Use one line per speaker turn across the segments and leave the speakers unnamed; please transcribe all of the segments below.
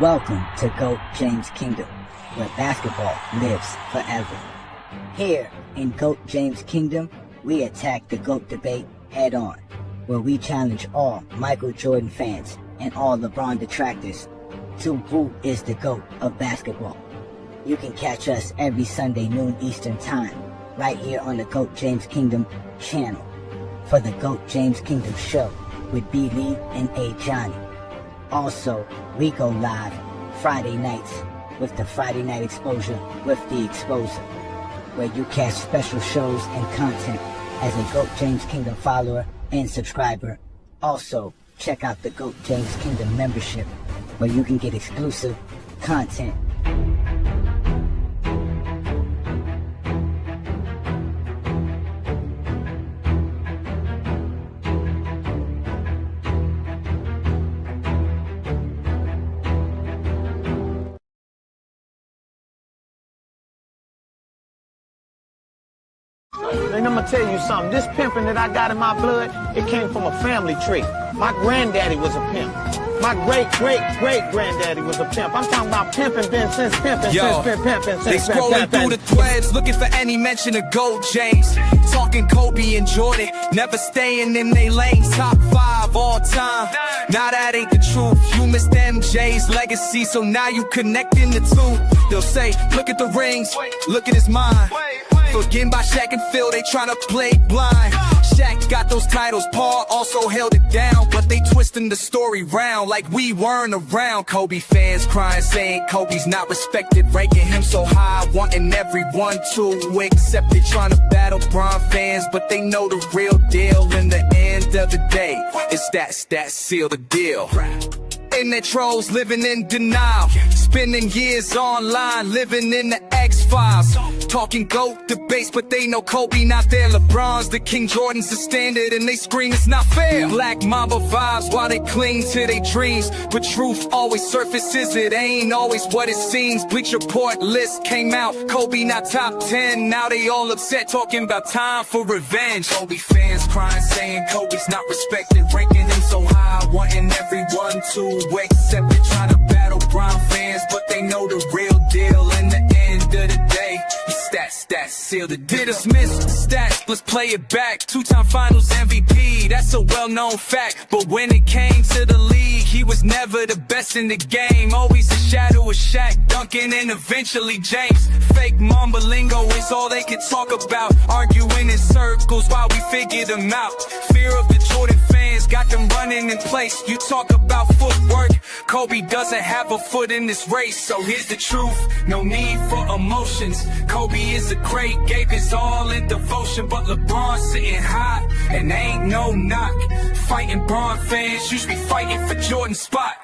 Welcome to GOAT James Kingdom, where basketball lives forever. Here in GOAT James Kingdom, we attack the GOAT debate head on, where we challenge all Michael Jordan fans and all LeBron detractors to who is the GOAT of basketball. You can catch us every Sunday noon Eastern Time, right here on the GOAT James Kingdom channel, for the GOAT James Kingdom show with B. Lee and Ajani. Also, we go live Friday nights with the Friday Night Exposure with the Exposer, where you catch special shows and content as a GOAT James Kingdom follower and subscriber. Also, check out the GOAT James Kingdom membership, where you can get exclusive content.
And I'm gonna tell you something, this pimping that I got in my blood, it came from a family tree. My granddaddy was a pimp. My great-great-great-granddaddy was a pimp. I'm talking about pimping, been since pimping, since been pimping,
They
since been
scrolling
pimping.
through the threads, looking for any mention of GOAT James. Talking Kobe and Jordan, never staying in they lanes. Top 5 all time. Now that ain't the truth. You missed MJ's legacy, so now you connecting the two. They'll say, look at the rings, look at his mind. Forgetting by Shaq and Phil, they tryna play blind. Shaq got those titles, Paul also held it down, but they twisting the story round like we weren't around. Kobe fans crying, saying Kobe's not respected, ranking him so high, wanting everyone to accept it. Tryna battle Bron fans, but they know the real deal. In the end of the day, it's that seal the deal. Internet trolls living in denial, spending years online, living in the X-Files. Talking GOAT debates, but they know Kobe not there. LeBron's the king, Jordan's the standard, and they scream it's not fair. Black Mamba vibes while they cling to their dreams, but truth always surfaces, it ain't always what it seems. Bleacher Report list came out, Kobe not top 10, now they all upset, talking about time for revenge. Kobe fans crying, saying Kobe's not respected, ranking him so high, wanting everyone to accept it. Trying to battle Bron fans, but they know the real deal. In the end of the day, stats seal the deal. Dismiss the stats, let's play it back. 2-time finals MVP, that's a well-known fact. But when it came to the league, he was never the best in the game. Always a shadow of Shaq, Duncan, and eventually James. Fake Mamba lingo is all they can talk about, arguing in circles while we figure them out. Fear of the Jordan fans got them running in place. You talk about footwork, Kobe doesn't have a foot in this race. So here's the truth, no need for emotions. Kobe is a great, gave his all in devotion, but LeBron sitting high, and ain't no knock. Fighting Bron fans, you should be fighting for Jordan's spot.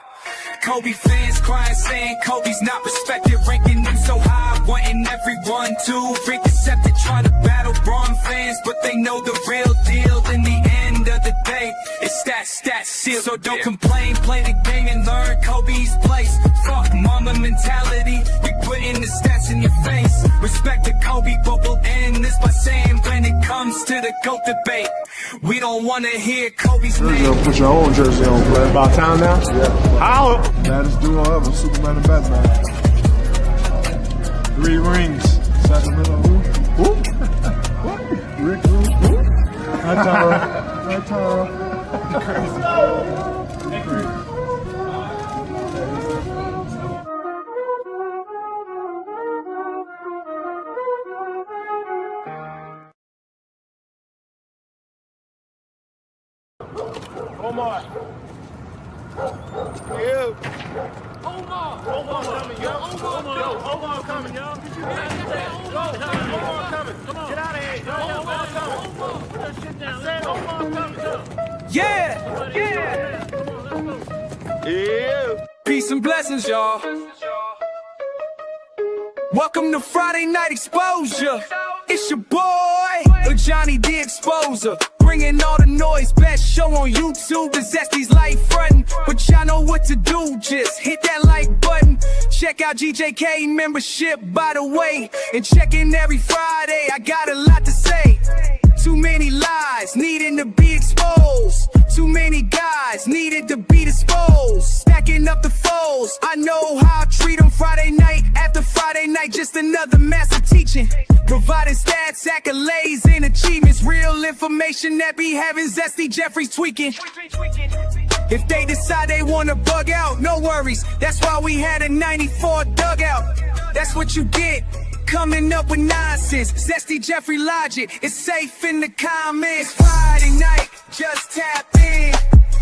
Kobe fans crying, saying Kobe's not respected, ranking him so high, wanting everyone to accept it. Trying to battle Bron fans, but they know the real deal. In the end of the day, it's stats seal. So don't complain, play the game and learn Kobe's place. Fuck mama mentality, we putting the stats in your face. Respect to Kobe, but we'll end this by saying when it comes to the GOAT debate, we don't wanna hear Kobe's name.
Put your own jersey on, play.
About time now?
Yeah.
Holla!
Baddest duo ever, Superman and Batman. 3 rings. Sacramento who? What? Rick who? Hi, Tara. Hi, Tara. Crazy.
Omar. You. Omar coming, yo. Omar coming, yo. Did you get that? Omar coming. Come on. Get out of here. Omar coming. Put that shit down. Say Omar coming, yo.
Yeah!
Come on, let's go. Yeah.
Peace and blessings, y'all. Welcome to Friday Night Exposure. It's your boy, Ajani the Exposer. Bringing all the noise, best show on YouTube is Zesty's life frontin'. But y'all know what to do, just hit that like button. Check out GJK membership, by the way. And check in every Friday, I got a lot to say. Too many lies needing to be exposed. Too many guys needed to be disposed. Stacking up the foes, goals. I know how I treat them Friday night after Friday night, just another master teaching. Providing stats, accolades, and achievements. Real information that be having Zesty Jeffries tweaking. If they decide they wanna bug out, no worries. That's why we had a 94 dugout. That's what you get, coming up with nonsense. Zesty Jeffrey logic, it's safe in the comments. Friday night, just tap in.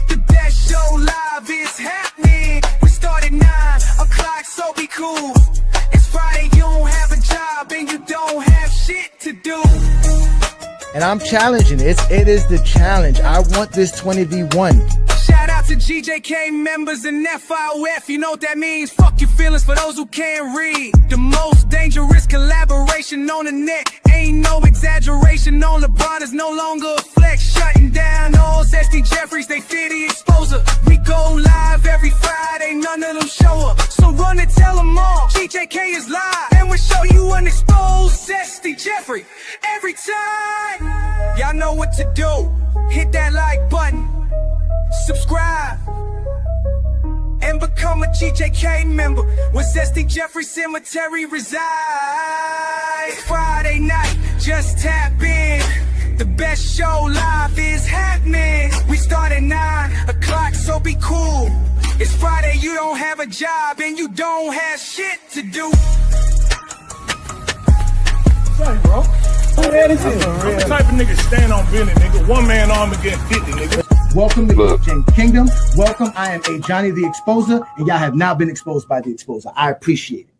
The best show live is happening. We start at 9 o'clock, so be cool. It's Friday, you don't have a job and you don't have shit to do.
And I'm challenging it. It is the challenge. I want this 20v1.
Shout out to GJK members and FIOF. You know what that means? Fuck your feelings for those who can't read. The most dangerous collaboration on the net. Ain't no exaggeration on LeBron is no longer a flex. Shutting down all Zesty Jeffries, they fear the exposure. We go live every Friday, none of them show up. So run and tell them all, GJK is live. And we'll show you an exposed Zesty Jeffrey every time. Y'all know what to do. Hit that like button. Subscribe and become a GJK member where Zesty Jeffrey Cemetery resides. Friday night, just tap in. The best show live is happening. We start at 9 o'clock, so be cool. It's Friday, you don't have a job and you don't have shit to do.
Sorry, bro. I'm the type of nigga stand on business, nigga. One man arm against 50, nigga.
Welcome to Goat James Kingdom. Welcome. I am Ajani the Exposer, and y'all have now been exposed by the Exposer. I appreciate it.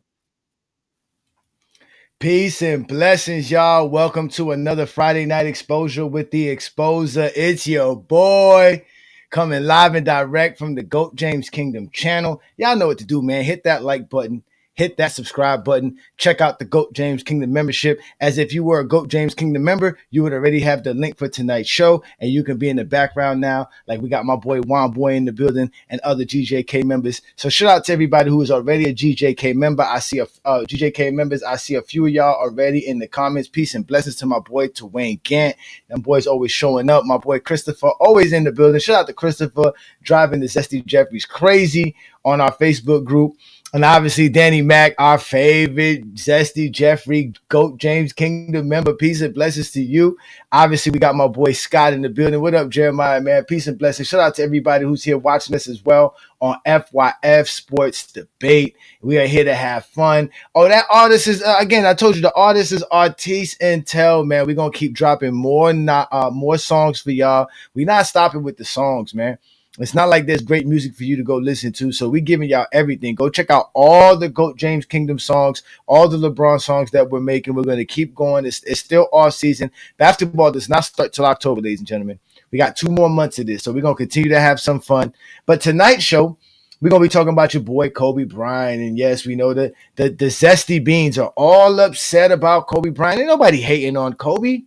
Peace and blessings, y'all. Welcome to another Friday night exposure with the Exposer. It's your boy coming live and direct from the Goat James Kingdom channel. Y'all know what to do, man. Hit that like button. Hit that subscribe button. Check out the Goat James Kingdom membership. As if you were a Goat James Kingdom member, you would already have the link for tonight's show, and you can be in the background now. Like we got my boy Juan Boy in the building and other GJK members. So shout out to everybody who is already a GJK member. I see GJK members. I see a few of y'all already in the comments. Peace and blessings to my boy Wayne Gant. Them boys always showing up. My boy Christopher always in the building. Shout out to Christopher driving the Zesty Jeffries crazy on our Facebook group. And obviously, Danny Mac, our favorite Zesty Jeffrey, Goat James Kingdom member. Peace and blessings to you. Obviously, we got my boy Scott in the building. What up, Jeremiah, man? Peace and blessings. Shout out to everybody who's here watching us as well on FYF Sports Debate. We are here to have fun. Oh, that artist is, again, I told you, the artist is Artiste Intel, man. We're going to keep dropping more songs for y'all. We're not stopping with the songs, man. It's not like there's great music for you to go listen to, so we're giving y'all everything. Go check out all the Goat James Kingdom songs, all the LeBron songs that we're making. We're going to keep going. It's still off season. Basketball does not start till October, ladies and gentlemen. We got 2 more months of this, so we're going to continue to have some fun. But tonight's show, we're going to be talking about your boy Kobe Bryant. And yes, we know that the Zesty Beans are all upset about Kobe Bryant. Ain't nobody hating on Kobe.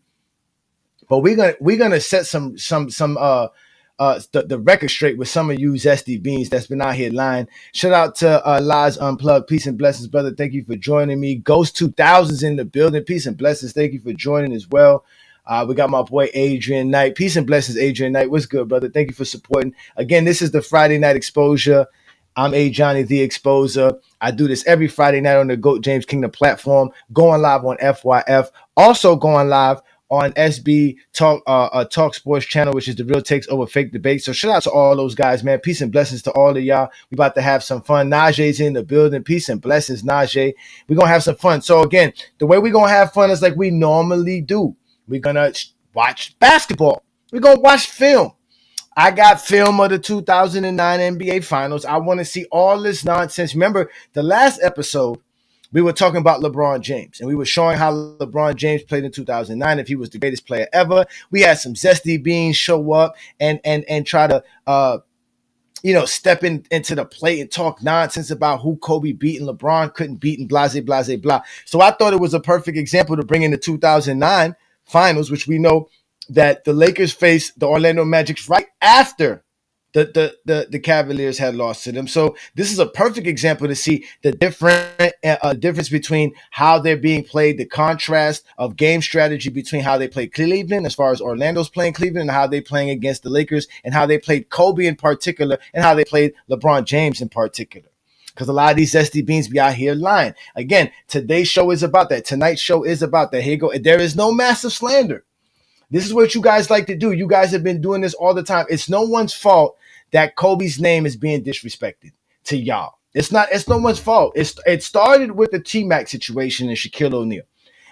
But we're gonna set the record straight with some of you Zesty Beans that's been out here lying. Shout out to Lies Unplugged. Peace and blessings, brother. Thank you for joining me. Ghost 2000's in the building. Peace and blessings. Thank you for joining as well. We got my boy Adrian Knight. Peace and blessings, Adrian Knight. What's good, brother? Thank you for supporting. Again, this is the Friday Night Exposure. I'm Ajani the Exposer. I do this every Friday night on the Goat James Kingdom platform, going live on FYF, also going live on SB Talk Sports channel, which is the Real Takes Over Fake Debate. So shout out to all those guys, man. Peace and blessings to all of y'all. We about to have some fun. Najee's in the building. Peace and blessings, Najee. We're going to have some fun. So again, the way we're going to have fun is like we normally do. We're going to watch basketball. We're going to watch film. I got film of the 2009 NBA Finals. I want to see all this nonsense. Remember, the last episode, we were talking about LeBron James, and we were showing how LeBron James played in 2009, if he was the greatest player ever. We had some Zesty Beans show up and try to, step into the plate and talk nonsense about who Kobe beat and LeBron couldn't beat and blah, blah, blah, blah. So I thought it was a perfect example to bring in the 2009 Finals, which we know that the Lakers faced the Orlando Magic right after the Cavaliers had lost to them. So this is a perfect example to see the difference between how they're being played, the contrast of game strategy between how they played Cleveland, as far as Orlando's playing Cleveland, and how they're playing against the Lakers, and how they played Kobe in particular, and how they played LeBron James in particular. Because a lot of these SD beans be out here lying. Again, today's show is about that. Tonight's show is about that. Here you go. There is no massive slander. This is what you guys like to do. You guys have been doing this all the time. It's no one's fault that Kobe's name is being disrespected to y'all. It's no one's fault. It started with the T-Mac situation and Shaquille O'Neal.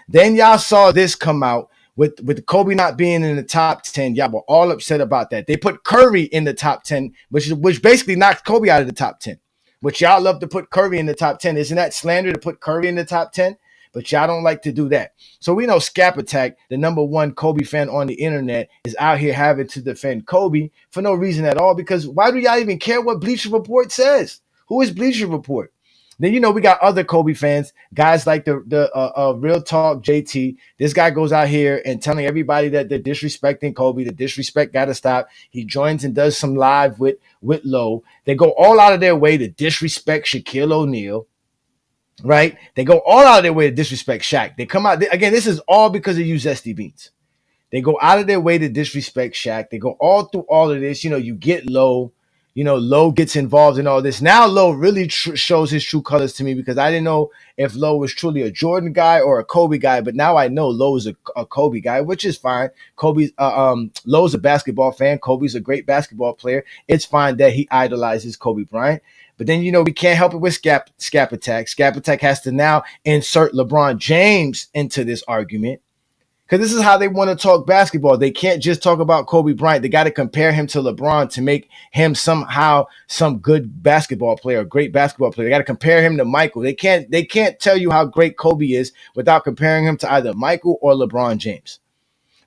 Then y'all saw this come out with Kobe not being in the top 10. Y'all were all upset about that. They put Curry in the top 10, which basically knocked Kobe out of the top 10. Which y'all love to put Curry in the top 10. Isn't that slander to put Curry in the top 10? But y'all don't like to do that. So we know Scap Attack, the number one Kobe fan on the internet, is out here having to defend Kobe for no reason at all. Because why do y'all even care what Bleacher Report says? Who is Bleacher Report? Then, we got other Kobe fans, guys like the Real Talk JT. This guy goes out here and telling everybody that they're disrespecting Kobe. The disrespect got to stop. He joins and does some live with Lowe. They go all out of their way to disrespect Shaquille O'Neal. Right? They go all out of their way to disrespect Shaq. They come out, again, this is all because of you Zesty Beans. They go out of their way to disrespect Shaq. They go all through all of this. You get Lowe. Lowe gets involved in all this. Now Lowe really shows his true colors to me because I didn't know if Lowe was truly a Jordan guy or a Kobe guy, but now I know Lowe is a Kobe guy, which is fine. Lowe's a basketball fan. Kobe's a great basketball player. It's fine that he idolizes Kobe Bryant. But then, we can't help it with Scap Attack. Scap Attack has to now insert LeBron James into this argument because this is how they want to talk basketball. They can't just talk about Kobe Bryant. They got to compare him to LeBron to make him somehow some good basketball player, a great basketball player. They got to compare him to Michael. They can't tell you how great Kobe is without comparing him to either Michael or LeBron James.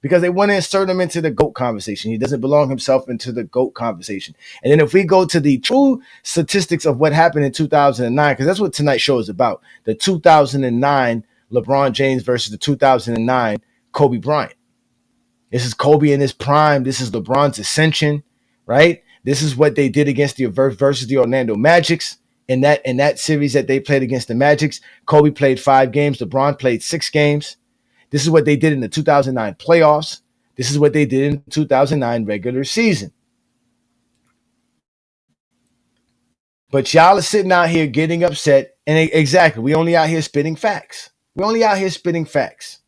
Because they want to insert him into the GOAT conversation. He doesn't belong himself into the GOAT conversation. And then if we go to the true statistics of what happened in 2009, because that's what tonight's show is about, the 2009 LeBron James versus the 2009 Kobe Bryant. This is Kobe in his prime. This is LeBron's ascension, right? This is what they did against the versus the Orlando Magics. In that series that they played against the Magics, Kobe played 5 games. LeBron played 6 games. This is what they did in the 2009 playoffs. This is what they did in the 2009 regular season. But y'all are sitting out here getting upset. And exactly, we only out here spitting facts. We're only out here spitting facts.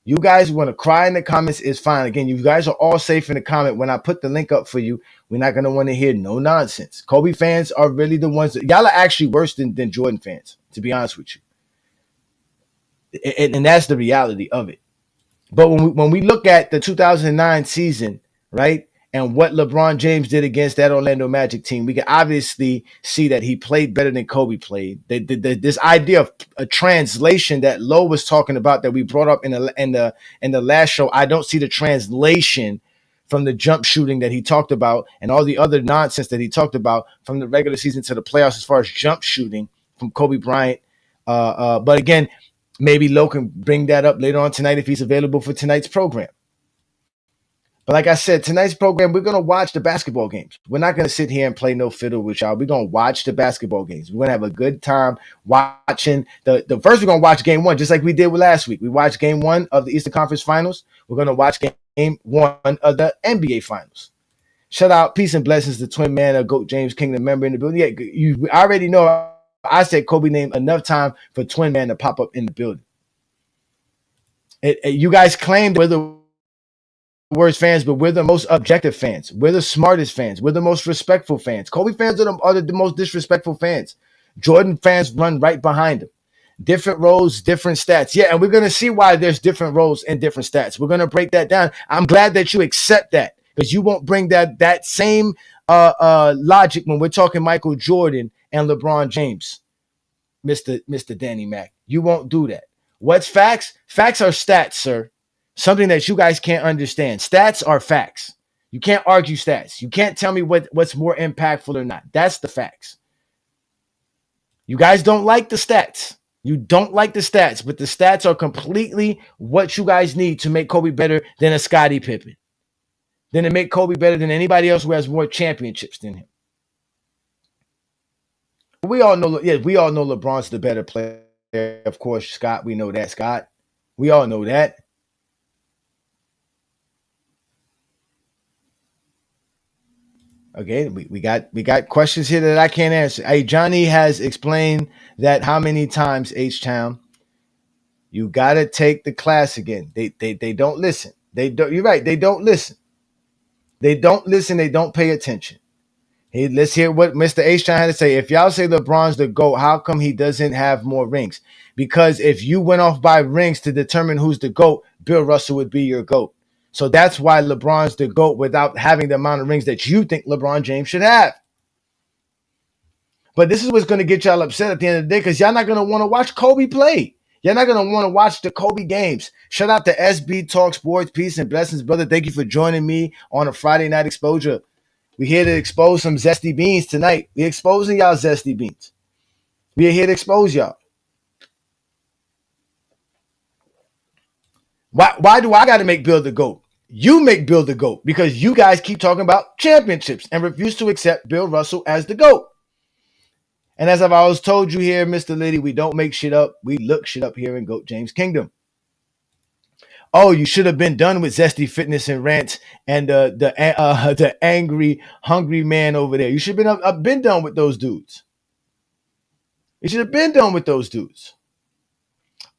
You guys want to cry in the comments is fine. Again, you guys are all safe in the comment. When I put the link up for you, we're not going to want to hear no nonsense. Kobe fans are really the ones that y'all are actually worse than Jordan fans, to be honest with you. And that's the reality of it. But when we look at the 2009 season, right, and what LeBron James did against that Orlando Magic team, we can obviously see that he played better than Kobe played. This idea of a translation that Lowe was talking about that we brought up in the last show, I don't see the translation from the jump shooting that he talked about and all the other nonsense that he talked about from the regular season to the playoffs as far as jump shooting from Kobe Bryant. But again, maybe Lowe can bring that up later on tonight if he's available for tonight's program. But like I said, tonight's program, we're going to watch the basketball games. We're not going to sit here and play no fiddle with y'all. We're going to watch the basketball games. We're going to have a good time watching the first. We're going to watch game 1, just like we did last week. We watched game 1 of the Eastern Conference Finals. We're going to watch game 1 of the NBA Finals. Shout out, peace and blessings to Twin Man, a GOAT James Kingdom member in the building. Yeah, you already know I said Kobe name enough time for Twin Man to pop up in the building. You guys claim we're the worst fans, but we're the most objective fans. We're the smartest fans. We're the most respectful fans. Kobe fans are the most disrespectful fans. Jordan fans run right behind them. Different roles, different stats. Yeah, and we're going to see why there's different roles and different stats. We're going to break that down. I'm glad that you accept that because you won't bring that same logic when we're talking Michael Jordan and LeBron James, Mr. Danny Mac. You won't do that. What's facts? Facts are stats, sir. Something that you guys can't understand. Stats are facts. You can't argue stats. You can't tell me what's more impactful or not. That's the facts. You guys don't like the stats. You don't like the stats, but the stats are completely what you guys need to make Kobe better than a Scottie Pippen. Then to make Kobe better than anybody else who has more championships than him. We all know LeBron's the better player. Of course, Scott, we know that, Scott. We all know that. Okay, we got questions here that I can't answer. Hey, Johnny has explained that how many times, H-Town. You gotta take the class again. They don't listen. They don't. You're right. They don't listen. They don't listen. They don't pay attention. Hey, let's hear what Mr. H-Town had to say. If y'all say LeBron's the GOAT, how come he doesn't have more rings? Because if you went off by rings to determine who's the GOAT, Bill Russell would be your GOAT. So that's why LeBron's the GOAT without having the amount of rings that you think LeBron James should have. But this is what's going to get y'all upset at the end of the day because y'all not going to want to watch Kobe play. You're not going to want to watch the Kobe games. Shout out to SB Talk Sports. Peace and blessings, brother. Thank you for joining me on a Friday night exposure. We're here to expose some zesty beans tonight. We're exposing y'all zesty beans. We're here to expose y'all. Why do I got to make Bill the GOAT? You make Bill the GOAT because you guys keep talking about championships and refuse to accept Bill Russell as the GOAT. And as I've always told you here, Mr. Liddy, we don't make shit up. We look shit up here in GOAT James Kingdom. Oh, you should have been done with Zesty Fitness and Rants and the angry, hungry man over there. You should have been done with those dudes. You should have been done with those dudes.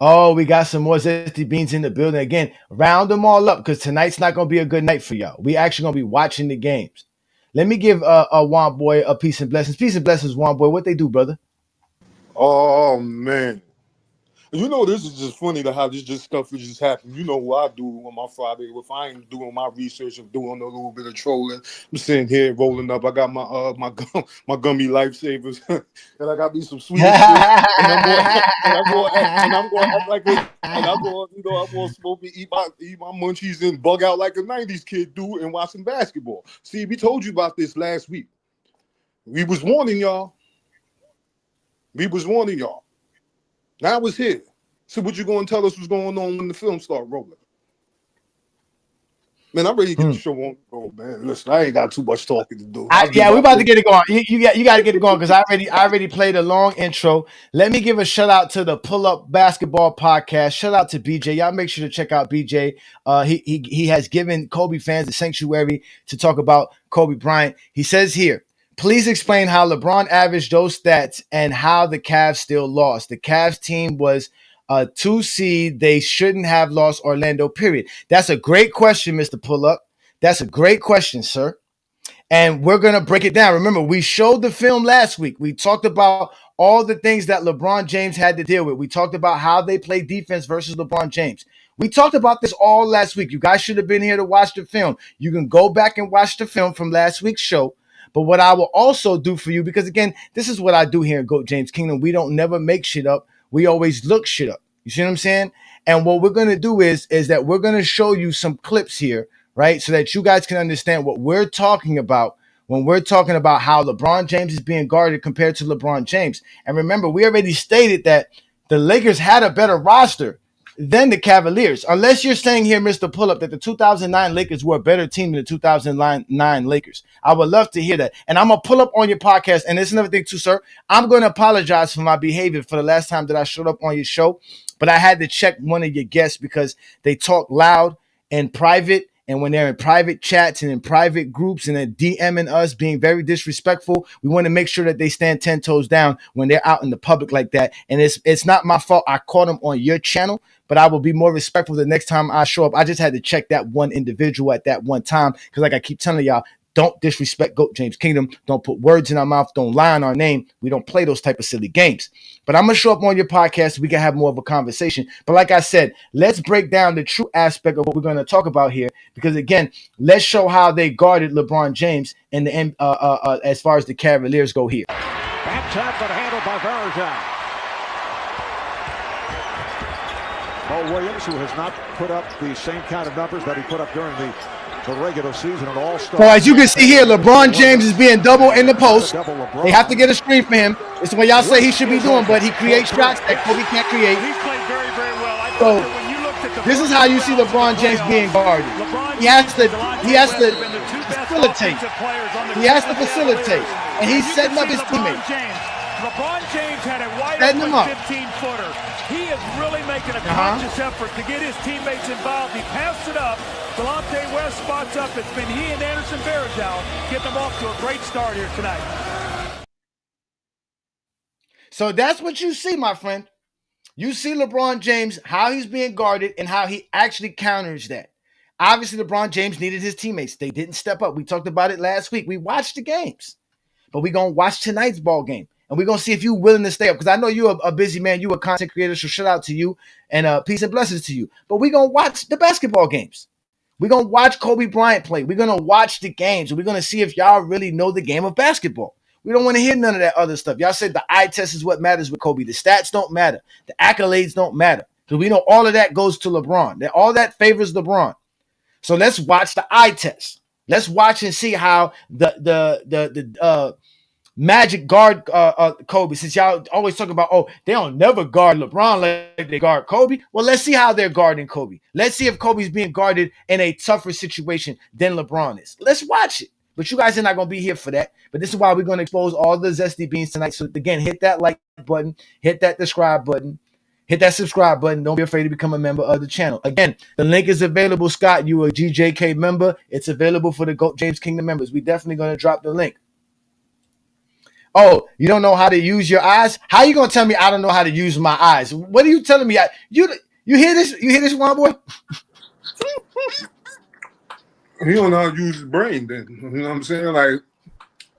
Oh, we got some more Zesty Beans in the building. Again, round them all up because tonight's not going to be a good night for y'all. We actually going to be watching the games. Let me give a Juan Boy a peace and blessings. Peace and blessings, Juan Boy. What they do, brother?
Oh man, you know this is just funny to how this just stuff would just happen. You know what I do on my Friday if I ain't doing my research and doing a little bit of trolling. I'm sitting here rolling up. I got my gummy lifesavers, and I got me some sweet shit. And I'm going to act like it. And I'm going to smoke and eat my munchies and bug out like a '90s kid do and watch some basketball. See, we told you about this last week. We was warning y'all. Now it's here. So what you going to tell us what's going on when the film start rolling? Man, I'm ready to get the show on. Oh man, listen, I ain't got too much talking to do.
We're about to get it going. You got to get it going because I already played a long intro. Let me give a shout out to the Pull Up Basketball Podcast. Shout out to BJ. Y'all make sure to check out BJ. He has given Kobe fans the sanctuary to talk about Kobe Bryant. He says here, please explain how LeBron averaged those stats and how the Cavs still lost. The Cavs team was a 2 seed. They shouldn't have lost Orlando, period. That's a great question, Mr. Pull-Up. That's a great question, sir. And we're going to break it down. Remember, we showed the film last week. We talked about all the things that LeBron James had to deal with. We talked about how they play defense versus LeBron James. We talked about this all last week. You guys should have been here to watch the film. You can go back and watch the film from last week's show. But what I will also do for you, because again, this is what I do here in GOAT James Kingdom. We don't never make shit up. We always look shit up. You see what I'm saying? And what we're going to do is that we're going to show you some clips here, right? So that you guys can understand what we're talking about when we're talking about how LeBron James is being guarded compared to LeBron James. And remember, we already stated that the Lakers had a better roster than the Cavaliers. Unless you're saying here, Mr. Pull-Up, that the 2009 Lakers were a better team than the 2009 Lakers. I would love to hear that. And I'm going to pull up on your podcast. And there's another thing too, sir. I'm going to apologize for my behavior for the last time that I showed up on your show. But I had to check one of your guests because they talk loud and private. And when they're in private chats and in private groups and they're DMing us, being very disrespectful, we want to make sure that they stand 10 toes down when they're out in the public like that. And it's not my fault I caught them on your channel, but I will be more respectful the next time I show up. I just had to check that one individual at that one time because like I keep telling y'all, don't disrespect GOAT James Kingdom. Don't put words in our mouth. Don't lie on our name. We don't play those type of silly games. But I'm going to show up on your podcast so we can have more of a conversation. But like I said, let's break down the true aspect of what we're going to talk about here. Because, again, let's show how they guarded LeBron James in the as far as the Cavaliers go here.
Back tap but handled by Varejao. Mo Williams, who has not put up the same kind of numbers that he put up during the regular season and all-star.
So as you can see here, LeBron James is being double in the post. They have to get a screen for him. It's what y'all say he should be doing, but he creates shots that Kobe can't create.
He played very, very well.
So this is how you see LeBron James being guarded. He has to facilitate. He has to facilitate, and he's setting up his teammates.
LeBron James had a wide
Setting
open
him up.
15-footer. He is really making a conscious effort to get his teammates involved. He passed it up. Delonte West spots up. It's been he and Anderson Varejao getting them off to a great start here tonight.
So that's what you see, my friend. You see LeBron James, how he's being guarded and how he actually counters that. Obviously, LeBron James needed his teammates. They didn't step up. We talked about it last week. We watched the games. But we're going to watch tonight's ball game. And we're going to see if you're willing to stay up. Because I know you're a busy man. You're a content creator. So shout out to you. And peace and blessings to you. But we're going to watch the basketball games. We're going to watch Kobe Bryant play. We're going to watch the games. And we're going to see if y'all really know the game of basketball. We don't want to hear none of that other stuff. Y'all said the eye test is what matters with Kobe. The stats don't matter. The accolades don't matter. Because we know all of that goes to LeBron. All that favors LeBron. So let's watch the eye test. Let's watch and see how the Magic guard Kobe. Since y'all always talk about, oh, they don't never guard LeBron like they guard Kobe. Well, let's see how they're guarding Kobe. Let's see if Kobe's being guarded in a tougher situation than LeBron is. Let's watch it. But you guys are not going to be here for that. But this is why we're going to expose all the zesty beans tonight. So again, hit that like button, hit that subscribe button, hit that subscribe button. Don't be afraid to become a member of the channel. Again, the link is available. Scott, you a GJK member. It's available for the GOAT James Kingdom members. We're definitely going to drop the link. Oh, you don't know how to use your eyes? How you going to tell me I don't know how to use my eyes? What are you telling me? You hear this? You hear this, one boy?
He don't know how to use his brain. Then you know what I'm saying? Like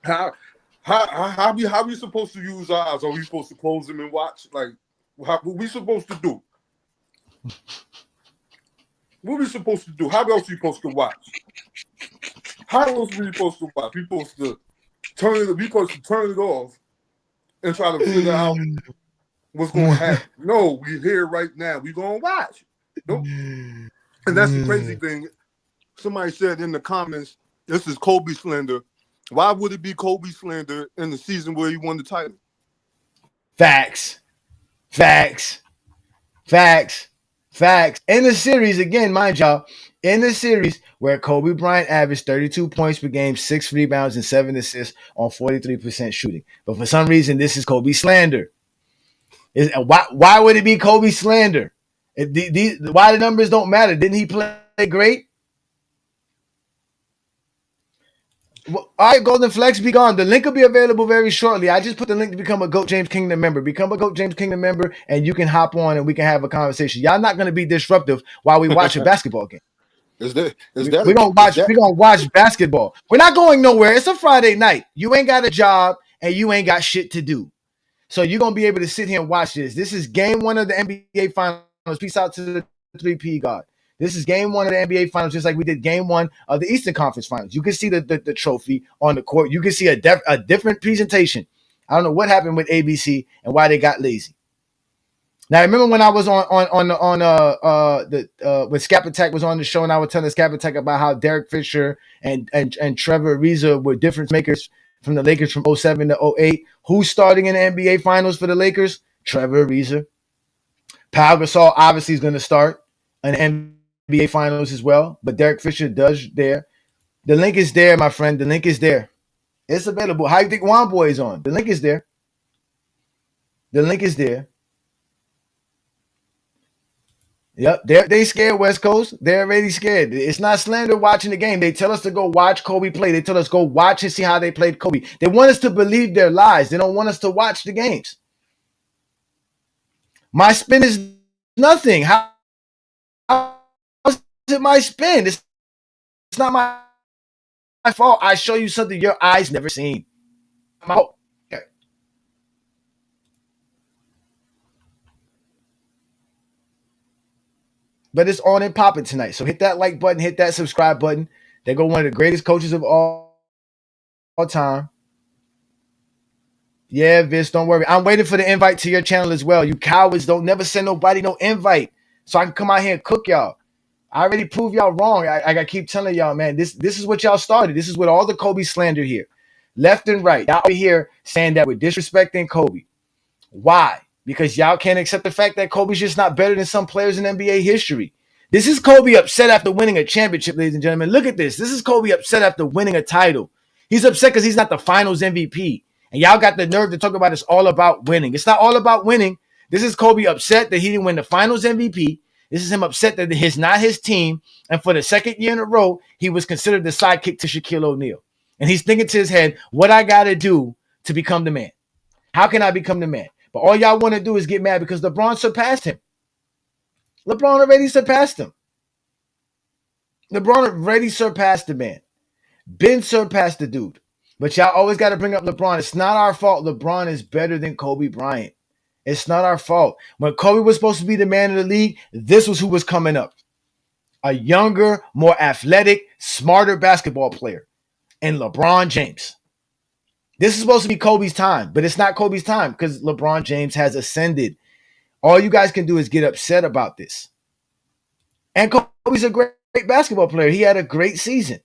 how we supposed to use our eyes? Are we supposed to close them and watch? Like what we supposed to do? What we supposed to do? How else we supposed to watch? How else we supposed to watch? We supposed to turn it off and try to figure out what's going to happen. No, we're here right now. We're going to watch. Nope. And that's the crazy thing. Somebody said in the comments, this is Kobe slander. Why would it be Kobe slander in the season where he won the title?
Facts. In the series, again, mind y'all, in the series where Kobe Bryant averaged 32 points per game, 6 rebounds, and 7 assists on 43% shooting. But for some reason, this is Kobe slander. Why would it be Kobe slander? Why the numbers don't matter? Didn't he play great? Well, all right, Golden Flex, be gone. The link will be available very shortly. I just put the link to become a GOAT James Kingdom member. Become a GOAT James Kingdom member, and you can hop on and we can have a conversation. Y'all not going to be disruptive while we watch a basketball game. We're gonna watch basketball. We're not going nowhere. It's a Friday night. You ain't got a job and you ain't got shit to do. So you're gonna be able to sit here and watch this. This is game 1 of the NBA Finals. Peace out to the 3P God. This is game 1 of the NBA Finals, just like we did game 1 of the Eastern Conference Finals. You can see the trophy on the court. You can see a different presentation. I don't know what happened with ABC and why they got lazy. Now, remember when I was when Scap Attack was on the show and I was telling Scap Attack about how Derek Fisher and Trevor Ariza were difference makers from the Lakers from 07 to 08. Who's starting in the NBA Finals for the Lakers? Trevor Ariza. Pau Gasol obviously is going to start in the NBA Finals as well, but Derek Fisher does there. The link is there, my friend. The link is there. It's available. How you think Juan Boy is on? The link is there. The link is there. Yep, they scared West Coast. They're already scared. It's not slander watching the game. They tell us to go watch Kobe play. They tell us go watch and see how they played Kobe. They want us to believe their lies. They don't want us to watch the games. My spin is nothing. How is it my spin? It's not my fault. I show you something your eyes never seen. Okay. But it's on and popping tonight. So hit that like button, hit that subscribe button. They go one of the greatest coaches of all time. Yeah, Vince, don't worry. I'm waiting for the invite to your channel as well. You cowards don't never send nobody no invite so I can come out here and cook y'all. I already proved y'all wrong. I keep telling y'all, man, this is what y'all started. This is what all the Kobe slander here. Left and right. Y'all here saying that we're disrespecting Kobe. Why? Because y'all can't accept the fact that Kobe's just not better than some players in NBA history. This is Kobe upset after winning a championship, ladies and gentlemen. Look at this. This is Kobe upset after winning a title. He's upset because he's not the finals MVP. And y'all got the nerve to talk about it's all about winning. It's not all about winning. This is Kobe upset that he didn't win the finals MVP. This is him upset that it's not his team. And for the second year in a row, he was considered the sidekick to Shaquille O'Neal. And he's thinking to his head, what I got to do to become the man? How can I become the man? But all y'all want to do is get mad because LeBron surpassed him. LeBron already surpassed him. LeBron already surpassed the man. Ben surpassed the dude. But y'all always got to bring up LeBron. It's not our fault. LeBron is better than Kobe Bryant. It's not our fault. When Kobe was supposed to be the man of the league, this was who was coming up. A younger, more athletic, smarter basketball player. And LeBron James. This is supposed to be Kobe's time, but it's not Kobe's time because LeBron James has ascended. All you guys can do is get upset about this. And Kobe's a great basketball player. He had a great season.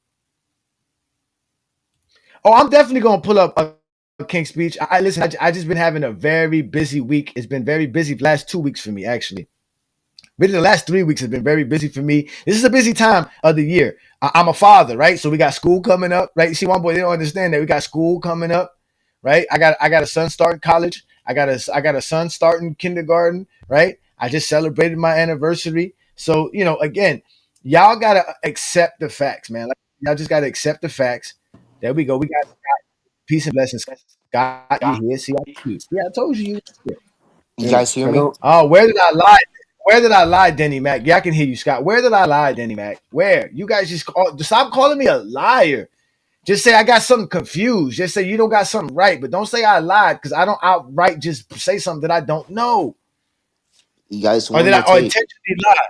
Oh, I'm definitely going to pull up a King speech. I just been having a very busy week. It's been very busy the last 2 weeks for me, actually. Really, the last 3 weeks have been very busy for me. This is a busy time of the year. I'm a father, right? So we got school coming up, right? You see, one boy, they don't understand that we got school coming up, right? I got a son starting college. I got a son starting kindergarten, right? I just celebrated my anniversary. So, again, y'all got to accept the facts, man. Like, y'all just got to accept the facts. There we go. We got peace and blessings. Scott, you here? See, I told you.
You guys hear me?
Oh, where did I lie? Where did I lie, Denny Mac? Yeah, I can hear you, Scott. Where did I lie, Denny Mac? Where? You guys just stop calling me a liar. Just say I got something confused. Just say you don't got something right, but don't say I lied because I don't outright just say something that I don't know.
You guys
or intentionally lie.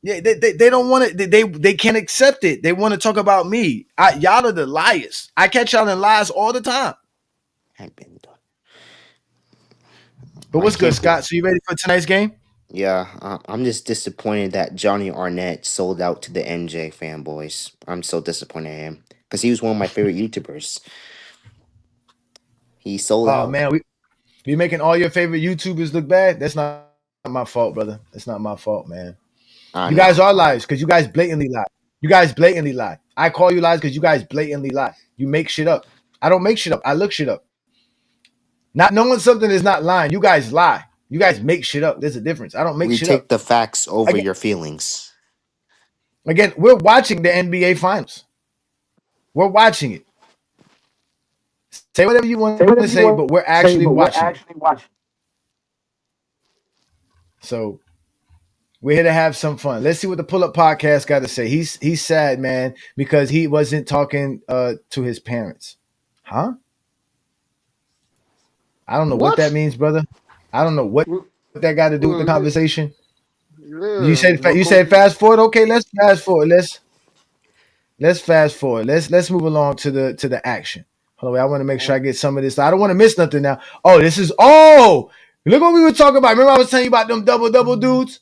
Yeah, they don't want it. They can't accept it. They want to talk about me. Y'all are the liars. I catch y'all in lies all the time. But what's good, Scott? So you ready for tonight's game?
Yeah, I'm just disappointed that Johnny Arnett sold out to the NJ fanboys. I'm so disappointed in him because he was one of my favorite YouTubers. He sold out.
Oh man, we making all your favorite YouTubers look bad. That's not my fault, brother. That's not my fault, man. You guys are liars because you guys blatantly lie. You guys blatantly lie. I call you lies because you guys blatantly lie. You make shit up. I don't make shit up. I look shit up. Not knowing something is not lying. You guys lie. You guys make shit up. There's a difference. I don't make shit up.
We take the facts over your feelings.
Again, we're watching the NBA Finals. We're watching it. Say whatever you want to say, but we're actually watching. So we're here to have some fun. Let's see what the Pull Up Podcast got to say. He's sad, man, because he wasn't talking to his parents. Huh? I don't know what that means, brother. I don't know what that got to do with the conversation. Yeah, you said fast forward. Okay, let's fast forward. Let's fast forward. Let's move along to the action. Hold on, I want to make sure I get some of this. I don't want to miss nothing now. Look what we were talking about. Remember I was telling you about them double dudes?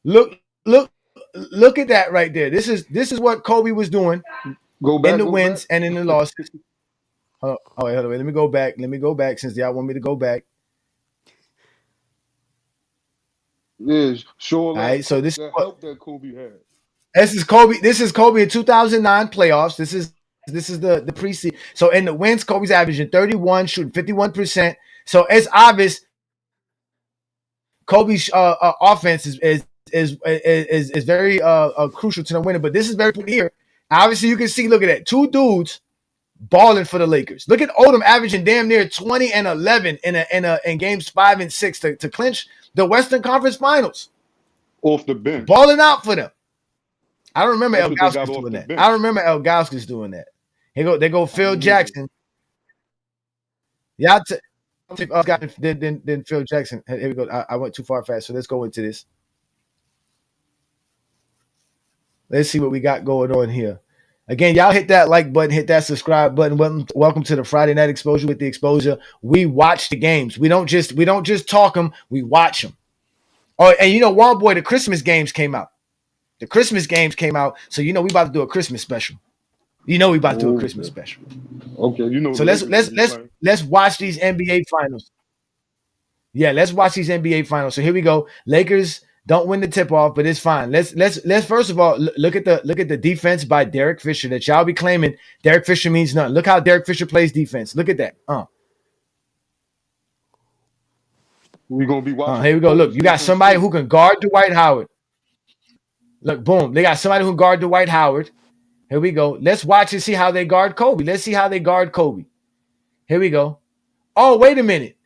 Look at that right there. This is what Kobe was doing in the wins and in the losses. Hold on, wait. Let me go back since y'all want me to go back.
Yeah, sure.
All right, so this
is help that Kobe had.
This is Kobe in 2009 playoffs. This is the preseason. So in the wins, Kobe's averaging 31, shooting 51%. So it's obvious Kobe's offense is very crucial to the winning. But this is very clear. Obviously, you can see. Look at that, two dudes balling for the Lakers. Look at Odom averaging damn near 20 and 11 in games 5 and 6 to clinch the Western Conference Finals.
Off the bench,
balling out for them. I don't remember Elgauskas doing that. I remember Elgauskas doing that. They go Phil Jackson. Yeah, then Phil Jackson. Here we go. I went too far fast, so let's go into this. Let's see what we got going on here. Again, y'all hit that like button, hit that subscribe button. Welcome to the Friday Night Exposure with the Exposure. We watch the games. We don't just talk them. We watch them. Oh, and one boy, the Christmas games came out. So we about to do a Christmas special. We about to do a Christmas special.
Okay,
So let's watch these NBA finals. Yeah, let's watch these NBA finals. So here we go. Lakers don't win the tip off, but it's fine. Let's first of all look at the defense by Derek Fisher that y'all be claiming Derek Fisher means nothing. Look how Derek Fisher plays defense. Look at that.
We're gonna be watching.
Here we go. Look, you got somebody who can guard Dwight Howard. Look, boom. They got somebody who can guard Dwight Howard. Here we go. Let's watch and see how they guard Kobe. Let's see how they guard Kobe. Here we go. Oh, wait a minute.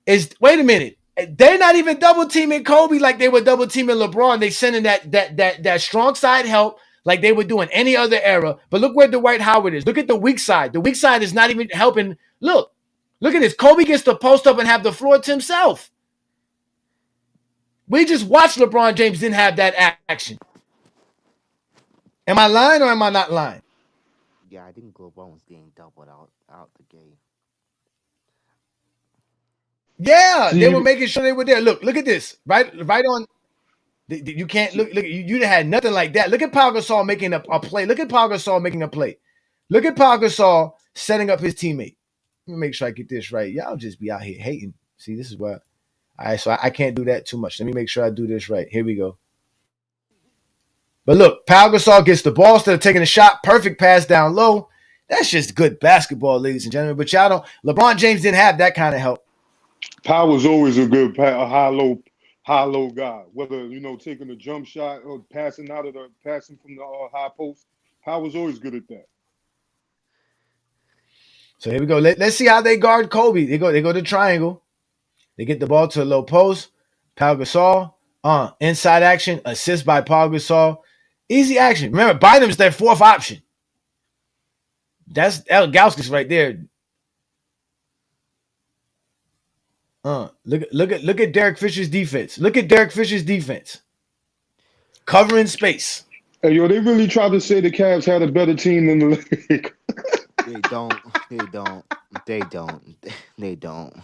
Wait a minute. They're not even double teaming Kobe like they were double teaming LeBron. They sending that strong side help like they would do in any other era. But look where Dwight Howard is. Look at the weak side. The weak side is not even helping. Look at this. Kobe gets to post up and have the floor to himself. We just watched LeBron James didn't have that action. Am I lying or am I not lying?
Yeah, I think LeBron was getting doubled out the game.
Yeah, they were making sure they were there. Look at this. Right on. You can't look. You had nothing like that. Look at Pau Gasol making a play. Look at Pau Gasol making a play. Look at Pau Gasol setting up his teammate. Let me make sure I get this right. Y'all just be out here hating. See, this is what. All right, so I can't do that too much. Let me make sure I do this right. Here we go. But look, Pau Gasol gets the ball instead of taking a shot. Perfect pass down low. That's just good basketball, ladies and gentlemen. But y'all don't. LeBron James didn't have that kind of help.
Pau was always a good high-low guy. Whether taking a jump shot or passing from the high post, Pau was always good at that.
So here we go. Let's see how they guard Kobe. They go to triangle. They get the ball to a low post. Pau Gasol inside action, assist by Pau Gasol. Easy action. Remember, Bynum's their fourth option. That's Elgauskas right there. Look at Derek Fisher's defense. Look at Derek Fisher's defense. Covering space.
Hey, yo, they really tried to say the Cavs had a better team than the league.
They don't.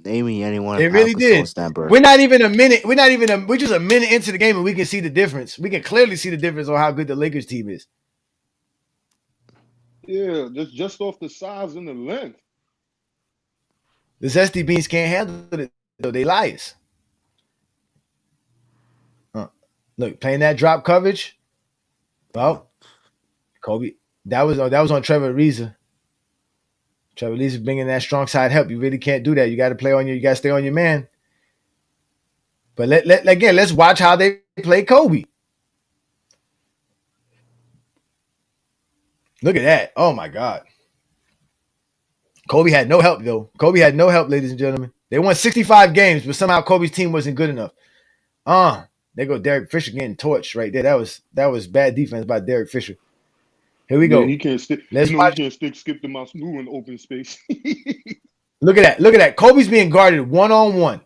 Naming anyone.
It really did. We're not even a minute. We're just a minute into the game and we can see the difference. We can clearly see the difference on how good the Lakers team is.
Yeah, just off the size and the length.
The Zesty Beans can't handle it, though. They liars. Look, playing that drop coverage. Well, Kobe, that was on Trevor Ariza. Trevor Ariza bringing that strong side help. You really can't do that. You got to stay on your man. But let's watch how they play Kobe. Look at that. Oh my God. Kobe had no help, though. Kobe had no help, ladies and gentlemen. They won 65 games, but somehow Kobe's team wasn't good enough. There go Derek Fisher getting torched right there. That was bad defense by Derek Fisher. Here we go.
Yeah, he can't stick. He can't skip the mouse move in open space.
Look at that. Kobe's being guarded one-on-one.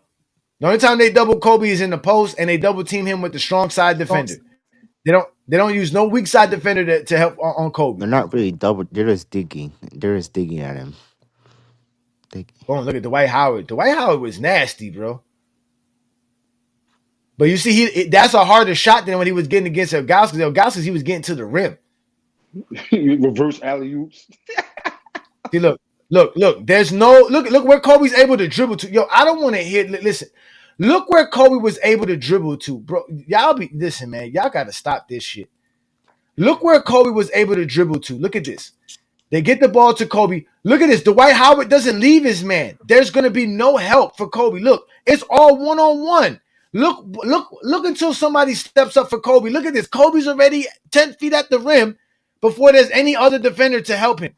The only time they double Kobe is in the post, and they double team him with the strong side defender. They don't use no weak side defender to help on Kobe.
They're not really double. They're just digging. At him.
Boom, look at Dwight Howard. Dwight Howard was nasty, bro. But you see, that's a harder shot than when he was getting against Elgauskas. Elgauskas, he was getting to the rim.
Reverse alley-oops.
See, look. There's no look where Kobe's able to dribble to. Yo, I don't want to hear. Listen, look where Kobe was able to dribble to, bro. Listen, man. Y'all got to stop this shit. Look where Kobe was able to dribble to. Look at this. They get the ball to Kobe. Look at this. Dwight Howard doesn't leave his man. There's going to be no help for Kobe. Look, it's all one-on-one. Look until somebody steps up for Kobe. Look at this. Kobe's already 10 feet at the rim before there's any other defender to help him.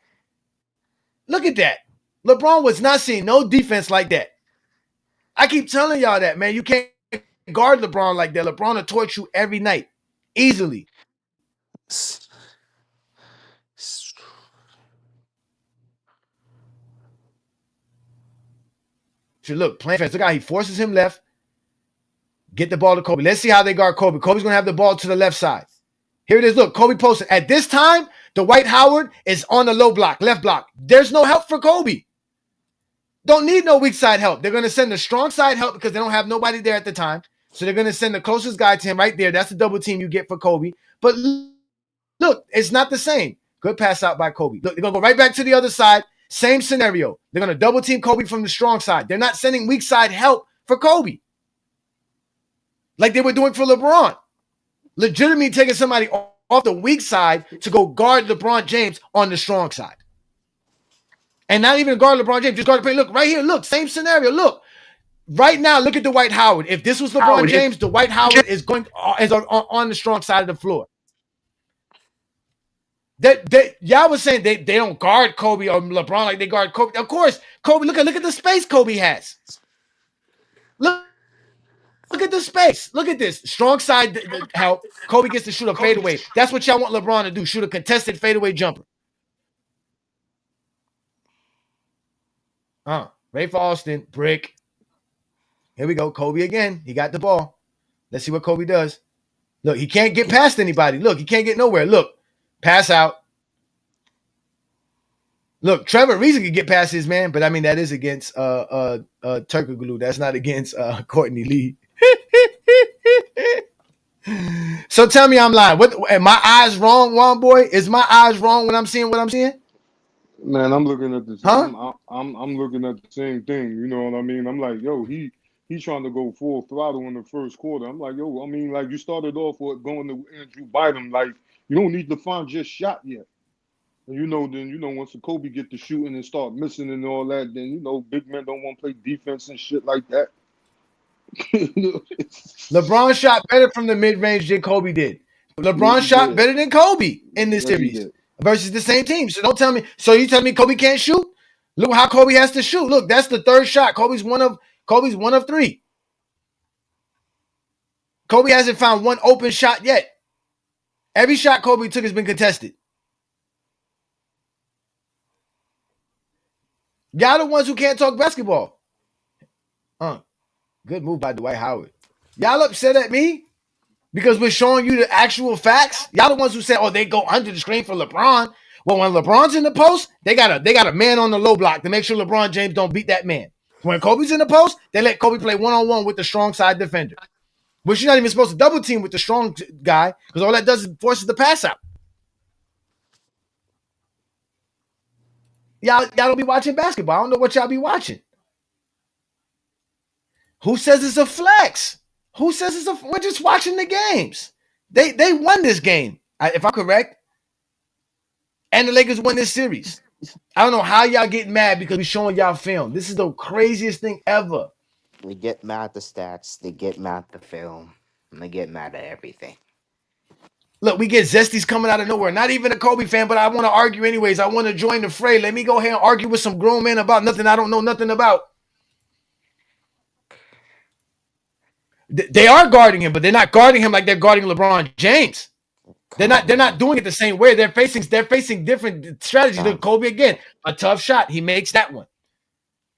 Look at that. LeBron was not seeing no defense like that. I keep telling y'all that, man. You can't guard LeBron like that. LeBron will torch you every night. Easily. Look, playing fast. Look how he forces him left. Get the ball to Kobe. Let's see how they guard Kobe. Kobe's going to have the ball to the left side. Here it is. Look, Kobe posted. At this time, Dwight Howard is on the low block, left block. There's no help for Kobe. Don't need no weak side help. They're going to send the strong side help because they don't have nobody there at the time. So they're going to send the closest guy to him right there. That's the double team you get for Kobe. But look, it's not the same. Good pass out by Kobe. Look, they're going to go right back to the other side. Same scenario. They're going to double team Kobe from the strong side. They're not sending weak side help for Kobe like they were doing for LeBron. Legitimately taking somebody off the weak side to go guard LeBron James on the strong side. And not even guard LeBron James, just guard the paint. Look, right here, look, same scenario. Look, right now, look at Dwight Howard. If this was LeBron James, Dwight Howard is going is on the strong side of the floor. That y'all was saying they don't guard Kobe or LeBron like they guard Kobe. Of course, Kobe. Look at the space Kobe has. Look at the space. Look at this strong side help. Kobe gets to shoot a fadeaway. That's what y'all want LeBron to do. Shoot a contested fadeaway jumper. Rafe Alston, brick. Here we go. Kobe again. He got the ball. Let's see what Kobe does. Look, he can't get past anybody. Look, he can't get nowhere. Look, pass out. Look, Trevor Reason could get past his man, but I mean that is against Turkoglu. That's not against Courtney Lee. So tell me I'm lying. What am my eyes wrong, Juan boy? Is my eyes wrong when I'm seeing what I'm seeing?
Man, I'm looking at this. I'm looking at the same thing. You know what I mean? I'm like, yo, he's trying to go full throttle in the first quarter. I'm like, yo, I mean, like you started off with going to Andrew Bynum, like you don't need to find just shot yet. And then once the Kobe get to shooting and start missing and all that, then big men don't want to play defense and shit like that.
LeBron shot better from the mid-range than Kobe did. LeBron shot better than Kobe in this series versus the same team. So don't tell me. So you tell me Kobe can't shoot? Look how Kobe has to shoot. Look, that's the third shot. Kobe's one of three. Kobe hasn't found one open shot yet. Every shot Kobe took has been contested. Y'all the ones who can't talk basketball. Good move by Dwight Howard. Y'all upset at me because we're showing you the actual facts. Y'all the ones who said, "Oh, they go under the screen for LeBron." Well, when LeBron's in the post, they got a man on the low block to make sure LeBron James don't beat that man. When Kobe's in the post, they let Kobe play one-on-one with the strong side defender, which you're not even supposed to double team with the strong guy because all that does is forces the pass out. Y'all don't be watching basketball. I don't know what y'all be watching. Who says it's a flex? Who says we're just watching the games. They won this game, if I'm correct. And the Lakers won this series. I don't know how y'all getting mad because we're showing y'all film. This is the craziest thing ever.
They get mad at the stats, they get mad at the film, and they get mad at everything.
Look, we get zesties coming out of nowhere. Not even a Kobe fan, but I want to argue anyways. I want to join the fray. Let me go ahead and argue with some grown men about nothing I don't know nothing about. They are guarding him, but they're not guarding him like they're guarding LeBron James. They're not doing it the same way. They're facing different strategies. Look, Kobe again, a tough shot. He makes that one.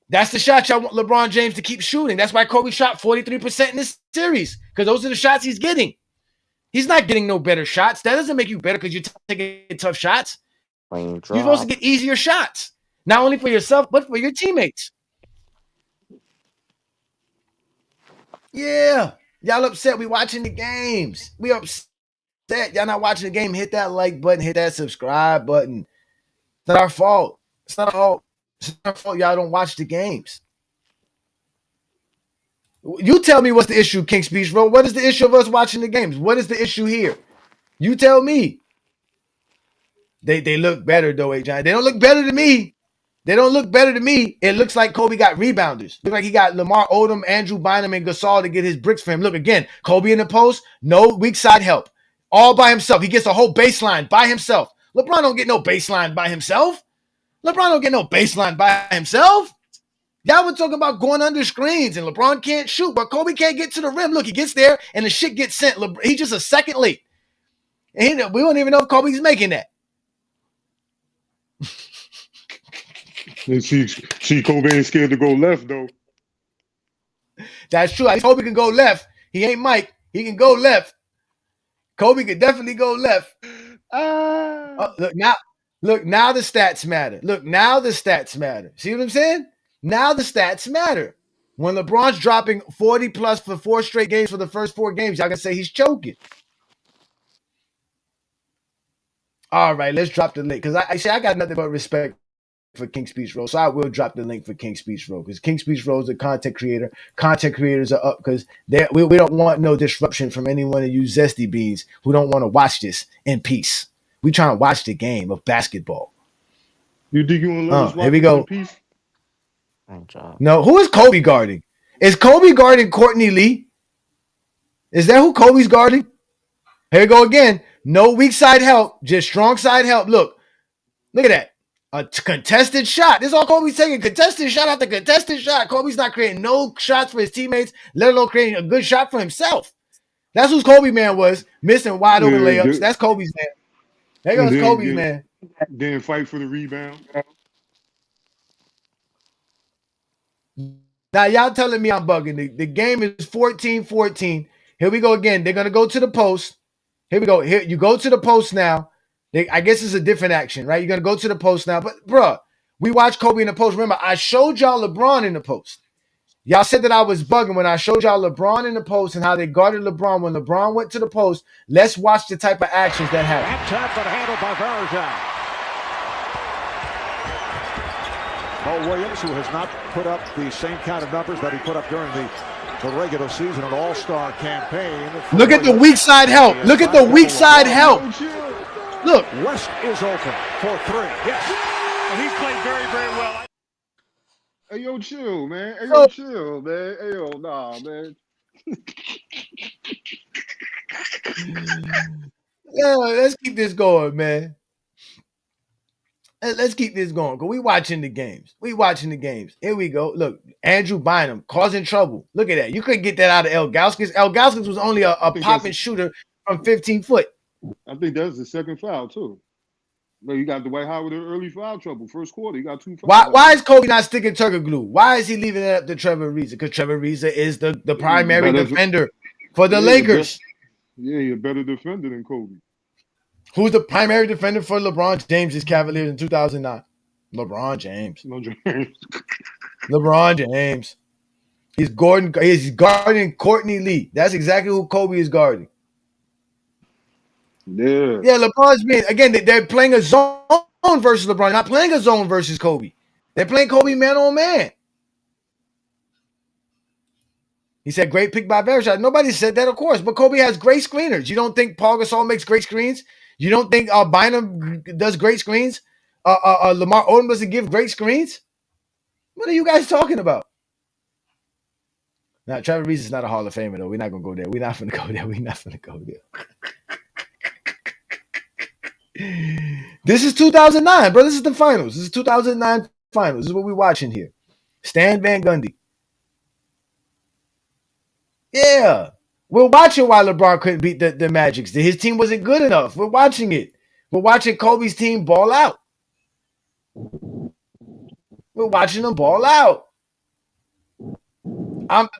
That's the shot y'all want LeBron James to keep shooting. That's why Kobe shot 43% in this series, because those are the shots he's getting. He's not getting no better shots. That doesn't make you better because you're taking tough shots. You're supposed to get easier shots, not only for yourself, but for your teammates. Yeah. Y'all upset. We watching the games. We upset. Y'all not watching the game. Hit that like button. Hit that subscribe button. It's not our fault. It's not our fault y'all don't watch the games. You tell me what's the issue, King's Speech Road. What is the issue of us watching the games? What is the issue here? You tell me. They look better, though, Ajani. They don't look better to me. They don't look better to me. It looks like Kobe got rebounders. Look like he got Lamar Odom, Andrew Bynum, and Gasol to get his bricks for him. Look, again, Kobe in the post, no weak side help. All by himself. He gets a whole baseline by himself. LeBron don't get no baseline by himself. LeBron don't get no baseline by himself. Y'all were talking about going under screens, and LeBron can't shoot, but Kobe can't get to the rim. Look, he gets there, and the shit gets sent. He's just a second late. And we don't even know if Kobe's making that.
And see, Kobe ain't scared to go left, though.
That's true. I Kobe can go left. He ain't Mike. He can go left. Kobe can definitely go left. Look, now the stats matter. Look, now the stats matter. See what I'm saying? Now the stats matter. When LeBron's dropping 40 plus for 4 straight games for the first 4 games, y'all can say he's choking. All right, let's drop the link. Because I got nothing but respect for King Speech Road. So I will drop the link for King Speech Road. Because King Speech Road is a content creator. Content creators are up because we don't want no disruption from any one of you zesty beans who don't want to watch this in peace. We trying to watch the game of basketball.
You think you want to let us watch
here we go.
in peace?
No, who is Kobe guarding? Is Kobe guarding Courtney Lee? Is that who Kobe's guarding? Here we go again. No weak side help, just strong side help. Look at that. A contested shot. This is all Kobe's taking. Contested shot after contested shot. Kobe's not creating no shots for his teammates, let alone creating a good shot for himself. That's who Kobe man was, missing wide open layups. That's Kobe's man. There goes Kobe's man.
Then fight for the rebound.
Now, y'all telling me I'm bugging. The game is 14-14. Here we go again. They're going to go to the post. Here we go. Here you go to the post now. I guess it's a different action, right? You're going to go to the post now. But, bruh, we watched Kobe in the post. Remember, I showed y'all LeBron in the post. Y'all said that I was bugging when I showed y'all LeBron in the post and how they guarded LeBron. When LeBron went to the post, let's watch the type of actions that happen.
And tap but handled by Mo Williams, who has not put up the same kind of numbers that he put up during the regular season and all-star campaign.
Look at the weak side help. Look at the weak side help. Look.
West is open for three. Yes.
And he's played very, very well.
Hey, yo, chill, man. Hey, yo, chill, man. Hey, yo, nah, man.
Yeah, let's keep this going, man. Let's keep this going. Cause we watching the games. Here we go. Look, Andrew Bynum causing trouble. Look at that. You couldn't get that out of El Gauskas. El Gauskas was only a pop and shooter from 15 foot.
I think that's the second foul, too. But you got Dwight Howard in early foul trouble. First quarter, you got 2 fouls.
Why is Kobe not sticking Turkey glue? Why is he leaving it up to Trevor Ariza? Because Trevor Ariza is the primary defender for the Lakers.
He's a better defender than Kobe.
Who's the primary defender for LeBron James' Cavaliers in 2009? LeBron James. LeBron James. He's guarding Courtney Lee. That's exactly who Kobe is guarding.
Yeah,
LeBron's being, again, they're playing a zone versus LeBron, not playing a zone versus Kobe. They're playing Kobe man on man. He said, great pick by Vershad. Nobody said that, of course, but Kobe has great screeners. You don't think Paul Gasol makes great screens? You don't think Bynum does great screens? Lamar Odom doesn't give great screens? What are you guys talking about? Now, Trevor Ariza is not a Hall of Famer, though. We're not going to go there. We're not going to go there. This is 2009, bro. This is the finals. This is 2009 finals. This is what we're watching here. Stan Van Gundy. Yeah. We're watching why LeBron couldn't beat the Magic. His team wasn't good enough. We're watching it. We're watching Kobe's team ball out. We're watching them ball out.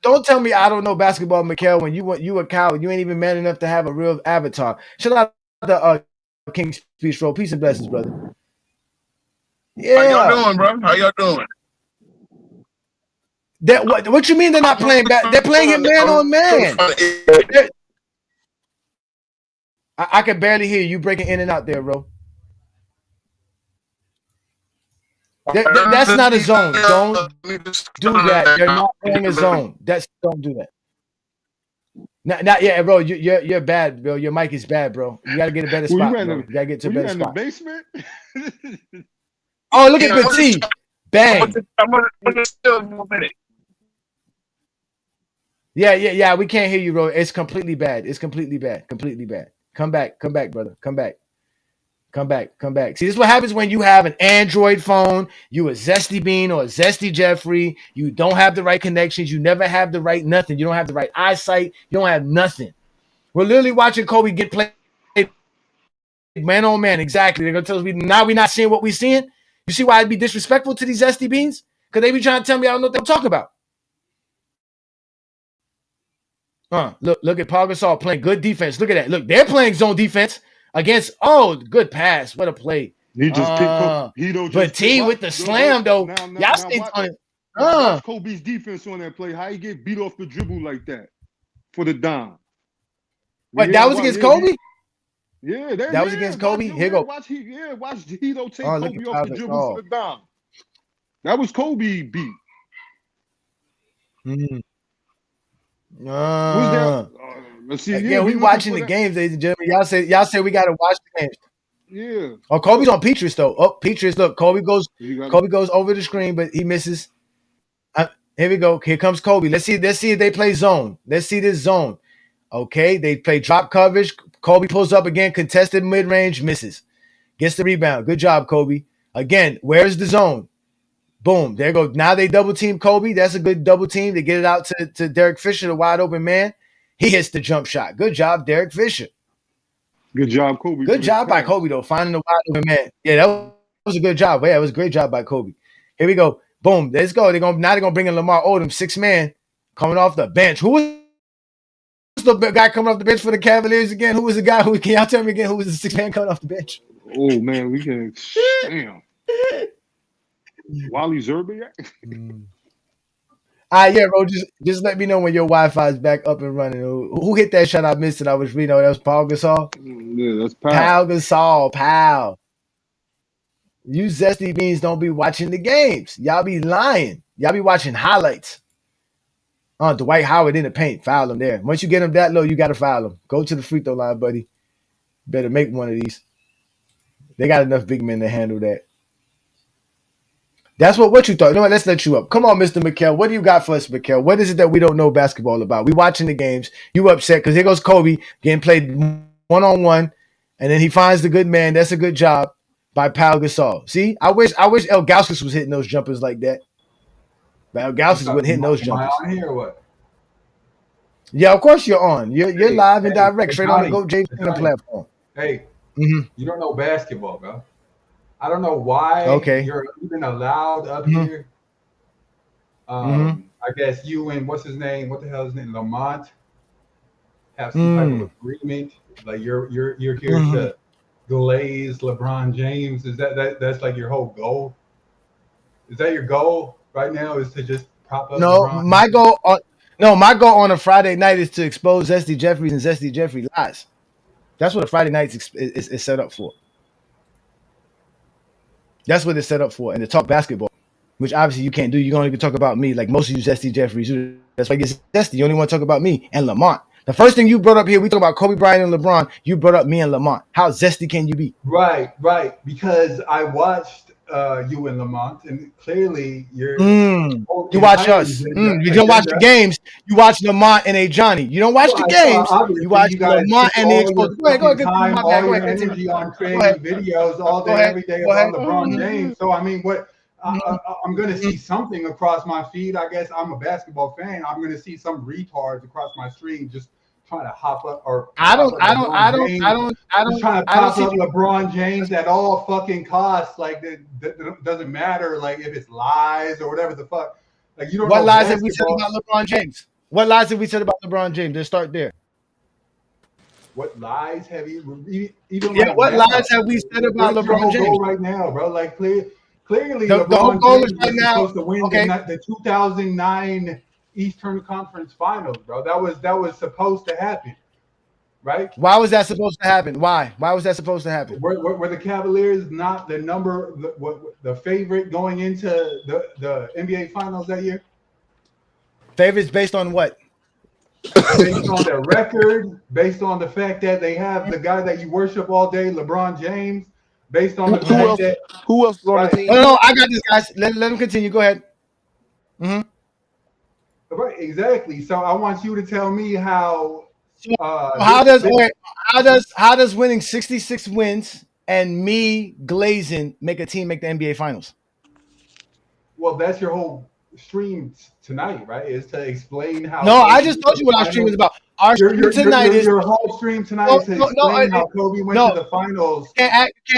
Don't tell me I don't know basketball, Mikhail, when you a coward. You ain't even man enough to have a real avatar. Shout out to King Speech Roll. Peace and blessings, brother. Yeah.
How y'all doing, bro? How y'all doing?
What you mean they're not playing back? They're playing him man on man. I can barely hear you breaking in and out there, bro. That's not a zone. Don't do that. They're not playing a zone. Don't do that. Not yet, bro. You're bad, bro. Your mic is bad, bro. You gotta get a better spot, bro. You gotta get to a better spot.
In the basement?
Oh, look at Petit. Bang. Yeah. We can't hear you, bro. It's completely bad. Completely bad. Come back, brother. Come back. See, this is what happens when you have an Android phone, you a Zesty Bean or a Zesty Jeffrey. You don't have the right connections. You never have the right nothing. You don't have the right eyesight. You don't have nothing. We're literally watching Kobe get played man on man. Exactly. They're going to tell us now we're not seeing what we're seeing. You see why I'd be disrespectful to these Zesty Beans? Because they be trying to tell me I don't know what they're talking about. Look at Paul Gasol playing good defense. Look at that. Look, they're playing zone defense against, good pass. What a play.
He just picked
But T with the slam, though. Y'all stay on it.
Watch Kobe's defense on that play. How he get beat off the dribble like that for the dime.
Wait, that was against Kobe?
Yeah,
that was against Kobe. Here go.
Watch Hito take Kobe off the dribble for the dime. That was Kobe beat.
Let's see. Yeah, we watching the games, ladies and gentlemen. Y'all say we gotta watch the games.
Yeah.
Oh, Kobe's on Petrus though. Oh, Petrus, look, Kobe goes over the screen, but he misses. Here we go. Here comes Kobe. Let's see if they play zone. Let's see this zone. Okay, they play drop coverage. Kobe pulls up again, contested mid-range, misses. Gets the rebound. Good job, Kobe. Again, where's the zone? Boom. There you go. Now they double team Kobe. That's a good double team. They get it out to Derek Fisher, the wide open man. He hits the jump shot. Good job, Derek Fisher.
Good job, Kobe.
Good job by Kobe, though, finding the wide open man. Yeah, that was a good job. Yeah, it was a great job by Kobe. Here we go. Boom. Let's go. They're gonna bring in Lamar Odom, 6-man, coming off the bench. Who was the guy coming off the bench for the Cavaliers again? Who was the guy who, can y'all tell me again who was the 6-man coming off the bench?
Oh man, we can damn. Wally Zerbiak?
Yeah, bro. Just let me know when your Wi-Fi is back up and running. Who hit that shot I missed it? I was reading. That was Paul Gasol.
Yeah, that's
Pal Gasol. Pal. You zesty beans don't be watching the games. Y'all be lying. Y'all be watching highlights. Dwight Howard in the paint. Foul him there. Once you get him that low, you got to foul him. Go to the free throw line, buddy. Better make one of these. They got enough big men to handle that. That's what you thought. You know what? Let's let you up. Come on, Mr. McKell. What do you got for us, McKell? What is it that we don't know basketball about? We watching the games. You upset because here goes Kobe getting played one-on-one, and then he finds the good man. That's a good job by Pau Gasol. See, I wish El Gauskas was hitting those jumpers like that. But El Gauskas wasn't hitting those jumpers.
Am I on here or what?
Yeah, of course you're on. You're live and direct, straight on the Go James platform.
Hey, you don't know basketball, bro. I don't know why you're even allowed up here. I guess you and what's his name? What the hell is his name? Lamont have some type of agreement. Like you're here to glaze LeBron James. Is that's like your whole goal? Is that your goal right now? Is to just prop up? LeBron?
My goal on a Friday night is to expose Zesty Jeffries and Zesty Jeffrey lies. That's what a Friday night is set up for. That's what it's set up for. And to talk basketball, which obviously you can't do. You don't even talk about me like most of you Zesty Jeffries. That's why you get Zesty. You only want to talk about me and Lamont. The first thing you brought up here, we talk about Kobe Bryant and LeBron. You brought up me and Lamont. How zesty can you be?
Right. Because I watched you and Lamont, and clearly you're.
You watch us. You don't watch the games. You watch Lamont and Ajani. You don't watch the games. You watch Lamont and the exposed. Go ahead.
All your energy on creating videos all day, every day about LeBron James. So I mean, what? I'm going to see something across my feed. I guess I'm a basketball fan. I'm going to see some retards across my stream just trying to hop up or
I don't
trying to pop up LeBron James at all fucking costs. Like that doesn't matter. Like if it's lies or whatever the fuck. Like you don't.
What lies have we said about LeBron James? What lies have we said about LeBron James? Let's start there.
What lies have you?
What lies have we said about LeBron James
right now, bro? Like Clearly,
the whole goal is right now
supposed to win the 2009 Eastern Conference Finals, bro. That was supposed to happen, right?
Why was that supposed to happen? Why was that supposed to happen?
Were the Cavaliers not the favorite going into the NBA Finals that year?
Favorites based on what?
Based on their record, based on the fact that they have the guy that you worship all day, LeBron James. Based on
who else is on the team?
No, I got this, guys. Let him continue. Go ahead.
Right, exactly. So I want you to tell me how.
How does winning 66 wins and me glazing make a team make the NBA Finals?
Well, that's your whole stream tonight, right? Is to explain how.
No, I just told you what our stream is about. Our stream tonight is
your whole stream tonight is to explain how Kobe went to the finals.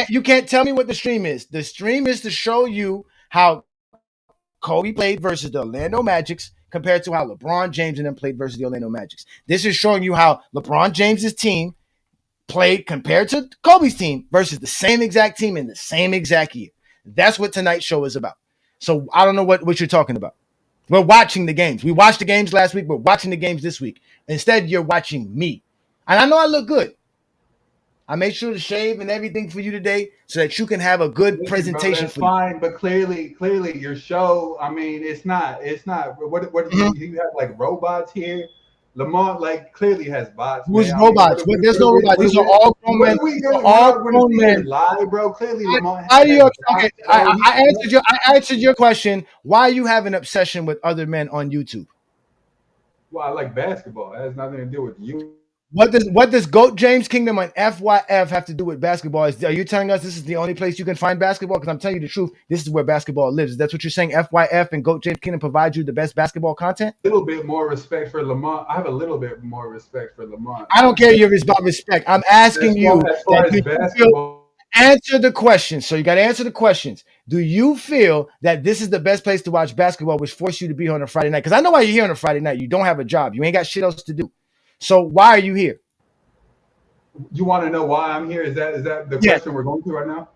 You can't tell me what the stream is. The stream is to show you how Kobe played versus the Orlando Magics compared to how LeBron James and them played versus the Orlando Magics. This is showing you how LeBron James's team played compared to Kobe's team versus the same exact team in the same exact year. That's what tonight's show is about. So I don't know what you're talking about. We're watching the games. We watched the games last week. We're watching the games this week. Instead, you're watching me. And I know I look good. I made sure to shave and everything for you today so that you can have a good presentation.
That's fine, but clearly your show, I mean, it's not. What do you have like robots here Lamont like clearly has bots.
Who's
man.
robots? There's no robots. These are all grown men.
All grown men. Lie, bro. Clearly, Lamont.
Why are you okay? I answered your question. Why you have an obsession with other men on YouTube?
Well, I like basketball. It has nothing to do with you.
What does GOAT James Kingdom on FYF have to do with basketball? Are you telling us this is the only place you can find basketball? Because I'm telling you the truth, this is where basketball lives. That's what you're saying. FYF and GOAT James Kingdom provide you the best basketball content.
A little bit more respect for Lamont. I have a little bit more respect for Lamont.
I don't care about respect. I'm asking you answer the question. So you got to answer the questions. Do you feel that this is the best place to watch basketball, which forced you to be here on a Friday night? Because I know why you're here on a Friday night. You don't have a job. You ain't got shit else to do. So why are you here?
You want to know why I'm here? Is that the question we're going through right now?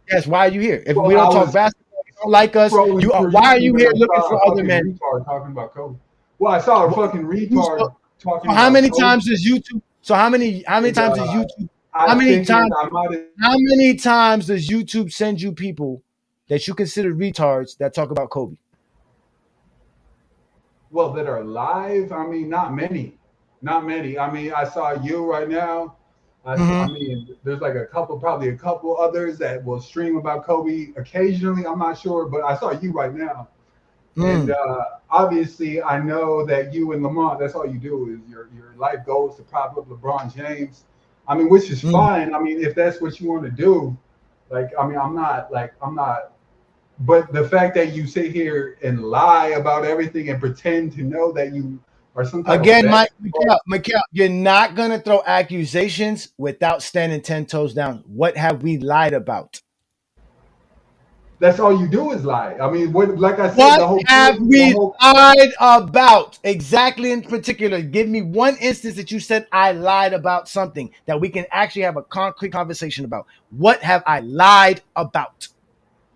Yes. Why are you here? If we don't talk basketball, you don't like us. Why are you here looking for other men?
Talking about Kobe. Well, I saw a fucking retard talking.
So how many times does YouTube? So how many times does YouTube? How many times does YouTube send you people that you consider retards that talk about Kobe?
Well, that are live. I mean, not many. Not many. I mean, I saw you right now. I mean, there's like probably a couple others that will stream about Kobe occasionally. I'm not sure, but I saw you right now. And obviously, I know that you and Lamont, that's all you do is your life goal is to prop up LeBron James. I mean, which is fine. I mean, if that's what you want to do, like, I mean, I'm not. But the fact that you sit here and lie about everything and pretend to know that you are some type
Mikhail, you're not going to throw accusations without standing 10 toes down. What have we lied about?
That's all you do is lie. I mean, like I said,
what have we lied about? Exactly in particular. Give me one instance that you said I lied about something that we can actually have a concrete conversation about. What have I lied about?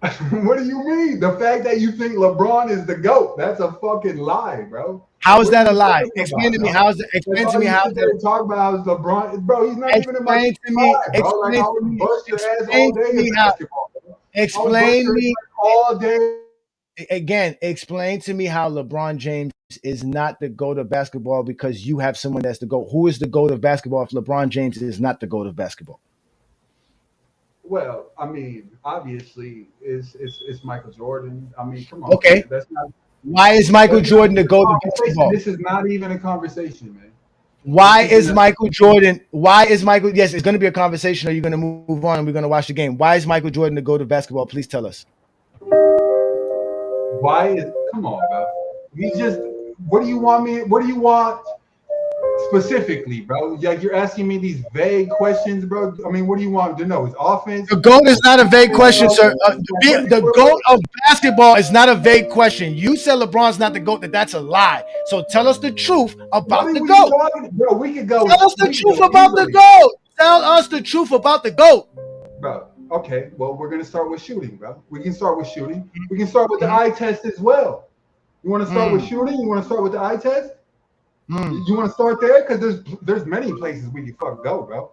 What do you mean? The fact that you think LeBron is the GOAT, that's a fucking lie, bro.
How is that a lie? Explain to me how is it. Explain to me how is that.
Talk about how is LeBron, bro. He's not even in my five, bro. Like I would bust your ass all day in basketball. Explain me
all day. Again, explain to me how LeBron James is not the GOAT of basketball because you have someone that's the GOAT. Who is the GOAT of basketball if LeBron James is not the GOAT of basketball?
Well, I mean, obviously, it's Michael Jordan. I mean, come on.
Okay.
Man. That's not.
Why is Michael Jordan the GOAT of basketball?
This is not even a conversation, man.
Why is Michael Jordan? Yes, it's going to be a conversation. Or you're going to move on and we're going to watch the game. Why is Michael Jordan the GOAT of basketball? Please tell us.
Come on, bro. What do you want me? What do you want specifically, bro? Like you're asking me these vague questions, bro. I mean, what do you want to know? Is offense?
The GOAT is not a vague question, sir. The GOAT of basketball is not a vague question. You said LeBron's not the GOAT. That's a lie. So tell us the truth about the GOAT.
Bro, we could go.
Tell us the truth about the GOAT. Tell us the truth about the GOAT.
Bro, okay. Well, we're gonna start with shooting, bro. We can start with shooting. We can start with the eye test as well. You want to start with shooting? You want to start with the eye test? You want to start there? Because there's many places we can fucking go, bro.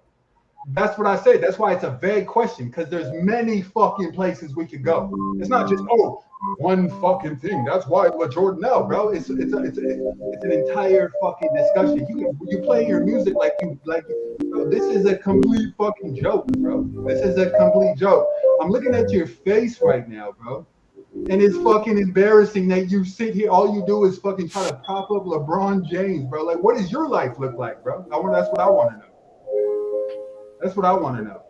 That's what I say. That's why it's a vague question, because there's many fucking places we could go. It's not just one fucking thing. That's why Jordan now, bro. It's an entire fucking discussion. You play your music like bro, this is a complete fucking joke, bro. This is a complete joke. I'm looking at your face right now, bro. And it's fucking embarrassing that you sit here. All you do is fucking try to prop up LeBron James, bro. Like, what does your life look like, bro? That's what I want to know. That's what I want to know.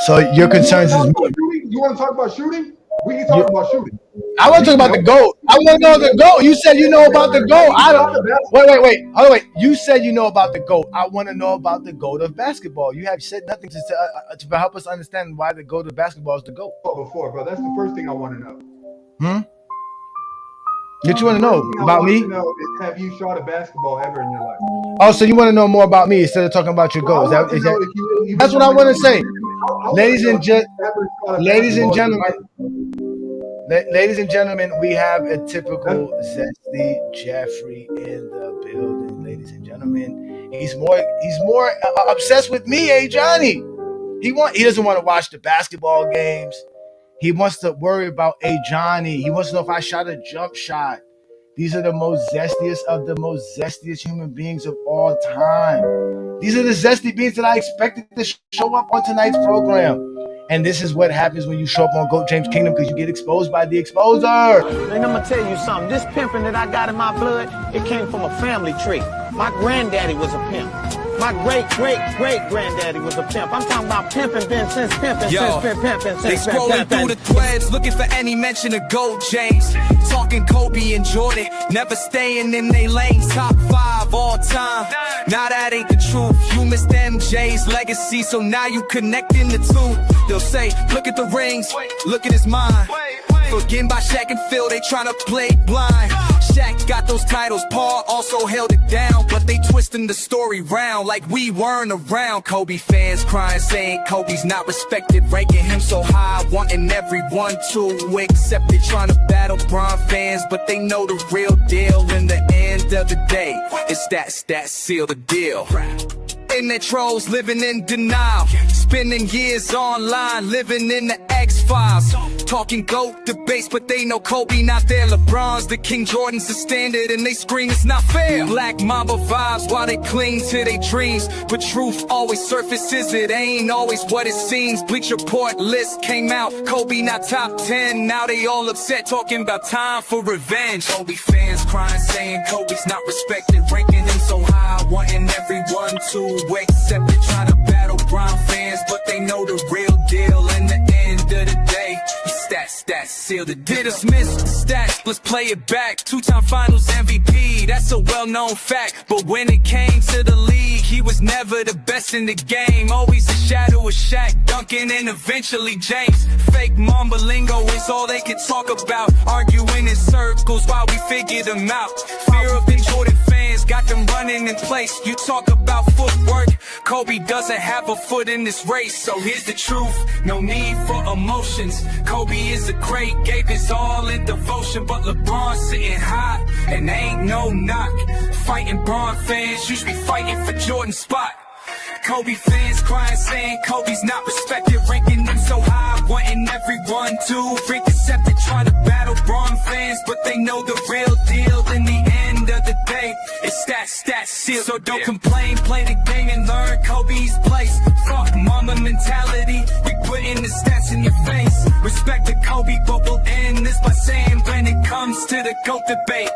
So your concerns is
you want to talk about shooting? We can talk about shooting.
I want to talk about the GOAT. I want to know the GOAT. You said you know about the GOAT. I don't. Wait. Hold on, wait. You said you know about the GOAT. I want to know about the GOAT of basketball. You have said nothing to help us understand why the GOAT of basketball is the GOAT.
Before, bro. That's the first thing I want to know.
What you want to know about me?
Have you shot a basketball ever in your life?
Oh, so you want to know more about me instead of talking about your GOAT? That's what I want to say, ladies and gentlemen, we have a typical zesty Jeffrey in the building, ladies and gentlemen. He's more obsessed with me, Ajani. He doesn't want to watch the basketball games. He wants to worry about Ajani. He wants to know if I shot a jump shot. These are the most zestiest of the most zestiest human beings of all time. These are the zesty beings that I expected to show up on tonight's program. And this is what happens when you show up on GOAT James Kingdom, because you get exposed by the exposer.
Man, I'm gonna tell you something. This pimping that I got in my blood, it came from a family tree. My granddaddy was a pimp. My great-great-great-granddaddy was a pimp. I'm talking about pimping, been since pimping,
Yo,
since pimping.
they scrolling through the threads, looking for any mention of GOAT James. Talking Kobe and Jordan, never staying in they lanes. Top 5 all time. Now that ain't the truth. You missed MJ's legacy, so now you connecting the two. They'll say, look at the rings, look at his mind. Forgetting by Shaq and Phil, they tryna play blind. Shaq got those titles, Paul also held it down, but they twisting the story round like we weren't around. Kobe fans crying, saying Kobe's not respected, ranking him so high, wanting everyone to accept it. Trying to battle Bron fans, but they know the real deal. In the end of the day, it's that seal the deal. Internet trolls living in denial, spending years online, living in the X-Files. Talking GOAT debates, but they know Kobe not there. LeBron's the king, Jordan's the standard, and they scream it's not fair. Black Mamba vibes while they cling to their dreams, but truth always surfaces, it ain't always what it seems. Bleacher Report list came out, Kobe not top 10, now they all upset, talking about time for revenge. Kobe fans crying, saying Kobe's not respected, ranking him so high, wanting everyone to accept it. Trying to battle Bron fans, but they know the real deal. In the end of the day, stats seal the deal. Dismiss the stats, let's play it back. 2-time finals MVP, that's a well-known fact. But when it came to the league, he was never the best in the game. Always a shadow of Shaq, Duncan, and eventually James. Fake Mamba lingo is all they can talk about, arguing in circles while we figure them out. Fear of the Jordan fans got them running in place. You talk about footwork, Kobe doesn't have a foot in this race. So here's the truth, no need for emotions. Kobe is a great, gave his all in devotion, but LeBron sitting high, and ain't no knock. Fighting Bron fans, you should be fighting for Jordan's spot. Kobe fans crying, saying Kobe's not respected, ranking them so high, wanting everyone to accept it. Trying to battle Bron fans, but they know the real deal. In the end of the day, it's stats seal. So don't complain, play the game and learn Kobe's place. Fuck mama mentality, we putting the stats in your face. Respect the Kobe, but we'll end this by saying when it comes to the GOAT debate,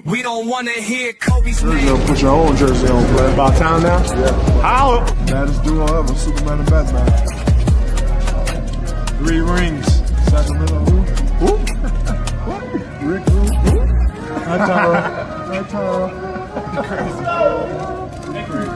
we don't wanna hear Kobe's name.
You're gonna put your own jersey on, play. About time now? Yeah. How? Baddest duo ever, Superman and Batman. 3 rings. Sacramento who? What? Rick who? Hi, Tara. Hi, Tara. Crazy.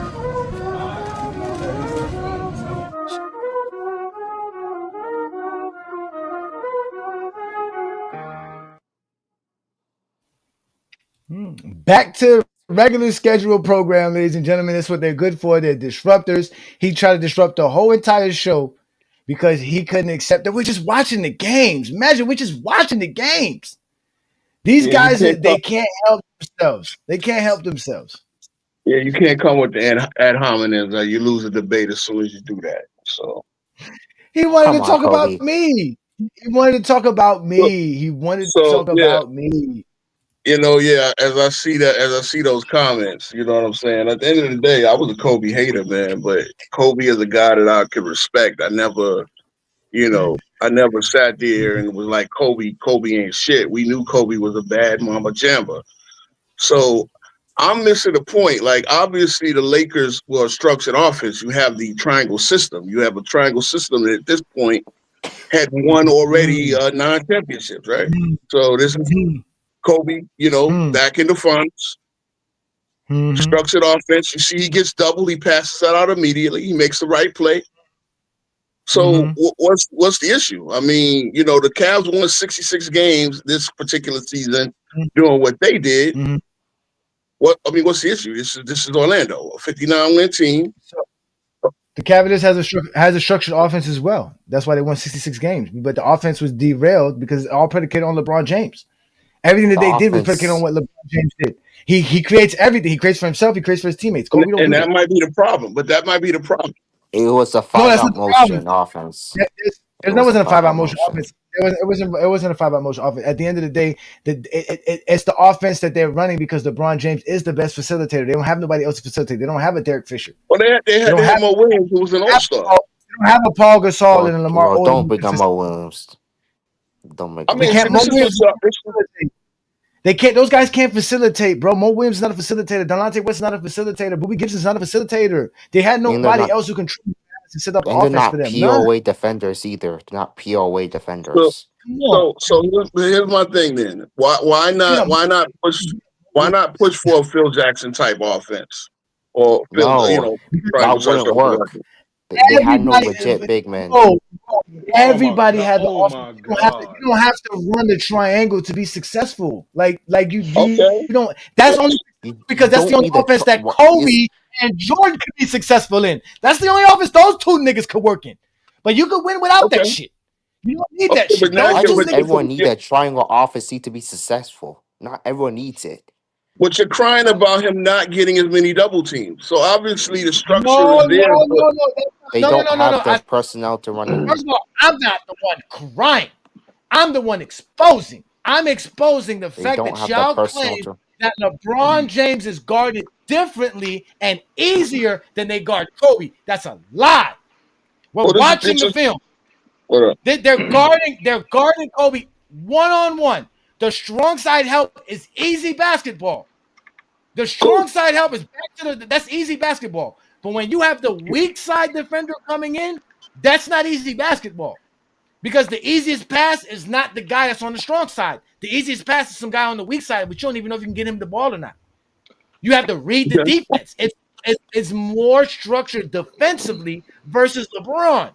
Back to regular scheduled program, ladies and gentlemen. That's what they're good for. They're disruptors. He tried to disrupt the whole entire show because he couldn't accept that we're just watching the games. Imagine we're just watching the games. These guys, they can't help themselves. They can't help themselves.
Yeah, you can't come with the ad hominems. You lose a debate as soon as you do that. So
he wanted to talk about me. He wanted to talk about me. He wanted to talk about me.
You know, yeah, as I see those comments, you know what I'm saying? At the end of the day, I was a Kobe hater, man, but Kobe is a guy that I could respect. I never sat there and was like, Kobe ain't shit. We knew Kobe was a bad mama jamba. So I'm missing the point. Like, obviously the Lakers were a structured offense. You have the triangle system. You have a triangle system that at this point had won already 9 championships, right? So this is Kobe, back in the finals. Structured offense. You see, he gets double. He passes that out immediately. He makes the right play. So what's the issue? I mean, the Cavs won 66 games this particular season doing what they did. What's the issue? This is Orlando, a 59-win team.
The Cavaliers has a structured offense as well. That's why they won 66 games. But the offense was derailed because it's all predicated on LeBron James. Everything that they did was predicated on what LeBron James did. He creates everything. He creates for himself. He creates for his teammates.
And that might be the problem. But that might be the problem.
It was a five-out motion offense. It
wasn't a five out
motion
motion offense. It wasn't a five out motion offense. At the end of the day, it's the offense that they're running because LeBron James is the best facilitator. They don't have nobody else to facilitate. They don't have a Derek Fisher.
Well, they had Mo Williams, who was an all-star.
They don't have a Paul Gasol and a Lamar Odom.
Don't bring up Mo Williams. Don't make.
I mean,
they can't. Those guys can't facilitate, bro. Mo Williams is not a facilitator. Delonte West is not a facilitator. Boobie Gibson's not a facilitator. They had nobody else who contribute to set up the offense for them.
They're not POA defenders either. They're not POA defenders.
So here's my thing then. Why not push for a Phil Jackson type offense? Or Phil,
that wouldn't work. They had no legit big men.
Everybody had the offense. You don't have to run the triangle to be successful. Like you don't. That's only because that's the only offense that Kobe and Jordan could be successful in. That's the only offense those two niggas could work in. But you could win without that shit. You don't need that shit.
Everyone needs that triangle offense to be successful. Not everyone needs it.
But you're crying about him not getting as many double teams. So obviously the structure is there.
They don't have the personnel to run it.
First of all, I'm not the one crying. I'm the one exposing. I'm exposing the fact that y'all claim that LeBron James is guarded differently and easier than they guard Kobe. That's a lie. We're watching the film. They're guarding Kobe one-on-one. The strong side help is easy basketball. The strong side help is that's easy basketball. But when you have the weak side defender coming in, that's not easy basketball. Because the easiest pass is not the guy that's on the strong side. The easiest pass is some guy on the weak side, but you don't even know if you can get him the ball or not. You have to read the defense. It's more structured defensively versus LeBron.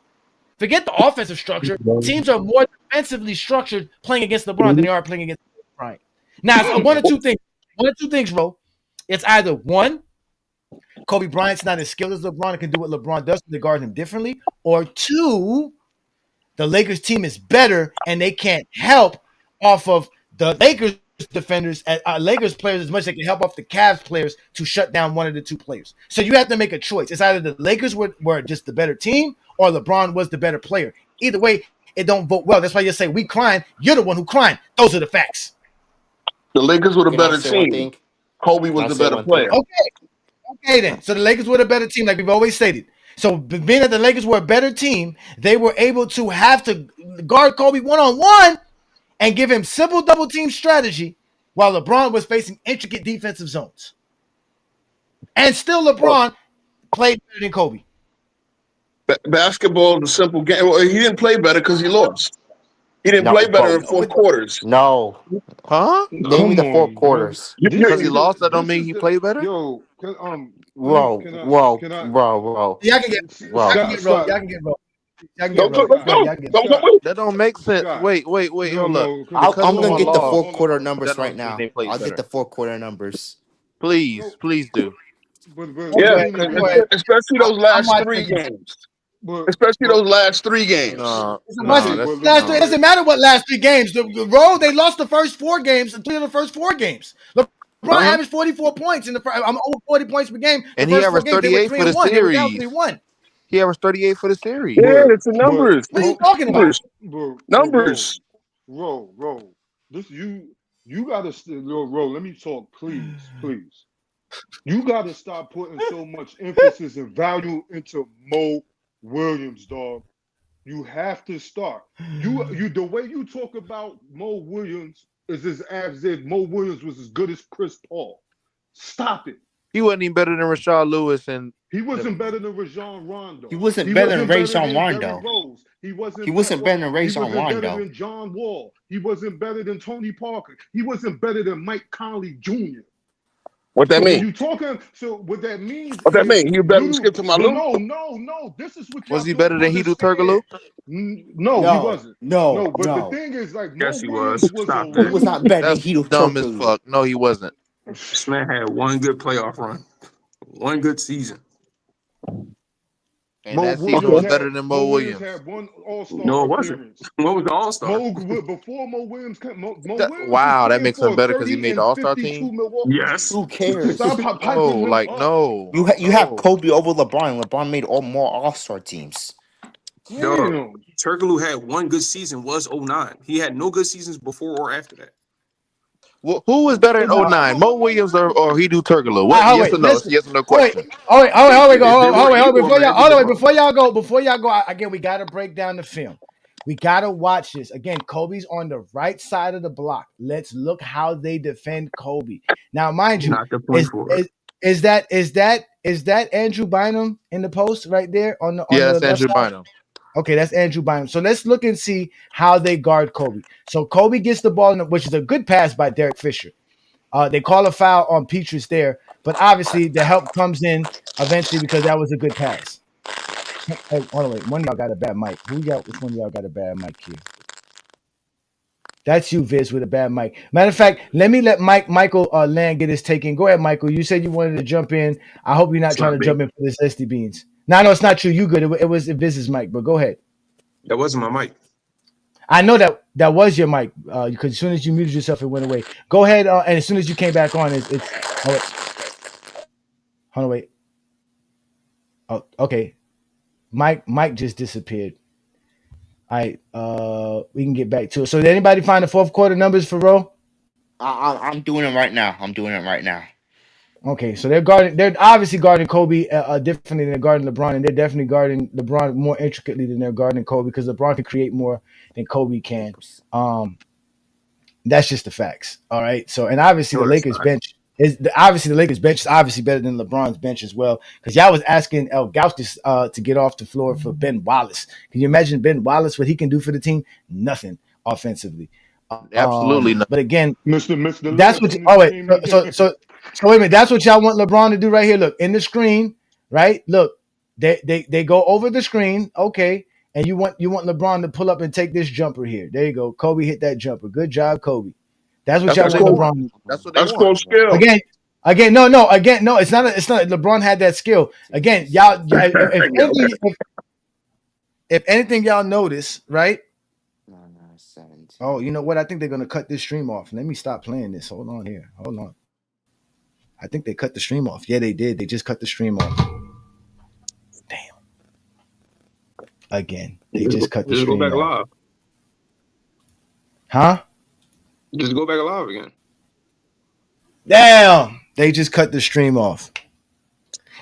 Forget the offensive structure. Teams are more defensively structured playing against LeBron than they are playing against Bryant. Now, it's one of two things. One of two things, bro. It's either one, Kobe Bryant's not as skilled as LeBron and can do what LeBron does, so they guard him differently. Or two, the Lakers team is better and they can't help off of the Lakers defenders, Lakers players as much as they can help off the Cavs players to shut down one of the two players. So you have to make a choice. It's either the Lakers were just the better team or LeBron was the better player. Either way, it don't vote well. That's why you say we crying. You're the one who crying. Those are the facts.
The Lakers were the better team. Kobe was the better player.
Okay then. So the Lakers were the better team, like we've always stated. So being that the Lakers were a better team, they were able to have to guard Kobe one-on-one and give him simple double team strategy while LeBron was facing intricate defensive zones. And still LeBron played better than Kobe.
Basketball is a simple game. Well, he didn't play better because he lost. He didn't play better in fourth quarters.
No.
Huh?
Name me the fourth quarters.
Because he lost, that don't mean he played better?
Whoa.
Y'all can get rolled. Y'all can get rolled.
That don't make sense. Wait, hold up.
I'm gonna get the fourth quarter numbers right now. I'll get the fourth quarter numbers.
Please do.
Yeah, especially those last three games. Especially those last three games.
It doesn't matter what last three games. The road, they lost the first four games and 3 of the first 4 games. LeBron averaged 44 points in the first. I'm over 40 points per game.
And he averaged 38 for the series. He averaged 38 for the series.
Yeah, it's the numbers.
What are you talking about?
Numbers.
Roll. This you gotta roll. Let me talk, please. You gotta stop putting so much emphasis and value into Mo Williams, dog. You have to start. You the way you talk about Mo Williams is as if Mo Williams was as good as Chris Paul. Stop it.
He wasn't even better than Rashard Lewis, and
he wasn't better than Rajon Rondo.
He wasn't better than Rajon Rondo.
He wasn't
better than Rajon Rondo.
He wasn't better than John Wall. He wasn't better than Tony Parker. He wasn't better than Mike Conley Jr.
What that mean?
You talking? So what that means?
What that mean? You better skip to my loop?
No. This is what.
Was he better than Hedo Turkoglu?
No, he wasn't.
No.
But the thing is, like,
yes, he was.
He was not better than Hedo Turkoglu.
Dumb as fuck. No, he wasn't.
This man had one good playoff run, one good season.
And that season was better than Mo Williams.
Had one all-star
no, it wasn't. What was the all-star?
Before Mo Williams came,
wow, that makes him better because he made the all-star team?
Yes.
Who cares?
No.
You have Kobe over LeBron. LeBron made more all-star teams.
Dog, Turkoglu had one good season, was 09. He had no good seasons before or after that.
Well, who was better in 09? Mo Williams or Hedo Turkoglu? What? Yes or no? It's a yes or no
Hold
question.
Before y'all go, again, we got to break down the film. We got to watch this. Again, Kobe's on the right side of the block. Let's look how they defend Kobe. Now, mind you, is that Andrew Bynum in the post right there on the
that's
left
Andrew
side?
Bynum.
Okay, that's Andrew Bynum. So let's look and see how they guard Kobe. So Kobe gets the ball, which is a good pass by Derek Fisher. They call a foul on Petrus there, but obviously the help comes in eventually because that was a good pass. Hey, hold on, wait. One of y'all got a bad mic. Which one of y'all got a bad mic here? That's you, Viz, with a bad mic. Matter of fact, let Michael Land get his take in. Go ahead, Michael. You said you wanted to jump in. I hope you're not trying to jump in for this SD Beans. No, it's not true. You good. It was Viz's mic, but go ahead.
That wasn't my mic.
I know that was your mic because as soon as you muted yourself, it went away. Go ahead, and as soon as you came back on, it's hold on, wait. Oh, okay. Mike just disappeared. All right, we can get back to it. So, did anybody find the fourth quarter numbers for Roe?
I'm doing it right now.
Okay, so they're obviously guarding Kobe differently than they're guarding LeBron, and they're definitely guarding LeBron more intricately than they're guarding Kobe because LeBron can create more than Kobe can. That's just the facts. All right. So, and obviously the Lakers bench is obviously better than LeBron's bench as well. Because y'all was asking El Gaustis to get off the floor for Ben Wallace. Can you imagine Ben Wallace, what he can do for the team? Nothing offensively.
Absolutely not.
But again,
Mr.
That's what. So wait a minute. That's what y'all want LeBron to do right here. Look in the screen, right? Look, they go over the screen. Okay. And you want LeBron to pull up and take this jumper here. There you go. Kobe hit that jumper. Good job, Kobe. That's what y'all want LeBron to do.
That's what they want.
Skill.
Again, no. It's not. LeBron had that skill. Again, y'all. If anything, y'all notice, right? Oh, you know what? I think they're gonna cut this stream off. Let me stop playing this. Hold on here. Hold on. I think they cut the stream off. Yeah, they did. They just cut the stream off. Damn. Again, they just cut the stream off.
Go back live.
Huh?
Just go back live again.
Damn. They just cut the stream off.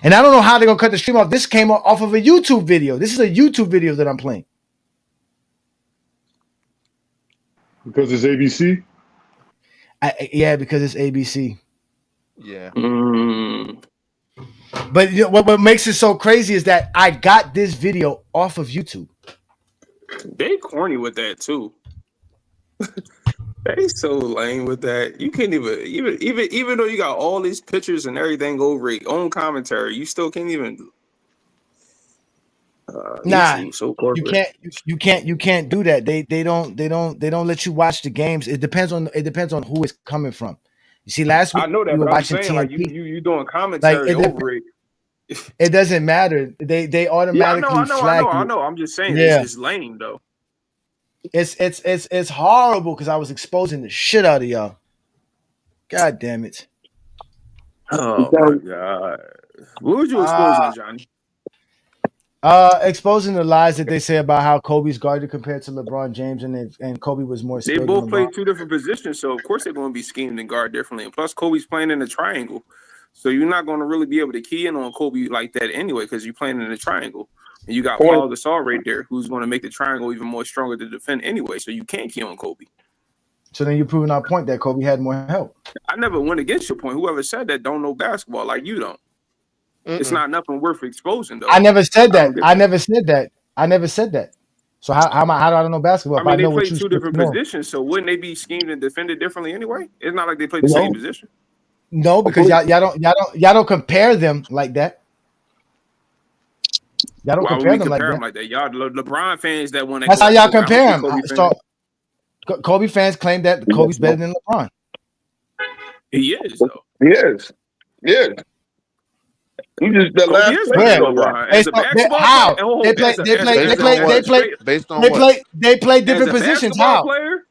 And I don't know how they're going to cut the stream off. This came off of a YouTube video. This is a YouTube video that I'm playing.
Because it's ABC?
Yeah, because it's ABC.
Yeah.
But you know, what makes it so crazy is that I got this video off of YouTube.
They corny with that too. They so lame with that. You can't even though you got all these pictures and everything over your own commentary, you still can't even.
Nah,
so
you can't do that. They don't let you watch the games. It depends on who it's coming from. You see, last week
I know that,
we were
but I'm
watching
saying
TNT.
like you doing commentary over it.
It doesn't matter. They automatically flag you.
I know. I'm just saying it's lame though.
It's horrible because I was exposing the shit out of y'all. God damn it.
Oh my God. What would you exposing, Johnny?
Exposing the lies that they say about how Kobe's guarded compared to LeBron James, and Kobe was more.
They both play two different positions, so of course they're going to be schemed and guard differently. And plus, Kobe's playing in a triangle, so you're not going to really be able to key in on Kobe like that anyway, because you're playing in a triangle, and you got Paul Gasol right there, who's going to make the triangle even more stronger to defend anyway. So you can't key on Kobe.
So then you're proving our point that Kobe had more help.
I never went against your point. Whoever said that don't know basketball like you don't. It's not nothing worth exposing, though.
I never said that. I never said that. So how do I know basketball?
I mean, they play two different positions, so wouldn't they be schemed and defended differently anyway? It's not like they play the same position.
No, because y'all don't compare them like that. Y'all don't compare them like that.
Y'all LeBron fans that want to.
That's how y'all compare them. Kobe fans claim that Kobe's better than LeBron.
He is though.
He is. Yeah. You just the last
how they play different positions. How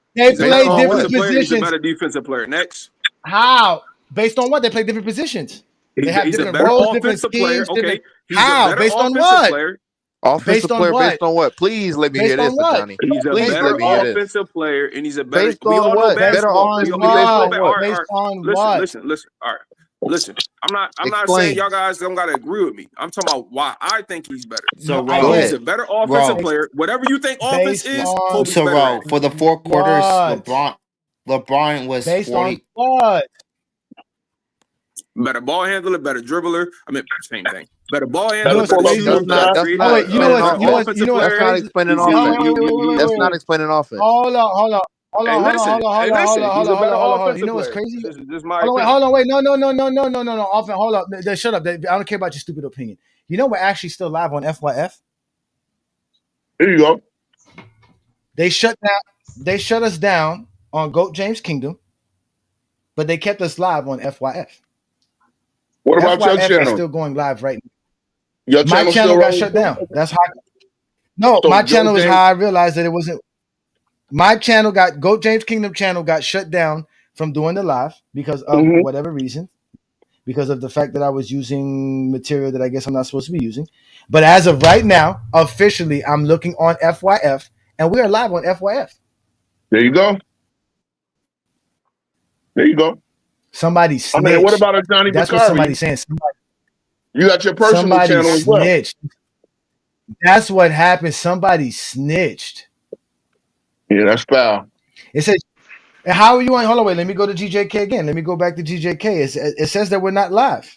they play different positions.
Better defensive player. Next,
how based on what they play different positions? They have different roles, different schemes.
Okay,
how based on what?
Offensive player based on what? Please let me hear this, Ajani.
He's a
Please
better
let me hear this.
offensive player, and he's a better.
Based
We
on
all know
what? Better
basketball.
offensive
We all know
what?
Based on
listen,
what?
listen. All right, listen. I'm not
Explain.
saying y'all guys don't gotta agree with me. I'm talking about why I think he's better.
So,
I
Ro,
think he's a better offensive player. Whatever you think offense is, Kobe's
so
better
Ro,
at it.
for the 4 quarters,
What?
LeBron was
Based
40.
on what?
Better ball handler, better dribbler. I mean, same thing. Better ball
You know
handler,
what's
better
crazy?
shooter, better
That's
creator.
not
You know what's
offensive
That's
player.
not explaining
He's-
offense. That's not
he-
explaining offense.
Hold on.
Hey, listen. He's a better
You
offensive
know what's
player.
crazy?
This is my
Hold
opinion.
on, wait. No. Offense, hold up. Shut up. I don't care about your stupid opinion. You know we're actually still live on FYF.
Here you go.
They shut us down on GOAT James Kingdom, but they kept us live on FYF.
What about your
FYF is
channel?
still going live right now.
Your
My
channel
channel
still
got
running?
shut down. That's how. No,
So
my
Joe
channel is
James-
how I realized that it wasn't. My channel GOAT James Kingdom channel got shut down from doing the live because of whatever reason, because of the fact that I was using material that I guess I'm not supposed to be using. But as of right now, officially, I'm looking on FYF, and we are live on FYF.
There you go. There you go.
Somebody snitched.
I mean, what about Ajani
That's what
Bakari?
somebody's saying.
You got your personal
Somebody
channel as well.
snitched. That's what happened. Somebody snitched.
Yeah, that's foul.
It says, and how are you on? Hold on, wait. Let me go to GJK again. Let me go back to GJK. It says that we're not live.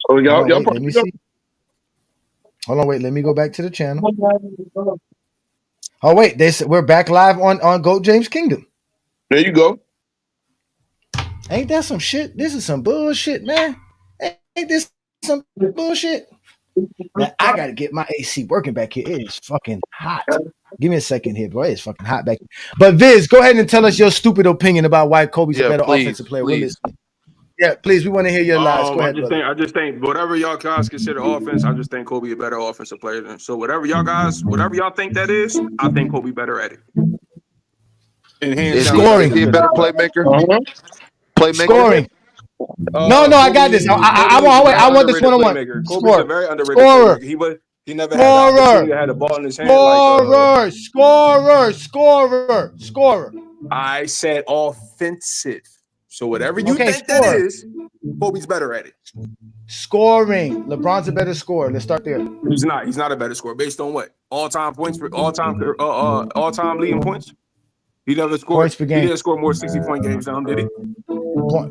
So y'all,
Hold on, wait, let me see. Hold on, wait. Let me go back to the channel. Oh, wait. They said we're back live on GOAT James Kingdom.
There you go.
Ain't that some shit? This is some bullshit, man. Ain't this some bullshit? Man, I gotta get my AC working back here. It is fucking hot. Give me a second here, bro. It's fucking hot back here. But Viz, go ahead and tell us your stupid opinion about why Kobe's a better offensive player. We're listening. Yeah, please. We want to hear your lies. Go ahead, brother.
I just think whatever y'all guys consider offense, I just think Kobe a better offensive player than. So whatever y'all think that is, I think Kobe better at it. And hands
Is
Scoring.
he a better playmaker? Playmaker.
Scoring. No, I got this. I want this one-on-one.
Kobe's a very underrated playmaker. He never had the opportunity to have the ball in his hand. Scorer. I said offensive. So whatever you think that is, Kobe's better at it.
Scoring. LeBron's a better scorer. Let's start there.
He's not. He's not a better scorer. Based on what? All-time points for all-time leading points. He never scored.
Points per game.
He didn't score more 60-point games than him, did he?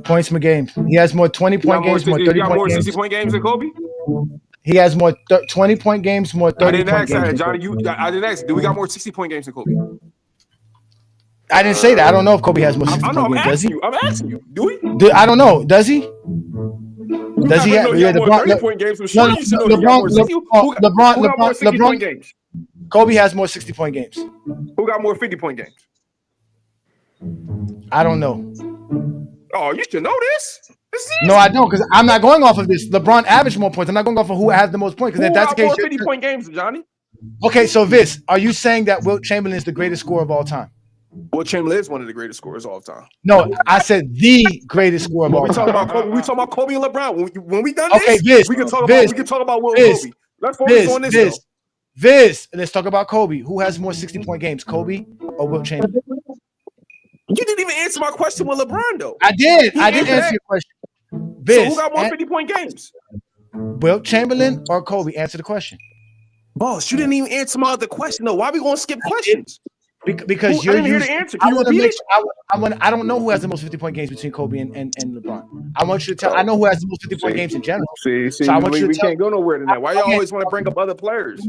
Points per game. He has more 20-point games, more 30-point games.
He got more 60-point games than Kobe?
He has more 20-point games, more 30-point games.
I didn't ask that, Johnny. I didn't ask. Do we got more 60-point games than Kobe?
I didn't say that. I don't know if Kobe has more 60-point games. Does he?
I'm asking you. Do we?
I don't know. Does he? Does he have
more 30-point games? I'm sure you should know he got more 60. Who got more 60-point games?
Kobe has more 60-point games.
Who got more 50-point games?
I don't know.
Oh, you should know this.
No, I don't, because I'm not going off of this. LeBron averaged more points. I'm not going off of who has the most points. Because if that's the case,
more 50-point games, Johnny.
Okay, so Viz, are you saying that Wilt Chamberlain is the greatest scorer of all time?
Wilt Chamberlain is one of the greatest scorers of all time.
No, I said the greatest scorer of all time.
We talking about Kobe and LeBron. When we done
okay,
this, we can talk about Wilt and Kobe. Let's focus on this.
Viz, let's talk about Kobe. Who has more 60-point games, Kobe or Wilt Chamberlain?
You didn't even answer my question with LeBron, though.
I did. I did answer your question. Viz,
so who got more 50-point games?
Wilt Chamberlain or Kobe? Answer the question.
Boss, you didn't even answer my other question, though. Why are we going to skip questions?
Because
you're using, the answer. Can you repeat it?
I don't know who has the most 50-point games between Kobe and LeBron. I want you to tell. I know who has the most 50-point games in general.
So I want you to tell. Can't go nowhere tonight. Why y'all always want to bring up other players?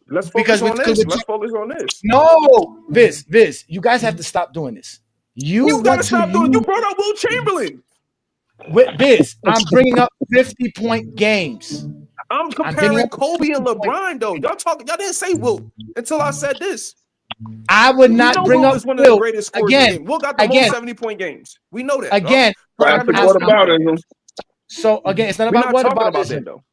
Let's focus on this. Let's focus on this.
No, Viz, you guys have to stop doing this. You
gotta stop doing. You brought up Wilt Chamberlain.
Viz, I'm bringing up 50-point games.
I'm comparing Kobe and LeBron, though. Y'all didn't say Wilt until I said this.
I would not bring up
one of the greatest scorers in the game. Wilt got the most 70-point games. We know that.
Again,
what about him?
So again, it's not about what about this.
Though.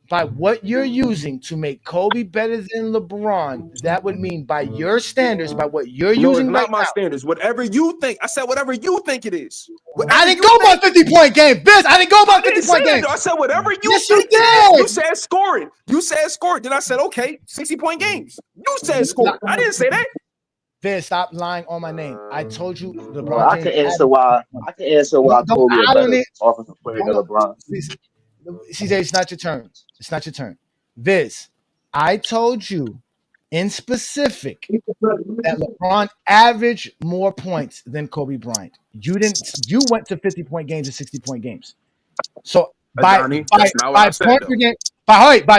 by what you're using to make Kobe better than LeBron, that would mean by your standards, by what you're using
it's
right
not my
now.
standards. Whatever you think. I said whatever you think it is.
I didn't go by 50-point game. I didn't go by 50-point game.
I said whatever you
yes,
think
you
it
did.
is. You said scoring. Then I said, okay, 60-point games. You said scoring. I didn't say that.
Viz, stop lying on my name. I told you LeBron
Well, I can answer why Kobe is better offensive player than LeBron.
CJ, it's not your turn. It's not your turn. Viz, I told you in specific that LeBron averaged more points than Kobe Bryant. You didn't. You went to 50-point games and 60-point games. So by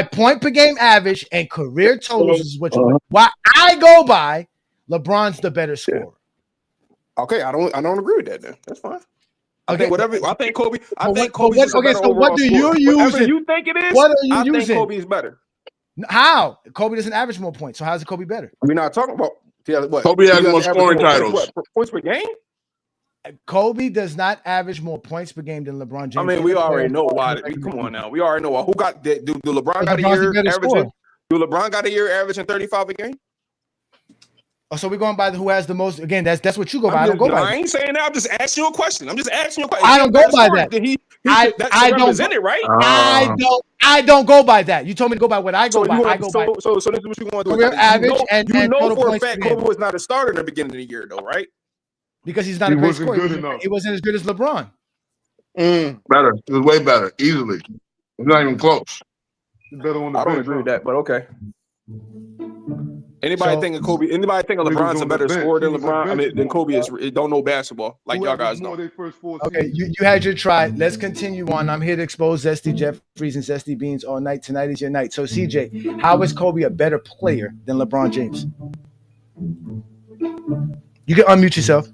point per game average and career totals is what you. Why I go by, LeBron's the better scorer.
Okay, I don't agree with that. Then that's fine.
Okay,
whatever. I think Kobe.
Okay,
so
what do you use?
Whatever you think it is,
what are you using?
I think Kobe is better.
How? Kobe doesn't average more points. So how's it Kobe better?
We're not talking about what
Kobe has more scoring titles.
Points per game?
Kobe does not average more points per game than LeBron James.
I mean, we already know why. Come on now. We already know why. Who got that? Do LeBron got a year averaging? Do LeBron got a year averaging 35 a game?
Oh, so we're going by who has the most. Again, that's what you go by. I don't go by.
I ain't saying that. I'm just asking you a question.
I don't go by that. I don't represent
it, right?
I don't go by that. You told me to go by what I go by. I go by.
So this is what you want to do.
Career average and total
for a
points
fact Kobe was not a starter in the beginning of the year, though, right?
Because he's not a great scorer. He wasn't as good as LeBron.
Better. It was way better. Easily. It's not even close.
Better on the
I don't agree with that, but okay. Anybody think of Kobe? Anybody think of LeBron's a better scorer than LeBron? I mean, than Kobe is. Don't know basketball like y'all guys know.
Okay, you had your try. Let's continue on. I'm here to expose Zesty Jeffries and Zesty Beans all night. Tonight is your night. So, CJ, how is Kobe a better player than LeBron James? You can unmute yourself.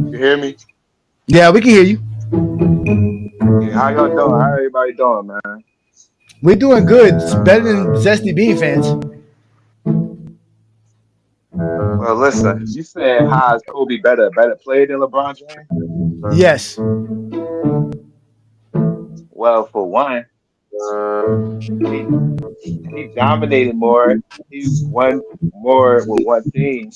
You hear me?
Yeah, we can hear you.
Yeah, how y'all doing? How everybody doing, man?
We're doing good. It's better than Zesty Bean fans.
Well, listen, you said how is Kobe better player than LeBron James?
Yes.
Well, for one, he dominated more. He won more with one team,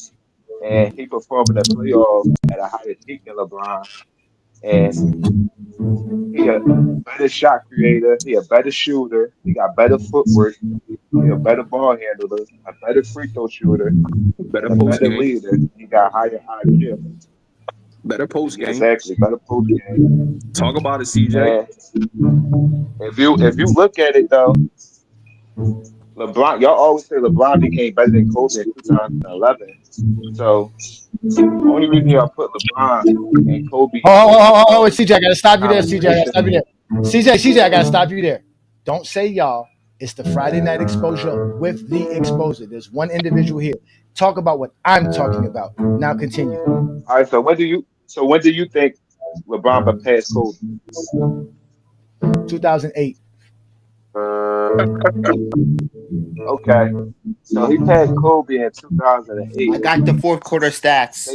and he performed in the playoffs at a higher peak than LeBron. And he a better shot creator. He a better shooter. He got better footwork. He a better ball handler. A better free throw shooter. Better leader. He got higher IQ.
Better post game.
Exactly. Better post game.
Talk about it, CJ.
And if you look at it though, LeBron. Y'all always say LeBron became better than Kobe in 2011. So the only reason y'all put LeBron and Kobe.
Oh, CJ, I gotta stop you there. CJ, I gotta stop you there. Don't say y'all. It's the Friday Night Exposure with the Exposer. There's one individual here. Talk about what I'm talking about. Now continue.
All right. So when do you think LeBron passed Kobe?
2008.
Okay. So he passed Kobe in 2008.
I got the fourth quarter stats.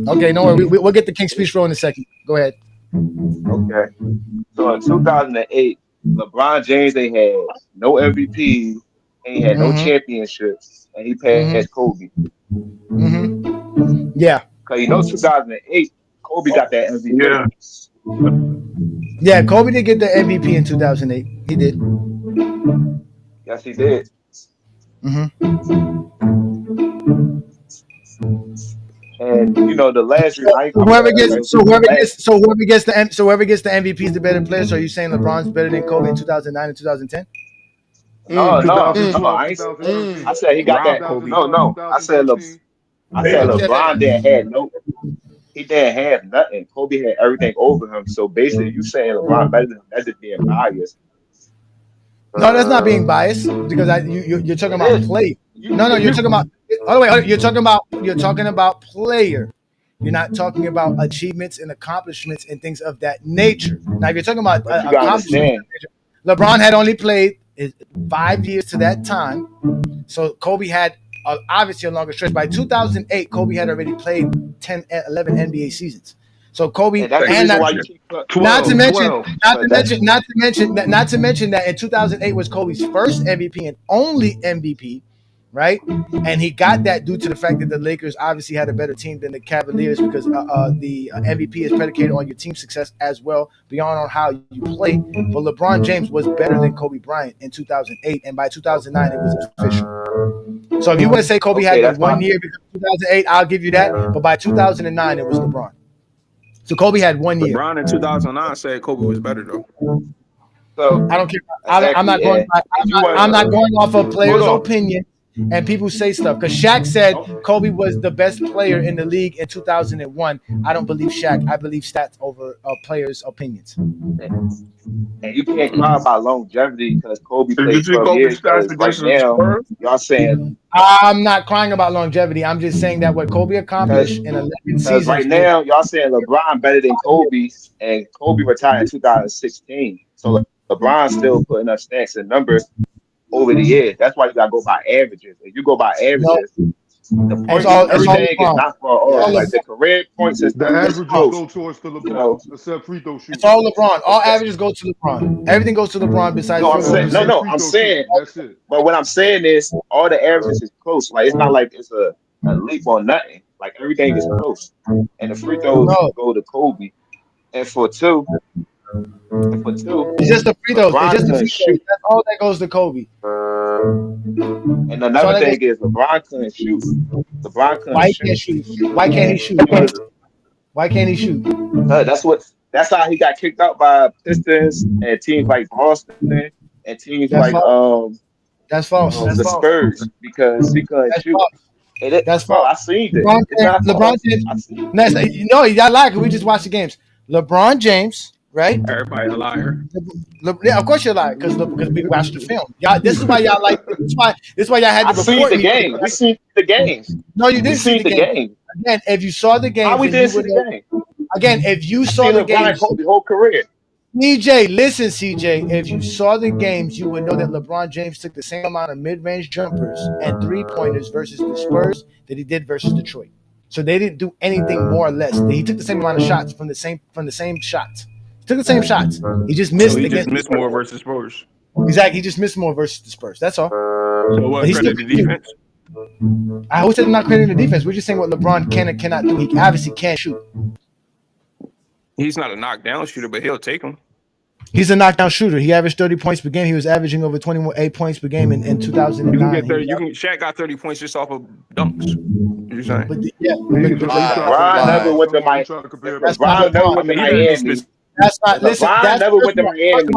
Okay, no worry. We'll get the King's Speech roll in a second. Go ahead.
Okay. So in 2008, LeBron James, they had no MVP, and he had no championships, and he passed Kobe.
Yeah.
Because 2008, Kobe got that MVP.
Yeah, Kobe did get the MVP in 2008. He did.
Yes, he did. And the last year,
whoever gets the MVP is the better player. So are you saying LeBron's better than Kobe in 2009 and 2010?
No. I said he got that. No. I said LeBron didn't have no. He didn't have nothing. Kobe had everything over him. So basically, you saying LeBron better than him, that's just being biased.
No, that's not being biased because you're talking about play. No, you're talking about. Oh wait, you're talking about player. You're not talking about achievements and accomplishments and things of that nature. Now, if you're talking about accomplishments, LeBron had only played 5 years to that time, so Kobe had obviously a longer stretch. By 2008, Kobe had already played 11 NBA seasons. So Kobe,
and that's the reason why you keep
not to mention that in 2008 was Kobe's first MVP and only MVP, right? And he got that due to the fact that the Lakers obviously had a better team than the Cavaliers because the MVP is predicated on your team success as well, beyond on how you play. But LeBron James was better than Kobe Bryant in 2008, and by 2009 it was official. So if you want to say Kobe had the 1 year because of 2008, I'll give you that. But by 2009 it was LeBron. So Kobe had 1 year.
LeBron in 2009 said Kobe was better though.
So
I don't care. I'm not going. I'm not going off of players' opinion and people say stuff. Because Shaq said Kobe was the best player in the league in 2001. I don't believe Shaq. I believe stats over players' opinions.
And you can't cry about longevity because Kobe played 12 years. Because right now, y'all saying
I'm not crying about longevity. I'm just saying that what Kobe accomplished in 11 seasons.
Right now, y'all saying LeBron better than Kobe, and Kobe retired in 2016. So LeBron's still putting up stats and numbers over the years. That's why you gotta go by averages. If you go by averages, the points, everything is not far off. Like the career points and
the
stuff
averages
is close.
go towards the LeBron, except free throw shooting.
It's all LeBron. All averages go to LeBron. Everything goes to LeBron besides.
No, I'm saying
that's it.
But what I'm saying is all the averages is close. Like it's not like it's a leap or nothing. Like everything is close, and the free throws go to Kobe. And for two,
it's just the free throws. It's just the free throws. That's all that goes to Kobe.
And another thing is LeBron couldn't shoot.
Why can't shoot? Why can't he shoot? Why can't he shoot?
That's how he got kicked out by Pistons and teams like Boston and teams
that's
like
false. That's false.
The Spurs because he couldn't shoot.
That's false.
I seen it.
LeBron James. No, y'all lie because we just watched the games. LeBron James, right?
Everybody a liar.
Yeah, of course you're lying because we watched the film. Y'all, this is why y'all like. This is why y'all had to report
the game. We seen the games.
No, you didn't see the game. Again, if you saw the game,
how we didn't see the game?
Again, if you saw the game,
the whole career.
CJ, listen, CJ. If you saw the games, you would know that LeBron James took the same amount of mid-range jumpers and three-pointers versus the Spurs that he did versus Detroit. So they didn't do anything more or less. He took the same amount of shots from the same shots. He took the same shots. He just missed.
So he just missed more versus Spurs.
Exactly. He just missed more versus the Spurs. That's all.
So what credit the defense?
I always said I'm not crediting the defense. We're just saying what LeBron can and cannot do. He obviously can't shoot.
He's not a knockdown shooter, but he'll take them.
He's a knockdown shooter. He averaged 30 points per game. He was averaging over 28 points per game in 2009.
Shaq got 30 points just off of dunks. You're saying?
LeBron never went to Miami. LeBron never went to Miami.
That's not. Listen,
LeBron never went to Miami.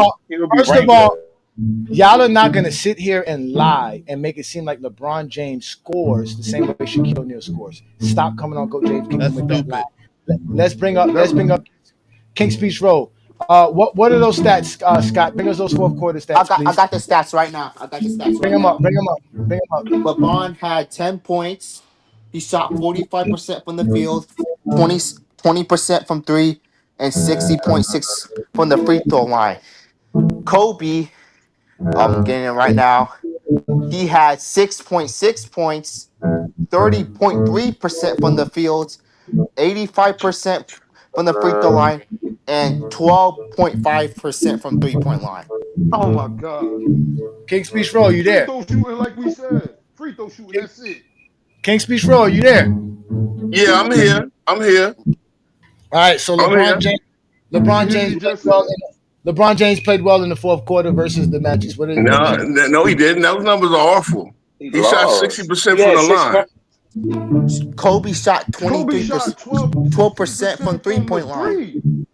First of all, y'all are not going to sit here and lie and make it seem like LeBron James scores the same way Shaquille O'Neal scores. Stop coming on Go James Kingdom with that lie. Let's bring up King Speech Road. What are those stats, Scott? Bring us those fourth quarter stats, please.
I got the stats right now.
Bring them up.
LeBron had 10 points. He shot 45% from the field, 20% from three, and 60.6 from the free throw line. Kobe, I'm getting it right now. He had 6.6 points, 30.3% from the field, 85% from the free throw line, and 12.5% from three-point line.
Oh my God!
King Speech Roll, you there?
Free throw shooting, like we said. Free throw shooting. That's it.
King Speech Roll, you there?
Yeah, I'm here.
All right, so LeBron James played well in the fourth quarter versus the Magic.
No, he didn't. Those numbers are awful. He shot 60% from the line.
Kobe shot 12% from three-point line.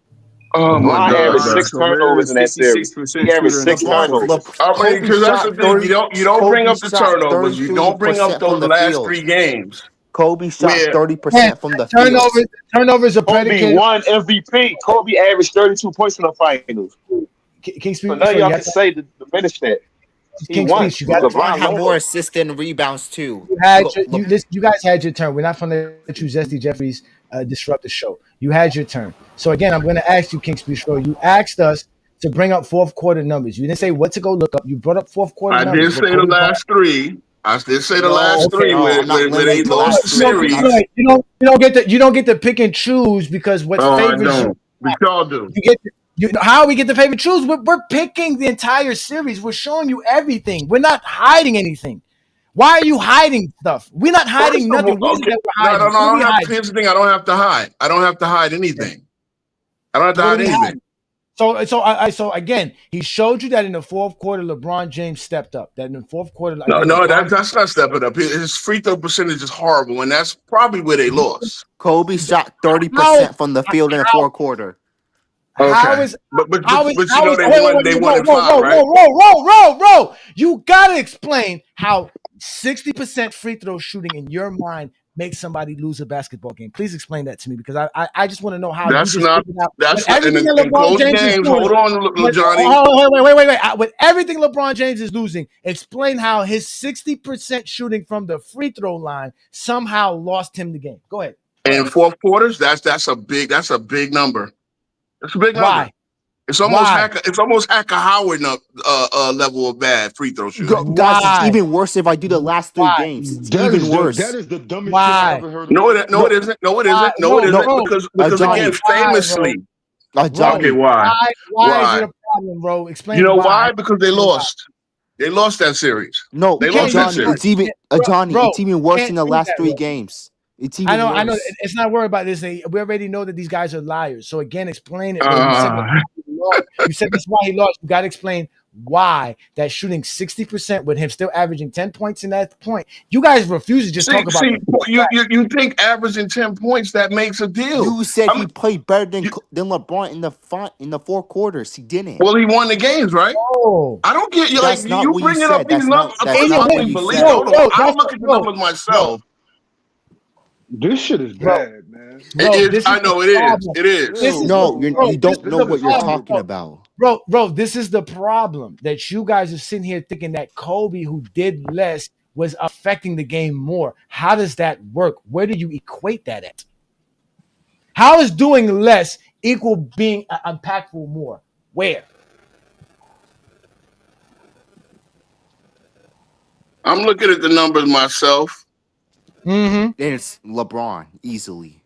Oh my God!
Averaged 6 turnovers in that series. He averaged 6 turnovers.
Because that's the thing. You don't bring up the turnovers. You don't bring up those last 3 games.
Kobe shot 30% from the field.
Turnovers are predicated.
Kobe won MVP. Kobe averaged 32 points in the finals.
King Speech,
so none of y'all can say to diminish that.
LeBron had more assists and rebounds too.
You guys had your turn. We're not going to let you, Zesty Jeffries, disrupt the show. You had your turn. So again, I'm going to ask you, King Speech Row. You asked us to bring up fourth quarter numbers. You didn't say what to go look up. You brought up fourth quarter numbers.
I did say the last 3. I did say the
No,
last three
no,
where,
I'm not
where
limiting
they
to the
lost the
last three. I'm not.
series.
You don't get to pick and choose because what
Oh, I
favors you.
don't. But y'all do.
How we get the favorite choose? We're picking the entire series. We're showing you everything. We're not hiding anything. Why are you hiding stuff? We're not
First
hiding
of all,
nothing. What is it
okay.
that we're
No, no,
hiding?
no.
What
I
are
don't
we
have.
hiding?
Here's the thing. I don't have to hide. I don't have to hide anything. I don't have to
What are
hide
we
anything.
hiding? So again, he showed you that in the fourth quarter, LeBron James stepped up. That in the fourth quarter,
No,
again,
no,
LeBron.
that's not stepping up. His free throw percentage is horrible, and that's probably where they lost.
Kobe shot
How
30% from the field in the
how
fourth quarter.
how
Okay,
is
but you
how
know
is
they
wait,
won. They
wait,
won
whoa,
in
whoa,
five,
whoa,
right?
whoa, whoa, whoa, whoa, whoa. You gotta explain how 60% free throw shooting in your mind makes somebody lose a basketball game. Please explain that to me because I just want to know how you
That's
just
not.
figured out with
That's not
everything that
in
LeBron
close
James is
games.
doing.
Hold on,
With,
Johnny.
wait. With everything LeBron James is losing, explain how his 60% shooting from the free throw line somehow lost him the game. Go ahead.
In fourth quarters, that's a big number. That's a big number.
Why?
It's almost
Why?
Hacker Howard level of bad free throw shooting.
Guys, it's
Why?
even worse if I do the last three
Why?
games. It's
That
even
is that
worse.
is the dumbest shit I
Why?
ever heard.
No, no, it
No,
isn't. No, it
Why?
isn't. No, it
no,
isn't.
Bro,
Because again,
Johnny,
why, bro?
famously. Okay,
Johnny.
why?
Why is it
Why?
a problem, bro?
You
Explain
know
why.
why? Because they
Explain why.
lost. They lost that series.
No,
They lost that
Johnny,
series.
it's even Johnny,
Bro,
it's even
you
worse
can't
in the
prove
last
that,
three
bro.
games. It's even
I know.
worse.
It's not worried about this. We already know that these guys are liars. So again, explain it, bro. You said
Uh,
that's why he lost. You said that's why he lost. You got to explain why that shooting 60% with him still averaging 10 points in that point. You guys refuse to just
see,
talk about.
see, you think averaging 10 points that makes a deal?
You said
I
he
mean,
played better than LeBron in the four quarters. He didn't.
well, he won the games, right?
Oh,
I don't get you. Like
That's not
you
what you
bringing up
said.
these numbers.
That's
First of all,
not
I
what
don't
you
believe it.
said.
Hold on, I don't look at the numbers myself.
This shit is
bro,
bad, man.
It
bro.
is.
This is
I
the
know it is.
problem.
It is.
This is
No,
bro.
you
This
don't
is
know
the
what you're
problem,
talking about.
bro. This is the problem that you guys are sitting here thinking that Kobe, who did less, was affecting the game more. How does that work? Where do you equate that at? How is doing less equal being impactful more? Where?
I'm looking at the numbers myself.
Mm-hmm.
It's LeBron easily.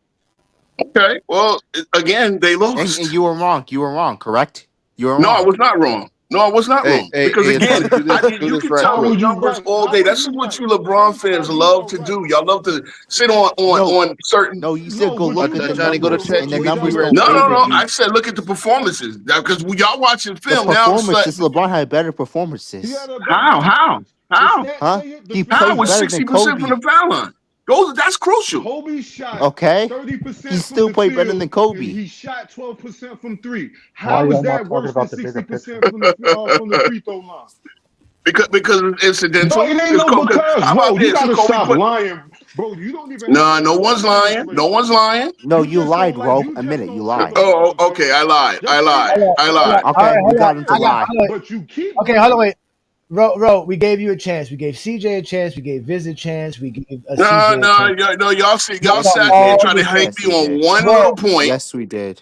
Okay. Well, again, they
And
lost.
you were wrong. You were wrong. Correct. You were
No, I
wrong.
was not wrong. No, I was not
Hey,
wrong.
hey,
Because
hey,
again,
Ajani, do
you
this
can
right
tell
How
me
quick.
are you
numbers
right?
all
How
day.
are
That's
you
what
right?
you LeBron
First of all,
fans
you
love
are
to
right.
do. Y'all love to sit on
No,
certain.
no. You said
No,
go
what
look
you
at the
just
Ajani, go to
what,
numbers,
chat
and the
what
numbers
y'all
GPT
are
don't
No,
right
no,
favor
no.
quick.
I
you.
said look at the performances because y'all watching
The
film now. It's like
performances, LeBron had better
he had
performances.
a better
how
performance. The
how
stats
Huh?
say it. The
He
stats
how
played
was
say
better
it.
than
60% from
Kobe.
the foul line? That's crucial.
Kobe shot
Okay? He
30% from
still
the
played better than
field and
Kobe.
he shot 12% from three.
Why
How is
y'all not
that
talking
worse than
about the bigger picture?
60% from the free throw line?
Because it's
No,
incidental.
it ain't
Because
no because,
how
bro.
about
You
this? Because
gotta
Kobe
stop
put
lying, bro. You don't even have
no,
a
no one's
score
lying. No
calculator.
one's lying.
No,
You
you
just don't
lied,
like.
bro.
You
A
just
minute, you
don't like
lied.
Oh,
LeBron,
okay.
bro.
I lied. I
Just say
lied.
that.
I
Hold on.
lied.
All
Okay,
right,
you
hold on.
got him to
I got.
lie.
But you keep
Okay, hold on.
lying.
Wait. Ro, we gave you a chance. We gave CJ a chance. We gave Viz a chance. We gave a
No,
CJ a
no,
chance.
no. Y'all
Yes, we
sat there and
did.
tried to
All
hang
the
Yes,
me
we
on
did.
one
bro.
little point.
Yes, we did.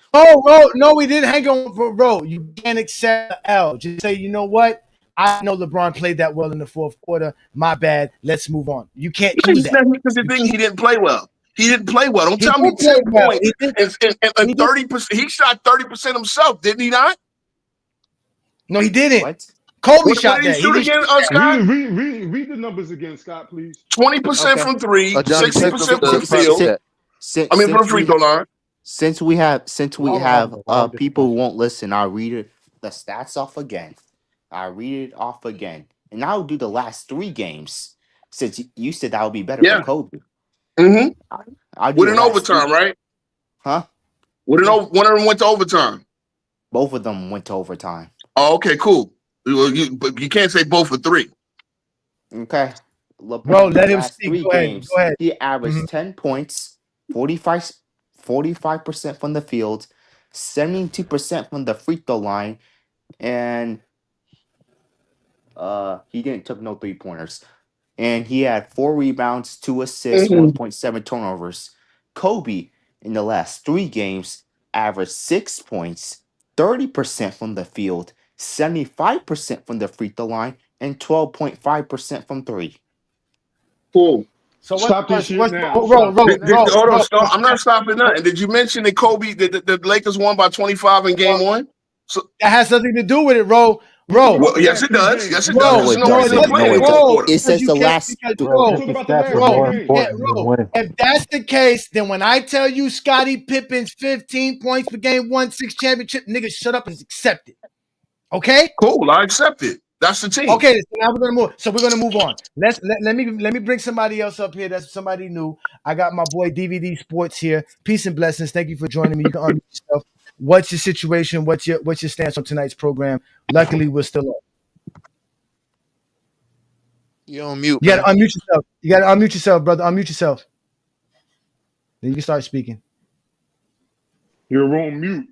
No, we didn't hang on for Ro. You can't accept the L. Just say, you know what? I know LeBron played that well in the fourth quarter. My bad. Let's move on. You can't do that.
Because the thing, he didn't play well. He didn't play well. Don't
He
tell me
did play
10
well.
points and
He did.
30%. He shot 30% himself, didn't he not?
No, he didn't.
What?
Kobe
What
shot
did he
that. He
shoot
didn't
again,
shoot that.
Scott?
Read the numbers again, Scott, please.
20%
Okay.
from three,
Johnny, check the,
60% from the
the private
field.
chat.
I mean, from the
Since
free
we
throw line.
since we have
Y'all are having the longest
people who
discussion.
won't listen, I'll read the stats off again. I'll read it off again. And I'll do the last three games. Since you said that would be better for
Yeah.
Kobe.
Mm-hmm.
I'll do
With
the
an
last three.
overtime, right?
Huh?
One
Yeah.
of them went to overtime.
Both of them went to overtime.
Oh, okay, cool. But you can't say both for three.
Okay.
Bro,
LeBron, the
let him
last
speak.
three
Go ahead.
games,
Go ahead.
he averaged
Mhm.
10 points, 45% from the field, 72% from the free throw line, and he didn't took no 3-pointers. And he had 4 rebounds, 2 assists,
Mm-hmm.
1.7 turnovers. Kobe in the last 3 games averaged 6 points, 30% from the field, 75% from the free throw line, and 12.5% from 3.
Cool.
So
Stop this shit now.
Hold
on, stop. I'm not stopping nothing. Did you mention that Kobe, the Lakers won by 25 in game one?
So that has nothing to do with it, Ro.
Well, yes, it does. Yes, it does.
No, it doesn't. No, it doesn't. It says the last.
If that's the case, then when I tell you Scottie Pippen's 15 points per game, won 6 championship, niggas shut up and accept it. Okay?
Cool. I accept it. That's the team.
Okay, so now we're gonna move. So we're gonna move on. Let me bring somebody else up here. That's somebody new. I got my boy DVD Sports here. Peace and blessings. Thank you for joining me. You can unmute yourself. What's your situation? What's your stance on tonight's program? Luckily, we're still on.
You're on mute.
You gotta unmute yourself. You gotta unmute yourself, brother. Unmute yourself. Then you can start speaking.
You're on mute.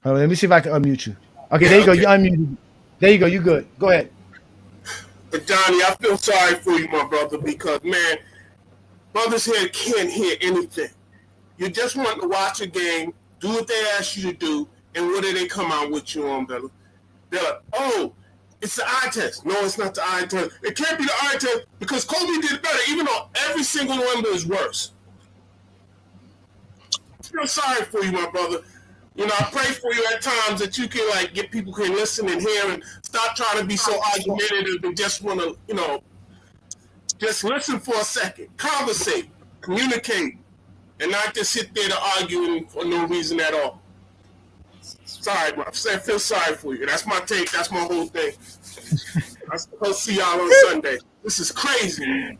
Oh, let me see if I can unmute you. Okay, there you go. You unmuted. There you go. You good. Go ahead.
Ajani, I feel sorry for you, my brother, because, man, brothers here can't hear anything. You just want to watch a game, do what they ask you to do, and what do they come out with you on, brother? They're like, oh, it's the eye test. No, it's not the eye test. It can't be the eye test because Kobe did better, even though every single number is worse. I feel sorry for you, my brother. You know, I pray for you at times that you can, like, get people can listen and hear and stop trying to be so argumentative and just want to, you know, just listen for a second, conversate, communicate, and not just sit there to argue for no reason at all. Sorry, bro. I feel sorry for you. That's my take. That's my whole thing. I'll see y'all on Sunday. This is crazy, man.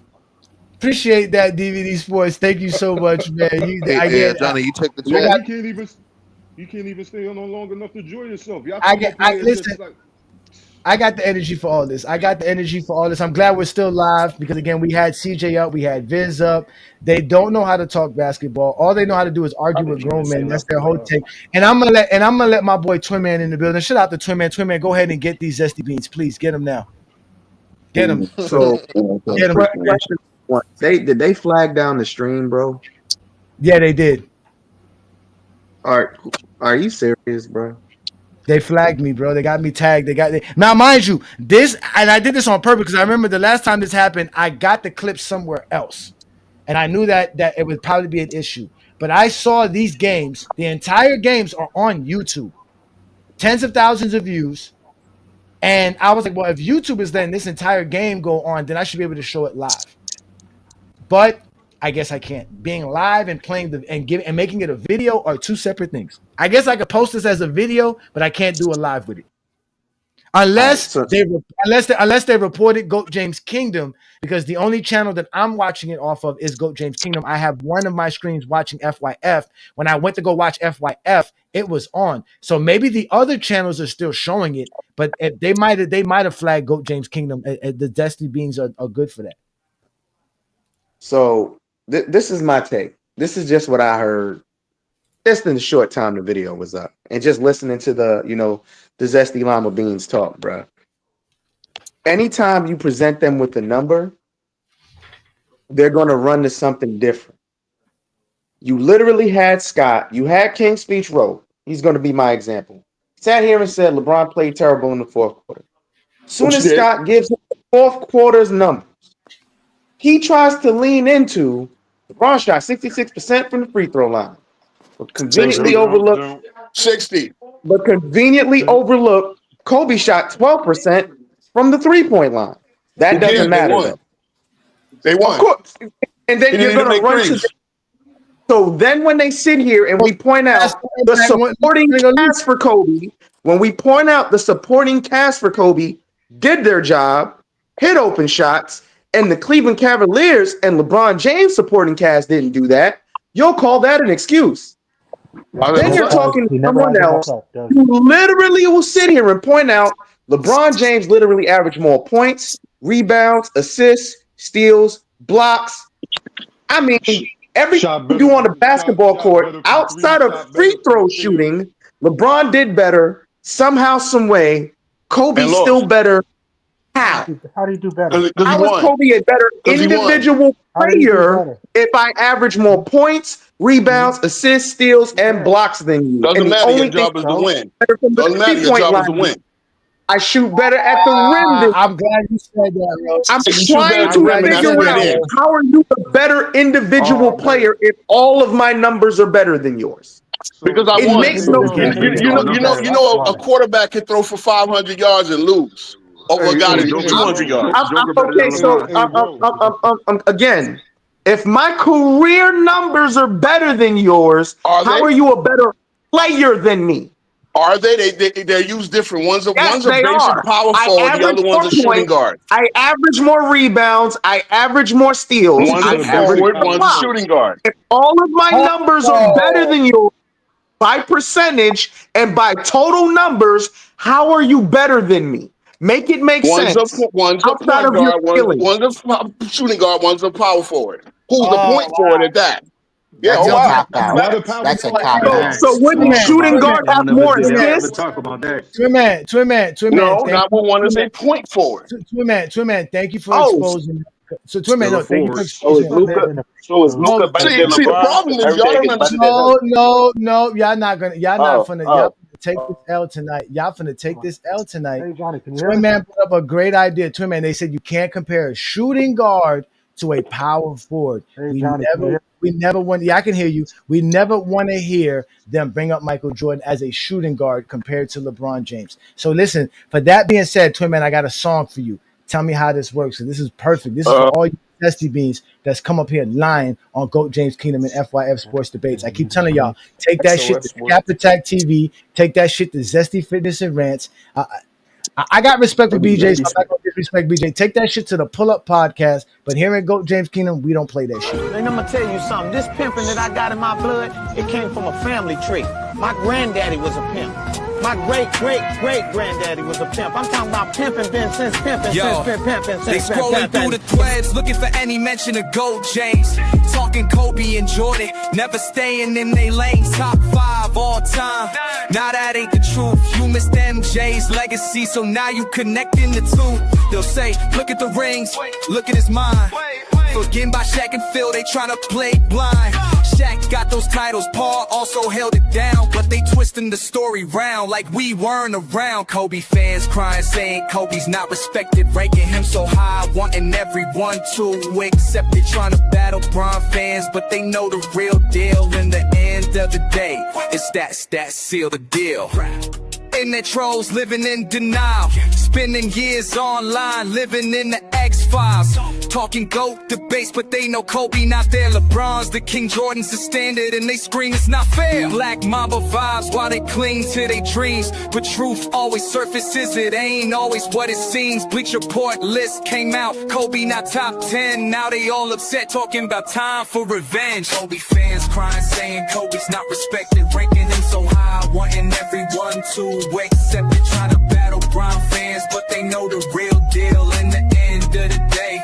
Appreciate that, DVD Sports. Thank you so much, man.
Johnny, you took the chat.
You can't even stay on long enough to enjoy yourself.
Listen. I got the energy for all this. I'm glad we're still live because, again, we had CJ up, we had Viz up. They don't know how to talk basketball. All they know how to do is argue with grown men. That's their whole take. And I'm gonna let my boy Twin Man in the building. Shout out to Twin Man. Twin Man, go ahead and get these zesty beans, please. Get them now. Get them.
So,
get them.
Did they flag down the stream, bro?
Yeah, they did.
Are you serious, bro?
They flagged me, bro. They got me tagged. Now, mind you, this, and I did this on purpose because I remember the last time this happened, I got the clip somewhere else. And I knew that it would probably be an issue. But I saw these games, the entire games are on YouTube. Tens of thousands of views. And I was like, well, if YouTube is letting this entire game go on, then I should be able to show it live. But I guess I can't. Being live and playing and making it a video are two separate things. I guess I could post this as a video, but I can't do a live with it. Unless they reported GOAT James Kingdom, because the only channel that I'm watching it off of is GOAT James Kingdom. I have one of my screens watching FYF. When I went to go watch FYF, it was on. So maybe the other channels are still showing it, but they might have flagged GOAT James Kingdom. The Destiny Beans are good for that.
So this is my take. This is just what I heard just in the short time the video was up. And just listening to the Zesty Lima Beans talk, bro. Anytime you present them with a number, they're going to run to something different. You literally had Scott. You had King's Speech wrote. He's going to be my example. Sat here and said LeBron played terrible in the fourth quarter. Soon as Scott gives him the fourth quarter's numbers, he tries to lean into LeBron shot 66% from the free throw line. But conveniently overlooked
60.
But conveniently overlooked Kobe shot 12% from the three-point line. That doesn't matter.
They won.
Of course. And then you're going to run to. So then when they sit here and we point out the supporting cast for Kobe, when we point out the supporting cast for Kobe did their job, hit open shots, and the Cleveland Cavaliers and LeBron James supporting cast didn't do that, you'll call that an excuse. Then you're talking to someone else who literally will sit here and point out LeBron James literally averaged more points, rebounds, assists, steals, blocks. I mean, everything you do on the basketball court outside of free throw shooting, LeBron did better somehow, some way. Kobe's still better. How?
How do you do better?
How was Kobe a better individual player if I average more points, rebounds, assists, steals, and blocks than you?
Doesn't matter. Your job is to win. Doesn't matter. Your job is to win.
I shoot better at the rim than
I'm glad you said that, Roach.
I'm
You shoot better
trying
at the
to
rim, and that's
figure
where it
out
ends.
how are you a better individual player if all of my numbers are better than yours?
Because I
It
won.
makes no sense.
A quarterback can throw for 500 yards and lose over a guy that threw 200 yards.
Okay, so again, if my career numbers are better than yours, how are you a better player than me?
Are they? They're used different. One's a basic power
I
forward. The
average
other one's
more
a shooting
points.
guard.
I average more rebounds. I average more steals.
One's a forward. One's a shooting guard.
If all of my numbers are better than yours by percentage and by total numbers, how are you better than me? Make it make sense.
One's a point guard. One's a shooting guard. One's a power forward. Who's the point forward at that? Yeah,
That's a cop out. That's a cop out.
So wouldn't shooting guard have more assists?
Twin man.
No, not one is a point forward.
Twin man, thank you for exposing. So Twin man, no, thank you for exposing.
So is Luka better than LeBron?
See, the problem is y'all don't understand.
No, y'all not finna take this L tonight. Y'all finna take this L tonight.
Hey, Johnny, can you
Twin man put up a great idea. Twin man, they said you can't compare a shooting guard to a power forward.
Hey, Johnny,
We never want. Yeah, I can hear you. We never want to hear them bring up Michael Jordan as a shooting guard compared to LeBron James. So listen. For that being said, Twin man, I got a song for you. Tell me how this works. So this is perfect. This is for all you Testy Beans that's come up here lying on GOAT James Kingdom and FYF Sports Debates. I keep telling y'all, take that shit to Cap Attack TV. Take that shit to Zesty Fitness and Rants. I got respect for BJ, so I'm not going to disrespect BJ. Take that shit to the Pull Up Podcast. But here at GOAT James Kingdom, we don't play that shit.
And I'm going to tell you something. This pimping that I got in my blood, it came from a family tree. My granddaddy was a pimp. My great-great-great-granddaddy was a pimp. I'm talking about pimping since pimping.
They scrolling through the threads, looking for any mention of GOAT James. Talking Kobe and Jordan, never staying in they lanes. Top 5 all time. Now that ain't the truth. You missed MJ's legacy, so now you connecting the two. They'll say, look at the rings, look at his mind. Forgetting by Shaq and Phil, they tryna play blind. Shaq got those titles, Paul also held it down, but they twisting the story round like we weren't around. Kobe fans crying, saying Kobe's not respected, ranking him so high, wanting everyone to accept it. Trying to battle Bron fans, but they know the real deal. In the end of the day, it's that seal the deal. Internet trolls living in denial, spending years online, living in the X-Files. Talking GOAT debates, but they know Kobe not there. LeBron's the king, Jordan's the standard, and they scream it's not fair. Black Mamba vibes while they cling to their dreams, but truth always surfaces, it ain't always what it seems. Bleacher Report list came out, Kobe not top 10, now they all upset, talking about time for revenge. Kobe fans crying, saying Kobe's not respected, ranking him so high, wanting everyone to accept it. Trying to battle Bron fans, but they know the real deal. In the end of the day,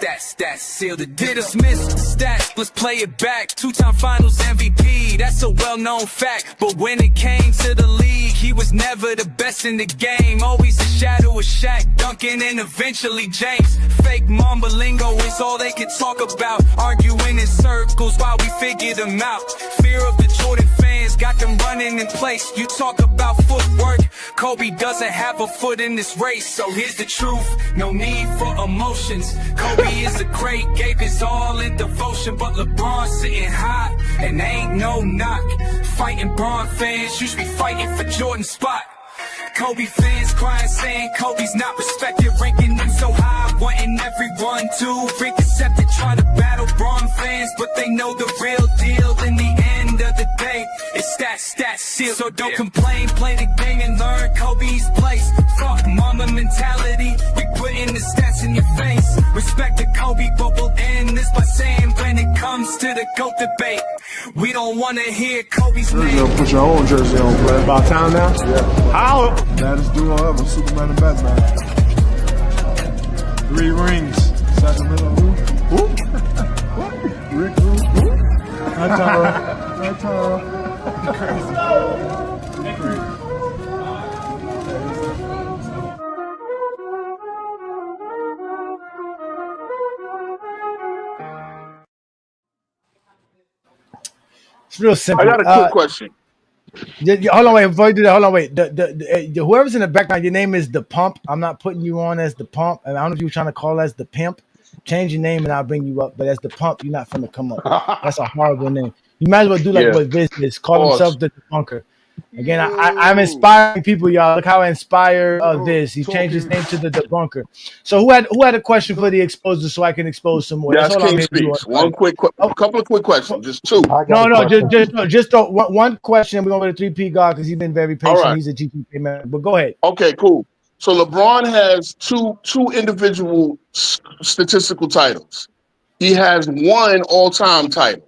stats seal the deal. Dismiss the stats, let's play it back. 2-time finals MVP, that's a well-known fact. But when it came to the league, he was never the best in the game. Always a shadow of Shaq, Duncan, and eventually James. Fake Mamba lingo is all they can talk about, arguing in circles while we figure them out. Fear of the Jordan fans got them running in place. You talk about footwork, Kobe doesn't have a foot in this race. So here's the truth, no need for emotions. Kobe is a great, gave his all in devotion, but LeBron sitting high, and ain't no knock. Fighting Bron fans, you should be fighting for Jordan's spot. Kobe fans crying, saying Kobe's not respected, ranking him so high, wanting everyone to accept it. Trying to battle Bron fans, but they know the real deal. In the end of the day, it's stats seal. So don't complain, play the game and learn Kobe's place. Fuck mama mentality, we put in the stats in your face. Respect to Kobe, but we'll end this by saying when it comes to the GOAT debate, we don't want to hear Kobe's name.
You'll put your own jersey on, play. About time now? Yeah. How? Baddest duo ever, Superman and Batman. 3 rings. Sacramento, who? What? Rick, who? Tara. Crazy.
It's real simple.
I got a quick question.
Hold on, wait. Before you do that, hold on, wait. The whoever's in the background, your name is the Pump. I'm not putting you on as the Pump. And I don't know if you were trying to call as the Pimp. Change your name and I'll bring you up. But as the Pump, you're not finna come up. That's a horrible name. You might as well do like what Viz is. Call himself the Debunker. Again, I'm inspiring people, y'all. Look how I inspire Viz. He changed his name to the Debunker. So who had a question for the exposer so I can expose some more?
That's
all I'm
King
here to do.
Speaks. A couple of quick questions, just two.
No, just one question. We're gonna go to 3P God because he's been very patient.
All right.
He's a GPK member. But go ahead.
Okay, cool. So LeBron has two individual statistical titles. He has one all-time title,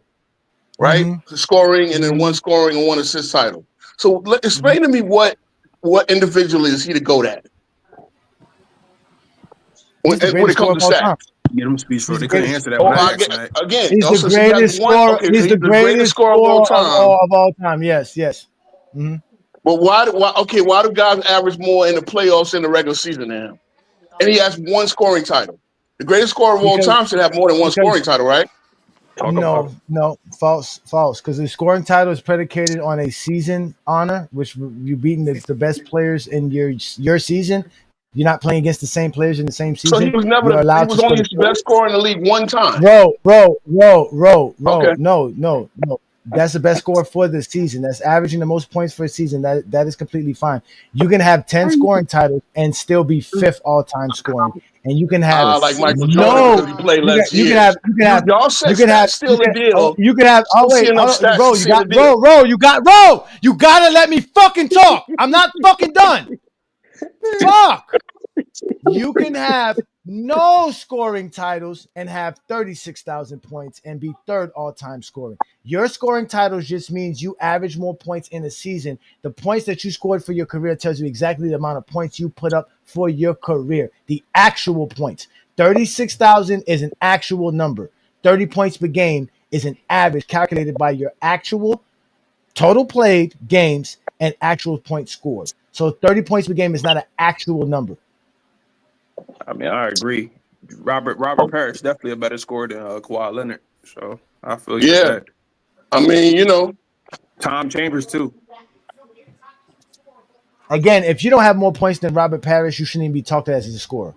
right?
Mm-hmm.
Scoring and then one scoring and one assist title. So explain to me what individual is he to go at when it comes to stats.
Get him speech for. They couldn't answer that when I asked that.
Again,
he's the greatest scorer. Okay, he's the greatest scorer of all time. Yes. Mm-hmm.
But why do guys average more in the playoffs than the regular season than him? And he has one scoring title. The greatest scorer of all time should have more than one scoring title, right?
No, false. Because the scoring title is predicated on a season honor, which you beating the best players in your season. You're not playing against the same players in the same season.
So he was never. He was only the best scorer in the league one time.
Bro.
Okay.
No. That's the best score for the season. That's averaging the most points for a season. That is completely fine. You can have 10 scoring titles and still be 5th all-time scoring. And you can have
like Michael Jordan because he played less years. Y'all said stats steal the deal.
You can have. Oh wait, you gotta let me fucking talk. I'm not fucking done. Fuck. You can have no scoring titles and have 36,000 points and be 3rd all-time scoring. Your scoring titles just means you average more points in a season. The points that you scored for your career tells you exactly the amount of points you put up for your career. The actual points. 36,000 is an actual number. 30 points per game is an average calculated by your actual total played games and actual points scored. So 30 points per game is not an actual number.
I mean, I agree. Robert Parrish definitely a better scorer than Kawhi Leonard. So I feel you.
Yeah, I mean,
Tom Chambers too.
Again, if you don't have more points than Robert Parrish, you shouldn't even be talked as a scorer.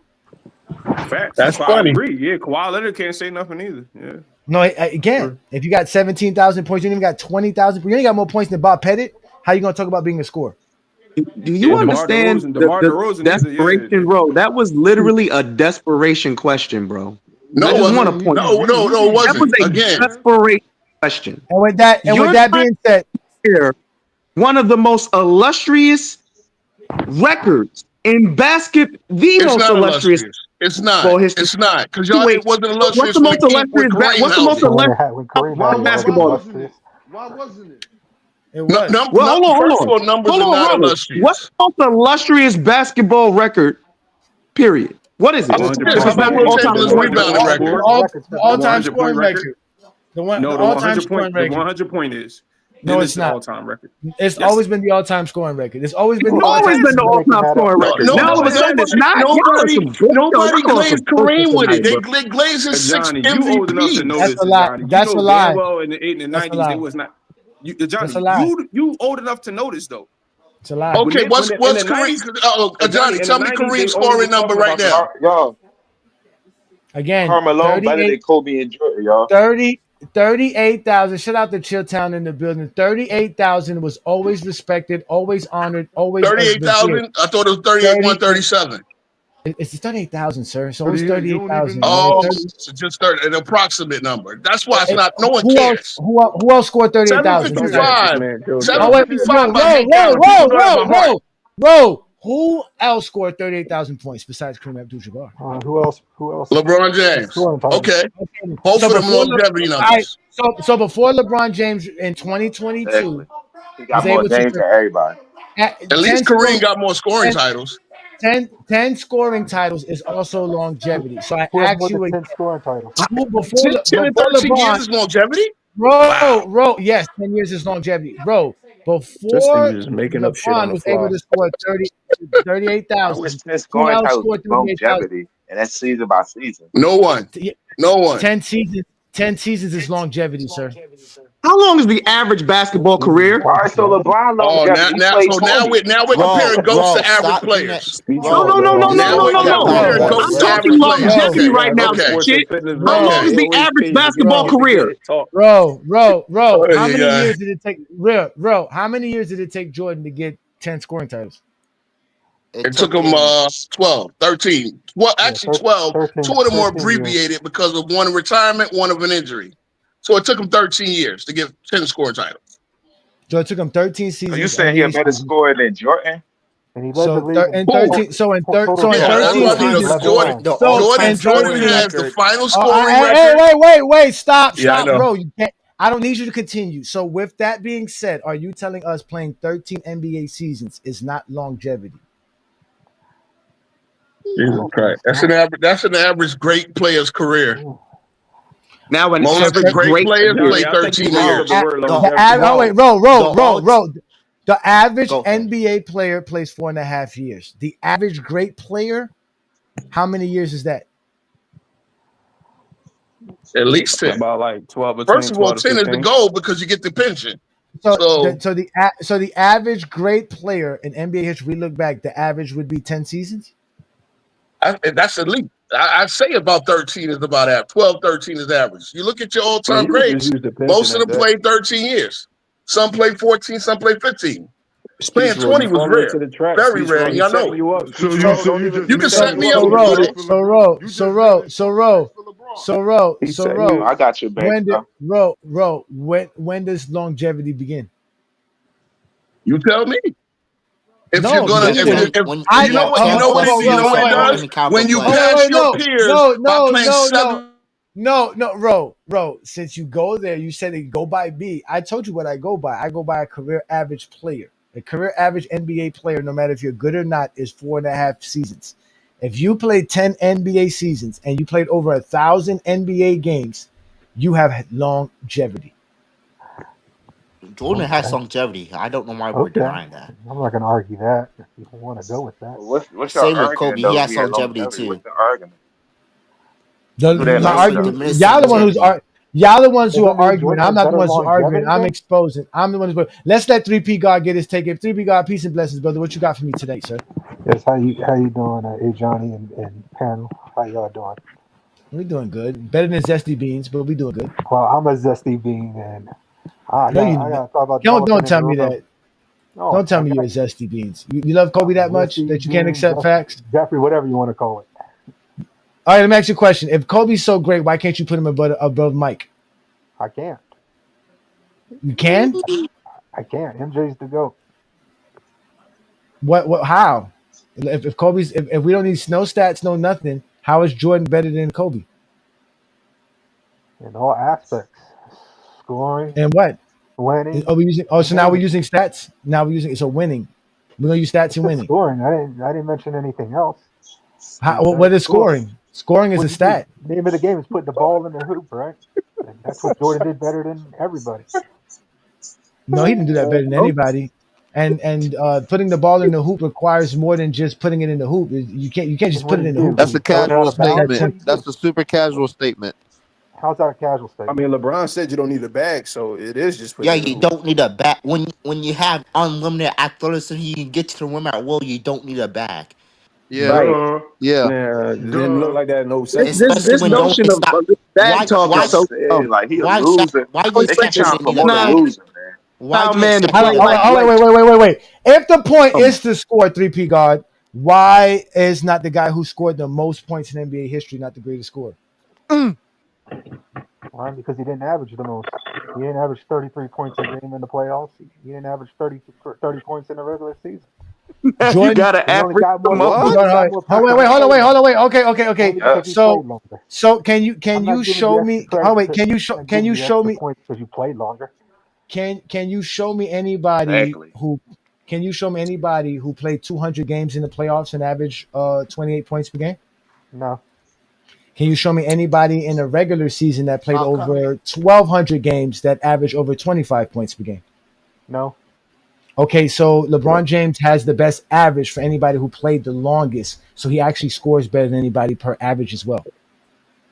Facts. That's funny. I agree. Yeah, Kawhi Leonard can't say nothing either. Yeah.
No, again, if you got 17,000 points, you ain't even got 20,000. You ain't got more points than Bob Pettit. How you gonna talk about being a scorer?
Do you understand the desperation, bro? That was literally a desperation question, bro.
No, it wasn't. No, it wasn't.
That was a desperation question.
And with that being said,
here, one of the most illustrious records in basket, the most illustrious.
It's not. It's not because y'all wasn't illustrious.
What's the most illustrious? What's the most illustrious basketball?
Why wasn't it?
It was.
Hold on. What's the most illustrious basketball record? Period. What is it?
The all-time scoring record. The
100 point is.
No, it's not.
All-time record.
It's always been the all-time scoring record. It's always been the
all-time scoring record. Now all of a sudden it's not.
Nobody glazed Kareem with it. They glazed his 6
MVP. You old enough to know this.
That's a lie.
Well, in the 80s and 90s, it was not. Johnny, you old enough to know this though.
It's a lie.
Okay, what's Kareem? Johnny, tell me Kareem's scoring number right now.
Y'all.
Again,
Carmelo better than Kobe and Jordan, y'all.
38,000. Shout out to Chilltown in the building. 38,000 was always respected, always honored, always.
38,000. I thought it was 38,137.
It's 38,000, sir. So it's 38,000.
Oh, so just an approximate number. That's why it's not. No one cares.
Who else scored 38,000?
755.
755. Whoa. Who else scored 38,000 points besides Kareem Abdul-Jabbar?
Who else?
LeBron James. Okay. Both of them longevity numbers.
So before LeBron James in 2022,
he got more games than everybody.
At least Kareem got more scoring titles.
10 scoring titles is also longevity. So I asked you
10 scoring titles.
10 and 13 years is longevity?
Bro, yes, 10 years is longevity. Bro, before LeBron was able to score 38,000.
I wish 10 scoring titles was longevity, and that's season by season.
No one.
10 seasons is longevity, sir.
How long is the average basketball career?
All right, so LeBron longevity.
Now we're comparing GOATs to average players.
No.
Now we're comparing GOATs
I'm
to
talking
average players.
longevity
Okay,
right now,
okay.
shit. How long is the average basketball career?
Bro. How many
yeah.
years did it take? Bro, how many years did it take Jordan to get 10 scoring titles?
It took him 12, 13. Well, actually 12. 2 of them were abbreviated because of one retirement, one of an injury. So it took him 13 years to get 10 scoring titles.
So it took him 13 seasons.
Are you saying he a better scorer than Jordan?
And he led the league
in 13. So in 13 seasons,
Jordan has the final scoring
record. Wait, stop,
Yeah, I know.
bro. You can't. I don't need you to continue. So with that being said, are you telling us playing 13 NBA seasons is not longevity?
Jesus Christ. That's an average great player's career.
Now an
most
average
great players play 13 years.
Roll. The average NBA player plays 4.5 years. The average great player, how many years is that?
At least 10.
About like 12 or 10.
First of all, 10 is the goal because you get the pension.
So the average great player in NBA history, we look back, the average would be 10 seasons?
That's elite. I'd say about 13 is about average. 12, 13 is average. You look at your all-time greats, most of them played 13 years. Some played 14, some played 15. Playing 20 was rare. Very rare, y'all know. You can set me up with it.
So
I got you, baby.
When does longevity begin?
You tell me. If you're gonna, you know what it does? When you pass your peers by playing 7.
Bro. Since you go there, you said it go by B. I told you what I go by. I go by a career average player. A career average NBA player, no matter if you're good or not, is 4.5 seasons. If you played 10 NBA seasons and you played over 1,000 NBA games, you have longevity.
Jordan has longevity. I don't know why we're denying that.
I'm not going to argue that. If you want to go with that.
What's
Same
your
with Kobe.
argument,
He has
though,
longevity too.
What's the argument?
Y'all the ones who are arguing. I'm not the ones who are arguing. I'm exposing. I'm the one who's. Let's let 3P God get his take. If 3P God, peace and blessings, brother. What you got for me today, sir?
Yes, how you doing, Ajani and panel? How y'all doing?
We doing good. Better than zesty beans, but we doing good.
Well, I'm a zesty bean, and I gotta talk about.
Don't tell me that. No, don't tell me you're a zesty beans. You love Kobe that much that you can't accept facts?
Jeffrey, whatever you want to call it.
All right, let me ask you a question. If Kobe's so great, why can't you put him above Mike?
I can't.
You can?
I can't. MJ's the GOAT.
What how? If Kobe's if we don't need no stats, no nothing, how is Jordan better than Kobe?
In all aspects. Scoring.
And what?
Winning.
So now we're using stats? Now we're using winning. We're gonna use stats and winning.
Scoring. I didn't mention anything else.
What is scoring? Scoring is a stat.
The name of the game is putting the ball in the hoop, right? And that's what Jordan did better than everybody.
No, he didn't do that better than anybody. And putting the ball in the hoop requires more than just putting it in the hoop. You can't just put it in the hoop.
That's a casual statement. That's a super casual statement.
How's that a casual statement?
I mean, LeBron said you don't need a bag, so it is just.
You don't need a bag. When you have unlimited athleticism, you can get to the rim at will. You don't need a bag.
Yeah,
right.
Yeah.
It didn't look like that in 07.
This notion of bag talk is so
like he a loser. They trying to promote a loser, man.
Wait. If the point is to score 3P guard, why is not the guy who scored the most points in NBA history not the greatest scorer?
Why? Because he didn't average the most. He didn't average 33 points a game in the playoffs. He didn't average 30 points in the regular season.
Jordan,
you got to average the most.
Wait. Okay. So can you show me? Can you show me?
Because you played longer.
Can you show me anybody who? Can you show me anybody who played 200 games in the playoffs and averaged 28 points per game?
No.
Can you show me anybody in a regular season that played over 1,200 games that averaged over 25 points per game?
No.
Okay, so LeBron James has the best average for anybody who played the longest, so he actually scores better than anybody per average as well.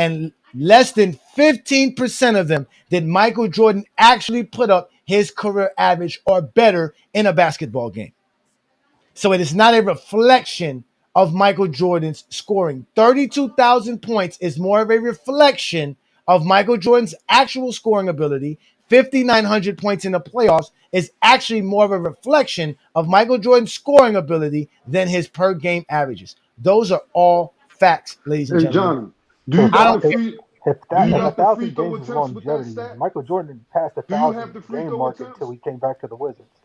and less than 15% of them did Michael Jordan actually put up his career average or better in a basketball game. So it is not a reflection of Michael Jordan's scoring. 32,000 points is more of a reflection of Michael Jordan's actual scoring ability. 5,900 points in the playoffs is actually more of a reflection of Michael Jordan's scoring ability than his per game averages. Those are all facts, ladies and
Hey,
gentlemen.
Johnny, do you got the free?
If
Do you got the
1,000
free throw
games is
attempts with that
longevity,
stat?
Michael Jordan passed the
Do you have
1,000
the free
game
throw
mark
attempts?
until he came back to the Wizards.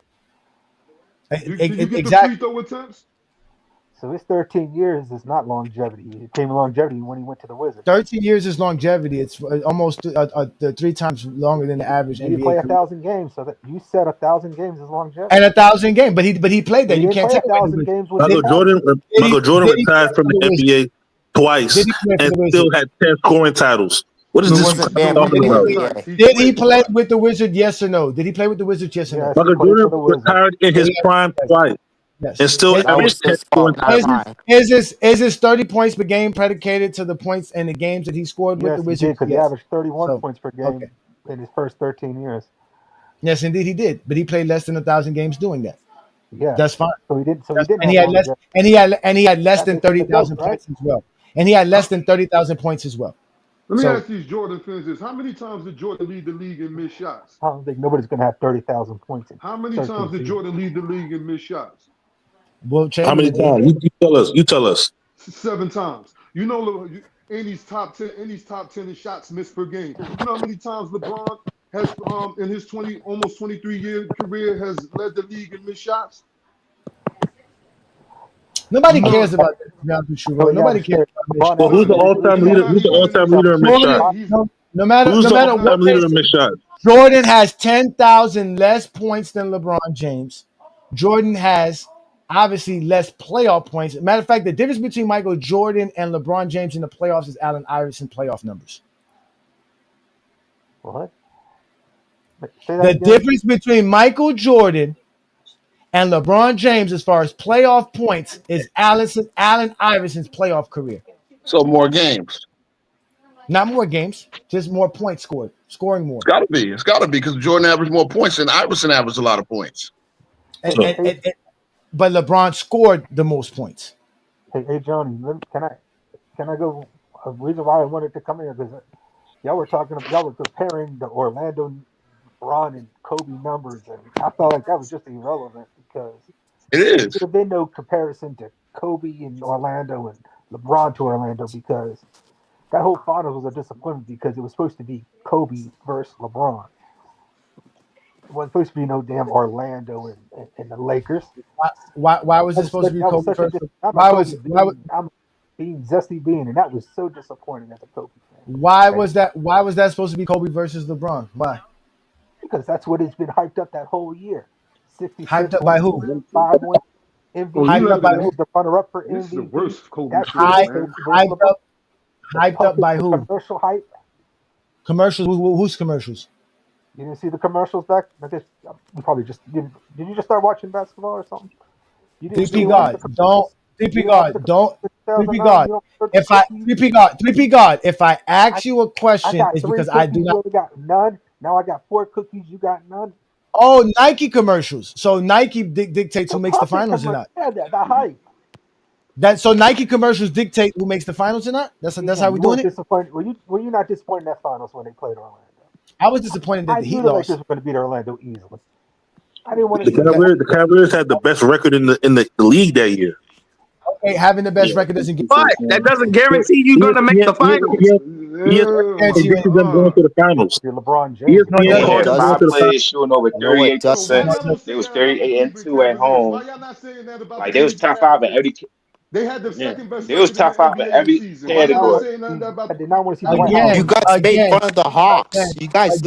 Do you get the
Exactly.
free throw attempts?
So his 13 years is not longevity. It came longevity when he went to the Wizards.
13 years is longevity. It's almost 3 times longer than the average
He didn't
NBA
play
career.
1,000 games, so that you said 1,000 games is longevity.
And 1,000 games, but he played that.
He
You
didn't
can't
play
take away
1,000 games with
Michael Jordan
Did he
retired
play
from
for
the
Wizards?
NBA twice
Did he play for
and
the
still
Wizards?
had 10 scoring titles. What is
He
this
wasn't banned from
talking
the
about?
NBA.
Did he play with the Wizards? Yes or no? Did he play with the Wizards? Yes or no?
Yes, he
Michael
played for
Jordan
the Wizards.
retired in his prime twice
Yes.
and still
That was
averaged 10
his
scoring
fault, not
titles.
mine.
Is his 30 points per game predicated to the points and the games that he scored with
Yes,
the
he
Wizards?
did because he
Yes.
averaged 31
So,
points per
okay.
game in his first 13 years.
Yes, indeed he did. But he played less than 1,000 games doing that.
Yeah.
That's fine.
So he didn't. So he
That's,
didn't
and he
have
had less
longevity.
and he had less
That
than
makes him the GOAT,
30,000
right?
points as well. And he had less than 30,000 points as well.
Let me
So
ask these Jordan fans this: how many times did Jordan lead the league in missed shots?
I don't think nobody's going to have 30,000 points in
How many
13
times did
seasons.
Jordan lead the league in missed shots?
Will
How many
Chamberlain
times?
did.
You tell us.
7 times. You know, in these top 10 in shots missed per game. You know how many times LeBron has in his almost 23-year career has led the league in missed shots?
Nobody
None.
cares about that, to be honest with you,
So
bro.
he
Nobody
averaged
cares
30.
about
LeBron
Well, who's the
averaged
all-time
He's
leader?
not
Who's the
even in
all-time
the
leader in missed
Jordan,
shots?
no matter
Who's the
what
all-time
they
leader in
say,
missed shots?
Jordan has 10,000 less points than LeBron James. Jordan has obviously less playoff points. Matter of fact, the difference between Michael Jordan and LeBron James in the playoffs is Allen Iverson playoff numbers.
What? Say that
The
again.
difference between Michael Jordan and LeBron James as far as playoff points is Allen Iverson's playoff career.
So more games.
Not more games, just more points scored, scoring more.
It's got to be. It's got to be because Jordan averaged more points than Iverson averaged a lot of points.
But LeBron scored the most points.
Hey, Johnny, can I go? A reason why I wanted to come here because y'all were comparing the Orlando, LeBron, and Kobe numbers, and I felt like that was just irrelevant because
It
there
is.
should have been no comparison to Kobe and Orlando and LeBron to Orlando because that whole finals was a disappointment because it was supposed to be Kobe versus LeBron. It wasn't supposed to be no damn Orlando and the Lakers.
Why was it supposed to be Kobe first?
I'm being zesty being, and that was so disappointing as a Kobe fan.
Why was that supposed to be Kobe versus LeBron? Why?
Because that's what it's been hyped up that whole year. 66
Hyped up by who?
5 wins, MVP.
Hyped up by who?
The runner-up for
This is the
MVP.
worst Kobe
That
shit,
shit
man.
Hyped up by who?
Commercial hype.
Commercials? Who's commercials?
You didn't see the commercials back? I guess you probably just didn't. Did you just start watching basketball or something? You didn't
DP God, don't. DP God, don't. DP God. DP God. If I ask you a question, it's because I do not.
You got none. Now I got 4 cookies. You got none.
Oh, Nike commercials. So Nike dictates who makes the finals or not.
Yeah, the hype.
So Nike commercials dictate who makes the finals or not. That's how we're doing it.
Disappointed. Were you not disappointed in that finals when they played Orlando?
I was disappointed that
I
the
knew
Heat
the
lost.
Lakers were going to beat Orlando easily. I didn't want to see
The Cavaliers had the best record in the league that year.
Okay, having the best record doesn't get.
But that doesn't guarantee you're going to make the finals.
Predicted them going to the finals.
You're LeBron James.
Five players shooting over 38%. They was 38-2 at home. Like they was top 5 in every.
They had the second best.
They was top 5 in every category.
I did not want to see
You guys make fun of the Hawks. You guys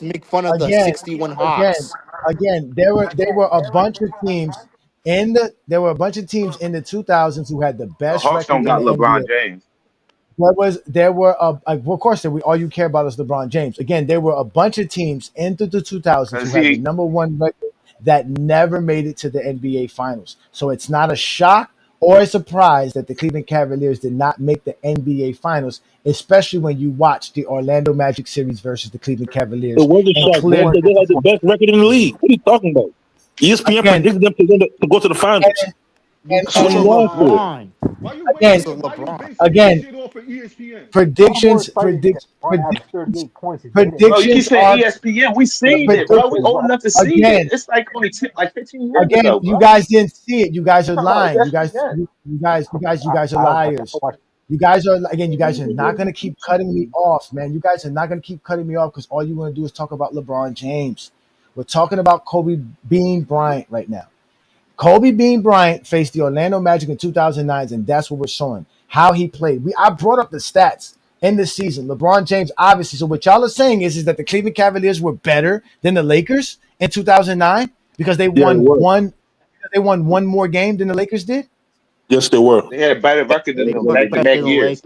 make fun of the 61 Hawks.
Again, there were a bunch of teams in the 2000s who had the
The
best
Hawks
record
don't got
in the
LeBron
NBA.
James.
Of course, all you care about is LeBron James. Again, there were a bunch of teams into the 2000s who had the number 1 record that never made it to the NBA Finals. So it's not a shock or a surprise that the Cleveland Cavaliers did not make the NBA Finals, especially when you watch the Orlando Magic series versus the Cleveland Cavaliers.
It was a shock, man. They had the best record in the league. What are you talking about? ESPN predicted them to go to the finals.
Because of LeBron. Why you basing shit off of ESPN?
Predictions
Bro, you
predictions
keep saying
are
ESPN. We seen it, bro. We old enough to see it. It's like only 15 years ago, bro.
you guys didn't see it. You guys are lying. You guys are liars. You guys are not going to keep cutting me off, man. You guys are not going to keep cutting me off because all you want to do is talk about LeBron James. We're talking about Kobe Bean Bryant right now. Kobe Bean Bryant faced the Orlando Magic in 2009, and that's what we're showing, how he played. I brought up the stats in this season. LeBron James, obviously. So what y'all are saying is that the Cleveland Cavaliers were better than the Lakers in 2009 because they won one more game than the Lakers did?
Yes, they were.
They had a better record than them back-to-back years.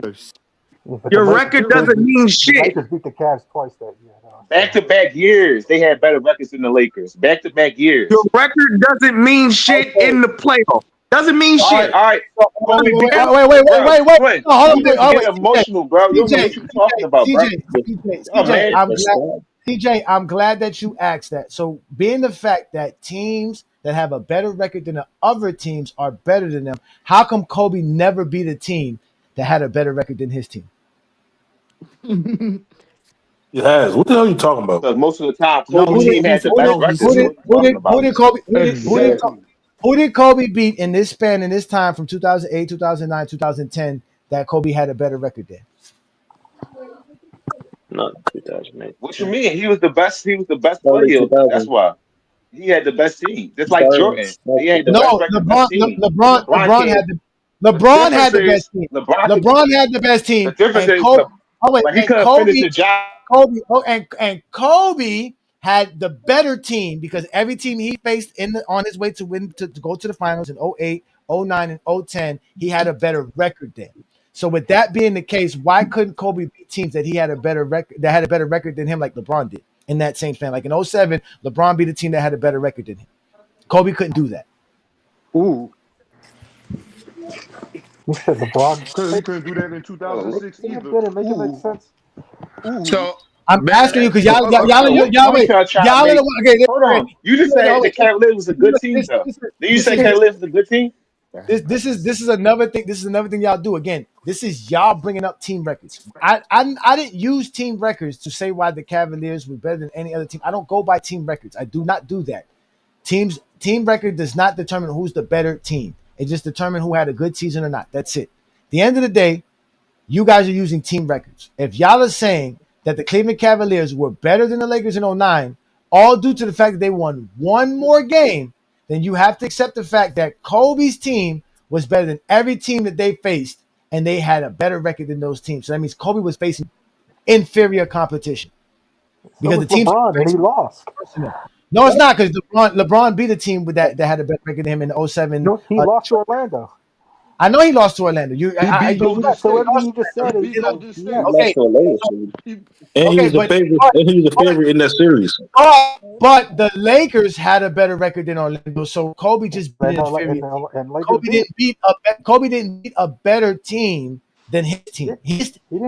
Your record doesn't mean shit.
Lakers beat the Cavs twice that year.
Back-to-back years, they had better records than the Lakers. Back-to-back years.
Your record doesn't mean shit in the playoff. Doesn't mean shit.
All right.
Wait.
Get emotional, bro. You don't know what you're talking about, bro.
CJ, I'm glad that you asked that. So, being the fact that teams that have a better record than the other teams are better than them, how come Kobe never beat a team that had a better record than his team?
It has. What the hell are you talking about?
Because most of the time, Kobe's team had the better record.
Who did Kobe beat in this span, in this time from 2008, 2009, 2010 that Kobe had a better record than?
Not 2008. What you mean? He was the best. He was the best player. That's why he had the best team. Just like Jordan. He had the best record.
LeBron had the best team. LeBron had the best team.
The difference is, he couldn't finish the job.
Kobe had the better team because every team he faced on his way to win to go to the finals in 08, 09, and 010, he had a better record than. So with that being the case, why couldn't Kobe beat teams that he had a better record than him, like LeBron did in that same span? Like in 07, LeBron beat a team that had a better record than him. Kobe couldn't do that.
Ooh.
You said LeBron.
He couldn't do that in 2006 either.
Didn't make it make sense.
So I'm asking you because y'all
Hold on. You just said the Cavaliers was a good team, though. Did you say Cavaliers was a good team?
This is another thing. This is another thing y'all do. Again, this is y'all bringing up team records. I didn't use team records to say why the Cavaliers were better than any other team. I don't go by team records. I do not do that. Team record does not determine who's the better team. It just determines who had a good season or not. That's it. At the end of the day, you guys are using team records. If y'all are saying that the Cleveland Cavaliers were better than the Lakers in 09, all due to the fact that they won one more game, then you have to accept the fact that Kobe's team was better than every team that they faced, and they had a better record than those teams. So that means Kobe was facing inferior competition. Because the team
and he lost.
No, it's not, because LeBron beat a team with that had a better record than him in 07.
No, he lost to Orlando.
I know he lost to Orlando.
So everything you just said is
okay.
And he was a favorite in that series.
But the Lakers had a better record than Orlando, so Kobe just beat Kobe didn't beat a better team than his team.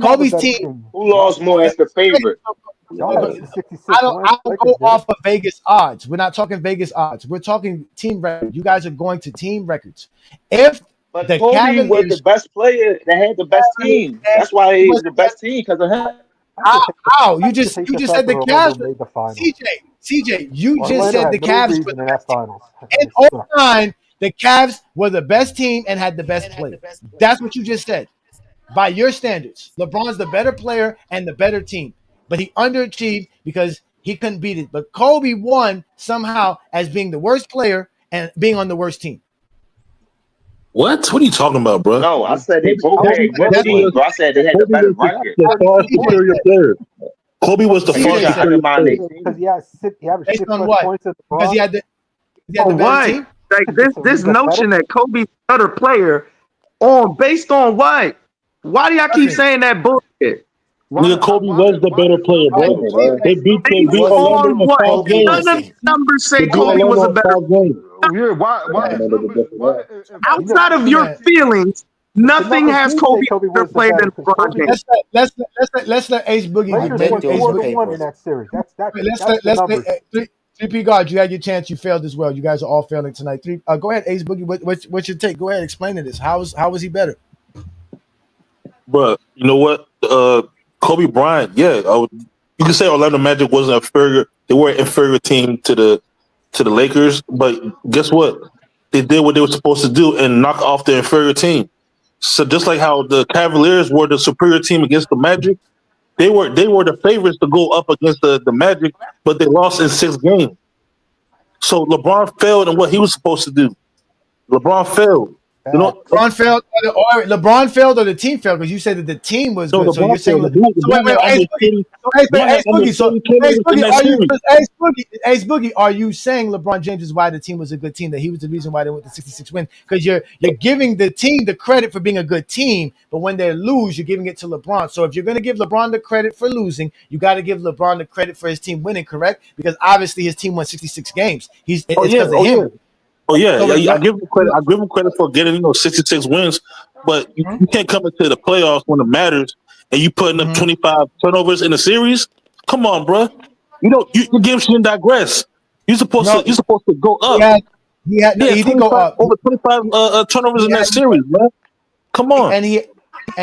Kobe's team.
Who lost more as the favorite?
I don't go off of Vegas odds. We're not talking Vegas odds. We're talking team record. You guys are going to team records.
But Kobe was the best player that had the best team. That's why he was the best team, because of him.
How? You just said the Cavs. CJ, you just said the Cavs were the best team. In 09, the Cavs were the best team and had the best player. That's what you just said. By your standards, LeBron's the better player and the better team. But he underachieved because he couldn't beat it. But Kobe won somehow as being the worst player and being on the worst team.
What? What are you talking about, bro?
No, I said they both had good teams, bro. I said they had the better record.
Kobe was the far superior player.
Because he averaged 6
on what?
points.
Because he had the better team?
Like this notion that Kobe's a better player based on what? Why do y'all keep saying that bullshit?
Nigga, Kobe was the better player, bro. They beat Orlando in 5 games.
None of the numbers say Kobe was a better player.
Why his numbers?
Outside of your feelings, nothing has Kobe better played than LeBron James.
Let's let Ace Boogie.
Lakers won 4-1 in that series. That's the numbers.
3P guard, you had your chance. You failed as well. You guys are all failing tonight. Go ahead, Ace Boogie. What's your take? Go ahead, explain to this. How was he better?
But you know what? Kobe Bryant, yeah, you can say Orlando Magic wasn't inferior. They were an inferior team to the Lakers, but guess what? They did what they were supposed to do and knock off the inferior team. So just like how the Cavaliers were the superior team against the Magic, they were the favorites to go up against the Magic, but they lost in 6 games. So LeBron failed in what he was supposed to do. LeBron failed. You know,
LeBron failed, or the team failed because you said that the team was good. So you're saying, Ace Boogie, are you saying LeBron James is why the team was a good team? That he was the reason why they went to 66 wins? Because you're giving the team the credit for being a good team, but when they lose, you're giving it to LeBron. So if you're going to give LeBron the credit for losing, you got to give LeBron the credit for his team winning, correct? Because obviously his team won 66 games. It's because of him.
Oh yeah, I give him credit. I give him credit for getting 66 wins, but you can't come into the playoffs when it matters and you putting up 25 turnovers in a series. Come on, bro. Your game shouldn't digress. You're supposed to go up.
He did go up
over 25 turnovers in that series, man. Come on.
And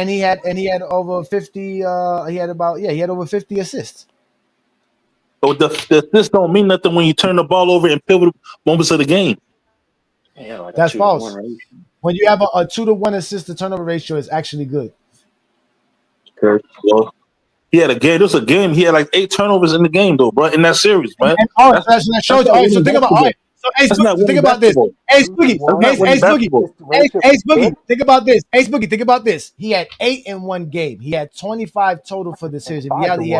he had over 50. He had over 50 assists.
But the assists don't mean nothing when you turn the ball over in pivotal moments of the game.
That's false. When you have a 2-to-1 assist to turnover ratio, is actually good.
Okay. Well, he had a game. There was a game. He had like 8 turnovers in the game, though, bro. In that series, man.
That shows you. All right, so think about. All right, so Ace Boogie, think about this. Ace Boogie, think about this. Ace Boogie, think about this. He had 8 in one game. He had 25 total for the series. In reality,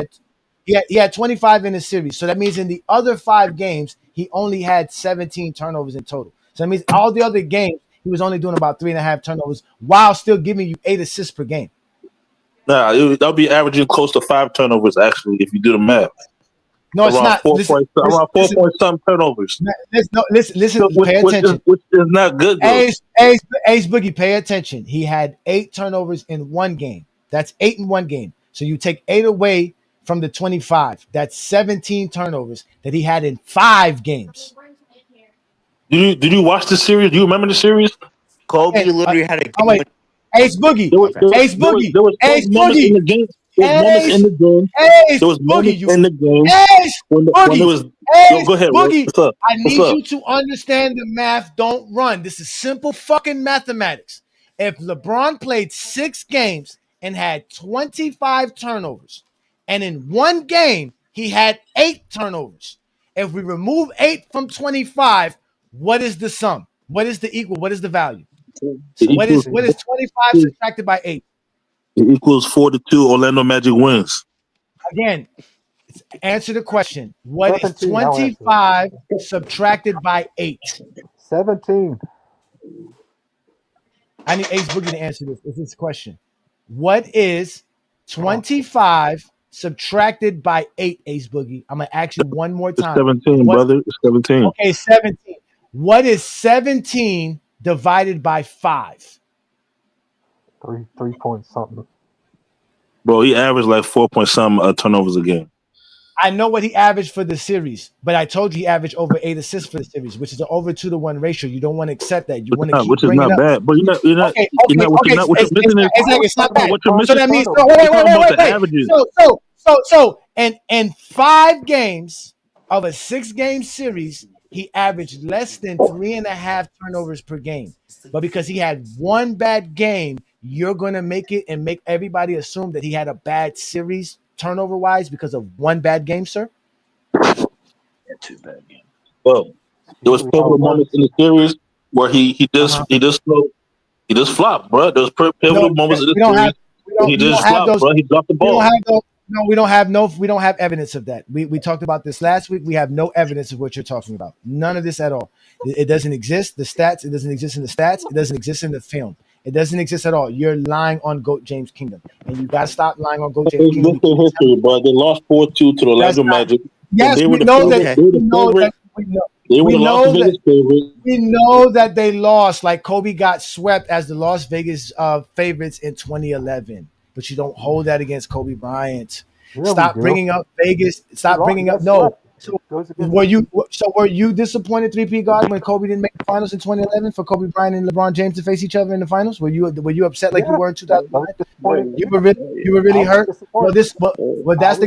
he had 25 in the series. So that means in the other 5 games, he only had 17 turnovers in total. So that means all the other games, he was only doing about 3.5 turnovers while still giving you 8 assists per game.
Nah, that'll be averaging close to 5 turnovers, actually, if you do the math.
No, it's not.
Around 4 point something turnovers.
Listen, pay attention.
Which is not good, though.
Ace Boogie, pay attention. He had 8 turnovers in one game. That's 8 in one game. So you take 8 away from the 25. That's 17 turnovers that he had in 5 games.
Did you watch the series? Do you remember the series?
Kobe literally had a game.
Ace Boogie. Ace Boogie.
There was moments in the game. There was moments in the game. When it was. Go ahead,
Boogie.
What's up?
I need you to understand the math. Don't run. This is simple fucking mathematics. If LeBron played 6 games and had 25 turnovers, and in one game he had 8 turnovers, if we remove 8 from 25, what is the sum? What is the equal? What is the value? So what is 25 subtracted by 8?
It equals 4-2. Orlando Magic wins.
Again, answer the question. What is 25 subtracted by 8?
17.
I need Ace Boogie to answer this. This is the question. What is 25 subtracted by 8, Ace Boogie? I'm going to ask you one more time.
It's 17, brother. It's 17.
Okay, 17. What is 17 divided by 5?
3 point something.
Bro, he averaged like 4 point something turnovers a game.
I know what he averaged for the series, but I told you he averaged over 8 assists for the series, which is an over 2-to-1 ratio. You don't want to accept that. You want to keep
which is not
up.
bad. But what you're missing is
it's not bad.
what you're missing.
So that means wait. And in 5 games of a 6-game series, he averaged less than 3.5 turnovers per game. But because he had one bad game, you're going to make it and make everybody assume that he had a bad series turnover-wise because of one bad game, sir?
2 bad games. Well, there was pivotal moments in the series where he just flopped, bro. There was pivotal moments in the series where he just flopped, bro. He dropped the ball.
We don't have evidence of that. We talked about this last week. We have no evidence of what you're talking about. None of this at all. It doesn't exist. The stats, it doesn't exist in the stats. It doesn't exist in the film. It doesn't exist at all. You're lying on GOAT James Kingdom. And you gotta stop lying on GOAT James Kingdom.
History, bro. They lost 4-2 to the Orlando Magic.
Yes, we know that.
They would have lost to Vegas favorite.
We know that they lost. Like Kobe got swept as the Las Vegas favorites in 2011, but you don't hold that against Kobe Bryant.
Yeah,
Stop bringing up Vegas. Stop bringing up no. So were you disappointed, 3P God, when Kobe didn't make the finals in 2011 for Kobe Bryant and LeBron James to face each other in the finals? Were you upset like you were in 2009? You were really hurt. Well, if that's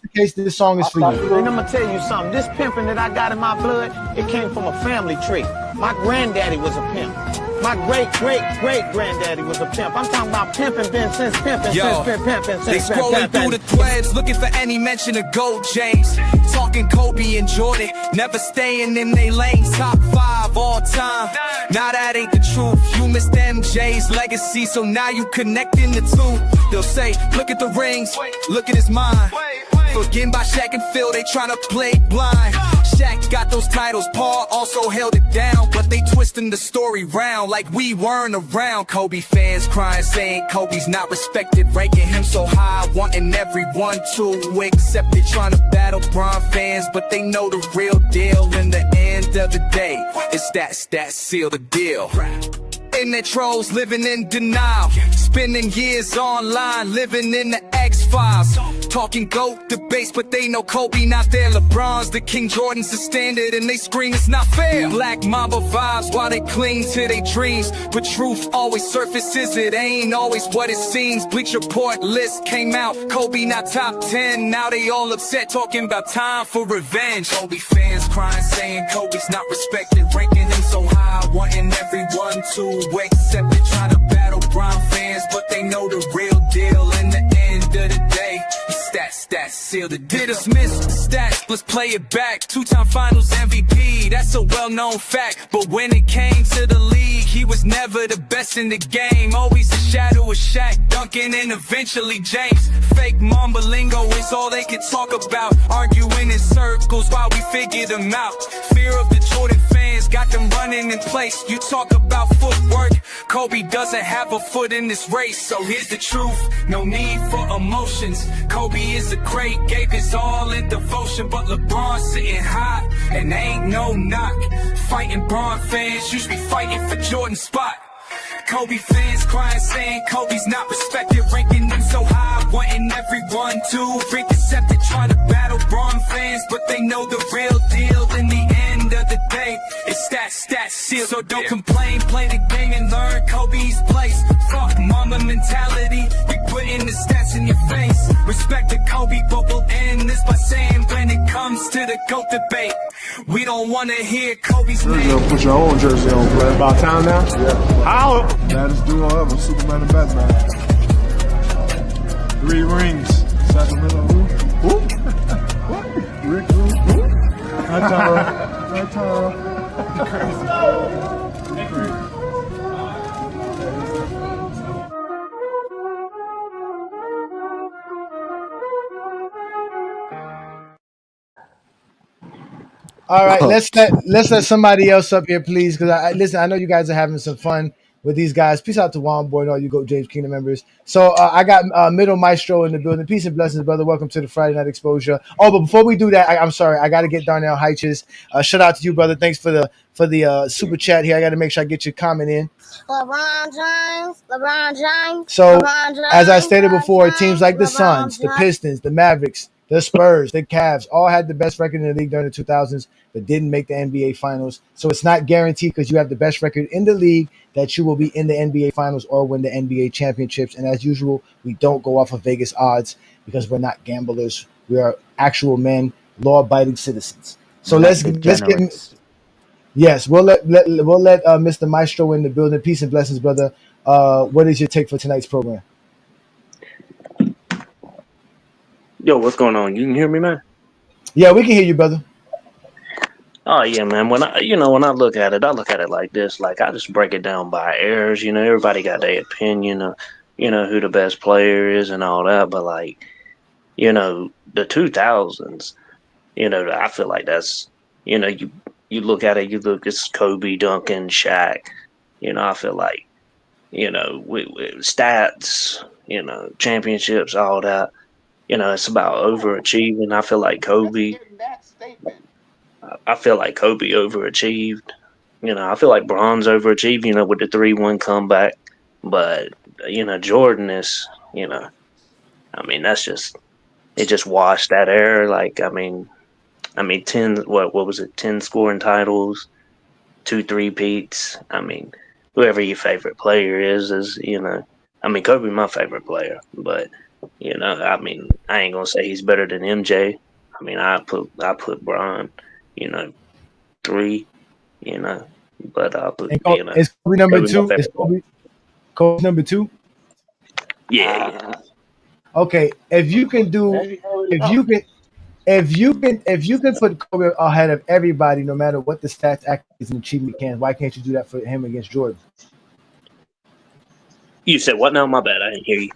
the case, this song is for you.
And I'm gonna tell you something. This pimping that I got in my blood, it came from a family tree. My granddaddy was a pimp. My great-great-great-granddaddy was a pimp. I'm talking about pimping been since pimping,
They scrolling through the threads, looking for any mention of Gold James. Talking Kobe and Jordan, never staying in they lanes. Top 5 all time. Now that ain't the truth. You missed MJ's legacy, so now you connecting the two. They'll say, look at the rings, look at his mind. Forgetting by Shaq and Phil, they tryna play blind. Shaq got those titles, Paul also held it down, but they twisting the story round like we weren't around. Kobe fans crying, saying Kobe's not respected, ranking him so high, wanting everyone to accept it. Tryna battle Bron fans, but they know the real deal. In the end of the day, it's that seal the deal. Internet trolls living in denial, spending years online, living in the X-Files. Talking GOAT debates, but they know Kobe not there. LeBron's the king, Jordan's the standard, and they scream it's not fair. Black Mamba vibes while they cling to their dreams, but truth always surfaces, it ain't always what it seems. Bleacher Report list came out, Kobe not top 10, now they all upset, talking about time for revenge. Kobe fans crying, saying Kobe's not respected, ranking him so high, wanting everyone to accept it. Trying to battle Bron fans, but they know the real deal. In the end of the day, stats seal the deal. Dismiss the stats, let's play it back. 2-time finals MVP, that's a well-known fact. But when it came to the league, he was never the best in the game. Always a shadow of Shaq, Duncan, and eventually James. Fake Mamba lingo is all they can talk about, arguing in circles while we figure them out. Fear of the Jordan fans got them running in place. You talk about footwork, Kobe doesn't have a foot in this race. So here's the truth, no need for emotions. Kobe is a great, gave his all in devotion, but LeBron sitting high, and ain't no knock. Fighting Bron fans, you should be fighting for Jordan's spot. Kobe fans crying, saying Kobe's not respected, ranking him so high, wanting everyone to accept it. Trying to battle Bron fans, but they know the real deal. In the end of the day, it's stats seal. So don't complain, play the game and learn Kobe's place. Fuck mama mentality, we putting the stats in your face. Respect the Kobe, but we'll end this by saying when it comes to the GOAT debate, we don't want to hear Kobe's name.
You'll put your own jersey on, play. About time now? Yeah. How? Baddest duo ever, Superman and Batman. 3 rings. Sacramento, who? What? Rick, who? Hi, Tara. Hi, Tara. Crazy.
All right, let's let somebody else up here, please. Because listen, I know you guys are having some fun with these guys. Peace out to Juan Boy and all you Go James Kingdom members. So I got Middle Maestro in the building. Peace and blessings, brother. Welcome to the Friday Night Exposure. Oh, but before we do that, I'm sorry. I got to get Darnell Heiches. Shout out to you, brother. Thanks for the super chat here. I got to make sure I get your comment in.
LeBron James.
So, as I stated before, teams like the Suns, the Pistons, the Mavericks, the Spurs, the Cavs all had the best record in the league during the 2000s, but didn't make the NBA Finals. So it's not guaranteed because you have the best record in the league that you will be in the NBA Finals or win the NBA championships. And as usual, we don't go off of Vegas odds because we're not gamblers. We are actual men, law-abiding citizens. So let's get. Yes, we'll let Mr. Maestro in the building. Peace and blessings, brother. What is your take for tonight's program?
Yo, what's going on? You can hear me, man?
Yeah, we can hear you, brother.
Oh yeah, man. When I look at it, I look at it like this. Like I just break it down by eras. You know, everybody got their opinion of, who the best player is and all that. But like, the 2000s, I feel like that's, you look at it, it's Kobe, Duncan, Shaq. I feel like, stats, championships, all that. It's about overachieving. I feel like Kobe. I feel like Kobe overachieved. I feel like Bron's overachieved, with the 3-1 comeback. But, Jordan is, that's just, it just washed that era. Like, 10, what was it? 10 scoring titles, 2 3-peats. Whoever your favorite player is, Kobe, my favorite player. But, I ain't going to say he's better than MJ. I put Bron, 3, but I'll put,
Is Kobe number
Kobe my
2? Is
favorite player.
Kobe number 2?
Yeah.
Okay, if you can put Kobe ahead of everybody, no matter what the stats, accolades, and achievement can, why can't you do that for him against Jordan?
You said what now? My bad. I didn't hear you.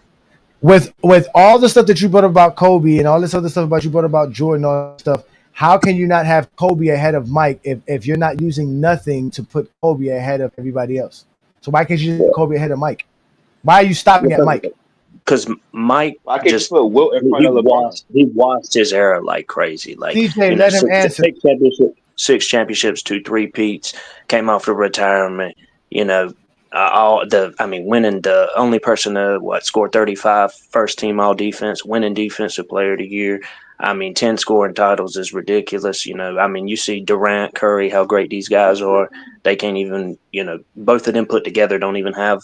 With all the stuff that you brought about Kobe and all this other stuff you brought about Jordan, all that stuff, how can you not have Kobe ahead of Mike if you're not using nothing to put Kobe ahead of everybody else? So why can't you use Kobe ahead of Mike? Why are you stopping at Mike?
Because Mike
Why can't you
just
put Wilt in front of LeBron?
he watched his era like crazy. Like
DJ, let him answer.
Six championships, 2 3-peats, came off the retirement. Winning the only person to score 35, first team all defense, winning defensive player of the year. 10 scoring titles is ridiculous. You see Durant, Curry, how great these guys are. They can't even, both of them put together don't even have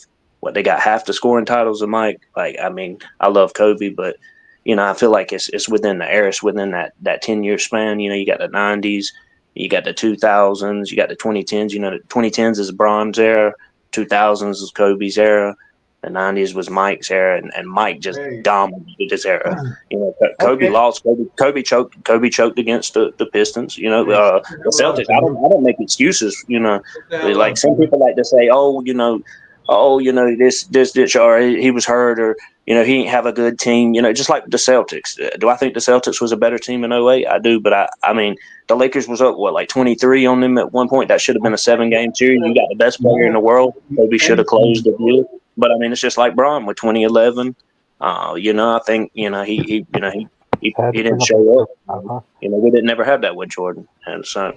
they got half the scoring titles of Mike. I love Kobe, but I feel like it's within the era, it's within that 10-year span. You got the 90s, you got the 2000s, you got the 2010s. The 2010s is Bron's era, 2000s is Kobe's era, the 90s was Mike's era, and Mike just dominated his era. Kobe lost. Kobe choked against the Pistons. The Celtics. I don't make excuses. Like some people like to say, this, or he was hurt, or he didn't have a good team. Just like the Celtics. Do I think the Celtics was a better team in 08? I do, but the Lakers was up like 23 on them at one point. That should have been a 7-game series. You got the best player in the world. Kobe should have closed the deal. But it's just like Bron with 2011. I think he didn't show up. We didn't never have that with Jordan, and so.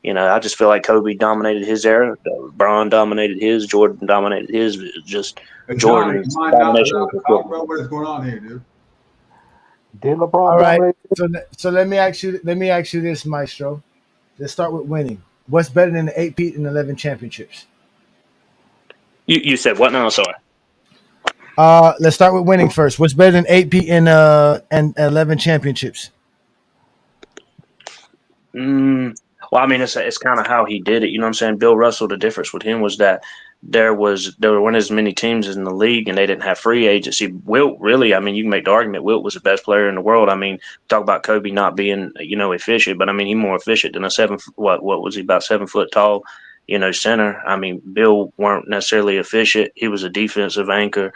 I just feel like Kobe dominated his era. Bron dominated his. Jordan dominated his. Just Jordan's domination.
What is going on here, dude?
Did LeBron
all right.
dominate?
So let me ask you this, Maestro. Let's start with winning. What's better than the 8-peat and 11 championships?
You said what now? Sorry.
Let's start with winning first. What's better than 8-peat and 11 championships?
Well, it's kind of how he did it. You know what I'm saying? Bill Russell, the difference with him was that there weren't as many teams in the league, and they didn't have free agency. Wilt, really, you can make the argument Wilt was the best player in the world. Talk about Kobe not being, efficient, but he's more efficient than a what was he, about 7 foot tall, center. Bill weren't necessarily efficient. He was a defensive anchor.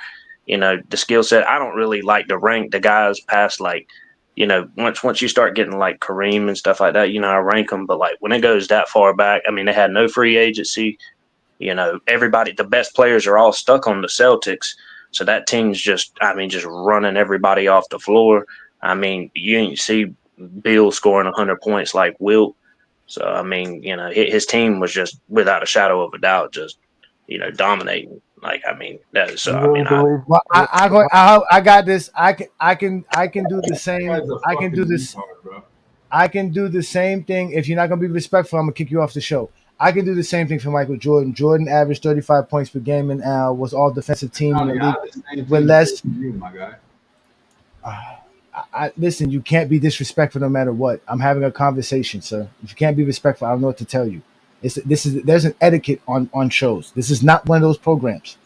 The skill set. I don't really like to rank the guys past once you start getting like Kareem and stuff like that, I rank them. But when it goes that far back, they had no free agency. Everybody, the best players are all stuck on the Celtics. So that team's just running everybody off the floor. You ain't see Bill scoring 100 points like Wilt. So, his team was just without a shadow of a doubt, just, dominating. I
got this. I can do the same. I can do the same thing. If you're not gonna be respectful, I'm gonna kick you off the show. I can do the same thing for Michael Jordan. Jordan averaged 35 points per game and was all defensive team in the league with less. Listen, you can't be disrespectful no matter what. I'm having a conversation, sir. If you can't be respectful, I don't know what to tell you. There's an etiquette on shows. This is not one of those programs.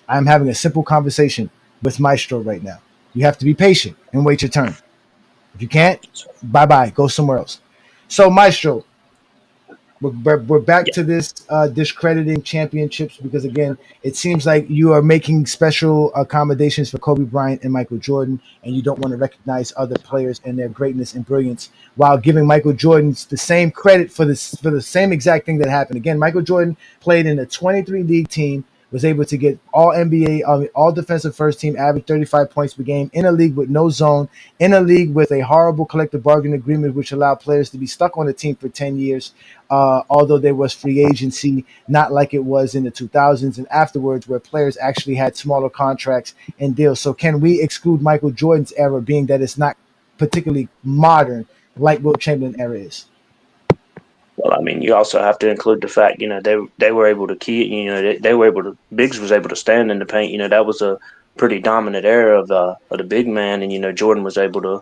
I'm having a simple conversation with Maestro right now. You have to be patient and wait your turn. If you can't, bye-bye. Go somewhere else. So, Maestro, we're back to this discrediting championships because, again, it seems like you are making special accommodations for Kobe Bryant and Michael Jordan, and you don't want to recognize other players and their greatness and brilliance while giving Michael Jordan the same credit for the same exact thing that happened. Again, Michael Jordan played in a 23 league team was able to get all NBA, all defensive first team, average 35 points per game in a league with no zone, in a league with a horrible collective bargaining agreement, which allowed players to be stuck on the team for 10 years, although there was free agency, not like it was in the 2000s and afterwards, where players actually had smaller contracts and deals. So can we exclude Michael Jordan's era, being that it's not particularly modern like Wilt Chamberlain era is?
Well, I mean, you also have to include the fact, they were able to they were able to, Biggs was able to stand in the paint. That was a pretty dominant era of the big man, and Jordan was able to,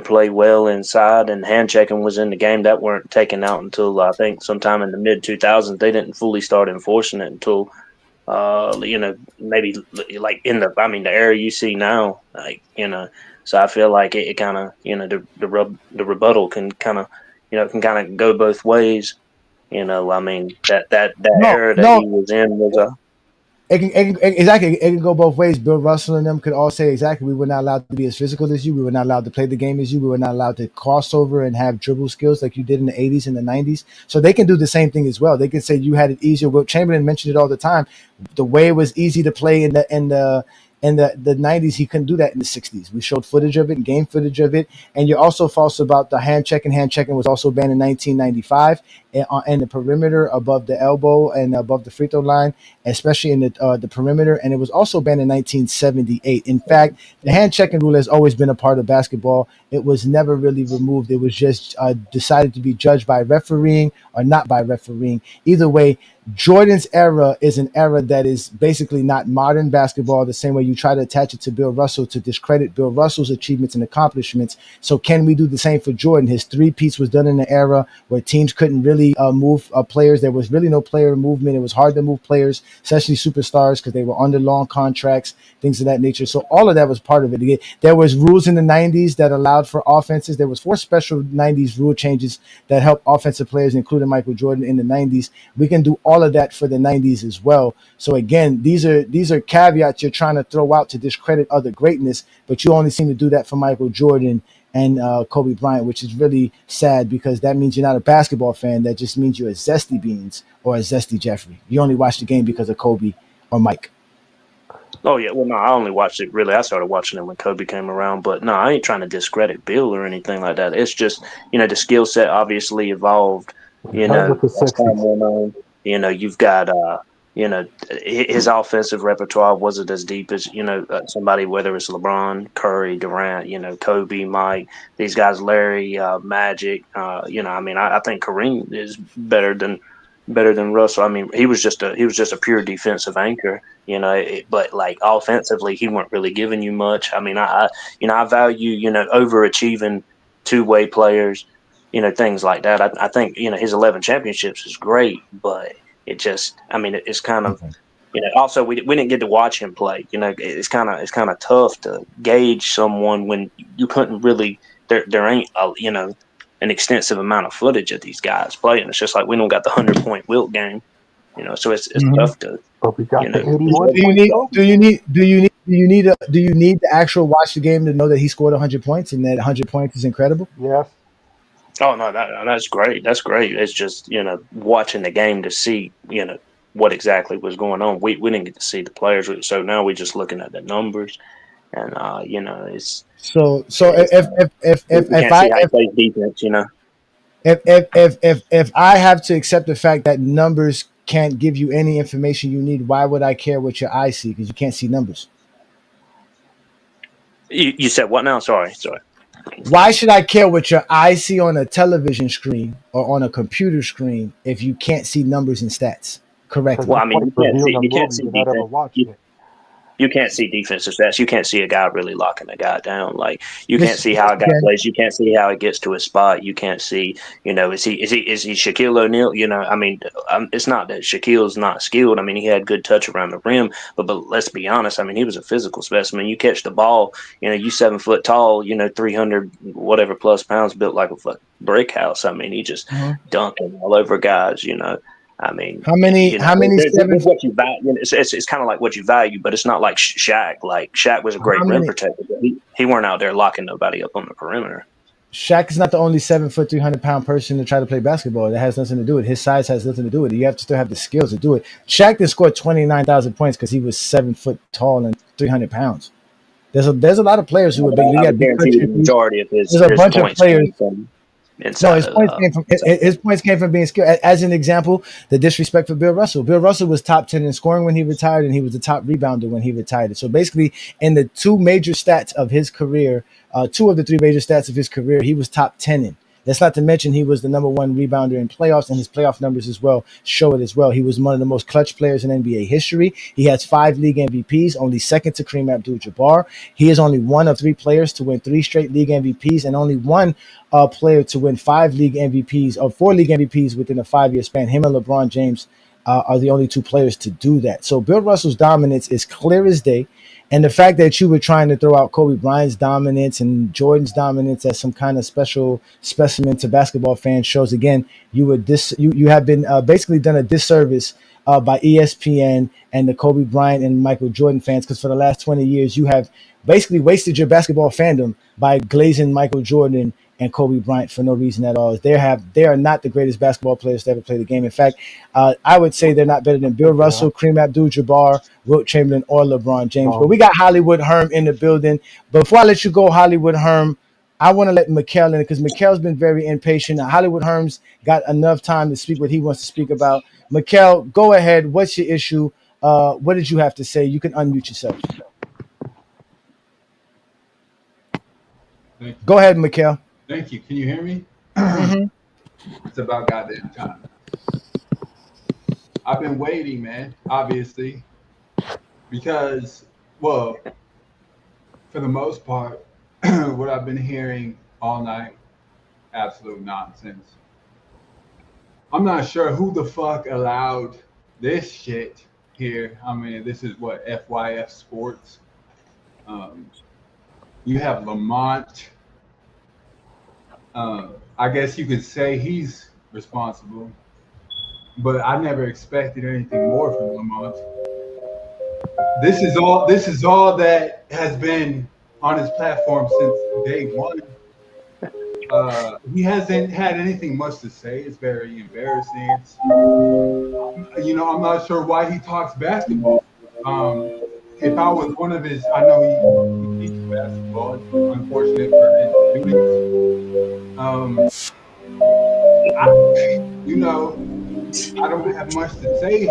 play well inside, and hand checking was in the game. That weren't taken out until I think sometime in the mid 2000s. They didn't fully start enforcing it until maybe like the era you see now, So I feel like it kind of, the rebuttal can kind of, go both ways. I mean, that era that he was in was a.
Exactly. It can go both ways. Bill Russell and them could all say exactly, we were not allowed to be as physical as you. We were not allowed to play the game as you. We were not allowed to cross over and have dribble skills like you did in the 80s and the 90s. So they can do the same thing as well. They can say you had it easier. Wilt Chamberlain mentioned it all the time. The way it was easy to play in the 90s, he couldn't do that in the 60s. We showed footage of it and game footage of it. And you're also false about the hand checking. Hand checking was also banned in 1995 and the perimeter above the elbow and above the free throw line, especially in the perimeter. And it was also banned in 1978. In fact, the hand checking rule has always been a part of basketball. It was never really removed. It was just decided to be judged by refereeing or not by refereeing. Either way, Jordan's era is an era that is basically not modern basketball, the same way you try to attach it to Bill Russell to discredit Bill Russell's achievements and accomplishments. So can we do the same for Jordan? His three-peats was done in an era where teams couldn't really move players. There was really no player movement. It was hard to move players, especially superstars, because they were under long contracts, things of that nature. So all of that was part of it. There was rules in the 90s that allowed for offenses. There was 4 special 90s rule changes that helped offensive players, including Michael Jordan in the 90s. We can do all of that for the 90s as well. So again, these are caveats you're trying to throw out to discredit other greatness, but you only seem to do that for Michael Jordan and Kobe Bryant, which is really sad, because that means you're not a basketball fan. That just means you're a Zesty Beans or a Zesty Jeffrey. You only watch the game because of Kobe or Mike.
Oh yeah, well no, I only watched it really. I started watching it when Kobe came around, but no, I ain't trying to discredit Bill or anything like that. It's just the skill set obviously evolved. As time went on, you've got his offensive repertoire wasn't as deep as somebody, whether it's LeBron, Curry, Durant, Kobe, Mike, these guys, Larry, Magic. I think Kareem is better than Russell. I mean, he was just a pure defensive anchor, but like offensively, he weren't really giving you much. I mean, I value, overachieving two-way players, things like that. I think, his 11 championships is great, but it just, it's kind of, also we didn't get to watch him play. It's kind of tough to gauge someone when you couldn't really, there ain't, an extensive amount of footage of these guys playing. It's just like we don't got the 100-point Wilt game, so it's tough to.
But we got the 81
Do you need the actual watch the game to know that he scored 100 points and that 100 points is incredible?
Yes.
Oh no, that's great. That's great. It's just watching the game to see what exactly was going on. We didn't get to see the players, so now we're just looking at the numbers, and it's
so if I
play defense,
if I have to accept the fact that numbers can't give you any information you need, why would I care what your eyes see? Because you can't see numbers.
You said what now? Sorry.
Why should I care what your eyes see on a television screen or on a computer screen if you can't see numbers and stats correctly?
Well, I mean, you can't see defense. You can't see defensive stats. You can't see a guy really locking a guy down. Like you can't see how a guy plays. You can't see how he gets to his spot. You can't see, is he Shaquille O'Neal? It's not that Shaquille's not skilled. I mean, he had good touch around the rim, but let's be honest. I mean, he was a physical specimen. You catch the ball, you 7 foot tall, 300 whatever plus pounds, built like a fucking brick house. I mean, he just dunking all over guys. I mean,
how many
it's what you value. It's kind of like what you value, but it's not like Shaq. Like Shaq was a great rim protector, but he weren't out there locking nobody up on the perimeter.
Shaq is not the only 7 foot, 300 pound person to try to play basketball. That has nothing to do with it. His size has nothing to do with it. You have to still have the skills to do it. Shaq did score 29,000 points because he was 7 foot tall and 300 pounds. There's a lot of players who are big. You
I
got
would
big
guarantee you the
country.
majority of
There's a
his
bunch of
points
players.
came from
No,
inside
his
of
points came from
inside.
his points came from being skilled. As an example, the disrespect for Bill Russell. Bill Russell was top 10 in scoring when he retired, and he was the top rebounder when he retired. So basically, in the two major stats of his career, two of the three major stats of his career, he was top 10 in. That's not to mention he was the number one rebounder in playoffs, and his playoff numbers as well show it as well. He was one of the most clutch players in NBA history. He has 5 league MVPs, only second to Kareem Abdul-Jabbar. He is only one of three players to win 3 straight league MVPs, and only one player to win 5 league MVPs or 4 league MVPs within a 5 year span. Him and LeBron James are the only two players to do that. So Bill Russell's dominance is clear as day. And the fact that you were trying to throw out Kobe Bryant's dominance and Jordan's dominance as some kind of special specimen to basketball fans shows again you have been basically done a disservice by ESPN and the Kobe Bryant and Michael Jordan fans, because for the last 20 years you have basically wasted your basketball fandom by glazing Michael Jordan and Kobe Bryant for no reason at all. They are not the greatest basketball players to ever play the game. In fact, I would say they're not better than Bill Russell, Kareem Abdul-Jabbar, Wilt Chamberlain, or LeBron James. But we got Hollywood Herm in the building. Before I let you go, Hollywood Herm, I want to let Mikkel in because Mikkel's been very impatient. Hollywood Herm's got enough time to speak what he wants to speak about. Mikkel, go ahead. What's your issue? What did you have to say? You can unmute yourself. Go ahead, Mikkel.
Thank you. Can you hear me?
Mm-hmm.
It's about goddamn time. I've been waiting, man, obviously, because, well, for the most part, what I've been hearing all night, absolute nonsense. I'm not sure who the fuck allowed this shit here. I mean, this is what, FYF Sports. You have Lamont. I guess you could say he's responsible, but I never expected anything more from Lamont. This is all that has been on his platform since day one. He hasn't had anything much to say. It's very embarrassing. I'm not sure why he talks basketball. If I was one of his, I know he teaches basketball. It's unfortunate for his students. I don't have much to say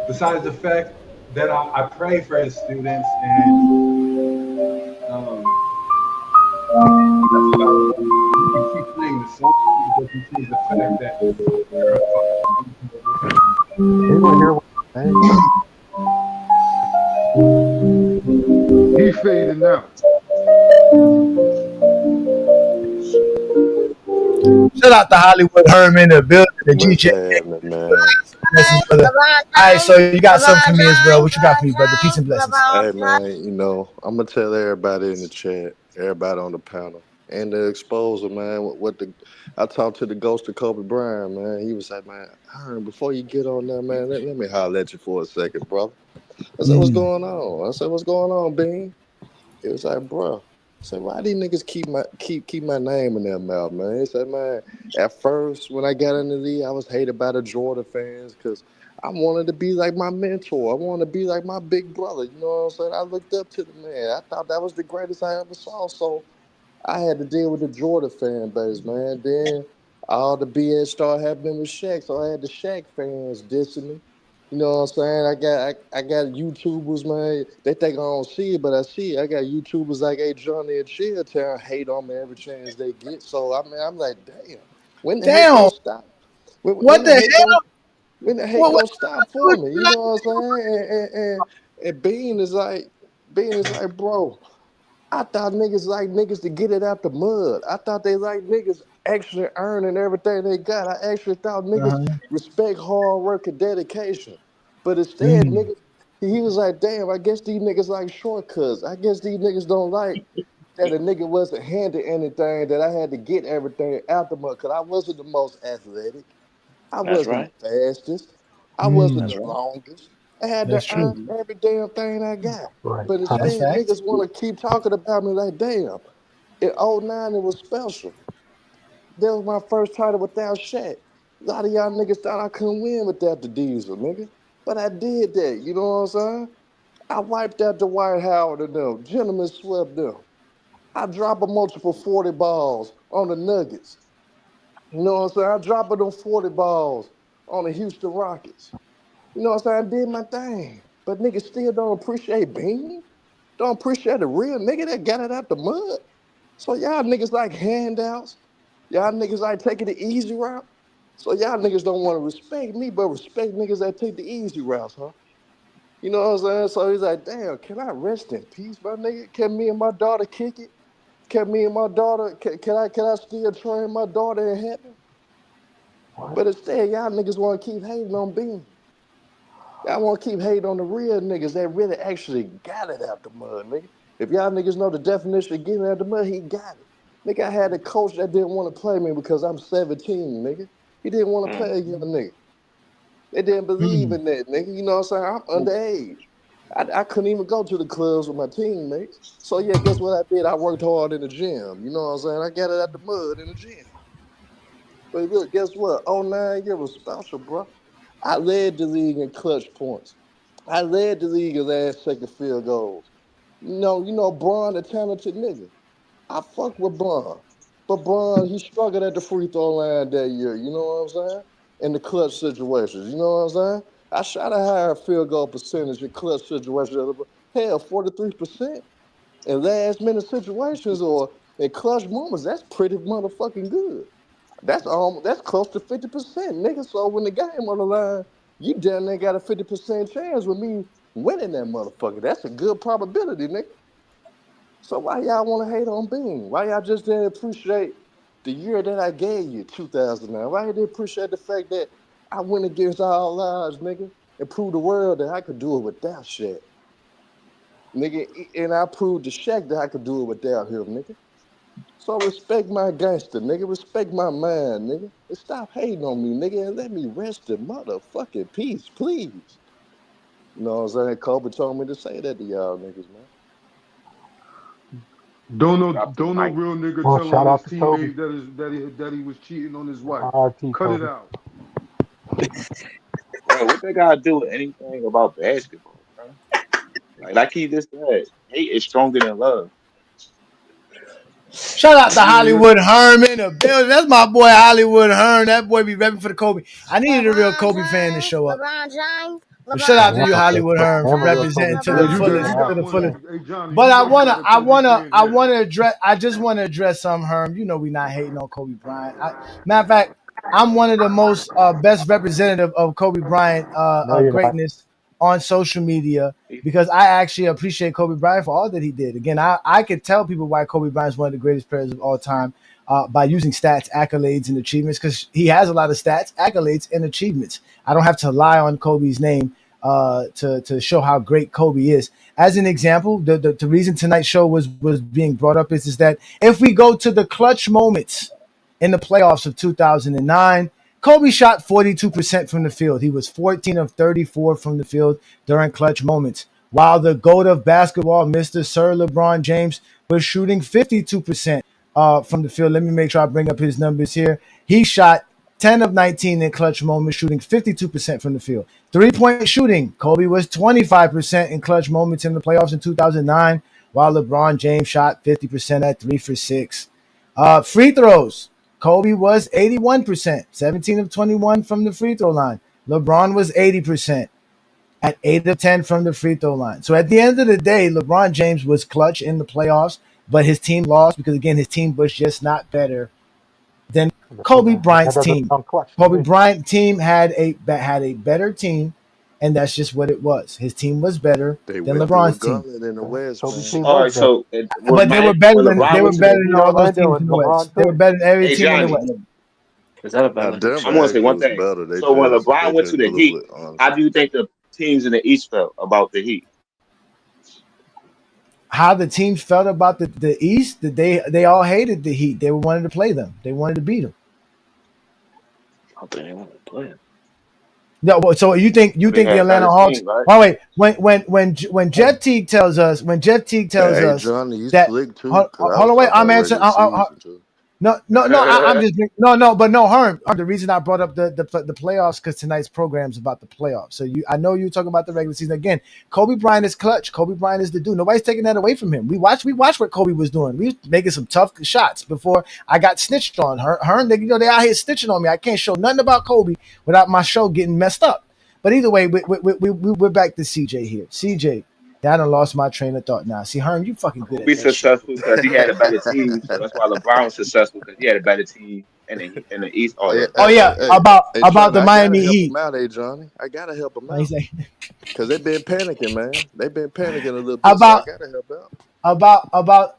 besides the fact that I pray for his students, and that's about it. You can keep playing the song, it doesn't change the fact that you're a fucking.
He fading out.
Shout out to Hollywood Herm in the building, the DJ.
Man.
All right, so you got something for me as well. What you got for me, brother? Peace and blessings.
Hey man, I'm gonna tell everybody in the chat, everybody on the panel, and the exposer, man. I talked to the ghost of Kobe Bryant, man. He was like, man, Herm, before you get on there, man, let me holler at you for a second, brother. I said, what's going on? I said, what's going on, Bean? He was like, bro. I said, why these niggas keep my name in their mouth, man? He said, man, at first when I got into the league, I was hated by the Jordan fans because I wanted to be like my mentor. I wanted to be like my big brother. You know what I'm saying? I looked up to the man. I thought that was the greatest I ever saw. So I had to deal with the Jordan fan base, man. Then all the BS started happening with Shaq, so I had the Shaq fans dissing me. You know what I'm saying? I got YouTubers, man. They think I don't see it, but I see it. I got YouTubers like Ajani and Chilltown hate on me every chance they get. So I mean, I'm like, damn, when the hate gonna stop?
What the hell?
When the hate gonna stop for me? You know what I'm saying? And Bean is like, bro. I thought niggas like niggas to get it out the mud. I thought they like niggas actually earning everything they got. I actually thought niggas respect hard work and dedication. But instead, niggas, he was like, damn, I guess these niggas like shortcuts. I guess these niggas don't like that a nigga wasn't handed anything, that I had to get everything out the mud. Because I wasn't the most athletic. I
That's
wasn't
right.
the fastest. I wasn't
That's
the
right.
longest. I had
That's
to
true.
earn every damn thing I got.
Right.
But
That's
instead,
facts.
niggas want to keep talking about me like, damn, in '09 it was special. That was my first title without Shaq. A lot of y'all niggas thought I couldn't win without the Diesel, nigga. But I did that. You know what I'm saying? I wiped out the Dwight Howard and them. Gentlemen swept them. I drop a multiple 40 balls on the Nuggets. You know what I'm saying? I drop them 40 balls on the Houston Rockets. You know what I'm saying? I did my thing. But niggas still don't appreciate Bean. Don't appreciate the real nigga that got it out the mud. So y'all niggas like handouts. Y'all niggas like taking the easy route. So y'all niggas don't want to respect me, but respect niggas that take the easy routes, huh? You know what I'm saying? So he's like, damn, can I rest in peace, my nigga? Can me and my daughter kick it? Can me and my daughter, can I still train my daughter in heaven? But instead, y'all niggas want to keep hating on Bean. Y'all want to keep hating on the real niggas that really actually got it out the mud, nigga. If y'all niggas know the definition of getting out the mud, he got it. Nigga, I had a coach that didn't want to play me because I'm 17, nigga. He didn't want to play a young nigga. They didn't believe in that, nigga. You know what I'm saying? I'm underage. I couldn't even go to the clubs with my teammates. So yeah, guess what I did? I worked hard in the gym. You know what I'm saying? I got it out the mud in the gym. But look, guess what? 09 year was special, bro. I led the league in clutch points. I led the league in last second field goals. Braun, a talented nigga. I fuck with Braun. But Braun, he struggled at the free throw line that year. You know what I'm saying? In the clutch situations. You know what I'm saying? I shot a higher field goal percentage in clutch situations. Hell, 43%. In last minute situations or in clutch moments, that's pretty motherfucking good. That's close to 50%, nigga. So when the game on the line, you damn near got a 50% chance with me winning that motherfucker. That's a good probability, nigga. So why y'all want to hate on Bean? Why y'all just didn't appreciate the year that I gave you, 2009? Why you didn't appreciate the fact that I went against all odds, nigga, and proved the world that I could do it without Shaq? Nigga, and I proved to Shaq that I could do it without him, nigga. So respect my gangster, nigga. Respect my mind, nigga. And stop hating on me, nigga, and let me rest in motherfucking peace, please. You know what I'm saying? Kobe told me to say that to y'all niggas, man.
Don't no real nigga
Well,
telling
shout
his
out to Kobe.
teammate that he was cheating on his wife.
R.I.P.
Cut it
Kobe.
out.
Bro, what they gotta do with anything about basketball, bro? Like he just said, hate is stronger than love.
Shout out to Hollywood Herm in the building. That's my boy Hollywood Herm. That boy be repping for the Kobe. I needed a real Kobe fan to show up.
LeBron James.
But shout out to you, Hollywood
But
Herm,
I
for
am a real Kobe
representing to
fan.
the
You
fullest, to
got
the
one.
fullest.
Hey Johnny,
But
you know you got a Kobe fan
I
here.
wanna address. I just want to address some Herm. You know we not hating on Kobe Bryant. Matter of fact, I'm one of the most best representative of Kobe Bryant
No, you're not.
greatness on social media because I actually appreciate Kobe Bryant for all that he did. Again, I could tell people why Kobe Bryant is one of the greatest players of all time by using stats, accolades, and achievements because he has a lot of stats, accolades, and achievements. I don't have to lie on Kobe's name to show how great Kobe is. As an example, the reason tonight's show was being brought up is that if we go to the clutch moments in the playoffs of 2009, Kobe shot 42% from the field. He was 14 of 34 from the field during clutch moments, while the GOAT of basketball, Mr. Sir LeBron James, was shooting 52% from the field. Let me make sure I bring up his numbers here. He shot 10 of 19 in clutch moments, shooting 52% from the field. Three-point shooting, Kobe was 25% in clutch moments in the playoffs in 2009, while LeBron James shot 50% at 3 for 6. Free throws, Kobe was 81%, 17 of 21 from the free throw line. LeBron was 80% at 8 of 10 from the free throw line. So at the end of the day, LeBron James was clutch in the playoffs, but his team lost because, again, his team was just not better than Kobe
That
Bryant's
doesn't
team.
sound clutch to
Kobe
me.
Bryant team had a better team, and that's just what it was. His team was better
They
than
went through a
LeBron's team.
gauntlet in the West,
Kobe's
man.
team
All
was
right,
better.
so
But they were better
when
than
LeBron went to
They
the
beat
all those
Orlando
teams
and
in the West.
LeBron
They were
too.
better than every
hey
team in the
Johnny,
West.
is that a
Now
bad? I
Denver
want to say
actually
one
was
thing.
better.
So when
They
LeBron went to
just
the
blew
Heat,
it,
how
honestly.
do you think the teams in the East felt about the Heat?
How the teams felt about the East, that they all hated the Heat. They wanted to play them. They wanted to beat them.
I think they want to play him.
No, so you think
So they
the
had better
Atlanta Hawks?
teams, right?
Oh wait, when Jeff Teague tells us
Hey, Johnny, you
that
slick too,
hold
cause I
on,
was
wait,
talking
I'm
about
answering.
regular season too.
No, I'm just Herm. The reason I brought up the playoffs because tonight's program is about the playoffs. So I know you're talking about the regular season again. Kobe Bryant is clutch. Kobe Bryant is the dude. Nobody's taking that away from him. We watched what Kobe was doing. We was making some tough shots before I got snitched on. Herm, they out here snitching on me. I can't show nothing about Kobe without my show getting messed up. But either way, we're back to CJ here. CJ. I done lost my train of thought now. See, Herm, you fucking good
Be
at that shit.
successful because he had a better team, so that's why LeBron was successful because he had a better team in the East.
About
Johnny,
the Miami Heat.
Johnny. I gotta help him
What
out
you
because they've been panicking, man. They've been panicking a little bit, so I gotta help out.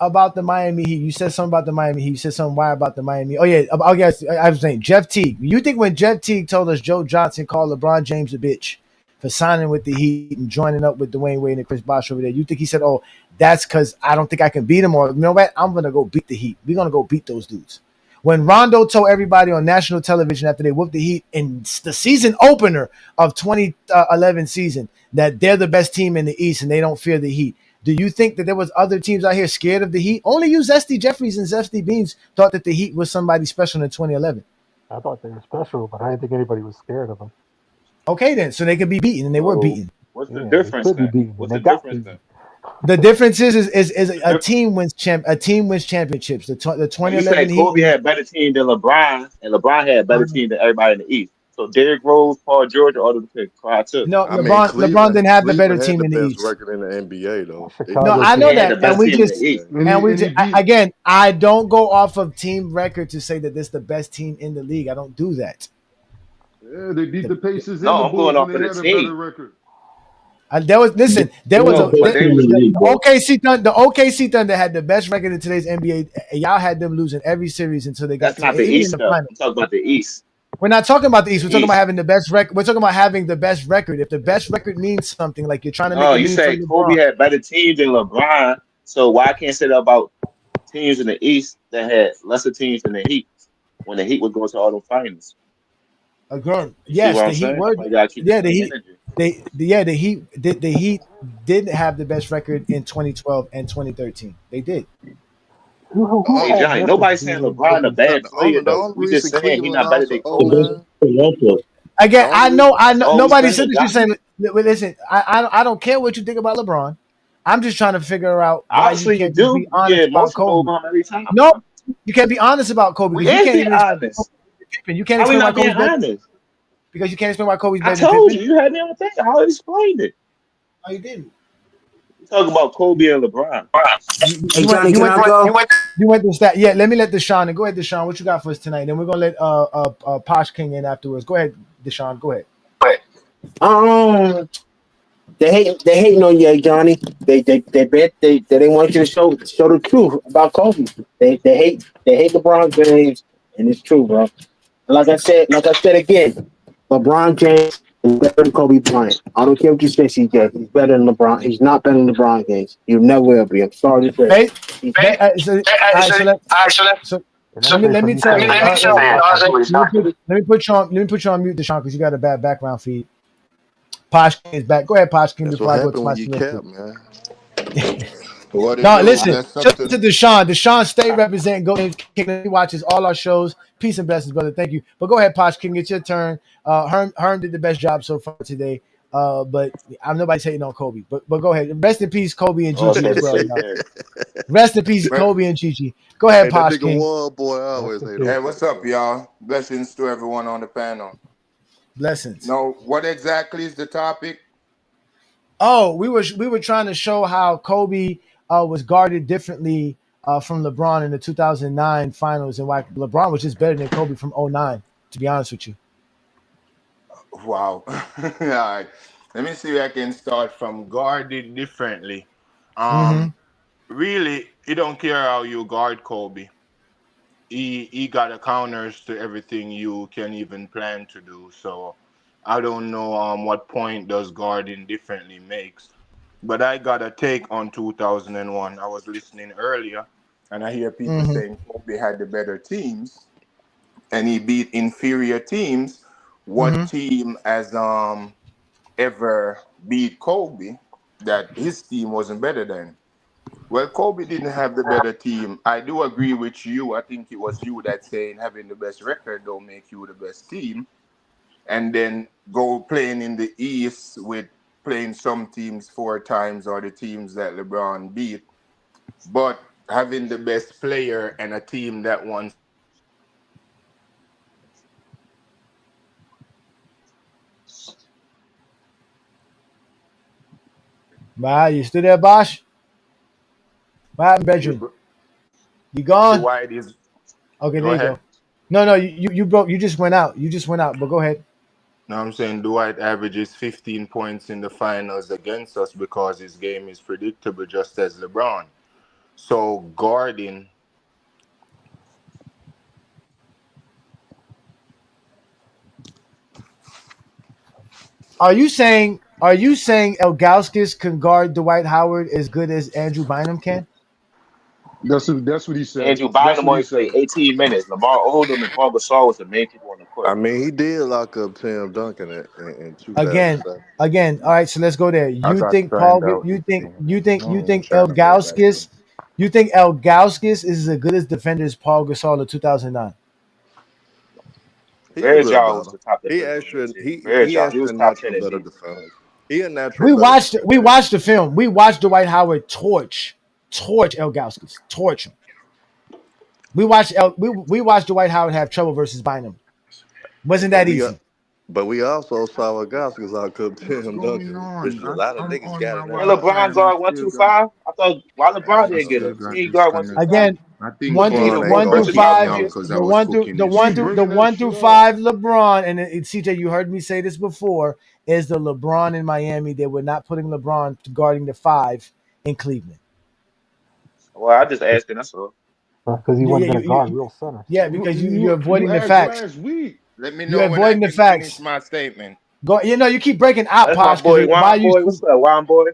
About the Miami Heat. You said something about the Miami Heat. You said something why about the Miami. Oh yeah, I guess I was saying Jeff Teague. You think when Jeff Teague told us Joe Johnson called LeBron James a bitch for signing with the Heat and joining up with Dwayne Wade and Chris Bosh over there, you think he said, "Oh, that's because I don't think I can beat him," or you know what? I'm gonna go beat the Heat. We're gonna go beat those dudes. When Rondo told everybody on national television after they whooped the Heat in the season opener of 2011 season that they're the best team in the East and they don't fear the Heat. Do you think that there was other teams out here scared of the Heat? Only you, Zesty Jeffries and Zesty Beans, thought that the Heat was somebody special in 2011.
I thought they were special, but I didn't think anybody was scared of them.
Okay, then. So they could be beaten, and they were beaten.
What's the difference then? What's the difference then?
The difference is a team wins championships. The 2011
you said Kobe
Heat
had a better team than LeBron, and LeBron had a better team than everybody in the East. So Derrick Rose, Paul George, all of the picks.
No, LeBron didn't have the better team in the East.
Record in the NBA though.
No, I know that, again, I don't go off of team record to say that this is the best team in the league. I don't do that.
Yeah, they beat the Pacers.
No, I'm going off
of
the team.
Record.
The OKC Thunder had the best record in today's NBA. Y'all had them losing every series until they got
to the East. I'm talking about the East.
We're not talking about the East. We're talking about having the best record. We're talking about having the best record. If the best record means something, like you're trying to make.
Oh, you say Kobe had better teams than LeBron. So why can't say that about teams in the East that had lesser teams than the Heat when the Heat would go to all the finals?
Again, yes, the Heat were. Yeah, the Heat didn't have the best record in 2012 and 2013. They did.
Hey, Johnny, nobody's saying LeBron a bad player though. We just saying he's not better than Kobe.
Again, I know. Nobody said that you're saying. Listen, I don't care what you think about LeBron. I'm just trying to figure out why you can't be honest about Kobe. No, you can't be honest about Kobe.
We can't be honest.
You can't explain why Kobe's better. Because you can't explain why Kobe's better.
I told you had me on thing. I already explained it.
Oh, you didn't.
Talking about Kobe and LeBron.
Hey, Johnny, you went to stat. Yeah, let me let Deshaun. Go ahead, Deshaun. What you got for us tonight? Then we're gonna let Posh King in afterwards. Go ahead, Deshaun. Go ahead.
They hating on you, Johnny. They want you to show the truth about Kobe. They hate LeBron James, and it's true, bro. Like I said again, LeBron James is better than Kobe Bryant. I don't care what you say, CJ. He's better than LeBron. He's not better than LeBron James. You never will be. I'm sorry to say.
Let me tell you. Let me put you on mute, Deshaun, because you got a bad background feed. Posh King is back. Go ahead, Posh King. Before I go to my man. No, listen. To Deshaun. Deshaun, stay representing Go James King. He watches all our shows. Peace and blessings, brother. Thank you. But go ahead, Posh King. It's your turn. Herm did the best job so far today. But I'm nobody's hating on Kobe. But go ahead. Rest in peace, Kobe and Gigi as well. Rest in peace, Kobe and Gigi. Go ahead, Posh King.
Hey, what's up, y'all? Blessings to everyone on the panel.
Blessings.
No, what exactly is the topic?
Oh, we were trying to show how Kobe was guarded differently from LeBron in the 2009 finals, and why LeBron was just better than Kobe from 2009, to be honest with you.
Wow. All right. Let me see if I can start from guarded differently. Really, you don't care how you guard Kobe. He got a counters to everything you can even plan to do. So I don't know what point does guarding differently makes. But I got a take on 2001. I was listening earlier, and I hear people saying Kobe had the better teams, and he beat inferior teams. What team has ever beat Kobe that his team wasn't better than? Well, Kobe didn't have the better team. I do agree with you. I think it was you that saying having the best record don't make you the best team. And then go playing in the East with playing some teams 4 times or the teams that LeBron beat. But having the best player and a team that won.
Wow, you still there, Bosh? What happened, Benjamin? You gone?
Dwight is.
Okay,
Go
there you
ahead.
go. No, you broke. You just went out. You just went out. But go ahead.
No, I'm saying Dwight averages 15 points in the finals against us because his game is predictable, just as LeBron. So guarding.
Are you saying Elgauskas can guard Dwight Howard as good as Andrew Bynum can?
That's what he said.
Andrew
That's
Bynum
what he
only played
said.
18 minutes. Lamar Odom and Paul Gasol was the main people on the
I
court.
mean, he did lock up Tim Duncan in
Again,
2007.
All right, so let's go there.
I
You
got
think
signed out this thing, man.
You
I ain't
think
trying to go back to.
Elgauskas, you think Elgauskas is as good as defender as Paul Gasol of 2009?
He a little
Bergeron was
better.
the top
He
defender on that
actually
team.
he
Bergeron, he
actually
was
a
top 10
natural
at
better
least.
defender. He a natural better
We
defender.
watched the film. We watched Dwight Howard torch Elgauskas, torch him. We watched Dwight Howard have trouble versus Bynum. Wasn't
But
that
we
easy?
also saw Goskins out up
What's
Tim
going
Duncan, which
on?
a lot of
I'm
niggas
on
got
my
in that
And
fight.
LeBron
Wi-Fi and I
guard
still got.
125. I thought why LeBron
I
didn't get
still
him?
got
He ain't guard
disconnected.
125.
Again,
I think
one through
King
LeBron ain't
might
one
got
through
guarding
kicked
shit,
me
five.
out
nigga.
because I was cooking this shit.
Bringing that
The
shit
one
up.
through five LeBron, and CJ, you heard me say this before, is the LeBron in Miami. They were not putting LeBron guarding the 5 in Cleveland.
Well, I just asked and that's all.
Because he
Yeah,
wasn't
yeah,
going to guard real centers.
yeah, because you're
You
avoiding the
asked
facts.
last week.
Let me
You're
know when I
avoiding the
can finish
facts.
my statement.
Go. You keep breaking out,
That's my
Posh. Because
boy,
why
Wine
you
Boy. What's up, Wine Boy?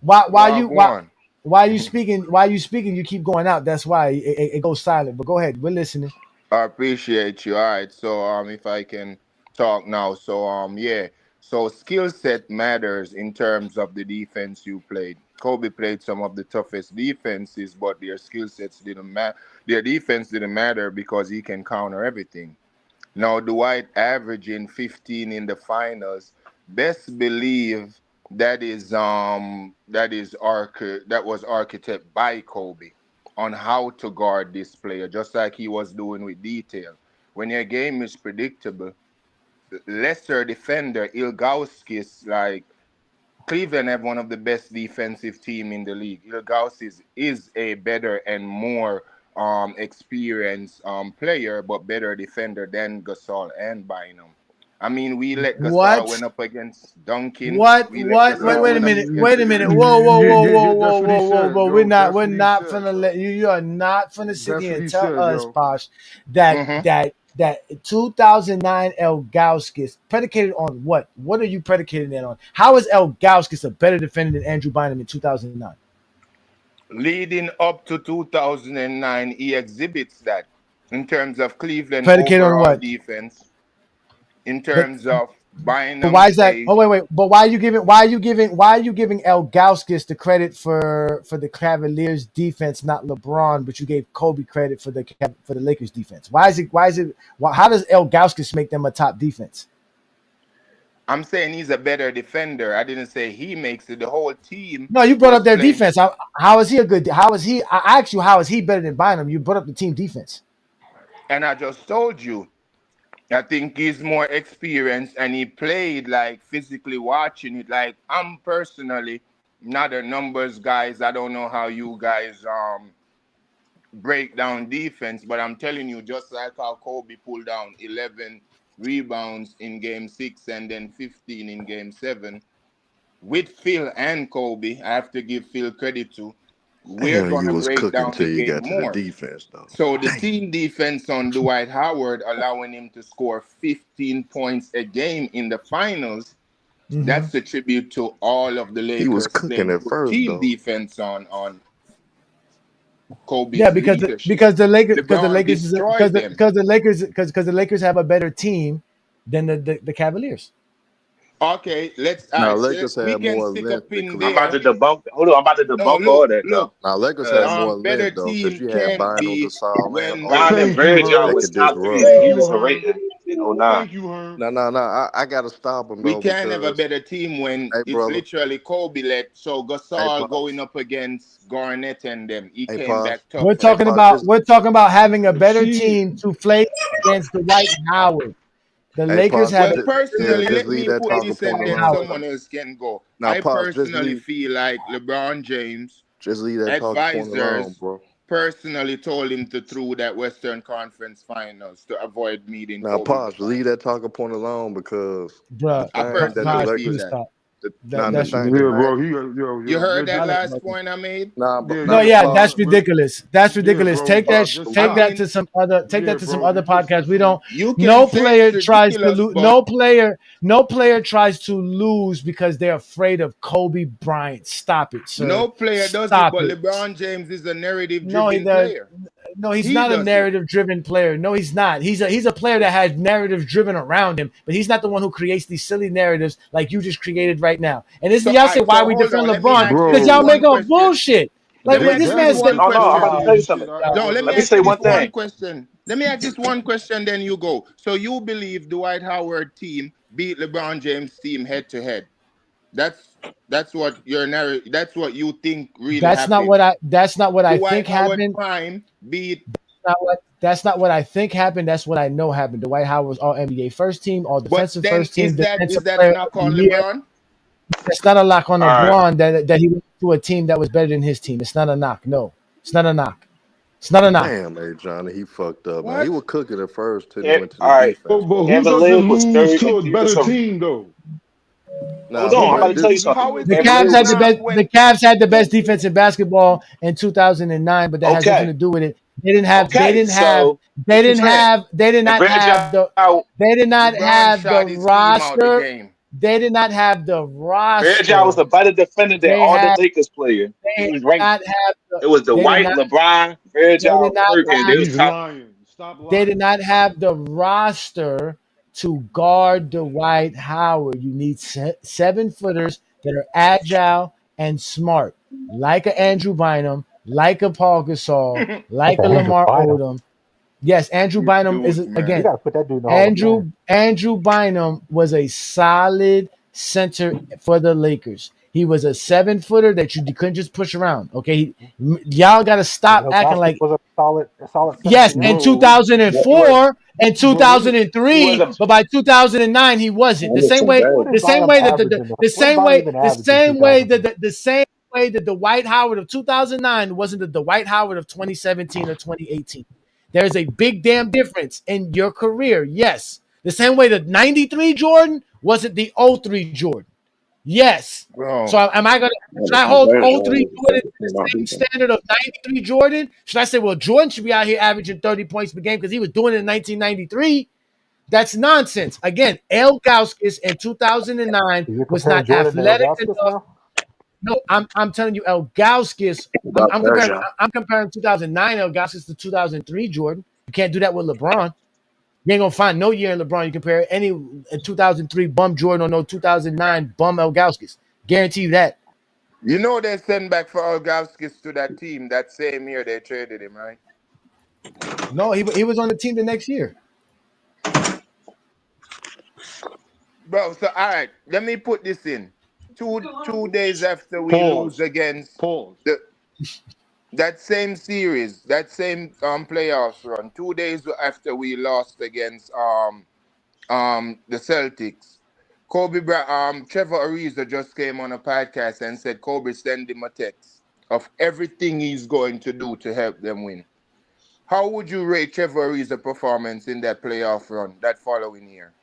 Wagwan.
why you speaking? Why you speaking? You keep going out. That's why it goes silent. But go ahead. We're listening.
I appreciate you. All right. So if I can talk now. So yeah. So skill set matters in terms of the defense you played. Kobe played some of the toughest defenses, but their skill sets didn't matter. Their defense didn't matter because he can counter everything. Now Dwight averaging 15 in the finals. Best believe that was architect by Kobe on how to guard this player, just like he was doing with detail. When your game is predictable, lesser defender Ilgauskas, like Cleveland have one of the best defensive team in the league. Ilgauskas is a better and more experienced player, but better defender than Gasol and Bynum. I mean, we let Gasol
What?
went up against Duncan.
What?
We let
What? Wait,
Gasol
wait a
went up
minute.
against
Wait a minute. Whoa, whoa,
Yeah,
whoa,
yeah,
whoa,
yeah.
whoa,
That's what he
whoa, whoa,
said,
whoa. We're
yo.
not.
That's
We're
what he
not
said,
finna let
bro.
you. You are not finna sit
That's
here
what
and
he
tell
said,
us,
yo.
Posh, that
hmm
that that 2009 Elgauskas predicated on what? What are you predicating that on? How is Elgauskas a better defender than Andrew Bynum in 2009?
leading up to 2009, he exhibits that in terms of Cleveland
Predicated on
overall
what?
defense, in
But
terms of
but why
Bynum
is that?
play.
Oh wait. But why are you giving Elgauskas the credit for the Cavaliers defense, not LeBron? But you gave Kobe credit for the Lakers defense. How does Elgauskas make them a top defense?
I'm saying he's a better defender. I didn't say he makes it. The whole team
No, you brought up
was
their
playing,
defense. How is he a good? How is he? I asked you how is he better than Bynum? You brought up the team defense.
and I just told you, I think he's more experienced and he played like physically watching it. Like I'm personally not a numbers guys. I don't know how you guys break down defense, but I'm telling you, just like how Kobe pulled down 11 rebounds in game 6 and then 15 in game 7, with Phil and Kobe, I have to give Phil credit too. We're
Damn,
going
you
to
was
break
cooking
down the
till you
game
got to the
more.
defense, though.
So the team defense on Dwight Howard, allowing him to score 15 points a game in the finals, that's a tribute to all of the
He was
Lakers
cooking
playing
at
good
first,
team
though.
defense on
Yeah,
Kobe's
because
leadership.
the Lakers
LeBron destroyed them.
because the Lakers have a better team than the Cavaliers.
Okay,
Now Lakers
we
had
can
more
stick a
length than
pin
I'm about
there.
to
Cleveland.
debunk. Hold on, I'm about to
No,
debunk all
look,
that though.
look.
Now Lakers had
Because
more length
Better
though, because
team
you had
can't
Bynum,
be
Gasol, and
when
Brown and
Harden
only
Thank you,
Virgil
that
Herb.
was
could
top three
disrupt.
in
you
Thank you,
defensive
Herb.
rating in '09.
Thank you, Herb.
No. I gotta stop him
we
though
can't have a
because,
better team when
hey
it's
brother,
literally Kobe led. So
hey
Gasol going
pops,
up against Garnett and them. He
hey
came
pops,
back
We're
tougher.
hey
talking
pops,
about
just
we're talking about having a better
See,
team to play against Dwight Howard. The
hey
Lakers
pops,
have
Well,
a
just,
better
yeah,
personally,
team
just
let
to
leave
me
that
put
play
talking
this
against
and
point
Dwight
then
alone,
Howard.
someone
bro.
else can go.
Now
I
pops,
personally feel like LeBron James
just leave that talking point alone,
advisors
bro.
personally told him to through that Western Conference Finals to avoid meeting
Now
Kobe
pops,
Bryant.
leave that talking point alone because the
Bruh,
I
thing that the
personally
Posh,
feel
please
Lakers,
that.
stop.
now the
That's
thing, the
yeah,
ridiculous.
man,
bro. Yo,
You heard
you're
that
Y'all are
just,
last
bugging.
point I made?
nah,
yeah,
No,
nah,
yeah,
yeah,
bro.
pops,
that's ridiculous. That's
Yeah,
ridiculous.
bro.
pops, just
I
Take
stop.
that
mean,
to some other take
Yeah,
that to some
bro.
other
It's
podcast.
just
We
some.
don't
you can
no
say
player
it's
tries to
ridiculous,
lose
but
no player tries to lose because they're afraid of Kobe Bryant. Stop it, sir.
no player does it.
Stop
But
it.
LeBron James is a
No, he
narrative-driven
does.
player.
No, he's
He
not a
does it.
narrative-driven player. No, he's not. He's a player that has narrative driven around him, but he's not the one who creates these silly narratives like you just created right now. And this
So,
y'all
all
say
right,
why
so
we
hold
defend
on. Let me
LeBron
ask you
because
this
y'all
Bro,
make
one
up
question.
bullshit.
Let
Like
me
that
when
ask
this
you
that
this
man
is
said,
one
just
Oh no, I'm
question
about to
then.
tell you
bullshit.
something.
No, let
Let
me
me
ask
say
you
one
this one
thing.
question. Let me ask this one question, then you go. So you believe Dwight Howard team beat LeBron James team head to head? That's what your narrative. That's what you think really happened.
that's not what I
Dwight
think
Howard
happened.
prime beat.
That's not what I think happened. That's what I know happened. Dwight Howard was all NBA first team, all
But
defensive
then
first team,
is
defensive
that a
player of
knock
the
on
year.
LeBron?
It's not a knock on
All right.
LeBron that he went to a team that was better than his team. It's not a knock. No, it's not a knock. It's not a knock.
Damn, hey Johnny, he fucked up, man. He
What?
was cooking at first till he
All
went to the
right.
defense,
But
bro.
who
Kevin
doesn't
Love was
lose
third in
to a better
defensive.
team though?
Nah,
Hold on,
but
I'm about
Nobody
to
this,
tell you
doesn't
something.
How
lose
is
The
it
Kevin
a
Cavs
Love
had the
was
knock
best. The
when
Cavs had the best defense in basketball in 2009, but that has nothing
okay.
to do with it. They didn't have. They
Okay,
didn't have.
so what you saying?
They did
And
not
Virgil,
have the. They did not
LeBron
have the
shot his team out the
roster.
game?
They did not have the
Virgil was
roster.
a better defender than
They
all the
had.
Lakers players.
They
He
did
was ranked.
not have the.
It was the
They did
White,
not.
LeBron,
They did
Virgil,
not
Perkins.
have.
They was
He's
top.
lying. Stop
They did
lying.
not have the roster to guard Dwight Howard. You need 7 footers that are agile and smart, like a Andrew Bynum, like a Paul Gasol,
Like
like
a
a
Andrew
Lamar
Bynum.
Odom. Yes, Andrew
These
Bynum is
dudes,
You
man.
again.
got to put that dude in the Hall of Fame.
Andrew Bynum was a solid center for the Lakers. He was a 7 footer that you couldn't just push around. Okay, y'all got to
And
stop acting
Ilgauskas
like
was a solid center for
yes,
them.
in
Bro, he was
2004 and
But let me.
he was
2003,
a
but by 2009 he wasn't. The same way,
What is
the same
Bynum
way that
averaging? What is Bynum even
the
averaging in
same way
2009?
that the same way that the Dwight Howard of 2009 wasn't the Dwight Howard of 2017 or 2018. There's a big damn difference in your career. Yes. The same way the 93 Jordan wasn't the '03 Jordan. Yes. So
Bro,
am I gonna should I hold '03 Jordan to the same standard of 93 Jordan? Should I say, well, Jordan should be out here averaging 30 points per game because he was doing it in 1993? That's nonsense. Again, El Gauskis in 2009
So you're
was
comparing
not
Jordan to
athletic
Ilgauskas
enough.
now?
No, I'm telling you, El Gauskis.
Virgil.
I'm comparing 2009 El Gauskis to 2003 Jordan. You can't do that with LeBron. You ain't gonna find no year in LeBron you compare any 2003 bum Jordan or no 2009 bum El Gauskis. Guarantee you that.
you know they sent back for Olgowskis to that team that same year they traded him, right?
No, he was on the team the next year.
Bro, so all right, let me put this in. Two days after we lose
Pause.
against
Pause.
the that same series, that same playoffs run, 2 days after we lost against the Celtics, Trevor Ariza just came on a podcast and said Kobe sent him a text of everything he's going to do to help them win. How would you rate Trevor Ariza's performance in that playoff run that following year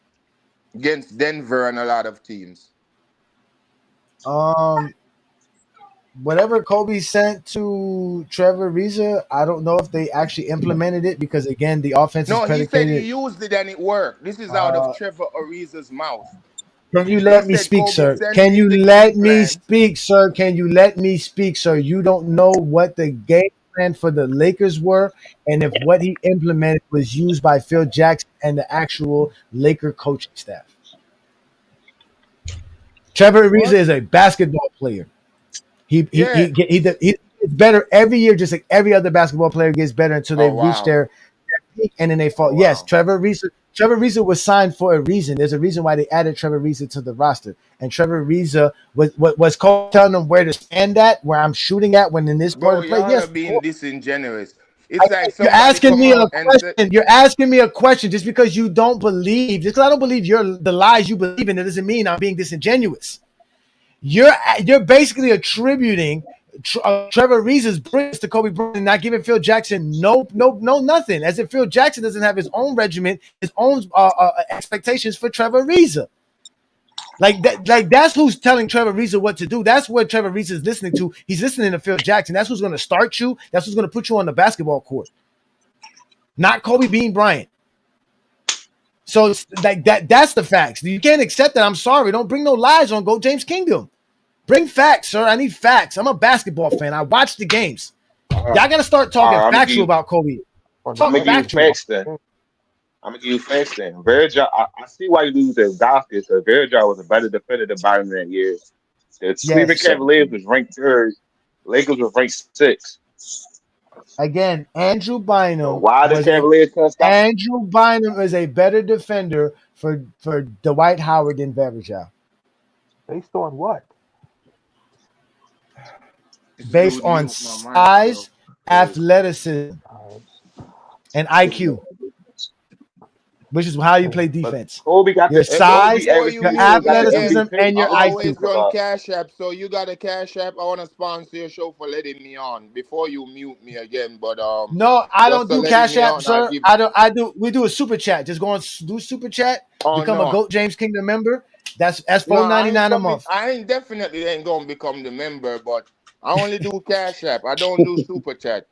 against Denver and a lot of teams?
Um, whatever Kobe sent to Trevor Ariza, I don't know if they actually implemented it because again, the offense is
No, he said he
predicated.
used it and it worked. This is out of Trevor Ariza's mouth.
Can you
He
let me
said
speak,
Kobe
sir?
sent
Can
him
you
the
let
game
me
plan.
speak, sir? Can you let me speak, sir? You don't know what the game plan for the Lakers were, and if what he implemented was used by Phil Jackson and the actual Laker coaching staff. Trevor Ariza is a basketball player. He gets better every year, just like every other basketball player gets better until they reach their peak and then they fall. Yes, Trevor Ariza was signed for a reason. There's a reason why they added Trevor Ariza to the roster. And Trevor Ariza was Cole telling them where to stand at, where I'm shooting at when in this part of the play.
Y'all
Yes,
are being disingeneous. It's like
you're
somebody
asking
come
me a
out and say,
question. You're asking me a question just because you don't believe. Just because I don't believe the lies you believe in, it doesn't mean I'm being disingenuous. You're basically attributing Trevor Ariza's brilliance to Kobe Bryant and not giving Phil Jackson no nothing. As if Phil Jackson doesn't have his own regimen, his own expectations for Trevor Ariza. Like that's who's telling Trevor Ariza what to do. That's what Trevor Ariza is listening to. He's listening to Phil Jackson. That's who's going to start you. That's who's going to put you on the basketball court. Not Kobe Bean Bryant. So it's like that's the facts. You can't accept that. I'm sorry. Don't bring no lies on Go James Kingdom. Bring facts, sir. I need facts. I'm a basketball fan. I watch the games. Y'all got to start talking factual about Kobe.
I'm gonna give you facts then. I'm gonna give you facts then. Verja, I see why you lose at Goskins. So Verja was a better defender than Byron that year. The Cleveland Cavaliers was ranked 3rd. Lakers was ranked 6th.
Again, Andrew Bynum.
So why the Cavaliers can't stop?
Andrew Bynum is a better defender for Dwight Howard than Verja.
Based on what?
Based on size, athleticism, and IQ, which is how you play defense.
Kobe got
your size, your athleticism, and your
I always
IQ.
run Cash App, so you got a Cash App. I want to sponsor your show for letting me on before you mute me again. But
no, I don't do Cash App, sir. We do a super chat. Just go on, do super chat. Become a GOAT James Kingdom member. That's $4.99 a month.
I definitely ain't gonna become the member, but I only do Cash App. I don't do super chat.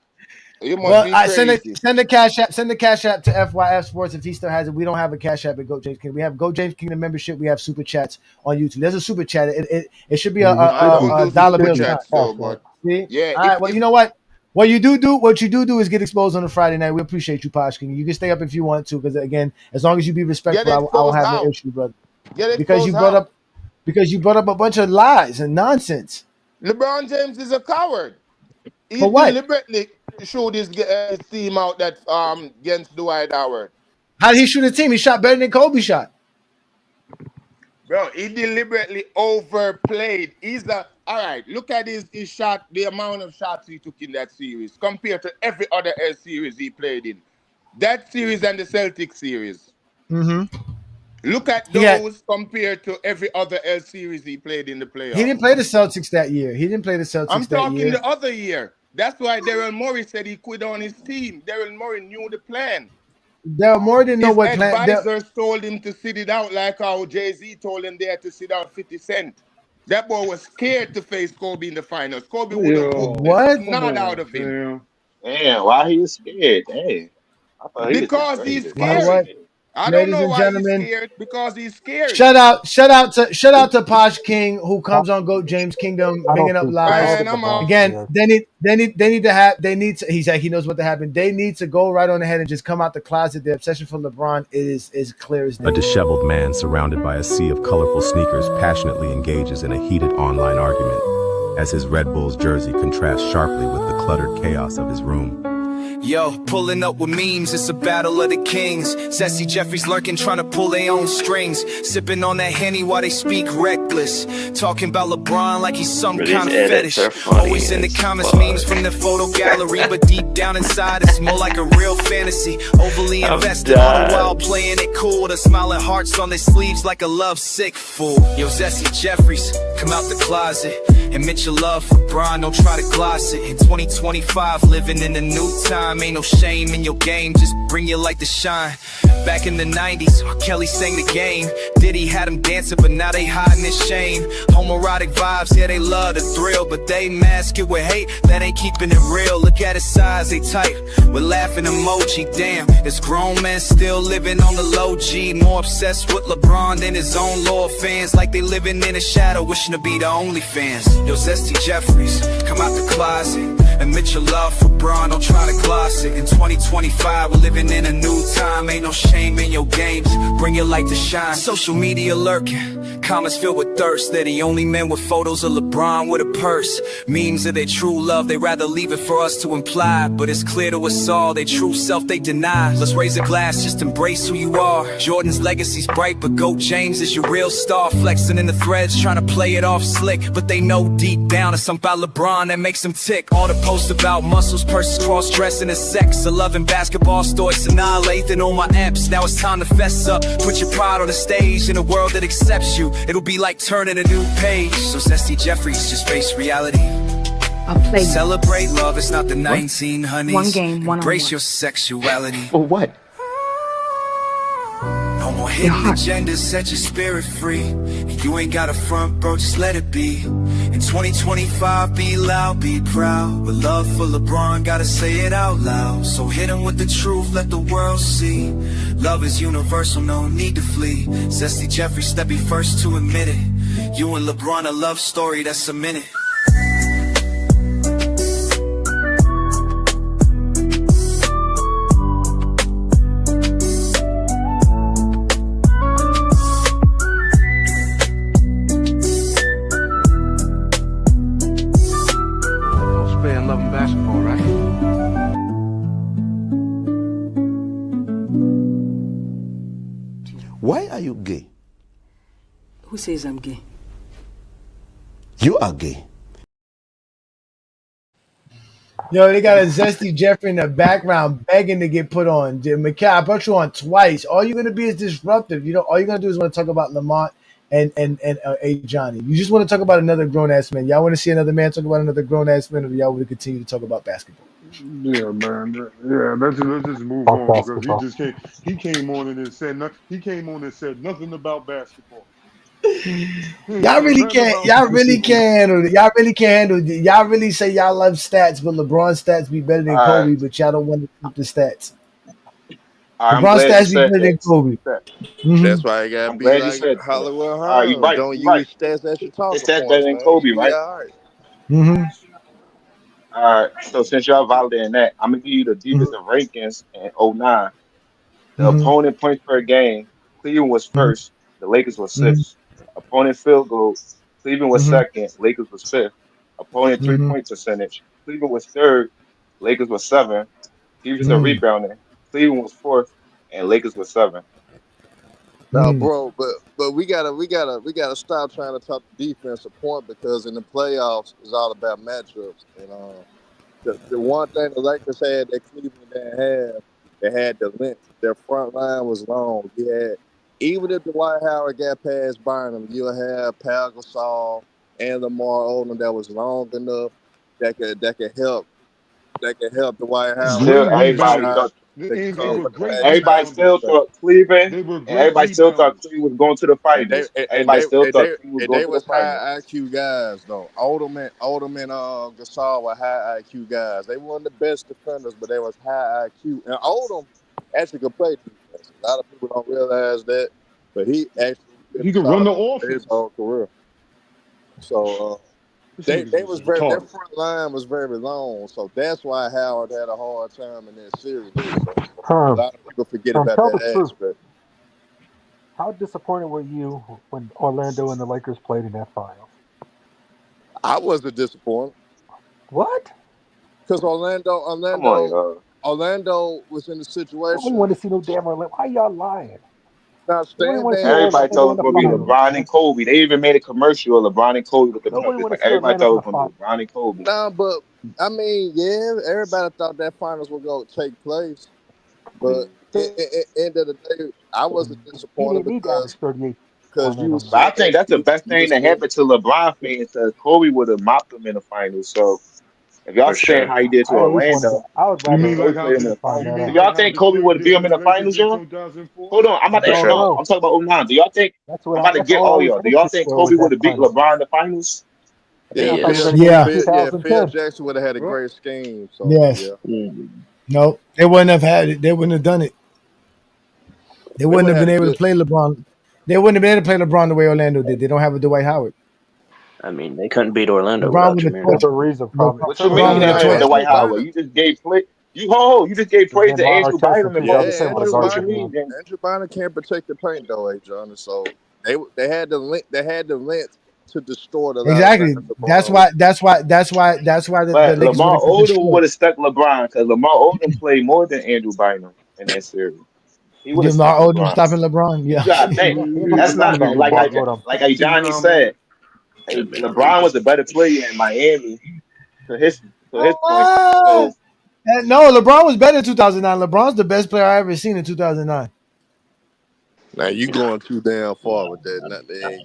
You must be crazy.
Send the Cash App. Send the Cash App to FYF Sports if he still has it. We don't have a Cash App at GOAT James Kingdom. We have GOAT James Kingdom membership. We have super chats on YouTube. There's a super chat. It should be a dollar bill.
See?
Yeah. All right. Well, you know what? What you do is get exposed on a Friday night. We appreciate you, Posh King. You can stay up if you want to, because again, as long as you be respectful, I will have no issue, brother. Because you brought up a bunch of lies and nonsense.
LeBron James is a coward. He
For what?
deliberately showed his team out that against Dwight Howard.
How did he shoot a team? He shot better than Kobe shot.
Bro, he deliberately overplayed. All right, look at his shot, the amount of shots he took in that series compared to every other series he played in. That series and the Celtics series.
Mm-hmm.
Look at those compared to every other series he played in the playoffs.
He didn't play the Celtics that year.
I'm talking the other year. That's why Daryl Morey said he quit on his team. Daryl Morey knew the plan.
Daryl Morey didn't know what plan.
His advisors told him to sit it out like how Jay-Z told him they had to sit out 50 Cent. That boy was scared to face Kobe in the finals. Kobe would have put not out of him.
Damn, why he was scared? Damn.
Because he's scared. I don't know why he's scared, because he's scared.
Shout out to Posh King, who comes on GOAT James Kingdom, bringing up lies. Again, he's like, he knows what to happen. They need to go right on ahead and just come out the closet. The obsession for LeBron is clear as day.
A disheveled man surrounded by a sea of colorful sneakers passionately engages in a heated online argument as his Red Bulls jersey contrasts sharply with the cluttered chaos of his room.
Yo, pulling up with memes, it's a battle of the kings. Sassy Jeffries lurking, trying to pull their own strings. Sipping on that Henny while they speak reckless. Talking about LeBron like he's some kind of fetish. Always in the comments, memes from the photo gallery. But deep down inside, it's more like a real fantasy. Overly invested, all the while playing it cool. The smiling hearts on their sleeves like a lovesick fool. Yo, Sassy Jeffries, come out the closet. Admit your love for Bron, don't try to gloss it. In 2025, living in a new time. Ain't no shame in your game, just bring your light to shine. Back in the 90s, Kelly sang the game. Diddy had them dancing, but now they hiding their shame. Homoerotic vibes, yeah, they love the thrill, but they mask it with hate, that ain't keeping it real. Look at his size, they tight, with laughing emoji. Damn, this grown man still living on the low G. More obsessed with LeBron than his own loyal fans. Like they living in a shadow, wishing to be the only fans. Yo, Zesty Jeffries, come out the closet. Admit your love for Bron, don't try to gloss it. In 2025, we're living in a new time. Ain't no shame in your games, bring your light to shine. Social media lurking, Comments filled with thirst. They're the only men with photos of LeBron with a purse. Memes of their true love, they rather leave it for us to imply. But it's clear to us all, their true self they deny. Let's raise a glass, just embrace who you are. Jordan's legacy's bright, but GOAT James is your real star. Flexing in the threads, trying to play it off slick. But they know deep down it's something about LeBron that makes them tick. All the posts about muscles, purses, cross-dressing and sex. 11 basketball stories annihilate on my apps. Now it's time to fess up. Put your pride on the stage in a world that accepts you. It'll be like turning a new page. So Zesty Jeffries, just face reality.
I'll play.
Celebrate love, it's not the 1900s.
One game, one
Embrace
on
your sexuality.
For what?
No more hidden agendas, set your spirit free. And you ain't got a front, bro, just let it be. In 2025, be loud, be proud. With love for LeBron, gotta say it out loud. So hit him with the truth, let the world see. Love is universal, no need to flee. Zesty Jeffries, step be first to admit it. You and LeBron, a love story that's a minute.
Why are you gay?
Who says I'm gay?
You are gay.
Yo, they got a Zesty Jeffrey in the background begging to get put on. Mikhail, I brought you on twice. All you're gonna be is disruptive. You know, all you're gonna do is want to talk about Lamont and Ajani. You just want to talk about another grown ass man. Y'all want to see another man talk about another grown ass man, or y'all want to continue to talk about basketball?
Yeah, man. Yeah, let's just move on because he came on and said nothing. He came on and said nothing about basketball.
Y'all really can't. Y'all really can't handle it. Y'all really can't handle it. Y'all really say y'all love stats, but LeBron's stats be better than Kobe, but y'all don't want to keep the stats.
I'm
LeBron's
glad you
stats be
said
better than
that.
Kobe.
That's why you gotta
I'm
be
glad you
like
said that.
Hollywood
You're
Hearn.
right.
Don't
You're right.
use stats as your
His
talking
stats better
points,
than
man. You
Kobe,
be
right?
all right.
All right. So since y'all validating that, I'm gonna give you the defensive rankings in '09. The opponent points per game, Cleveland was first, the Lakers was sixth. Opponent field goal, Cleveland was second, Lakers was fifth. Opponent 3-point percentage, Cleveland was third, Lakers was seventh. Defensive rebounding, Cleveland was fourth, and Lakers was seventh.
No, bro, but we gotta stop trying to talk defensive point because in the playoffs it's all about matchups. And the one thing the Lakers had that Cleveland didn't have, they had the length. Their front line was long. You had even if Dwight Howard got past Bynum, you'll have Pau Gasol and Lamar Odom that was long enough that could help Dwight Howard
Still,
Great
get his
everybody
rebounders.
shot
thought
to
They were
cover the
great
everybody
basket.
still
rebounders.
thought Cleveland,
They were
and
great
everybody still thought
rebounders.
Cleveland was going to the
And they
finals.
and
Everybody
they
still
and
thought
they
Cleveland was
and
going
they
to the
was high
finals.
IQ guys though. Odom and Gasol were high IQ guys. They weren't the best defenders, but they was high IQ. And Odom actually could play defense. A lot of people don't realize that, but he actually been
He
a
could run
solid
the
defender his
offense.
whole career. So
This
they
nigga's
was
just
very their
retarded.
front line was very long. So that's why Howard had a hard time in that series. So a
Herm,
lot of people forget about
tell
that
the truth.
aspect.
How disappointed were you when Orlando and the Lakers played in that finals?
I wasn't disappointed.
What?
Because
Come on, y'all.
Orlando was in the
Nobody
situation.
want to see no damn Orlando. Why y'all lying?
Now
Nobody want to see
Everybody
Orlando
thought it
in
was
the
going to be
finals,
LeBron
man.
and Kobe. They even made a commercial of LeBron and Kobe looking up.
Nobody
It's
want
like
to see
everybody
Orlando
thought it
for
was
the
going to
finals.
be LeBron and Kobe.
nah, but I mean, yeah, everybody thought that finals were going to take place. But end of the day, I wasn't
He
disappointed
didn't need to average
because
38
you
Orlando
were
But
numbers.
I
seeing
think that's the best
you were
thing that
seeing
happened to LeBron fans because Kobe would have mopped them in the finals. So if y'all
For
saying
sure.
how he did to
I at least wanted to.
Orlando,
I would
You
rather
mean
Kobe
like
played
how
him in the
find
finals.
that
Do
out.
y'all think Kobe would have beat him
Did
in
the
the
Lakers
finals,
in
y'all?
2004?
Hold on, I'm about
I
to
For
don't
hold on.
sure.
know.
I'm talking about '09. Do y'all think I'm about to
That's
get
all I
all
was
y'all? Do y'all
interested
think
for was
Kobe would
that
have beat
finals.
LeBron in the finals?
I think I
yeah,
thought we were
Yes.
going to get it in
Yeah, Phil
2010.
Jackson would have had a
Well,
great scheme. So
Yes.
yeah,
No, they wouldn't have had it. They wouldn't have done it. They
they
wouldn't
would
have
have
been
had a
able to
good.
play LeBron. They wouldn't have been able to play LeBron the way Orlando did. They don't have a Dwight Howard.
I mean, they couldn't beat Orlando
LeBron
without
would have
Jameer.
There's a
torched.
reason, probably.
What you
There's a
LeBron
mean
would
they
reason
have
don't
for
have
that.
torched.
Dwight
Andrew
Howard?
Bynum.
You just gave play. You
And then
gave praise
Ron
to
Artest
Andrew
in
Bynum and brought
Yeah,
2010 would
LeBron.
have
Andrew
So what
guarded
you
Bynum.
mean?
LeBron.
Then?
Andrew Bynum can't protect the paint though, Johnny. So They had the length. They had the length to destroy the
Exactly.
Alexander
That's
McCall.
why. That's why the
But
Lakers were
Lamar
able to
Odom
destroy.
would have stuck LeBron because Lamar Odom played more than Andrew Bynum in that series. He would have stuck
Lamar Odom
LeBron.
stopping LeBron.
You
Yeah.
gotta think.
He had nothing to
That's
do
not
with getting
like
Lamar Odom.
like Johnny said. Hey, LeBron was a better player in Miami to his point.
Ah,
So
no, LeBron was better in 2009. LeBron's the best player I ever seen in 2009.
Now you going too damn far with that.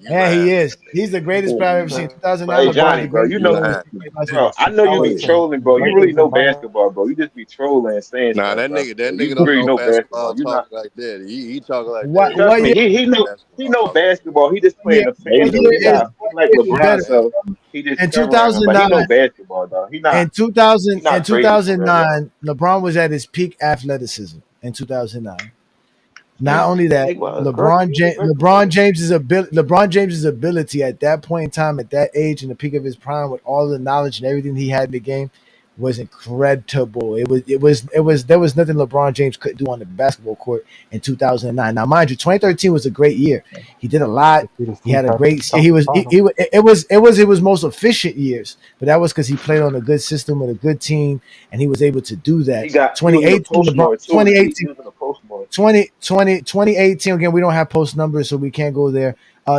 You
Yeah, he
lying on
is.
that
He's
nigga.
the greatest player I've ever seen.
but
2009,
hey
LeBron's
Johnny,
the
bro,
greatest
you
You
player
know,
in
lying.
the NBA
bro,
basketball.
I know you
Always
be
saying
trolling, bro. You really
Lakers
know
and Miami.
basketball, bro. You just be trolling and saying
Nah,
stuff,
that
bro.
nigga. That
You
nigga don't
really
know
know
basketball
basketball. You not.
talking like that. He talking like that.
What
He don't
Trust
what
me,
year?
know
he
basketball
know
talking like
basketball. He just
Year?
playing a
What
fandom.
year is?
He
What
like
year is
LeBron,
better?
that.
so he just
In
covering him. But he
2009,
know basketball, though.
in 2000,
He
in
not crazy for real.
2009, LeBron was at his peak athleticism in 2009. Not only
Yeah,
that,
he was great. He was a great player.
LeBron James's ability at that point in time, at that age, in the peak of his prime, with all the knowledge and everything he had in the game, was incredible. There was nothing LeBron James could do on the basketball court in 2009. Now, mind you, 2013 was a great year. He did a lot.
They beat his
He
team
had a
past the
great. He
conference
was.
finals.
It was his most efficient years, but that was because he played on a good system with a good team, and he was able to do that.
He was in the
2018,
post
LeBron.
more too. He
2018.
was in the post more.
2018 again, we don't have post numbers, so we can't go there.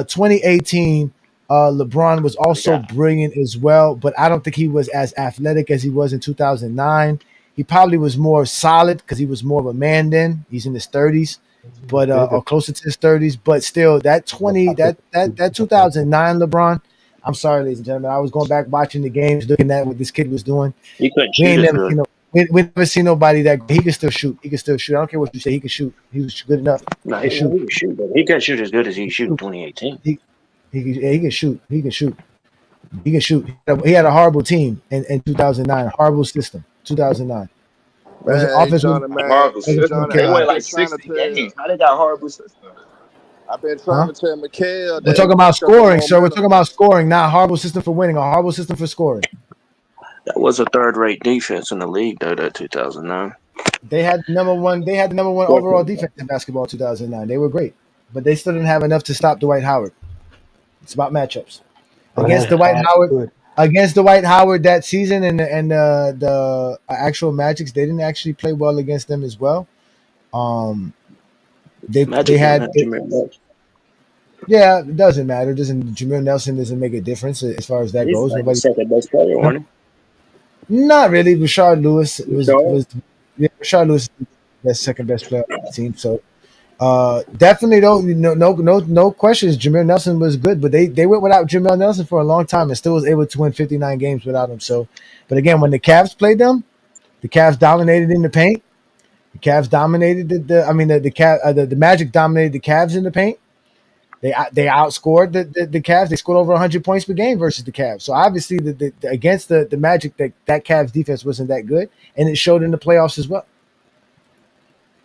2018, LeBron was
But he
also
got
brilliant as well, but I don't think he was as athletic as he was in 2009. He probably was more solid because he was more of a man then. He's in his 30s,
He's
but
bigger.
or closer to his 30s. But still, that 2009 LeBron. I'm sorry, ladies and gentlemen. I was going back watching the games, looking at what this kid was doing.
He couldn't
We
shoot
ain't
as
never
good.
seen no. We never seen nobody that he can still shoot. He can still shoot. I don't care what you say. He can shoot. He was good enough
No,
to shoot.
he can shoot, but he couldn't shoot as good as he shoot in 2018.
He yeah, he can shoot. He can shoot. He can shoot. He had a horrible team in 2009. Horrible system. 2009. It was
Man, hey
offense was
Johnny,
a
man,
horrible
hey
system.
Johnny,
They
chaos.
went
I've been
like
trying to
60
tell,
games. How they got horrible system?
I've been trying
Huh?
to tell Mikhail
We're
that he
talking
need to
about
step up
scoring, sir. We're
momentum,
talking
man.
about scoring, not horrible system for winning. A horrible system for scoring.
That was a third-rate defense in the league, though. That 2009.
They had number one. They had the number one overall defense in basketball 2009. They were great, but they still didn't have enough to stop Dwight Howard. It's about matchups.
But as
against
a
Dwight
child,
Howard
good.
against Dwight Howard that season, and the actual Magics, they didn't actually play well against them as well. Um, they
Magic didn't
had
have Jameer Nelson.
yeah, it doesn't matter. Doesn't Jameer Nelson doesn't make a difference as far as that
He's
goes.
like the
Nobody,
second best player,
no,
wasn't
not really. Rashard Lewis
he? You sure?
was yeah, Rashard Lewis is the second best player on the team. So definitely no questions. Jameer Nelson was good, but they went without Jameer Nelson for a long time and still was able to win 59 games without him. So, but again, when the Cavs played them, the Cavs dominated in the paint. The Cavs dominated the Magic dominated the Cavs in the paint. They outscored the Cavs. They scored over 100 points per game versus the Cavs. So obviously, against the Magic, that Cavs defense wasn't that good, and it showed in the playoffs as well.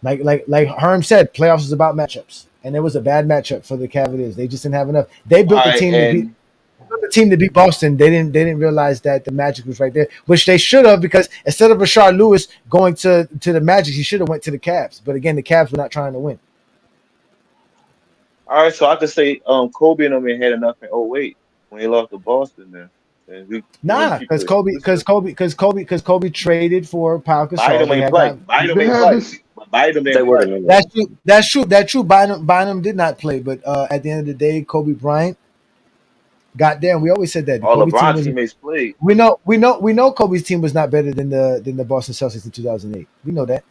Like Herm said, playoffs is about matchups, and it was a bad matchup for the Cavaliers. They just didn't have enough. They
All
built the
right,
team to beat
and
Boston. They didn't realize that the Magic was right there, which they should have, because instead of Rashard Lewis going to the Magic, he should have went to the Cavs. But again, the Cavs were not trying to win.
all right, so I could say Kobe and them ain't had enough in '08 when they lost to Boston. Then and when
Nah,
people
because Kobe traded for Pau Gasol.
Biden
They
ain't
had
play.
got
Biden
They
ain't
had
play.
this.
But Biden
They
didn't
were
play.
in the
that's true. Bynum did not play, but at the end of the day, Kobe Bryant got there. And we always said that the
All
Kobe team
LeBron
was.
teammates played.
We know Kobe's team was not better than the Boston Celtics in 2008. We know that.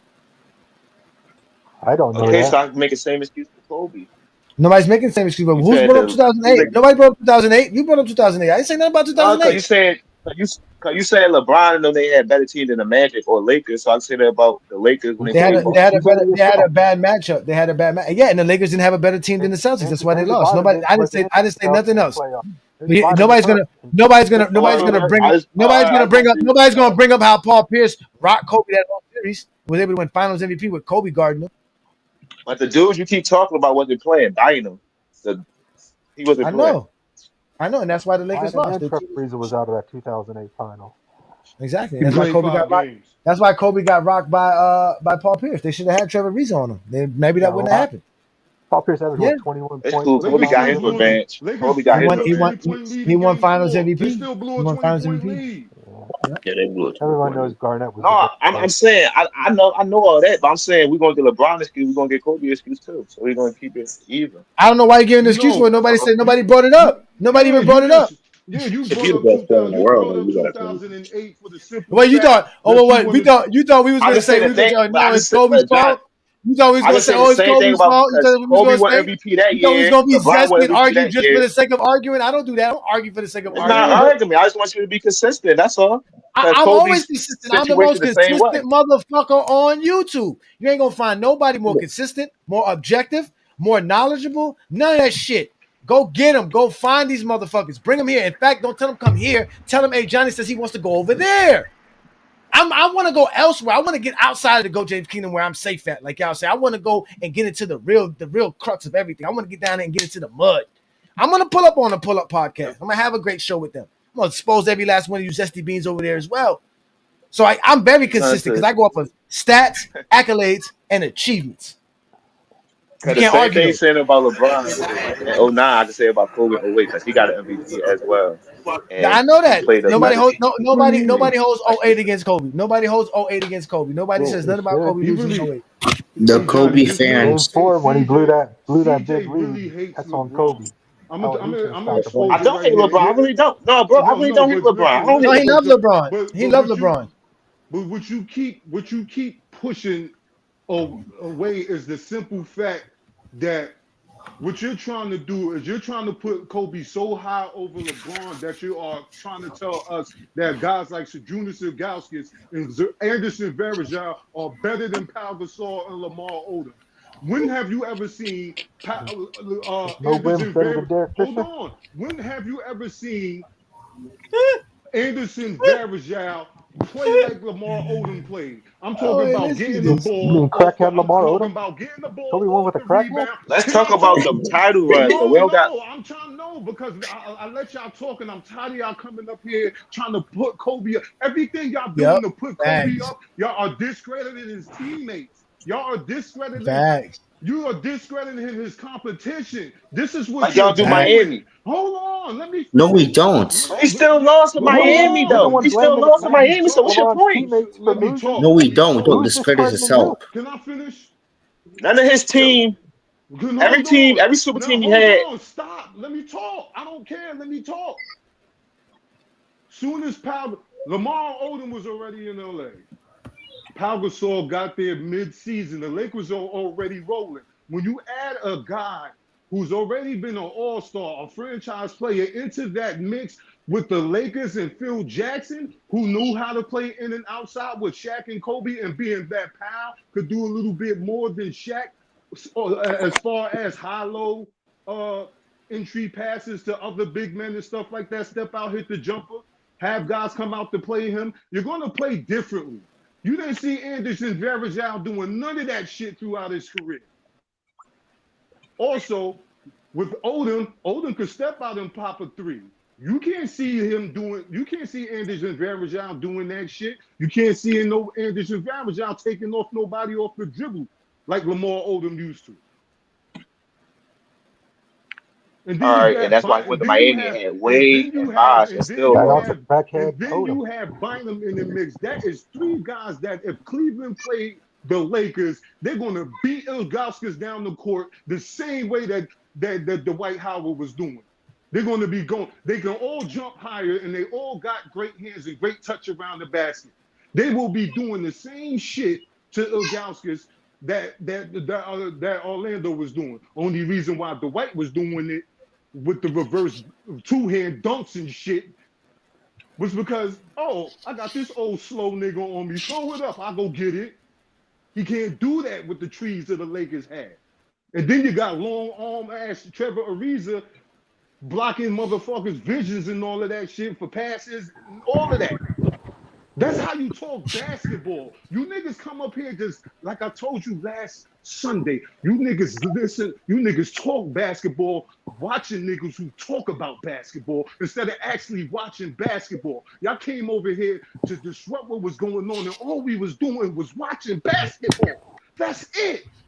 I don't know
Okay,
that.
so I can make the same excuse for Kobe.
Nobody's making the same excuse. But
You
who's
said
brought up
you
2008?
make
Nobody brought up 2008. You brought up 2008. I didn't say nothing about
no, cause you
2008.
said cause you said LeBron and them they had better team than the Magic or Lakers. So I say that about the Lakers when they
They had
played
a they had
Boston.
a
You said
better
it
they had a
yourself.
bad matchup. They had a bad match. Yeah, and the Lakers didn't have a better team than the Celtics. That's why they
Andrew
lost.
Bynum
Nobody.
didn't
I
play
didn't say.
in
I didn't say
the
nothing else.
playoffs. Andrew
But
Bynum was
nobody's
hurt
gonna.
in
Nobody's gonna.
both
Oh,
Nobody's
playoff
gonna
I,
bring
games.
up.
I,
Nobody's
I
gonna
agree
bring up.
with
Nobody's gonna
that.
bring up how Paul Pierce rocked Kobe that whole series. Was able to win Finals MVP with Kobe guarding him.
But the dudes you keep talking about wasn't playing. Bynum, the he wasn't
I
playing.
know. I know, and that's why the Lakers
Bynum
lost.
and Trevor Ariza was out of that 2008 final.
Exactly, and
He
that's why
played
Kobe got
5
rocked.
games.
That's why Kobe got rocked by Paul Pierce. They should have had Trevor Ariza on him. Then maybe that
Got
wouldn't have
rocked.
happened.
Paul Pierce averaged
Yeah.
21
It's
points.
cool.
Like
Kobe
Lakers
got
still
his
blew him.
revenge.
Lakers
Kobe
still
got his
blew a
He won.
revenge.
20-point lead
He
in
won
game
Finals
4. They
MVP.
still blew
He
a
won Finals
20-point
MVP.
lead.
Yeah, they blew it.
everyone knows Garnett was the
No,
best
I'm
player.
saying I know all that, but I'm saying we're gonna get LeBron excuse, we're gonna get Kobe excuse too. So we're gonna keep it even.
I don't know why you're giving an excuse for it.
No,
Nobody said.
you,
Nobody brought it up. Nobody
yeah,
even
you
brought it up.
just, yeah, you
If
brought
you're
up
the best player in
2000.
the
You
world,
brought
then
up
you gotta play.
2008 for the simple
Well, you
fact
thought. Oh,
that
well,
you
what we
wanted.
thought. You thought we was
I
gonna
just say
say
the
we was
thing,
gonna.
but I
No, it's
just say,
Kobe's
but John,
fault. You thought we was
I
gonna
just
say,
say the
oh, it's
same thing
Kobe's
about
fault. You
because
thought we was
Kobe
gonna
won
say.
MVP that
You thought we was
year,
gonna be
LeBron won
zesty and
MVP
argue
that
just for
year.
the sake of arguing. I don't do that. I don't argue for the sake of
It's not
arguing.
Yeah, but
arguing. I just want you to be consistent. That's all. Because
I'm always
Kobe's
consistent. I'm the
situation
most
the same
consistent
way.
motherfucker on YouTube. You ain't gonna find nobody more consistent, more objective, more knowledgeable. None of that shit. Go get them. Go find these motherfuckers. Bring them here. In fact, don't tell them come here. Tell them, hey, Johnny says he wants to go over there. I want to go elsewhere. I want to get outside of the Go James Kingdom where I'm safe at. Like y'all say, I want to go and get into the real crux of everything. I want to get down there and get into the mud. I'm gonna pull up on a pull up podcast. I'm gonna have a great show with them. I'm gonna expose every last one of you zesty beans over there as well. So I'm very consistent because I go up on stats, accolades, and achievements. You
Because the
can't
same
argue
thing you
those.
saying about LeBron in '09, I can say about Kobe in '08 because he got an MVP as well.
I
And
know
he
that.
played us like
Nobody
a
holds
team.
nobody holds
Like
'08 against Kobe. Nobody holds '08 against Kobe. Nobody
Yeah,
says
he
nothing about
should.
Kobe
he
losing
really.
'08.
The
Hey Johnny,
Kobe
just know.
Game
fans.
Hey
four when he
CJ,
blew that big
CJ
lead.
really hates
That's on
LeBron.
Kobe.
I'm
Hell,
gonna,
he
I'm
should
gonna,
have
I'm gonna
stopped the
I
expose
bleeding.
it
don't
right
hate
here.
LeBron. I really don't. No, bro, I
No,
really
no,
don't hate LeBron. I don't
No,
hate
he
him.
loves LeBron. He
but
loves LeBron.
what you keep pushing away is the simple fact that what you're trying to do is you're trying to put Kobe so high over LeBron that you are trying to tell us that guys like Sajunas Ilgauskas and Anderson Varejao are better than Pau Gasol and Lamar Odom. When have you ever seen
No rims
Anderson
better than
Varejao?
Derek
Hold
Fisher.
on. When have you ever seen Anderson Varejao play like Lamar Odom played? I'm
Oh,
talking
hey,
about
this
getting
kid
the
is.
You mean
ball off the.
crackhead
I'm
Lamar
talking
Odom?
about getting the ball
Kobe won
off
with a
the
crackhead?
rebound.
Let's
Can
talk
I
about
talk?
the title run. So we
No,
don't got.
no, I'm trying no because I let y'all talk and I'm tired of y'all coming up here trying to put Kobe up. Everything y'all
Yep.
doing to put Kobe
Facts.
up, y'all are discrediting his teammates. Y'all are discrediting.
Facts.
You are discrediting his competition. This is what
Like
you're
y'all do
Facts.
doing.
Miami.
Hold on, let me
No, we
finish.
don't.
He still lost to
Yeah,
Hold
Miami
you're the
though.
on.
one
He still
blaming
lost to
Let me
Miami. So what's your
talk.
LeBron's
point?
teammates for
Let me
losing.
talk.
No,
Let
we
me
don't. We don't
talk.
Who's
discredit
discrediting
yourself.
who?
Can I finish?
None of his team. Every
Hold
team,
on.
every super
Now
team he
hold
had.
on. Stop. Let me talk. I don't care. Let me talk. Soon as Lamar Odom was already in LA. Pau Gasol got there mid-season. The Lakers are already rolling. When you add a guy who's already been an all-star, a franchise player, into that mix with the Lakers and Phil Jackson, who knew how to play in and outside with Shaq and Kobe, and being that Pau could do a little bit more than Shaq as far as high-low entry passes to other big men and stuff like that, step out, hit the jumper, have guys come out to play him, you're going to play differently. You didn't see Anderson Varejao doing none of that shit throughout his career. Also, with Odom could step out and pop a three. You can't see Anderson Varejao doing that shit. You can't see Anderson Varejao taking off nobody off the dribble like Lamar Odom used to. And
All
then you
right, and
got
that's why he went to Miami and had
and
Wade
then you
and
have
Bosh and
and then
still
you
Shout out
lost.
to
have
crackhead
and then
Odom.
you have Bynum in the mix. That is three guys that if Cleveland played the Lakers, they're gonna beat Ilgauskas down the court the same way that Dwight Howard was doing. They're gonna be going, they can all jump higher and they all got great hands and great touch around the basket. They will be doing the same shit to Ilgauskas that Orlando was doing. Only reason why Dwight was doing it with the reverse two-hand dunks and shit was because, oh, I got this old slow nigga on me. Throw it up. I'll go get it. He can't do that with the trees that the Lakers had. And then you got long arm ass Trevor Ariza blocking motherfuckers' visions and all of that shit for passes and all of that. That's how you talk basketball. You niggas come up here just like I told you last Sunday. You niggas listen, you niggas talk basketball, watching niggas who talk about basketball instead of actually watching basketball. Y'all came over here to disrupt what was going on, and all we was doing was watching basketball. That's it.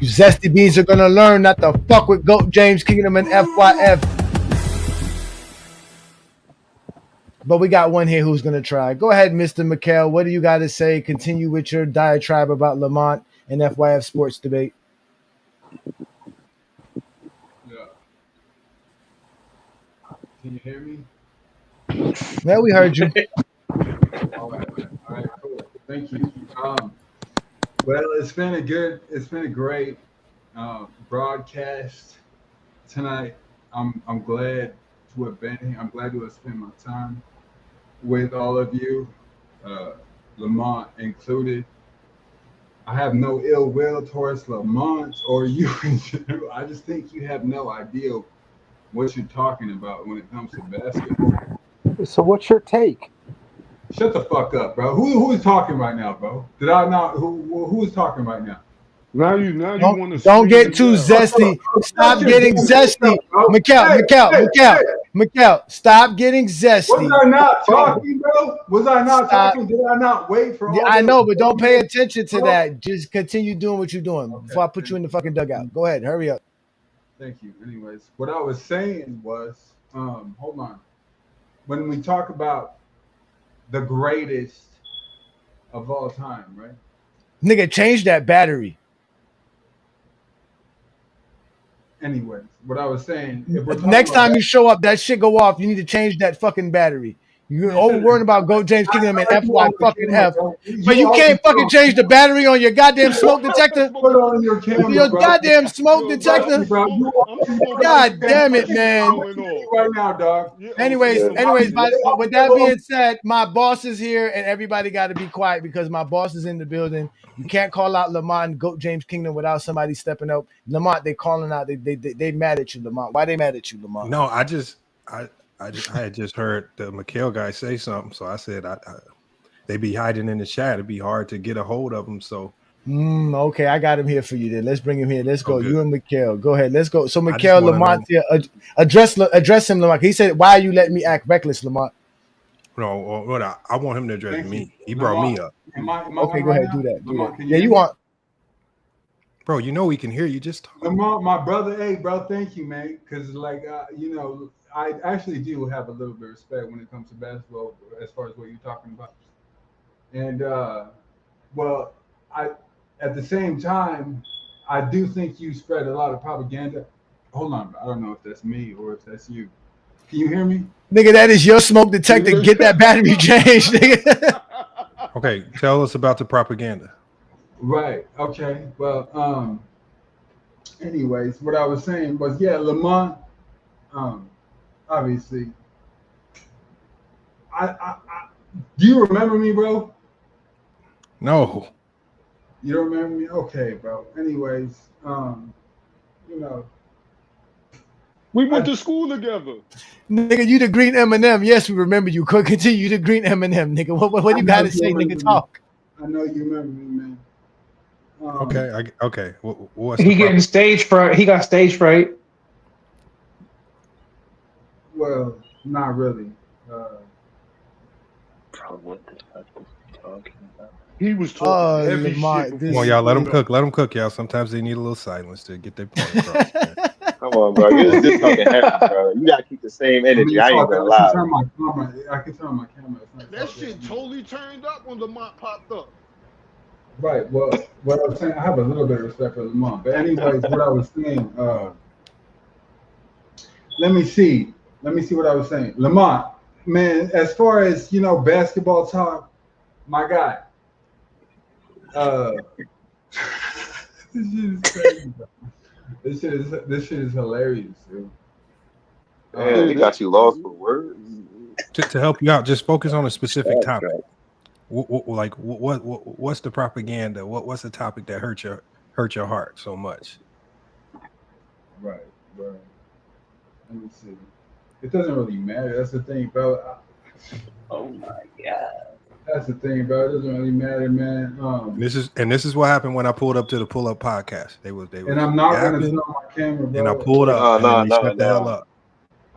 You zesty beans are gonna learn not to fuck with GOAT James Kingdom and FYF. But we got one here who's gonna try. Go ahead, Mr. McHale. What do you got to say? Continue with your diatribe about Lamont and FYF sports debate.
Yeah. Can you hear me?
Yeah, we heard you.
All right, cool. Thank you. Well, it's been a great broadcast tonight. I'm glad to have been here. I'm glad to have spent my time with all of you, Lamont included. I have no ill will towards Lamont or you in general. I just think you have no idea what you're talking about when it comes to basketball.
So what's your take?
Shut the fuck up, bro. Who is talking right now, bro? Did I not? Who is talking right now?
Now you want to
don't get too zesty. Stop getting zesty. Mikhail, stop getting zesty.
Was I not talking, bro? Was I not talking? Did I not wait for all
I know, but don't pay attention to that. Just continue doing what you're doing before I put you in the fucking dugout. Go ahead, hurry up.
Thank you. Anyways, what I was saying was, hold on. When we talk about the greatest of all time, right?
Nigga, change that battery.
Anyways, what I was saying.
Next time you show up, that shit go off. You need to change that fucking battery. You're over worrying about GOAT James Kingdom and FY fucking F. But you can't fucking change the battery on your goddamn smoke detector.
Put on your camera,
your
bro.
goddamn smoke detector. God damn it, man.
Right now, dog.
Anyways, with that being said, my boss is here and everybody got to be quiet because my boss is in the building. You can't call out Lamont and GOAT James Kingdom without somebody stepping up. Lamont, they calling out. They mad at you, Lamont. Why they mad at you, Lamont?
No, I had just heard the McHale guy say something, so I said they be hiding in the chat. It'd be hard to get a hold of them. So
okay, I got him here for you. Then let's bring him here. Let's go.
Good.
You and McHale. Go ahead. Let's go. So McHale, Lamont here. Address him, Lamont. He said, "Why are you letting me act reckless, Lamont?"
No, what I want him to address me. He brought me up.
Okay, go ahead. Do that. Yeah, you want.
Bro, you know we can hear you. Just talk.
Lamont, my brother. Hey, bro, thank you, man. Because I actually do have a little bit of respect when it comes to basketball, as far as what you're talking about. And at the same time, I do think you spread a lot of propaganda. Hold on, I don't know if that's me or if that's you. Can you hear me?
Nigga, that is your smoke detector. Get that battery changed, nigga.
Okay, tell us about the propaganda.
Right. Okay. Well, anyways, what I was saying was, yeah, Lamont, obviously. Do you remember me, bro?
No.
You don't remember me? Okay, bro. Anyways,
we went to school together.
Nigga, you the green M&M. Yes, we remember you. Continue. You the green M&M, nigga. What do you got to say, nigga? Talk.
I know you remember me, man.
Okay. What's
he getting stage fright? He got stage fright.
Well, not really.
What the fuck is he talking about?
He was talking heavy
Lamont,
shit.
Come on, y'all. Let them cook. Let them cook, y'all. Sometimes they need a little silence to get their point across.
Come on, bro. You're just talking heavy, bro. You gotta keep the same energy. I ain't gonna lie.
I can turn my camera.
That shit totally turned up when Lamont popped up.
Right. Well, what I was saying, I have a little bit of respect for Lamont. But anyways, what I was saying, let me see what I was saying. Lamont, man, as far as, basketball talk, my guy. This shit is crazy, bro. This shit is hilarious, dude.
Man, he got you lost for words.
To help you out, just focus on a specific topic. What's the propaganda? What's the topic that hurt your heart so much?
Right. Let me see. It doesn't really matter. That's the thing, bro.
Oh my god.
That's the thing, bro. It doesn't really matter, man.
This is what happened when I pulled up to the Pull Up podcast. They was
and I'm not gonna turn my camera, bro.
And I pulled up. Shut the hell up.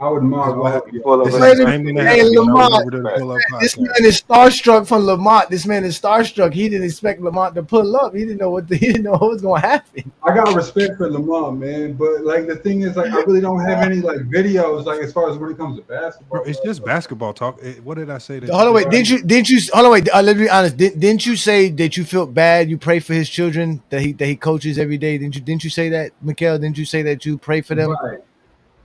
I would mock all of
Full
y'all.
of
Wait
This is the
a
respect.
same thing that
minute, hey
happened when I went
Lamont.
over to the
Respect.
Pull Up
This man
podcast.
is starstruck from Lamont. This man is starstruck. He didn't expect Lamont to pull up. He didn't know what was going to happen.
I got respect for Lamar, man, but like the thing is, like I really don't have any like videos, like as far as when it comes to
Bro,
basketball.
it's just basketball talk. What did I say that?
Hold on, wait.
Right.
Didn't you? Hold on, wait. Let me be honest. Didn't you say that you felt bad? You pray for his children that he coaches every day. Didn't you say that, Mikhail? Didn't you say that you pray for them?
Right.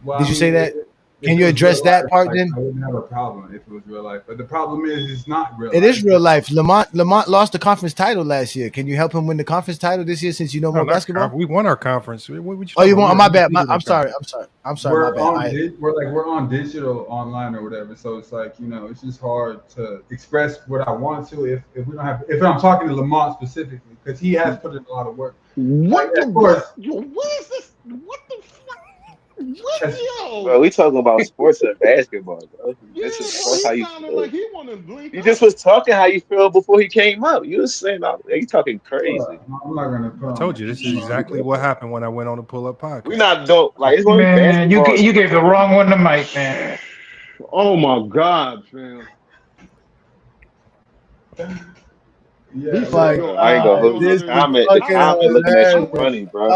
Well,
Did
I
you
mean,
say that?
if
Can
it
you
was
address
real
that
life,
part
like
then?
I wouldn't have a problem if it was real life. But the problem is, it's not real
It
life.
is real life. Lamont lost the conference title last year. Can you help him win the conference title this year since you know
No,
more
not
basketball?
we won our conference. What you
Oh,
talking
you
about?
want? Oh,
We're
my bad.
undefeated in
I'm
our
sorry.
conference.
I'm sorry. My bad.
We're on digital online or whatever. So it's like it's just hard to express what I want to if we don't have if I'm talking to Lamont specifically because he has put in a lot of work.
What
Like, of course,
what is this? What the fuck? What
as,
Bro,
yo?
we talking about sports and basketball, bro.
Yeah,
This is
bro.
express
He
how you
sounded
feel.
like he want to blink
You just
out.
was talking how you feel before he came up. You was saying, you talking crazy.
I'm not gonna put
I
on my
told you this is exactly what happened when I went on the Pull Up
We
podcast.
not doing like it's gonna be
Man, you
basketball.
you gave the wrong one the mic, man.
Oh my God, fam. He
yeah.
said,
My
"Yo,
I ain't gonna
God,
I don't
hold
know
you.
how
The
this
to.
is
comment, the
How
fucking
else
comment
does
looking
he
at you
hilarious.
express?
funny, bro.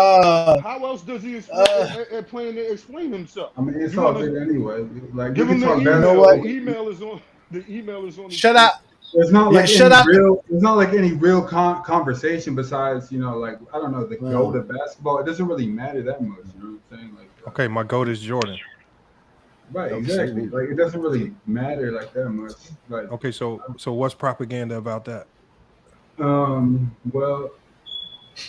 How else does he
Uh,
plan to explain himself?
I mean, it's
You
all
want
good
to
anyway. Like we
give
can
him the
talk
you know
email.
what?
basketball.
The email is on. The email is on the
Shut
screen.
up.
There's not
Yeah,
like
shut
any
up.
real. There's not like any real conversation besides like I don't know the go
Wow.
to basketball. It doesn't really matter that much. You know what I'm saying? Like
Okay, my goat is Jordan.
right, exactly.
Absolutely.
Like it doesn't really matter like that much. Like
Okay, so what's propaganda about that?
well,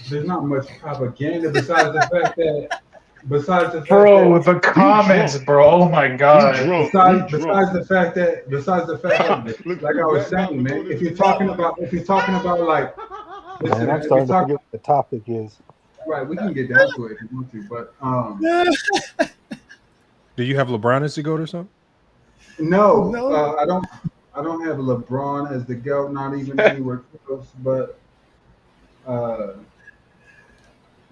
there's not much propaganda besides the fact
Bro,
that
the
He
comments,
drunk.
bro. Oh my
He
god.
drunk. He drunk.
besides the fact that like I was
Now
saying,
look
man,
at his response.
if you're talking about like
Man,
listen,
I'm
man, if you're
starting to
talking
forget what the topic is.
right, we can get down to it if you want to, but
Do you have LeBron as the goat or something?
no,
No.
I don't have LeBron as the GOAT, not even anywhere close. But when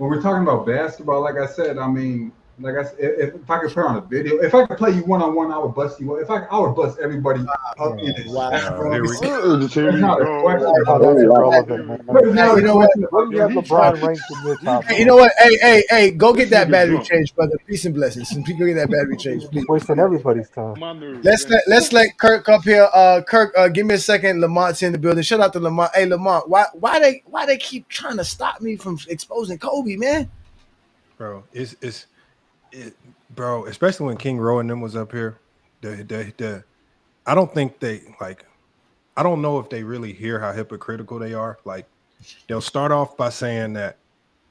we're talking about basketball, like I said, I mean, like I said, if I could put on a video, if I could play you one on one, I would bust you. I would bust everybody up in the
Wow.
chat, bro.
Here we go.
Here
That's
we
not a
go.
question
How
about
that's
that.
irrelevant,
Here we
man.
But it's
go.
Hey,
not
you
a
know what?
question
Where
about
You
do
have
he
that.
LeBron
drunk?
ranked in your
He
top
Hey, you
10.
know
drunk.
what? Hey, go get
This
that
nigga
battery
drunk.
changed, brother. Peace and blessings. Go get that battery changed, please.
Wasting everybody's time.
My nerves,
Let's
man.
let Kirk up here. Kirk, give me a second. Lamont's in the building. Shout out to Lamont. Hey, Lamont, why they keep trying to stop me from exposing Kobe, man?
Bro, bro, especially when King Rowe and them was up here. The I don't think they like I don't know if they really hear how hypocritical they are. Like they'll start off by saying that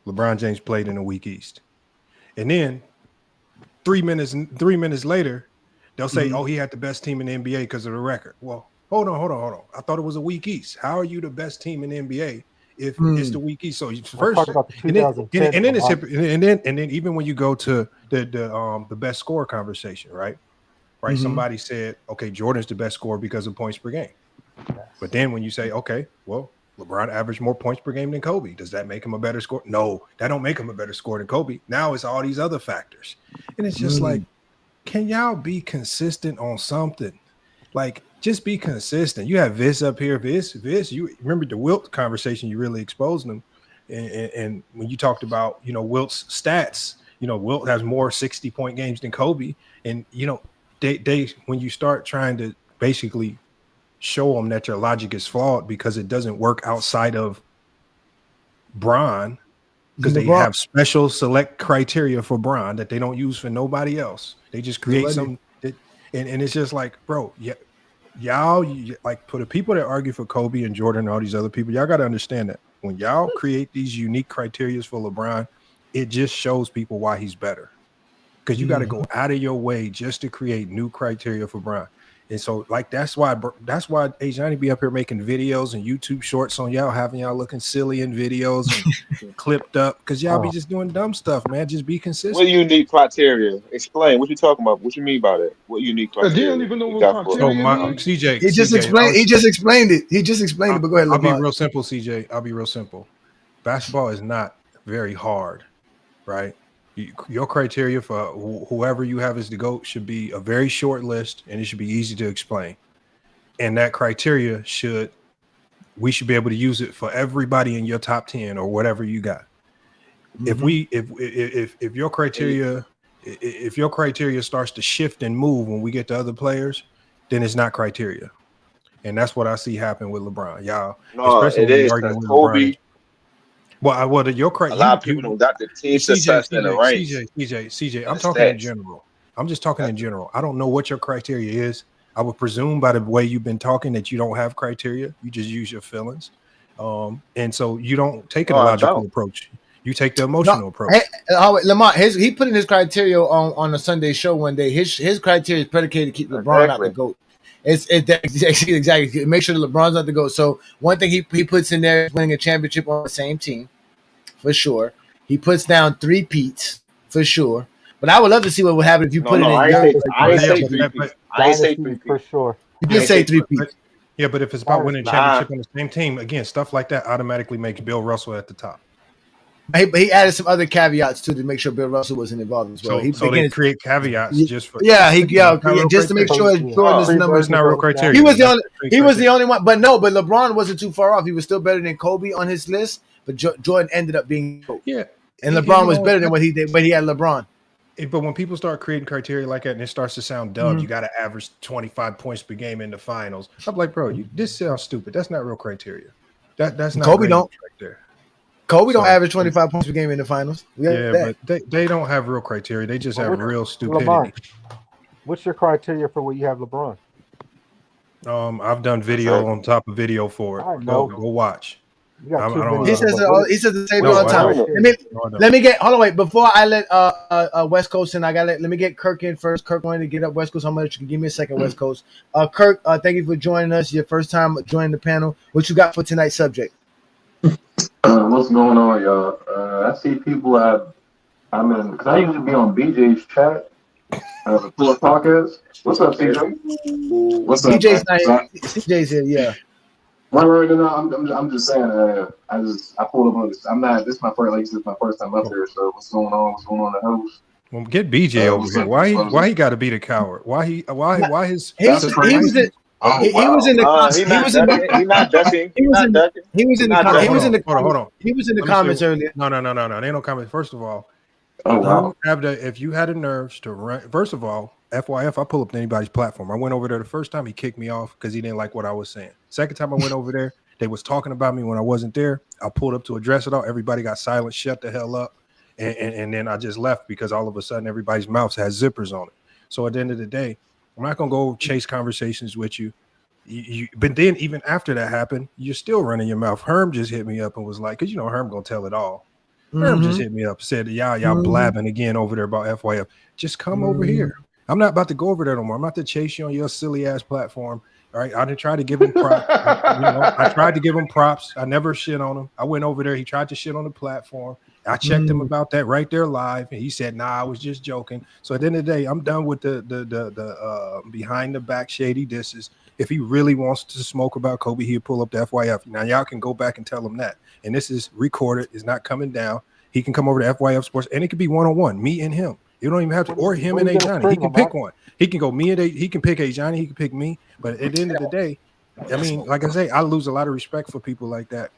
LeBron James played in the weak East. And then 3 minutes later, they'll say, "Oh, he had the best team in the NBA because of the record." Well, hold on. I thought it was a weak East. How are you the best team in the NBA if it's the weak East? So
We're
first,
talking about the
and then
2010
and then it's
Lamont.
and then even when you go to the best score conversation, right? Somebody said, "Okay, Jordan's the best scorer because of points per game." But then when you say, "Okay, well, LeBron averaged more points per game than Kobe. Does that make him a better scorer?" No, that don't make him a better scorer than Kobe. Now it's all these other factors. And it's just like, can y'all be consistent on something? Like, just be consistent. You have Viz up here. Viz, you remember the Wilt conversation, you really exposed them. And when you talked about, Wilt's stats, Wilt has more 60-point games than Kobe. And, they when you start trying to basically show them that your logic is flawed because it doesn't work outside of Bron, because they have special select criteria for Bron that they don't use for nobody else. They just create some and it's just like, bro, yeah, y'all like for the people that argue for Kobe and Jordan and all these other people, y'all got to understand that when y'all create these unique criteria for LeBron, it just shows people why he's better. Because you got to go out of your way just to create new criteria for Bron. And so, like, that's why Ajani be up here making videos and YouTube shorts on y'all, having y'all looking silly in videos and clipped up, because y'all be just doing dumb stuff, man. Just be
What
consistent.
unique criteria? Explain what you talking about. What you mean by that? What unique
They don't
criteria
even know
you
what
got for?
So
criteria
my
mean.
CJ,
He just explained it. He just explained it. But go ahead,
I'll be
Lamont.
real simple, CJ. I'll be real simple. Basketball is not very hard, right? Your criteria for whoever you have as the GOAT should be a very short list, and it should be easy to explain. And that criteria we should be able to use it for everybody in your top 10 or whatever you got. If your criteria starts to shift and move when we get to other players, then it's not criteria. And that's what I see happen with LeBron. Y'all,
No,
especially
it
when you're
is
arguing
because
with
Kobe.
LeBron. Well, your
A lot of people don't got the team success in the ranks.
CJ, I'm
the
talking in
stats.
general. I'm just talking in general. I don't know what your criteria is. I would presume by the way you've been talking that you don't have criteria. You just use your feelings. And so you don't take a logical approach. You take the emotional approach.
Lamont, he put in his criteria on a Sunday show one day. His criteria is predicated to keep LeBron out the GOAT. It's exactly make sure that LeBron's not the GOAT. So one thing he puts in there is winning a championship on the same team, for sure. He puts down 3 peats for sure. But I would love to see what would happen if you put it in.
I ain't say 3 peats. I ain't say 3
for
peats.
sure.
You did say 3 peats.
Yeah, but if it's about winning a championship on the same team, again, stuff like that automatically makes Bill Russell at the top.
He added some other caveats too to make sure Bill Russell wasn't involved as well.
So they create caveats just for
just to make sure Jordan's numbers
not real criteria.
He was the only one, but LeBron wasn't too far off. He was still better than Kobe on his list, but Jordan ended up being and LeBron was better than what he did when he had LeBron.
But when people start creating criteria like that and it starts to sound dumb, you got to average 25 points per game in the finals. I'm like, bro, this sounds stupid. That's not real criteria. That's not
Kobe don't
right there.
Kobe don't average 25 points per game in the finals.
But they don't have real criteria. They just have real stupidity.
Lamar, what's your criteria for where you have LeBron?
I've done video on top of video for it. Go watch.
He says the same all the time. Let me get hold on, wait. Before I let West Coast in, let me get Kirk in first. Kirk wanted to get up West Coast. How much? Give me a second, West Coast. Kirk, thank you for joining us. Your first time joining the panel. What you got for tonight's subject?
What's going on, y'all? I see people I'm in because I usually be on BJ's chat. The Full Podcast. What's up, CJ? What's up?
CJ's here, yeah.
Right, no, I'm just saying. I pulled up on this. This is my first time up here. So what's going on? What's going on the host?
Well, get BJ over here. Why he got to be the coward? Why his?
He was in the comments earlier.
No. There ain't no comments. First of all, if you had the nerves to run, first of all, FYF, I pull up to anybody's platform. I went over there the first time, he kicked me off because he didn't like what I was saying. Second time I went over there, they was talking about me when I wasn't there. I pulled up to address it all. Everybody got silent, shut the hell up. And then I just left because all of a sudden everybody's mouths has zippers on it. So at the end of the day, I'm not going to go chase conversations with you. But then even after that happened, you're still running your mouth. Herm just hit me up and was like, because Herm going to tell it all. Herm just hit me up, said, y'all blabbing again over there about FYF. Just come over here. I'm not about to go over there no more. I'm about to chase you on your silly ass platform. All right. I didn't try to give him props. I tried to give him props. I never shit on him. I went over there. He tried to shit on the platform. I checked him about that right there live. And he said, nah, I was just joking. So at the end of the day, I'm done with the behind the back shady disses. If he really wants to smoke about Kobe, he'll pull up the FYF. Now y'all can go back and tell him that. And this is recorded. It's not coming down. He can come over to FYF Sports and it could be one-on-one, me and him. You don't even have to, or him and Ajani. He can pick one. He can go me and he can pick Ajani. He can pick me. But at the end of the day, I mean, like I say, I lose a lot of respect for people like that.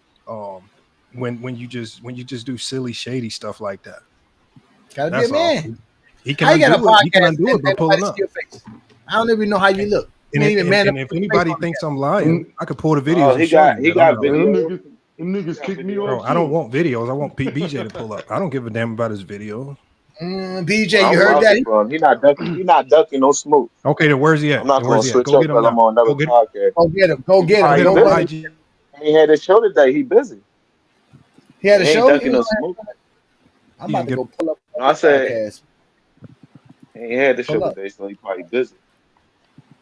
When you just do silly, shady stuff like that.
Gotta be a man.
He can undo it by pulling up.
I don't even know how you look.
And if anybody thinks I'm lying, I could pull the videos.
He got video.
Them niggas kick me off.
I don't want videos. I want BJ to pull up. I don't give a damn about his video.
BJ, you heard that?
He not ducking no smoke.
Okay, then where's he at?
I'm not going to switch up because I'm on another podcast.
Go get him.
He had a show today. He busy.
He had a show?
Ducking no smoke.
I'm about to go pull up.
I said he had the show today, so he probably busy.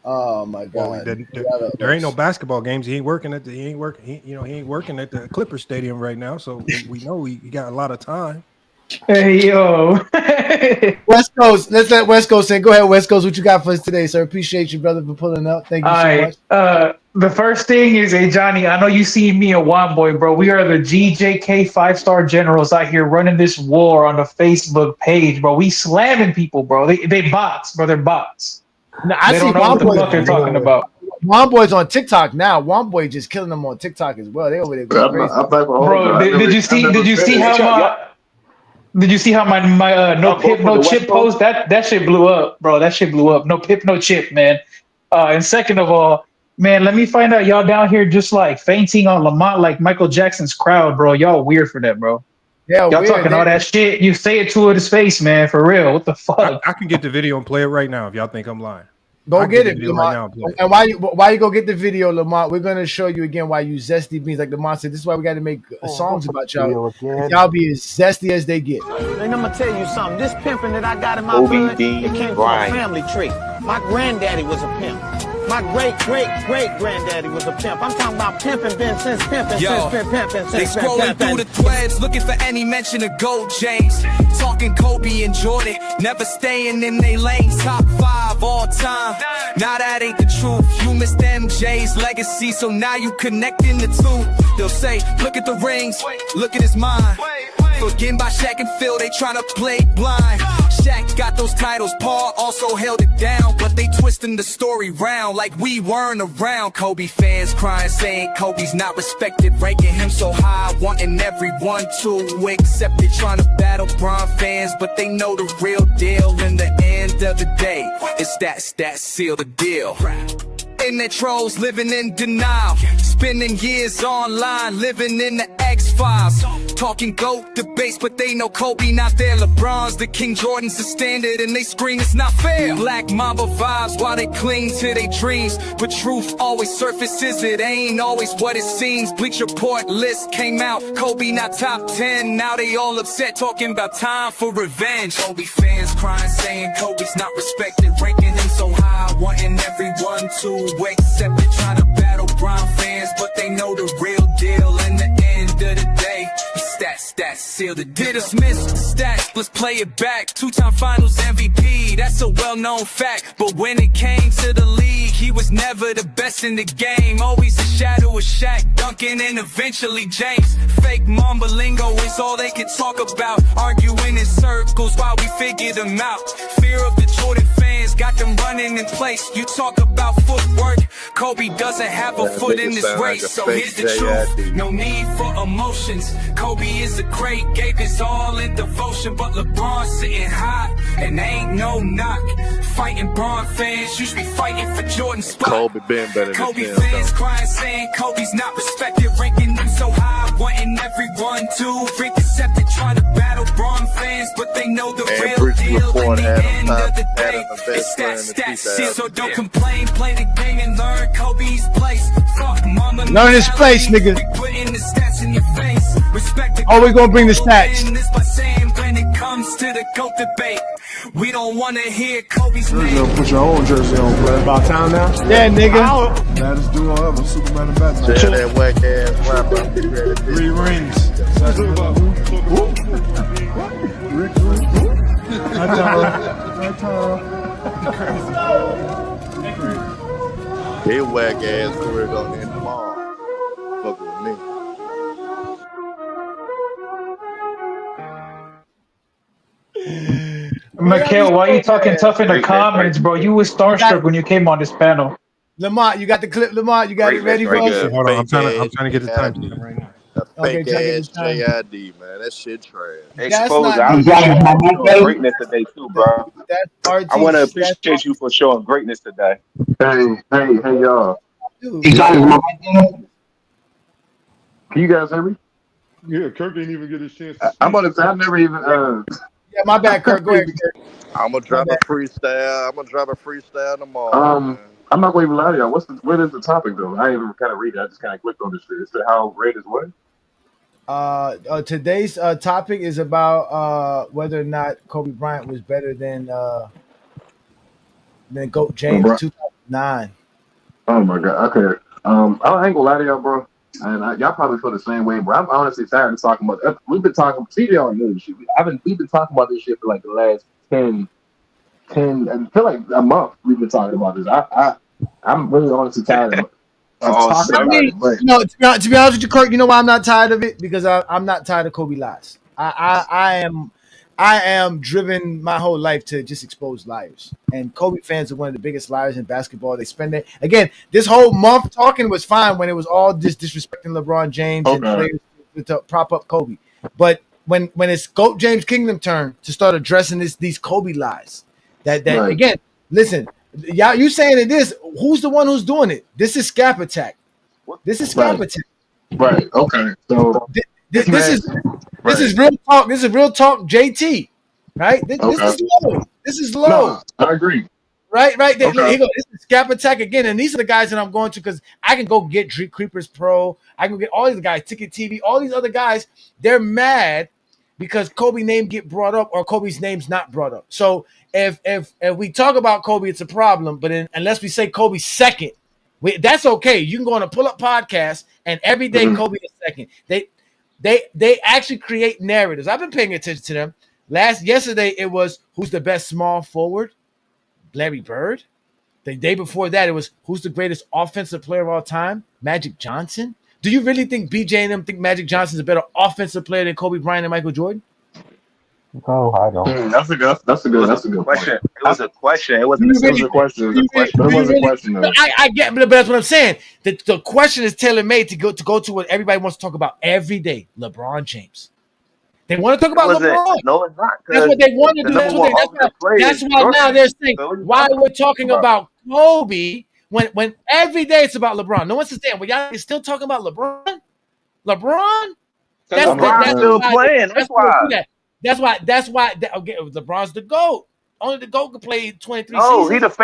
Oh my God!
There ain't no basketball games. He ain't working at the Clippers stadium right now. So we know he got a lot of time.
Hey yo,
West Coast. Let's let West Coast say. Go ahead, West Coast. What you got for us today, sir? Appreciate you, brother, for pulling up. Thank you
All
so
right.
much.
The first thing is, hey Johnny, I know you see me and One Boy, bro. We are the GJK 5-star generals out here running this war on the Facebook page, bro. We slamming people, bro. They bots, bro. They're bots.
Now, I
They
see
don't know
Juan
what the
Boy.
fuck they're talking about.
Juan Boy's on TikTok now. Juan Boy just killing them on TikTok as well. They over there going crazy.
Bro, did you see how my no
Y'all
pip
both from
no
the West
chip
Coast?
post? That shit blew up, bro. That shit blew up. No pip no chip, man. And second of all, man, let me find out y'all down here just like fainting on Lamont like Michael Jackson's crowd, bro. Y'all weird for that, bro.
Yeah,
Y'all
weird.
talking all that shit. You say it to his face, man. For real. What the fuck?
I can get the video and play it right now if y'all think I'm lying.
Go
I can
get
the
it,
video
Lamont.
right now and play it.
And why you go get the video, Lamont? We're gonna show you again why you zesty beans like Lamont said. This is why we got to make songs about y'all. Y'all be as zesty as they get.
And I'm gonna tell you something. This pimping that I got in my
Kobe
blood,
Dean
it came
Bryant.
from a family tree. My granddaddy was a pimp. My great granddaddy was a pimp. I'm talking about pimping been since pimping
Yo,
since pimping
they
since
scrolling through the threads, looking for any mention of Gold James. Talking Kobe and Jordan, never staying in they lane. Top 5 all time. Now that ain't the truth. You missed MJ's legacy, so now you connecting the two. They'll say, look at the rings, look at his mind. Forgetting by Shaq and Phil, they tryna play blind. Shaq got those titles, Paul also held it down, but they twisting the story round like we weren't around. Kobe fans crying, saying Kobe's not respected, ranking him so high, wanting everyone to accept it. Tryna battle Bron fans, but they know the real deal. In the end of the day, it's that seal the deal. Internet trolls living in denial, spending years online, living in the X-Files. Talking GOAT debates, but they know Kobe not there. LeBron's the king, Jordan's the standard, and they scream it's not fair. Black Mamba vibes while they cling to their dreams, but truth always surfaces, it ain't always what it seems. Bleacher Report list came out, Kobe not top 10, now they all upset, talking about time for revenge. Kobe fans crying, saying Kobe's not respected, ranking him so high, wanting everyone to accept it. Trying to battle Bron fans, but they know the real deal. In the end of the day, stats seal the deal. Dismiss the stats, let's play it back. 2-time finals MVP, that's a well-known fact. But when it came to the league, he was never the best in the game. Always a shadow of Shaq, Duncan, and eventually James. Fake Mamba lingo is all they can talk about, arguing in circles while we figure them out. Fear of the Jordan fans got them running in place. You talk about footwork, Kobe doesn't have a foot in this race. So here's the truth, no need for emotions. Kobe is a great, gave his all in devotion, but LeBron sitting high, and ain't no knock. Fighting Bron fans, you should be fighting for Jordan's spot.
Kobe been better than
Kobe
him,
fans
though.
crying, saying Kobe's not respected, ranking them so high, wanting everyone to accept it. Trying to battle Bron fans, but they know the
And
real
Bruce
deal.
Report
In the
had him
end
top,
of the
had
day,
him the
it's
best player in the
stats, so
2000s.
don't complain, play the game and learn Kobe's place. Fuck mama,
Learn his place, nigga.
we putting the stats in your face. Respect the
Oh, we gonna bring the stats.
and this by saying when it comes to the GOAT debate, we don't want to hear Kobe's
You
name.
know, put your own jersey on, bro. About time now?
Yeah, nigga.
Baddest duo ever, Superman and Batman.
Tell that whack ass rapper I'm getting ready to
3 rings.
His whack ass career gonna end tomorrow. Fuck with me.
Mikhail, why you talking tough in the comments, bro? You was starstruck when you came on this panel.
Lamont, you got the clip. Lamont, you got it ready for us?
Hold on, I'm trying to get the time right now.
Fake
Okay,
ass JID, man. That shit trash.
Expose
not
our
me.
showing greatness today too, bro.
That's RT.
I want to
That's
appreciate you for showing greatness today.
Hey, y'all.
dude.
Can you guys hear me?
Yeah, Kirk didn't even get his chance to speak.
I'm gonna say I've never even.
Yeah, my bad, Kirk. Go ahead, Kirk.
I'm gonna drop a freestyle tomorrow. Man.
I'm not gonna even lie to y'all. What is the topic though? I didn't even kind of read it. I just kind of clicked on this shit. It said how great is what?
Today's topic is about whether or not Kobe Bryant was better than GOAT James
LeBron.
2009.
Oh my god. Okay. I ain't gonna lie to y'all, bro. And y'all probably feel the same way, but I'm honestly tired of talking about. We've been talking. CJ already knows this shit. We've been talking about this shit for like the last 10, and feel like a month. We've been talking about this. I'm really honestly tired of
Oh,
talking
I
about
mean,
it. But
to be honest with you, Kirk, you know why I'm not tired of it? Because I'm not tired of Kobe lies. I am driven my whole life to just expose liars. And Kobe fans are one of the biggest liars in basketball. They spend it again. This whole month talking was fine when it was all disrespecting LeBron James and players to prop up Kobe. But when it's Goat James Kingdom turn to start addressing these Kobe lies, that
Right.
again, listen, y'all, you saying it is who's the one who's doing it? This is Scap Attack. This is Scap Attack.
Right. Okay. So
This is
right.
real talk. This is real talk. JT, right? This is low. This is low.
No, I agree.
Right. Look,
Okay.
here go. This is Scap Attack again, and these are the guys that I'm going to because I can go get Creepers Pro. I can get all these guys, Ticket TV, all these other guys. They're mad because Kobe name get brought up or Kobe's name's not brought up. So if we talk about Kobe, it's a problem. But unless we say Kobe second, that's okay. You can go on a pull up podcast and every day Kobe is second. They actually create narratives. I've been paying attention to them. Yesterday it was who's the best small forward, Larry Bird. The day before that it was who's the greatest offensive player of all time, Magic Johnson. Do you really think BJ and them think Magic Johnson's a better offensive player than Kobe Bryant and Michael Jordan?
Oh, I don't.
That's a good
question.
point.
It was a question. It
It
wasn't a
was a
statement.
question. It was a question. But it was a question though.
I get, but that's what I'm saying. The question is tailor made to go to what everybody wants to talk about every day. LeBron James. They want to talk about LeBron.
No, it's not.
That's what they want to
The
do.
number one offensive player
That's
is
why now
Jordan.
they're saying
So what are you
why we're talking
about?
about Kobe when every day it's about LeBron. No one's saying, well, y'all is still talking about LeBron. LeBron.
LeBron's still playing. That's why.
That's why. Okay, LeBron's the GOAT. Only the GOAT could play 23
No,
seasons.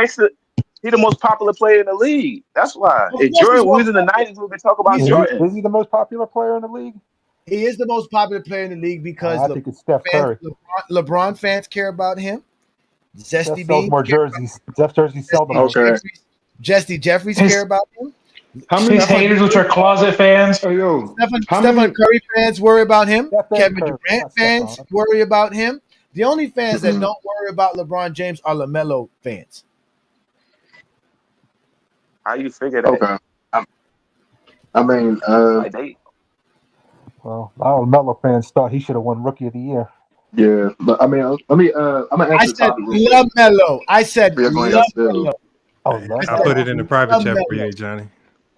he the most popular player in the league. That's why.
Of
If
course
Jordan
he's
was in the 90s, we'd be talking about Jordan.
Is he the most popular player in the league?
He is the most popular player in the league because
I think it's Steph Curry.
LeBron fans care about him. Zesty
sells more jerseys. Steph jerseys sell the most.
Jesse Jeffries care about him.
How many haters with your closet fans?
Hey, yo,
Stephen Curry fans worry about him. Kevin
Curry,
Durant fans worry about him. The only fans that don't worry about LeBron James are LaMelo fans.
How you figure that?
Okay. I mean,
well, all LaMelo fans thought he should have won Rookie of the Year.
Yeah, but I mean, I'm gonna answer
I said LaMelo. I said LaMelo.
I put it in the private chat for you, Johnny.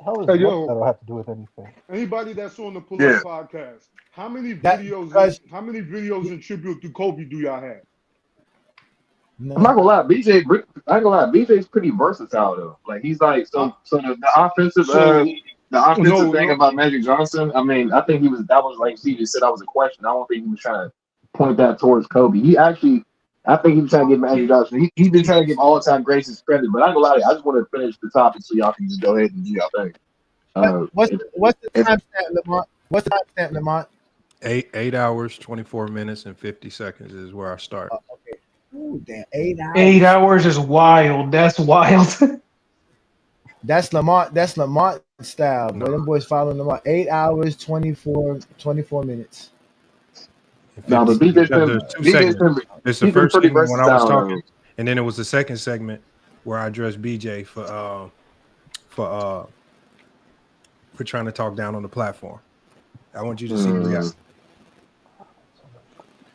How does
Hey, yo.
that have to do with anything?
Anybody that's on the Pull Up podcast, how many videos in tribute to Kobe do y'all have?
I'm not gonna lie, BJ's pretty versatile though. Like he's like the offensive thing about Magic Johnson. I mean, I think that was like CJ said that was a question. I don't think he was trying to point that towards Kobe. I think he was trying to give Magic Johnson. He's been trying to give all time greatest credit, but I'm gonna lie to you, I just want to finish the topic so y'all can just go ahead and do y'all thing.
What's the timestamp, Lamont? What's the timestamp, Lamont?
8 hours, 24 minutes, and 50 seconds is where I start.
Okay. Ooh, damn, 8 hours.
8 hours is wild. That's wild.
That's Lamont style. No. But them boys following Lamont. 8 hours, 24 minutes.
No, but BJ's
It's the first segment when I was talking, and then it was the second segment where I addressed BJ for trying to talk down on the platform. I want you to see the reality.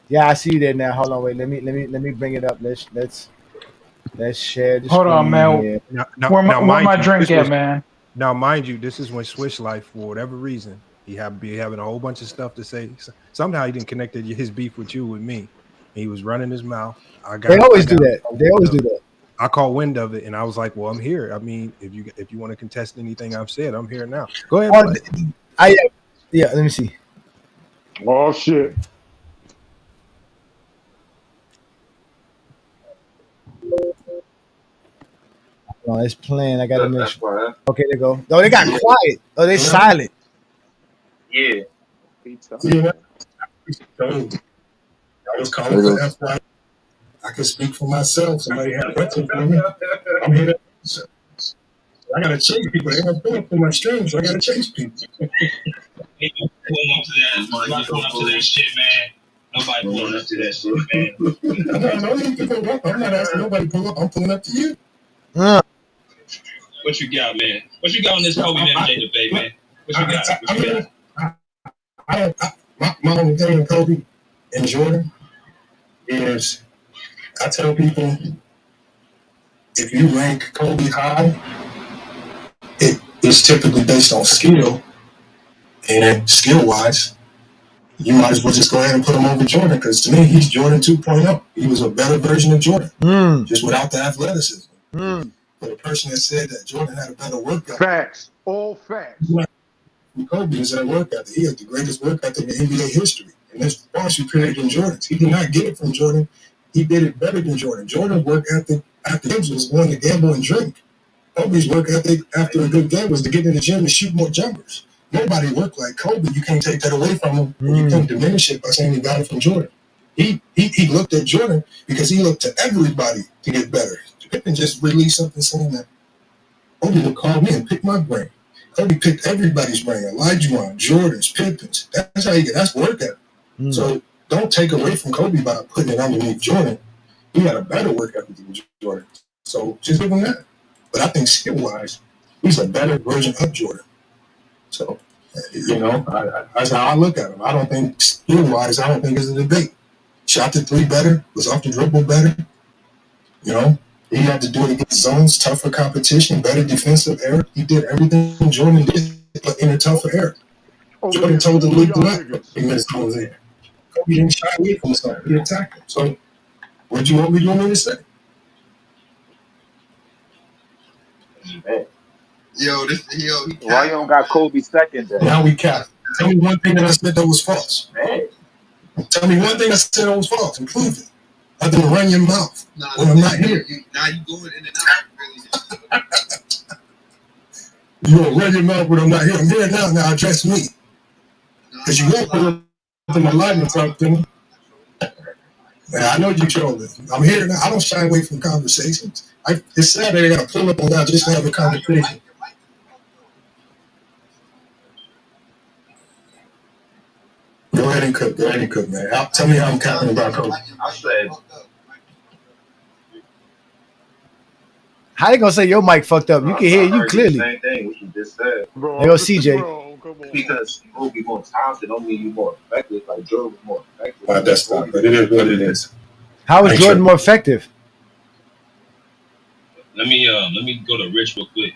Yeah, I see you there now. Hold on, wait. Let me bring it up. Let's share the
Hold on, man.
here.
Where my drink at, man?
Now, mind you, this is when Swish Life, for whatever reason, he had be having a whole bunch of stuff to say. Somehow he didn't connect his beef with you with me. He was running his mouth.
They always do that.
I caught wind of it, and I was like, "Well, I'm here. I mean, if you want to contest anything I've said, I'm here now. Go ahead."
Let me see.
Oh shit!
No, it's playing. I gotta make sure. Okay, they go. Oh, they got quiet. Oh, they silent.
Yeah.
Yeah. I was calling for F1. I can speak for myself. Somebody had a question for me. I'm here. I gotta chase people. They don't pull up on my stream, so I gotta chase people.
Hey, pulling up to that. Nobody pulling up to that shit, man. Nobody pulling up to that shit, man.
No need to pull up. I'm not asking nobody to pull up. I'm pulling up to you.
What you got, man? What you got on this Kobe and MJ debate, man? What you got? What you got?
My only thing in Kobe and Jordan is I tell people if you rank Kobe high, it is typically based on skill, and skill wise, you might as well just go ahead and put him over Jordan, because to me, he's Jordan 2.0. He was a better version of Jordan, just without the athleticism. For the person that said that Jordan had a better work ethic.
Facts. All facts.
Kobe is that work ethic. He had the greatest work ethic in NBA history. And that's partially created in Jordan's. He did not get it from Jordan. He did it better than Jordan. Jordan's work ethic after games was going to gamble and drink. Kobe's work ethic after a good game was to get in the gym and shoot more jumpers. Nobody worked like Kobe. You can't take that away from him. You can't diminish it by saying he got it from Jordan. He looked at Jordan because he looked to everybody to get better. Pippen just released something saying that Kobe would call me and pick my brain. Kobe picked everybody's brain. Elijah, Jordan's, Pippen's. That's how you get. That's work ethic. So don't take away from Kobe by putting it underneath Jordan. He had a better work ethic than Jordan. So just give him that. But I think skill-wise, he's a better version of Jordan. So, that's how I look at him. I don't think skill-wise, I don't think it's a debate. Shot the three better, was off the dribble better. He had to do it against zones, tougher competition, better defensive era. He did everything Jordan did, but in a tougher era. Jordan told the league to not against zones in. Kobe didn't shy away from the zone. He attacked him. So, what do you want me to say?
Why you don't got Kobe second then?
Now we cap. Tell me one thing that I said that was false. Tell me one thing I said that was false and prove it. Other than run your mouth when I'm not here.
Now you going in and out.
You gonna run your mouth when I'm not here. I'm here now. Now address me. Because you won't put up in my life in front of me. Man, I know you trolling. I'm here now. I don't shy away from conversations. It's sad that I gotta pull up on that just to have a conversation. Go ahead and cook. Go ahead and cook, man. Tell me how I'm capping about Kobe.
I said,
How they gonna say your mic fucked up? You can hear you clearly.
Same thing what you just said.
There go CJ.
Because you be more talented don't mean you more effective. Like Jordan was more effective.
That's not, but it is what it is.
How is Jordan more effective?
Let me go to Rich real quick.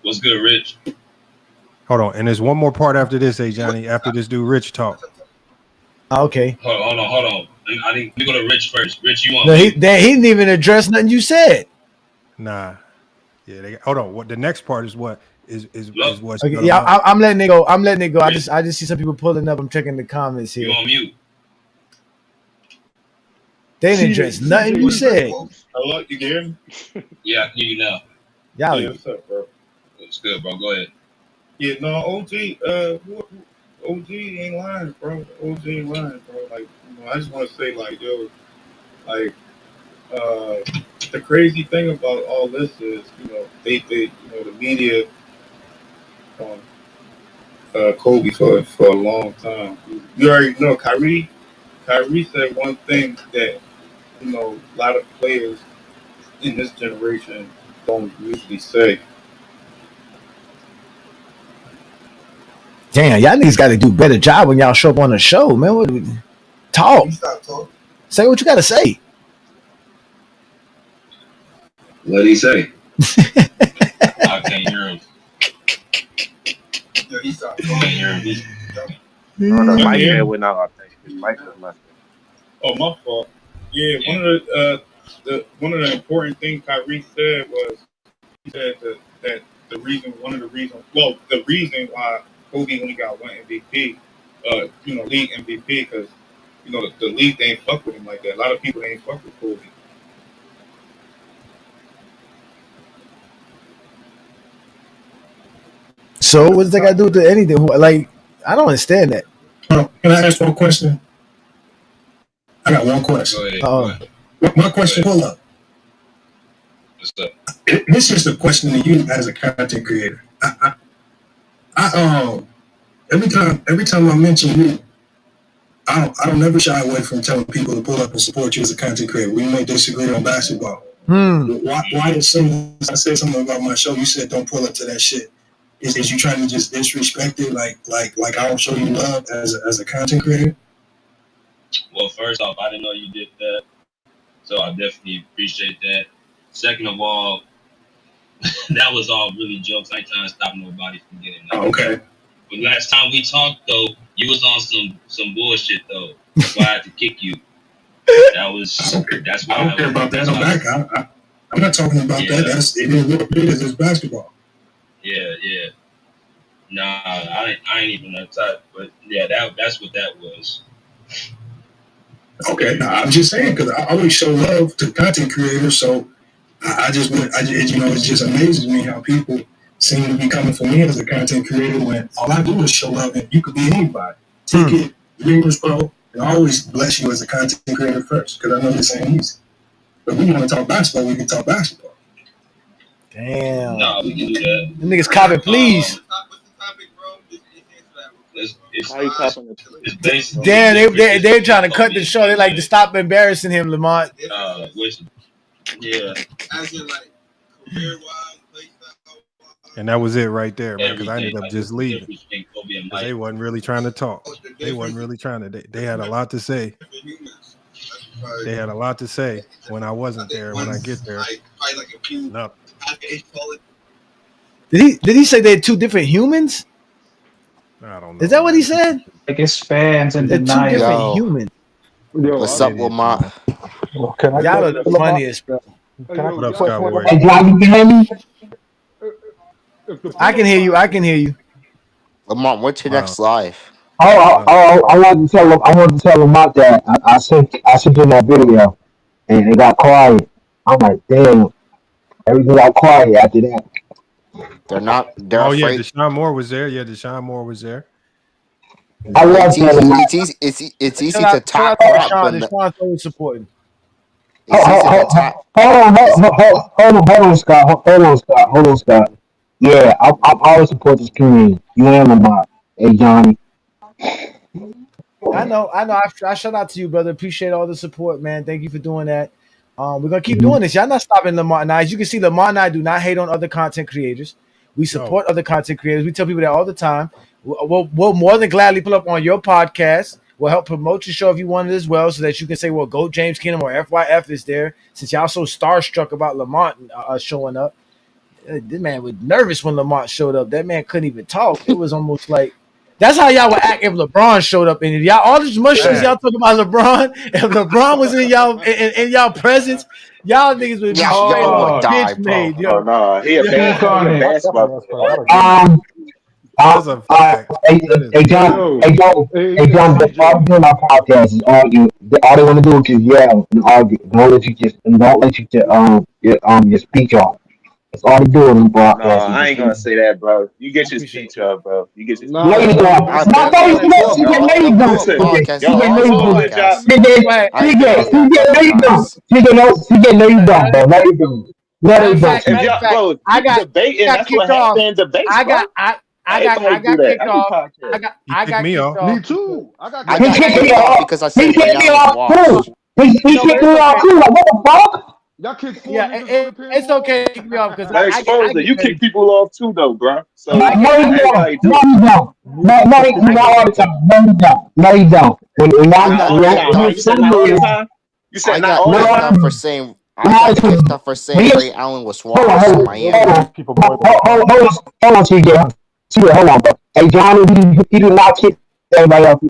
What's good, Rich?
Hold on, and there's one more part after this, Johnny. After this dude Rich talk.
Okay.
Hold on. I need to go to Rich first. Rich, you want?
No, he didn't even address nothing you said.
Nah. Yeah. Hold on. What the next part is? What is what's
okay, yeah, I'm letting it go. I just see some people pulling up. I'm checking the comments here.
You on mute?
They didn't address nothing you said.
Hello, you can hear me?
Yeah, I can hear you now.
Yeah.
What's up, bro?
It's good, bro. Go ahead.
Yeah, no, OG ain't lying, bro. OG ain't lying, bro. Like, I just want to say, like, yo, like, the crazy thing about all this is, they the media Kobe for a long time. You already know Kyrie said one thing that a lot of players in this generation don't usually say.
Damn, y'all niggas got to do a better job when y'all show up on the show, man. What do we talk? Say what you got to say.
What did he say? I can't hear him.
Oh, the mic there went out. I think his mic was messed up.
Oh, my fault. Yeah, one of the important things Kyrie said was he said that the reason why Kobe only got one MVP, league MVP, because the league ain't fuck with him like that. A lot of people ain't fuck with Kobe.
So what does that got to do with anything? Like, I don't understand that.
Can I ask one question? I got one question.
Go ahead.
My question, hold up.
What's up?
This is the question to you as a content creator. Every time I mention you, I don't never shy away from telling people to pull up and support you as a content creator. We may disagree on basketball. Why as soon as I said something about my show, you said don't pull up to that shit? Is you trying to just disrespect it like I don't show you love as a content creator?
Well, first off, I didn't know you did that, so I definitely appreciate that. Second of all, that was all really jokes. I ain't trying to stop nobody from getting that.
Okay.
But last time we talked, though, you was on some bullshit, though. That's why I had to kick you. That's why
I don't care about that. I'm not talking about that. That's it is what it is. It's basketball.
Yeah. Nah, I ain't even that type. But yeah, that's what that was.
Okay, I'm just saying because I always show love to content creators, so it just amazes me how people seem to be coming for me as a content creator when all I do is show love, and you could be anybody. Take it, dreamers, bro, and I always bless you as a content creator first because I know this ain't easy. But we want to talk basketball, we can talk basketball.
Damn.
Nah, we can do that.
Them niggas copping, please. Damn, they're trying to cut the show. They like to stop embarrassing him, Lamont.
Yeah. As in, like, career-wise,
and that was it right there, man. Because I ended up just leaving. They wasn't really trying to talk. They wasn't really trying to. They had a lot to say. They had a lot to say when I wasn't there. When I get there, nothing.
Did he say they're two different humans?
I don't know.
Is that what he said?
I guess fans and
they're two different humans.
What's up with my?
Y'all are the funniest, bro.
What up, Skyboy?
Hey, John, you can hear me?
I can hear you. I can hear you.
Lamont, what's your next live?
I wanted to tell Lamont that I sent him that video, and it got quiet. I'm like, damn, everything got quiet after that.
They're
afraid. Deshaun Moore was there. Yeah, Deshaun Moore was there.
It's easy to top rap, but
Deshaun's always supporting.
Hold on, Scott. Yeah, I always support this community. You and Lamont. Hey, Johnny.
I know. I shout out to you, brother. Appreciate all the support, man. Thank you for doing that. We're gonna keep doing this. Y'all not stopping Lamont and I. As you can see, Lamont and I do not hate on other content creators. We support other content creators. We tell people that all the time. We'll more than gladly pull up on your podcast. We'll help promote your show if you want it as well, so that you can say, well, Go James Kingdom or FYF is there. Since y'all so starstruck about Lamont showing up. This man was nervous when Lamont showed up. That man couldn't even talk. It was almost like that's how y'all would act if LeBron showed up. And y'all, all this much shit y'all talking about LeBron, if LeBron was in y'all presence, y'all niggas would be straight up bitch made. Yo.
Oh no, he a basketball player.
That's a fact.
Hey, John, the problem with my podcast is argue. All they want to do is just yell and argue. Don't let you your speech off. That's all they do in the broadcast.
No, I ain't gonna say that, bro. You get your speech up, bro. You get your speech
No, you don't.
I got kicked off. I got kicked off. I got kicked off.
Me too. I got kicked off because I said
he kicked me off too. He kicked me off too. Like, what the fuck?
Y'all kick four
it's okay to kick me off because
you kick people off too, though, bro. So
no, you don't. No, you don't.
You said not all the time for saying. I got kicked off for saying Ray Allen was washed in Miami.
Hold on, CJ. Hold on, bro. Hey, Johnny, he did not kick everybody off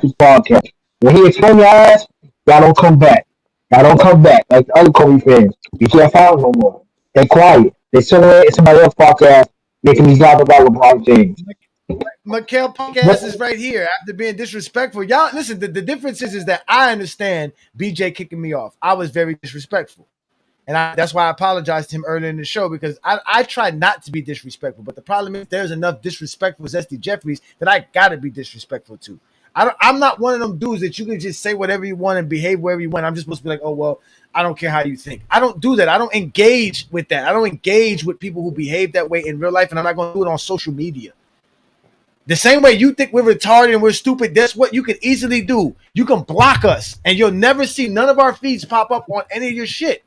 his podcast. When he explained your ass, y'all don't come back. Y'all don't come back like the other Kobe fans. You can't follow no more. They quiet. They somewhere in somebody else's podcast making these jobs about LeBron James.
Mikhail podcast is right here after being disrespectful. Y'all listen, the difference is that I understand BJ kicking me off. I was very disrespectful. And that's why I apologized to him earlier in the show because I tried not to be disrespectful. But the problem is there's enough disrespectful Zesty Jeffries that I got to be disrespectful to. I'm not one of them dudes that you can just say whatever you want and behave wherever you want. I'm just supposed to be like, oh well, I don't care how you think. I don't do that. I don't engage with that. I don't engage with people who behave that way in real life, and I'm not going to do it on social media. The same way you think we're retarded and we're stupid, that's what you can easily do. You can block us, and you'll never see none of our feeds pop up on any of your shit.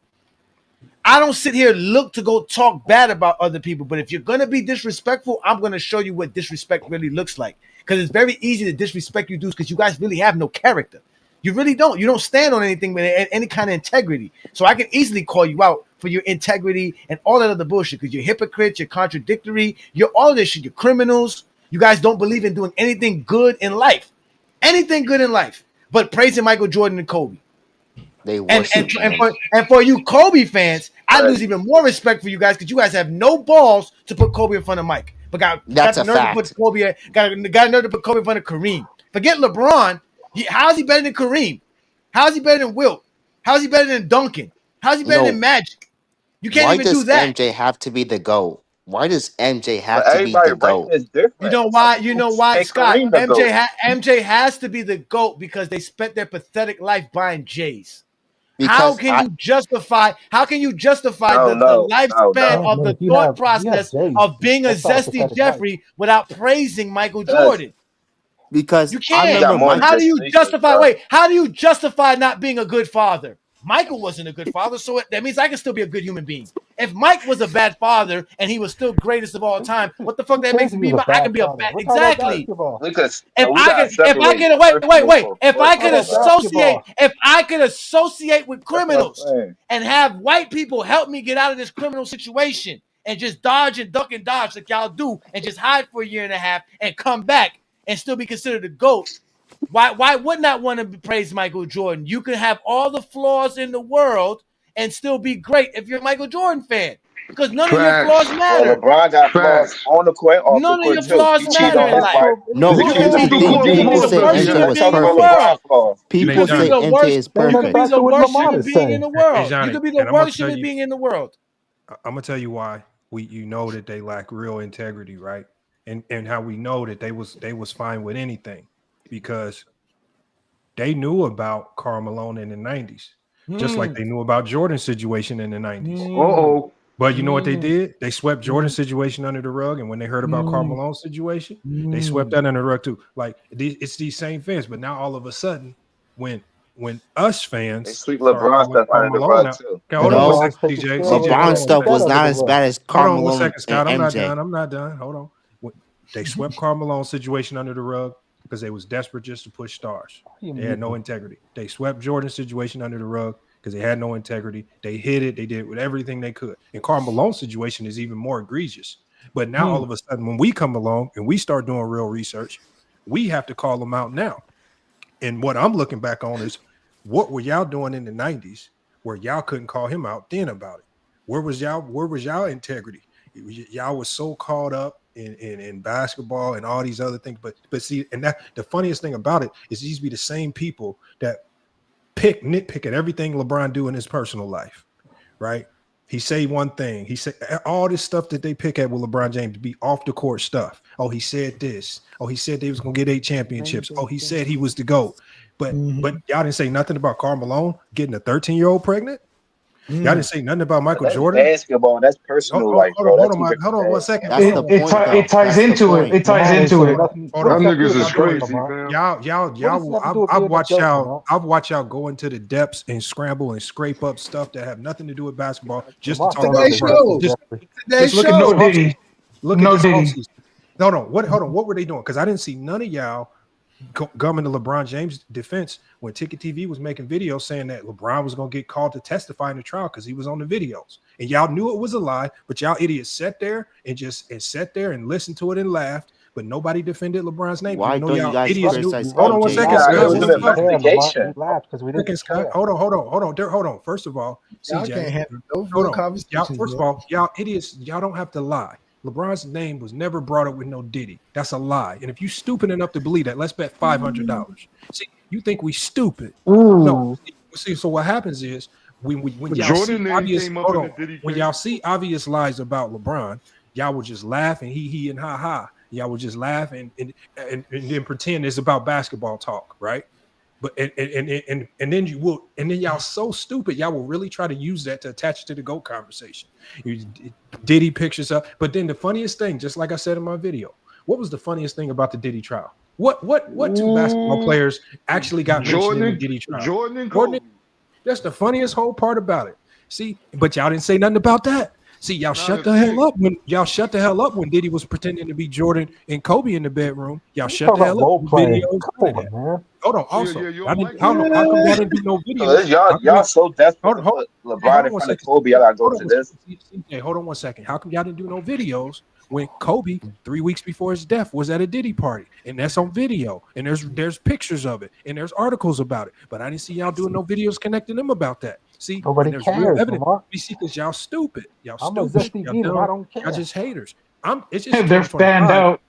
I don't sit here look to go talk bad about other people, but if you're gonna be disrespectful, I'm gonna show you what disrespect really looks like. Because it's very easy to disrespect you dudes because you guys really have no character. You really don't. You don't stand on anything with any kind of integrity. So I can easily call you out for your integrity and all that other bullshit because you're hypocrites, you're contradictory, you're all this shit. You're criminals. You guys don't believe in doing anything good in life, anything good in life, but praising Michael Jordan and Kobe.
They
And
worship
and for you Kobe fans, I
But
lose even more respect for you guys because you guys have no balls to put Kobe in front of Mike, but got
That's
the
a
nerve to put
fact.
Kobe. Got the nerve to put Kobe in front of Kareem. Forget LeBron. How is he better than Kareem? How is he better than Wilt? How is he better than Duncan? How is he better than
No,
Magic? You can't
why
even do
does
that.
MJ have to be the GOAT? Why does MJ
but
have to be
everybody
the
ranking
GOAT?
is
You
different.
know
Some
why? You
people
know why,
make
Scott?
Kareem the GOAT.
MJ has to be the GOAT because they spent their pathetic life buying Jays. How
Because
can you justify? How can you justify
No,
the
no, no,
lifespan
no.
No,
of
man,
the
if you
thought
have
process
Jays,
of being a
that's not a
zesty
pathetic life.
Jeffrey without praising Michael
Because
Jordan?
because
You
I
he
can't.
got
remember
more than
Mike.
How do
just
you
racist,
justify?
bro.
Wait, how do you justify not being a good father? Michael wasn't a good father, so that means I can still be a good human being. If Mike was a bad father and he was still greatest of all time, what the fuck
Who
that
cares
makes
if he
me?
was a
I can
bad
be a
father?
bad.
We're talking about
Exactly.
basketball.
Because
If
we
I
gotta
could, if I
separate
could,
personal from
if I
We're
could
talking about
personal, bro.
associate,
basketball.
if I could associate with
That's what I'm
criminals
saying.
and have white people help me get out of this criminal situation and just dodge and duck and dodge like y'all do and just hide for a year and a half and come back and still be considered a GOAT, why wouldn't I want to praise Michael Jordan? You can have all the flaws in the world and still be great if you're a Michael Jordan fan because none of your flaws
Facts.
Well,
matter.
LeBron got flaws
Facts.
on the court, off the
None of
court
your
too.
flaws
He
You're talking
cheated
matter
about
on
in
his
life.
wife.
basketball. If
No,
you
You
look
can
at
Niggas
be
used to
basketball,
you
go
you're
can
up
talking
be
to
about
him
people
the
on
say
worst
He
social.
human
MJ
never
was
being
talked
in the
about
perfect.
world.
LeBron's flaws.
You
Hey,
People
could be
Johnny,
say
the
MJ
worst.
is
same
You could
perfect.
be
factor
the
what
worst
Lamont
human
is
being in
saying.
the world. You
Johnny,
could be the
and I'm gonna
worst
tell
human
you,
being in the world.
I'm gonna tell you why you know that they lack real integrity, right? And how we know that they was fine with anything because they knew about Karl Malone in the 90s, just like
Hmm.
they knew about Jordan's situation in the 90s.
Hmm.
Uh-oh.
But you know what they
Hmm.
did? They swept
Hmm.
Jordan's situation under the rug, and when they heard about Karl
Hmm.
Malone's situation, they swept
Hmm.
that under the rug too. Like it's these same fans, but now all of a sudden, when us
They
fans
sweep
start
LeBron
calling
stuff
Karl
under the
Malone
rug
out,
too.
okay,
And
hold on one
No,
LeBron's
second,
taking
CJ.
care of
CJ,
it
hold
LeBron
on
and
one
keep
stuff
second.
that
was
under
not
the
as
rug.
bad as
Hold
Karl
on one
Malone
second,
and
Scott. I'm not
MJ.
done. I'm not done. Hold on. They swept Karl Malone's situation under the rug because they was desperate just to push stars.
You
They had
mute
no
me.
integrity. They swept Jordan's situation under the rug because they had no integrity. They hid it. They did with everything they could. And Karl Malone's situation is even more egregious. But now
Hmm.
all of a sudden, when we come along and we start doing real research, we have to call them out now. And what I'm looking back on is what were y'all doing in the 90s where y'all couldn't call him out then about it? Where was y'all integrity? Y'all was so caught up in basketball and all these other things. But see, and that the funniest thing about it is these be the same people that nitpick at everything LeBron do in his personal life, right? He say one thing. He said all this stuff that they pick at with LeBron James be off the court stuff. Oh, he said this. Oh, he said they was gonna get 8 championships. Oh, he said he was the GOAT. But y'all didn't say nothing about Karl Malone getting a 13-year-old pregnant. Y'all didn't say nothing about
But
Michael
that's
Jordan.
basketball. That's personal life, bro. That's two different
Hold on one
things,
second.
man.
That's
Hold on
the
one
It,
second.
point,
it
though.
ties
That's the
into it.
point.
It ties
Lamont ain't
into
saying
it.
nothing.
Hold
What
on.
does
Y'all
that have to do
niggas
with
is
him being a
crazy,
GOAT, Lamont?
fam.
What does this have to do with
I've
being a
watched
GOAT,
y'all.
Lamont?
I've watched y'all go into the depths and scramble and scrape up stuff that have nothing to do with basketball just to
Lamont's
talk
going
about
off
Today's
his
LeBron.
rocker,
show.
Just
Jeffrey.
Today's
look at this
No
show.
offseason.
Diddy.
Look at
No
this
Diddy.
offseason. No. What? Hold on. What were they doing? Because I didn't see none of y'all coming to LeBron James' defense when Ticket TV was making videos saying that LeBron was going to get called to testify in the trial because he was on the videos, and y'all knew it was a lie, but y'all idiots sat there and listened to it and laughed, but nobody defended LeBron's name,
Why
even though
don't you
y'all
guys
idiots knew.
criticize
Hold on one
MJ
second,
as
Because
Scott.
it
Because
was
we
an
One
didn't
second.
care, Lamont. We
investigation.
laughed because we
Second,
didn't
Scott.
care.
Hold on. First of all,
Y'all
CJ,
can't handle no
hold
real
on. Y'all,
conversations,
first of
man.
all, y'all idiots, y'all don't have to lie. LeBron's name was never brought up with no Diddy. That's a lie. And if you stupid enough to believe that, let's bet $500. See, you think we stupid? No.
Ooh.
See, so what happens is when y'all see
Jordan name
obvious,
came up
hold
in
on,
the Diddy
when
case.
y'all see obvious lies about LeBron, y'all will just laugh and he and ha ha. Y'all will just laugh and then pretend it's about basketball talk, right? But and then you will, and then y'all so stupid, y'all will really try to use that to attach it to the GOAT conversation. Diddy pictures up, but then the funniest thing, just like I said in my video, what was the funniest thing about the Diddy trial? What two basketball players actually got mentioned in the Diddy trial?
Jordan and Kobe.
That's the funniest whole part about it. See, but y'all didn't say nothing about that. See, y'all shut the hell up when Diddy was pretending to be Jordan and Kobe in the bedroom. Y'all shut the hell up. Videos,
man.
Hold on. Also, how come y'all didn't do no videos?
So y'all so desperate to put LeBron in front of Kobe. Y'all gotta go to this.
CJ, hold on one second. How come y'all didn't do no videos when Kobe 3 weeks before his death was at a Diddy party, and that's on video, and there's pictures of it, and there's articles about it, but I didn't see y'all doing no videos connecting them about that. See,
nobody
there's
cares,
real evidence.
Lamar.
We see because y'all stupid. Y'all
I'm a
stupid.
Zesty Demon. I don't care.
Y'all just haters. It's just
They're fanned out.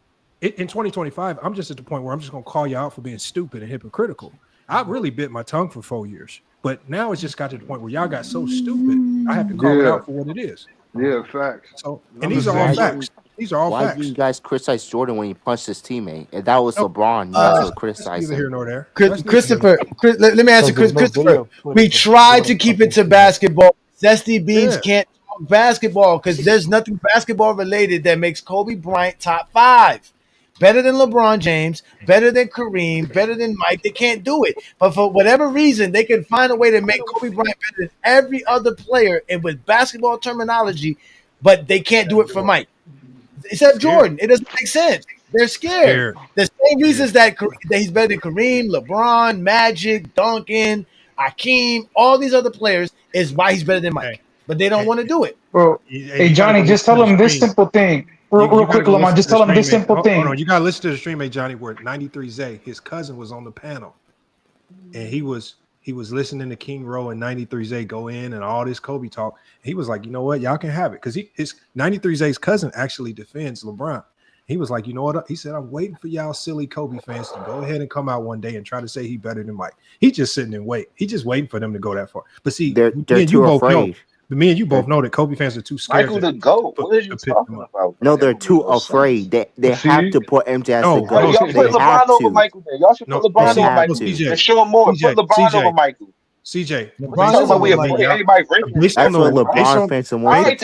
In 2025, I'm just at the point where I'm just gonna call you out for being stupid and hypocritical. I really bit my tongue for 4 years, but now it's just got to the point where y'all got so stupid. I have to call it out for what it is.
Yeah, facts.
So, and these are all facts. These are all
Why
facts.
do you guys criticize Jordan when he punched his teamate? If that was LeBron, you guys would criticize
neither
him.
here nor there.
Christopher, let me ask you, Christopher. We tried to keep it to basketball. Zesty Beans can't talk basketball because there's nothing basketball related that makes Kobe Bryant top 5. Better than LeBron James, better than Kareem, better than Mike. They can't do it. But for whatever reason, they can find a way to make Kobe Bryant better than every other player and with basketball terminology, but they can't do it for Mike. Except Jordan. It doesn't make sense. They're scared. The same reasons that he's better than Kareem, LeBron, Magic, Duncan, Hakeem, all these other players is why he's better than Mike. But they don't want to do it.
Bro, hey, Johnny, just tell him this simple thing. Real quick, Lamar, just tell him this simple thing.
Hold on, you gotta listen to the stream, hey Johnny, where 93Z, his cousin was on the panel, and he was listening to King Rowe and 93Z go in and all this Kobe talk. He was like, you know what, y'all can have it, because his 93Z's cousin actually defends LeBron. He was like, you know what? He said, I'm waiting for y'all silly Kobe fans to go ahead and come out one day and try to say he better than Mike. He just sitting and wait. He just waiting for them to go that far. But see,
they're too afraid.
Me and you both know that Kobe fans are too scared.
Michael the GOAT. What are you talking about?
No, they're too afraid. They have to put MJ as the GOAT.
Y'all put LeBron over Michael then. Y'all should put LeBron over Michael. And show him more. Put LeBron over Michael.
CJ,
that's what
LeBron fans are more fan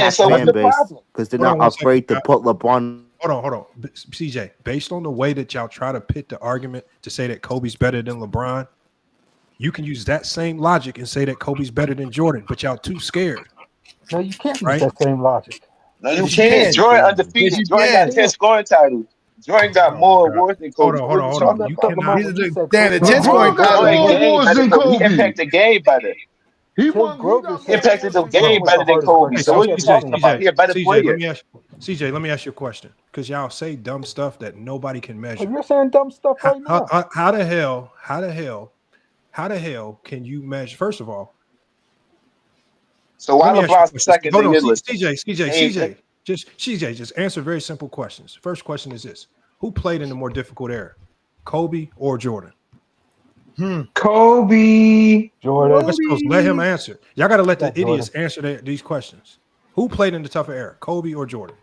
base because they're not afraid to put LeBron.
Hold on. CJ, based on the way that y'all try to pit the argument to say that Kobe's better than LeBron, you can use that same logic and say that Kobe's better than Jordan, but y'all too scared.
No, you can't use that same logic.
No, you can't. Jordan undefeated. Jordan got 10 scoring titles. Jordan got more awards than Kobe.
Hold on. You cannot.
The 10 scoring
titles. He impacted the game better. He impacted the game better than Kobe. So what are you talking about? He a better player.
CJ, let me ask you a question, because y'all say dumb stuff that nobody can measure.
You're saying dumb stuff right now.
How the hell can you measure? First of all,
so why LeBron's second?
Hold on, CJ, just answer very simple questions. First question is this: who played in the more difficult era, Kobe or Jordan?
Kobe.
Jordan. Let's let him answer. Y'all got to let the idiots answer these questions. Who played in the tougher era, Kobe or Jordan?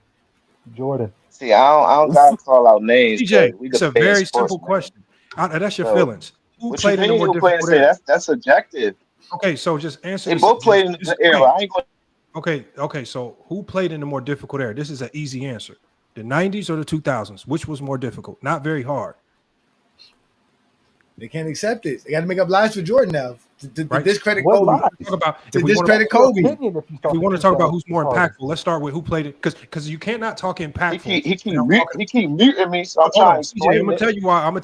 Jordan.
See, I don't gotta call out names.
CJ, it's a very simple question. That's your feelings. Who played in the more difficult era?
That's subjective.
Okay, so just answer.
They both played in the era. I ain't going.
Okay. So who played in the more difficult era? This is an easy answer. The 90s or the 2000s? Which was more difficult? Not very hard.
They can't accept it. They got to make up lies for Jordan now to discredit
What
Kobe.
If we want to talk about who's more impactful, let's start with who played it, because you cannot talk impactful.
He keep muting me, so I'm trying to explain.
I'm gonna tell you why. I'm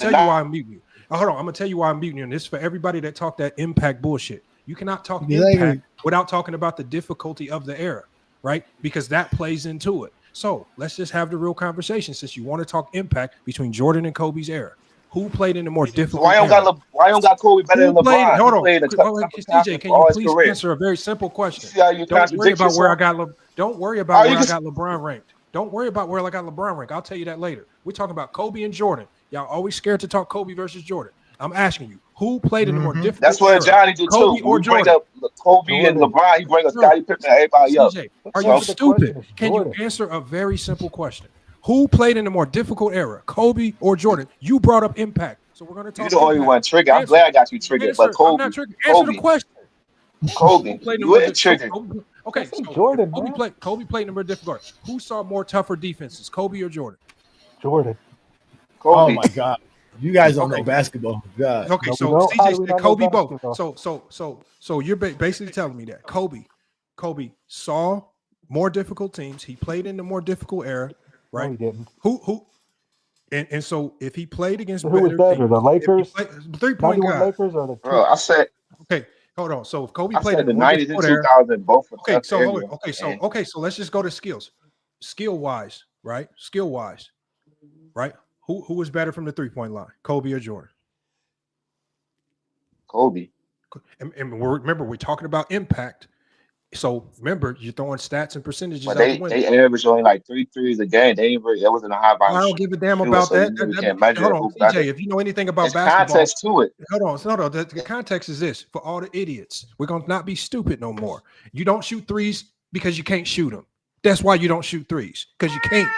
muting you. Hold on. I'm gonna tell you why I'm muting you. And this is for everybody that talk that impact bullshit. You cannot talk impact without talking about the difficulty of the era, right? Because that plays into it. So let's just have the real conversation. Since you want to talk impact between Jordan and Kobe's era, who played in the more difficult?
Why don't got Kobe better than LeBron?
Hold on, CJ, can you please answer a very simple question? Don't worry about where I got LeBron ranked. Don't worry about where I got LeBron ranked. I'll tell you that later. We're talking about Kobe and Jordan. Y'all always scared to talk Kobe versus Jordan. I'm asking you, who played in the more difficult?
That's what Johnny did
Kobe
too.
Or
We bring
Jordan?
up Kobe and LeBron. He bring us Scottie Pippen and everybody else.
CJ, are you stupid? Can you answer a very simple question? Who played in a more difficult era, Kobe or Jordan? You brought up impact, so we're going to talk.
You're the only
impact.
one triggered. I'm glad I got you triggered, but Kobe.
I'm not triggered. Answer the question.
Kobe, you ain't triggered.
Okay, so
Jordan,
Kobe played in a more difficult. Who saw more tougher defenses, Kobe or Jordan?
Jordan.
Kobe.
Oh my God, you guys don't know basketball. God.
Okay,
No,
so CJ said Kobe both. So you're basically telling me that Kobe saw more difficult teams. He played in the more difficult era, right?
No, he didn't.
Who? And so if he played against
So who was better,
teams,
the Lakers,
3-point guy.
Lakers, or the
Bro, I said.
Okay, hold on. So if Kobe
I
played in
said
the
the
more
90s and
difficult era,
2000 both were
okay,
tough
so
era.
so let's just go to skills. Skill wise, right? Skill wise, right? Who was better from the 3-point line, Kobe or Jordan?
Kobe.
And remember, we're talking about impact. So remember, you're throwing stats and percentages
But
out the window.
they averaged only like 3 threes a game. They ain't really, that wasn't a high volume.
I don't give a damn
shooter,
about
so
that.
you really can't measure
Hold on,
who
CJ.
better.
If you know anything about
There's
basketball,
context to it.
Hold on. The context is this: for all the idiots, we're gonna not be stupid no more. You don't shoot threes because you can't shoot them. That's why you don't shoot threes, because you can't.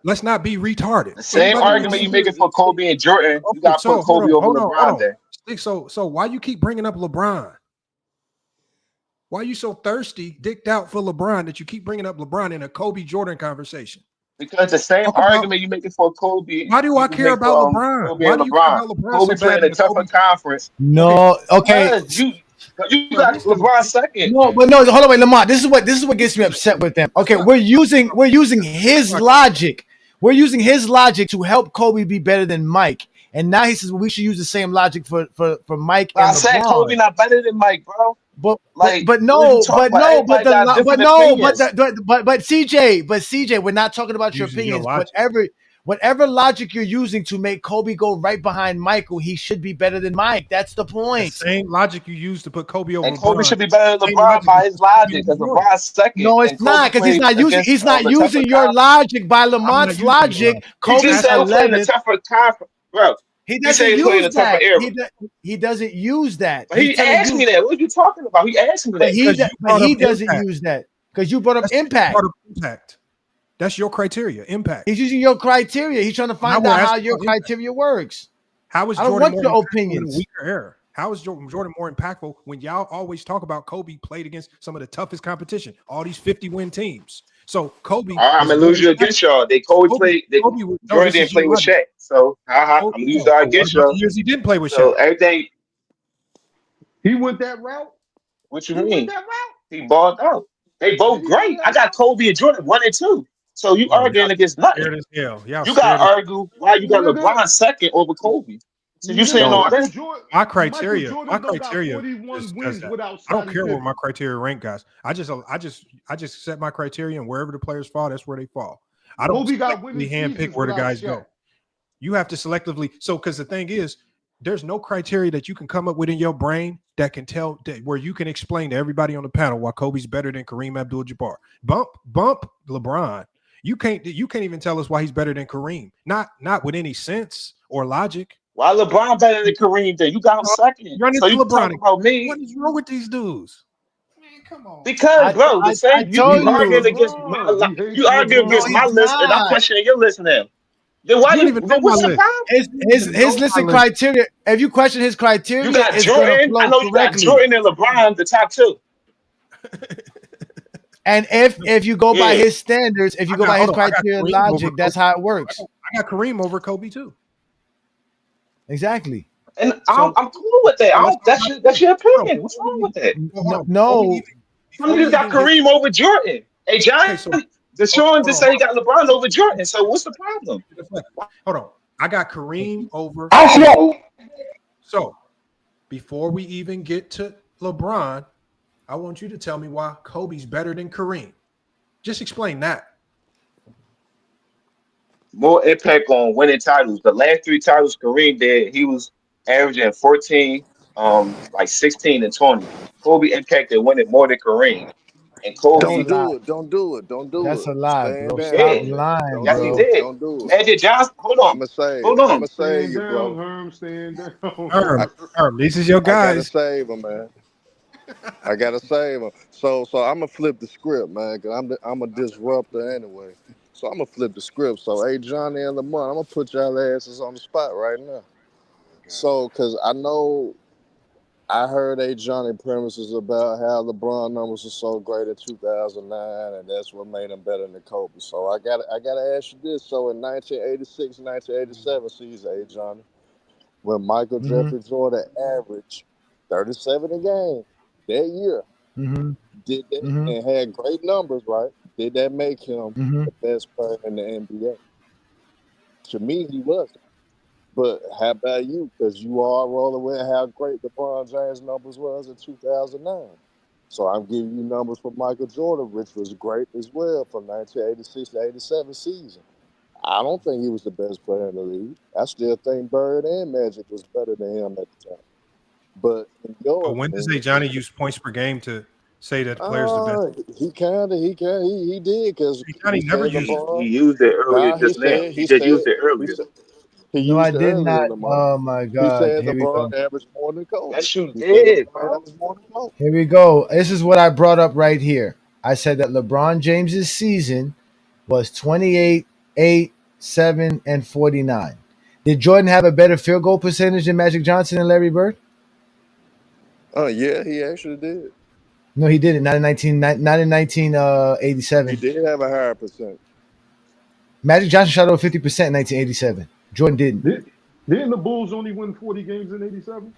Let's not be retarded.
The same argument you making for Kobe and Jordan, you got to put Kobe over LeBron there.
So why you keep bringing up LeBron? Why are you so thirsty, dicked out for LeBron that you keep bringing up LeBron in a Kobe Jordan conversation?
Because the same argument you making for Kobe.
Why do I care about LeBron?
Kobe
Why
and
do you care
LeBron?
about LeBron
Kobe
so
playing
bad
a tougher conference.
No, okay.
You got LeBron second.
No, but no, hold on, wait, Lamont. This is what gets me upset with them. Okay, we're using his logic. We're using his logic to help Kobe be better than Mike. And now he says we should use the same logic for Mike and LeBron.
I said Kobe not better than Mike, bro.
But
CJ,
we're not talking about your opinions. Whatever logic you're using to make Kobe go right behind Michael, he should be better than Mike. That's the point.
The same logic you use to put Kobe over
and
LeBron.
Kobe should be better than LeBron by his logic, because LeBron's second.
No, it's not, because he's not using your logic by Lamont's logic.
Kobe's just said playing a tougher conference, bro.
He doesn't use that. He doesn't use that.
He asked me that. What are you talking about? He asked me that.
But he doesn't use that because you brought up impact.
That's your criteria. Impact.
He's using your criteria. He's trying to find out how your criteria works.
How is Jordan more impactful in a weaker era? How is Jordan more impactful when y'all always talk about Kobe played against some of the toughest competition, all these 50-win teams? So Kobe,
all right, I'm gonna lose you against y'all. Jordan didn't play with Shaq, so I'm gonna lose y'all against y'all.
Years he didn't play with Shaq.
So everything.
He went that route.
What you mean? He balled out. They both great. I got Kobe and Jordan 1 and 2. So you arguing against nothing. You gotta argue why you got LeBron second over Kobe. So you saying all this?
My criteria. I don't care where my criteria rank, guys. I just set my criteria, and wherever the players fall, that's where they fall. I don't selectively handpick where the guys go. You have to selectively. So, because the thing is, there's no criteria that you can come up with in your brain that can tell where you can explain to everybody on the panel why Kobe's better than Kareem Abdul-Jabbar. Bump LeBron. You can't even tell us why he's better than Kareem. Not with any sense or logic.
Why LeBron better than Kareem? Then you got him second. So you
LeBron
about me?
What is wrong with these dudes?
Man, come on. Because bro, the same you arguing against my list, and I'm questioning your list now. Then why you? What's the problem?
His listen criteria. If you question his criteria,
you got Jordan. I know you got Jordan and LeBron, the top two.
And if you go by his standards, if you go by his criteria and logic, that's how it works.
I got Kareem over Kobe too.
Exactly.
And I'm cool with that. That's your opinion. What's wrong with that?
No.
Some niggas got Kareem over Jordan. Hey, John, Deshaun just said he got LeBron over Jordan. So what's the problem?
Hold on. I got Kareem over. So before we even get to LeBron, I want you to tell me why Kobe's better than Kareem. Just explain that.
More impact on winning titles. The last 3 titles Kareem did, he was averaging 14, like 16 and 20. Kobe impacted winning more than Kareem. And Kobe
Don't do it.
That's a lie,
Stand
bro.
down.
Stop lying,
yes,
bro.
he did.
Don't do it.
Magic Johnson, hold on. Hold on.
I'ma save you, bro.
Herm, stand down.
Herm, these is your guys.
I gotta save him, man. I gotta save him. So I'm gonna flip the script, man. Cause I'm a disruptor anyway. So I'm gonna flip the script. So, hey, Johnny and Lamont, I'm gonna put y'all asses on the spot right now. So, cause I know I heard a Johnny premises about how LeBron numbers are so great in 2009, and that's what made him better than Kobe. So I gotta ask you this. So in 1986, 1987 season, A Johnny, when Michael Jeffrey Jordan averaged 37 a game that year, did that and had great numbers, right? Did that make him the best player in the NBA? To me, he wasn't. But how about you? Because you are rolling with how great LeBron James numbers was in 2009. So I'm giving you numbers for Michael Jordan, which was great as well from 1986 to 87 season. I don't think he was the best player in the league. I still think Bird and Magic was better than him at the time. But in
But
your
when does
opinion,
Johnny use points per game to say that the player's the best?
he did because
Johnny
he
never
said
used.
He
LeBron.
used it earlier
Nah,
just now. He just used it
he
earlier.
said he
No, I
used it
did
earlier,
not.
Lamar.
Oh my
He
God.
said
Here we
LeBron
go.
averaged more than Kobe.
Yes, you
He said
did,
LeBron
bro.
averaged more than Kobe.
Here we go. This is what I brought up right here. I said that LeBron James's season was 28, 8, 7, and 49. Did Jordan have a better field goal percentage than Magic Johnson and Larry Bird?
Oh yeah, he actually did.
No, he didn't. Not in 1987.
He did have a higher percent.
Magic Johnson shot over 50% in 1987. Jordan didn't.
Didn't the Bulls only win 40 games in 87?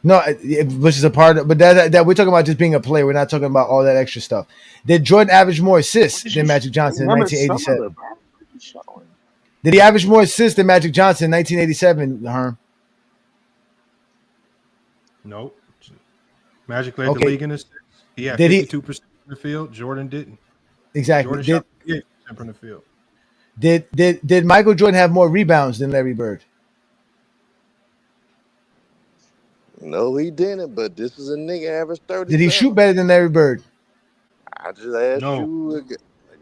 No, which is a part of, but that we're talking about just being a player. We're not talking about all that extra stuff. Did Jordan average more assists than Magic Johnson in
Remember some of
1987?
it, bro. What are you showing?
Did he average more assists than Magic Johnson in 1987, Herm?
Nope. Magic led the
Okay.
league in assists. He had
Did he
52% from the field. Jordan didn't.
exactly?
Jordan shot 58% from the field.
Did Michael Jordan have more rebounds than Larry Bird?
No, he didn't. But this is a nigga average
Did he shoot
37.
better than Larry Bird?
I just asked
No.
you.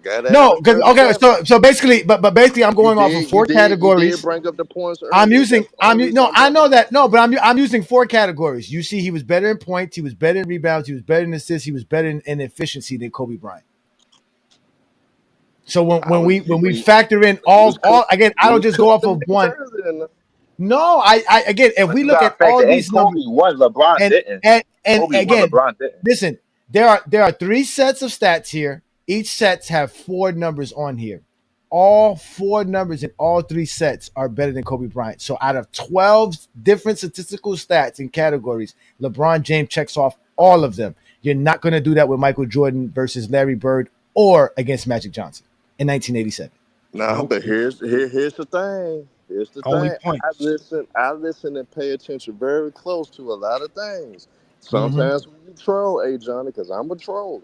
Got
No,
average
because okay,
37.
so basically, but basically, I'm going off of
You
four
did. You did
categories.
bring up the points
I'm
earlier.
using.
That's the only reason
No,
I
I
brought
know
it
that.
up.
No, but I'm using four categories. You see, he was better in points. He was better in rebounds. He was better in assists. He was better in efficiency than Kobe Bryant. So when we factor in
He
all
was cooked.
again, I
He
don't
was
just go
cooking
off
them
of
niggas
one.
earlier.
No, I again, if
But
we
you
look
got
at
to
all
factor in
these numbers,
Kobe won, LeBron
and
didn't.
and
Kobe won,
again,
LeBron didn't.
listen, there are three sets of stats here. Each sets have four numbers on here. All four numbers in all three sets are better than Kobe Bryant. So out of 12 different statistical stats and categories, LeBron James checks off all of them. You're not going to do that with Michael Jordan versus Larry Bird or against Magic Johnson in 1987.
Nah,
Nope.
but here's the thing. Here's the
Only
thing.
points.
I listen and pay attention very close to a lot of things.
Mm-hmm.
Sometimes when you troll, hey Johnny, because I'm a troller.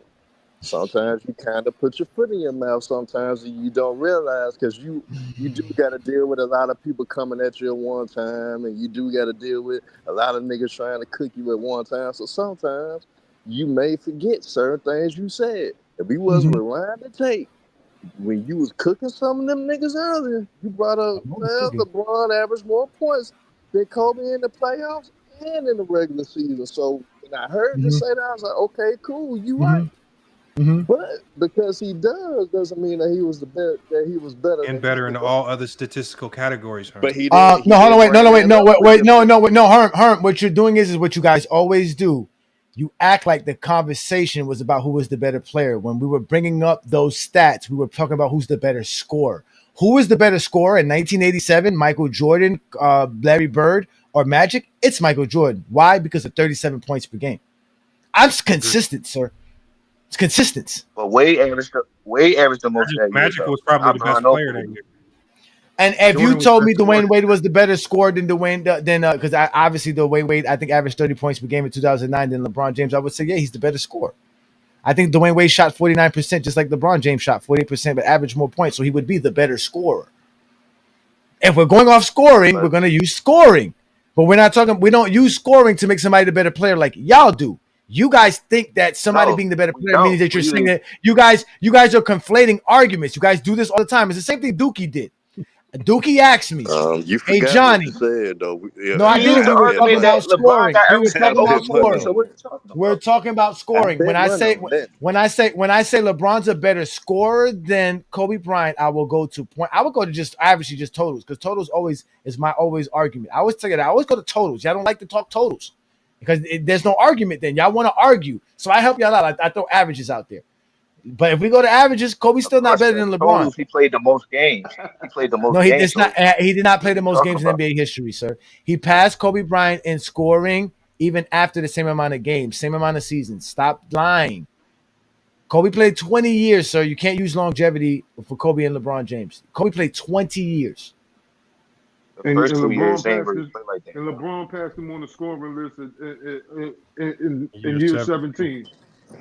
Sometimes you kind of put your foot in your mouth. Sometimes you don't realize because you do got to deal with a lot of people coming at you at one time, and you do got to deal with a lot of niggas trying to cook you at one time. So sometimes you may forget certain things you said. If we was
Mm-hmm.
rewind the tape when you was cooking some of them niggas earlier, you brought up,
I'm always
well,
cooking.
LeBron averaged more points than Kobe in the playoffs and in the regular season. So when I heard you
Mm-hmm.
say that, I was like, okay, cool, you right.
Mm-hmm. Mm-hmm.
But because he does doesn't mean that he was the best, that he was better
And
than
better in
anybody.
all other statistical categories,
But
Herm.
he didn't
No, hold on, wait,
bring
wait,
that
no,
up
wait,
again.
no, Herm. What you're doing is what you guys always do. You act like the conversation was about who was the better player. When we were bringing up those stats, we were talking about who's the better scorer. Who was the better scorer in 1987? Michael Jordan, Larry Bird, or Magic? It's Michael Jordan. Why? Because of 37 points per game. I'm consistent, sir. It's consistent.
But Wade averaged the most that year,
Magic
though.
was probably
Not
the
Bron
best
or
player that
Kobe.
year.
And if you
Jordan was the
told me
best scorer.
Dwayne Wade was the better scorer than because obviously Dwayne Wade I think averaged 30 points per game in 2009 than LeBron James, I would say yeah he's the better scorer. I think Dwayne Wade shot 49% just like LeBron James shot 48%, but averaged more points, so he would be the better scorer. If we're going off scoring, we're going to use scoring, but we're not talking. We don't use scoring to make somebody the better player like y'all do. You guys think that somebody
No,
being the better
we
player means
don't.
that you're
We
saying
use
that you guys are conflating arguments. You guys do this all the time. It's the same thing Dookie did. Dookie asked me,
You
"Hey
forgot what
Johnny."
you said though.
No, I
You used
didn't.
to
We were talking
argument
money.
about
that LeBron
scoring.
got
We were
everything
talking
over
about
Kobe.
scoring.
So what are you talking
We're
about?
talking about
I
scoring.
bet money on that.
When I say LeBron's a better scorer than Kobe Bryant, I will go to point. I would go to just averagely just totals because totals always is my always argument. I always tell you that. I always go to totals. Y'all don't like to talk totals because there's no argument. Then y'all want to argue, so I help y'all out. I throw averages out there. But if we go to averages, Kobe's still not better than LeBron.
Totals, he played the most games. He played the most
No,
games. So
he did not play the
what are you
most
talking
games in
about?
NBA history, sir. He passed Kobe Bryant in scoring even after the same amount of games, same amount of seasons. Stop lying. Kobe played 20 years, sir. You can't use longevity for Kobe and LeBron James. Kobe played 20 years.
The
And
first 2
LeBron
years, they ain't
passed
really
this,
play like that.
and LeBron passed him on the scoring list in
Year
year
7.
17.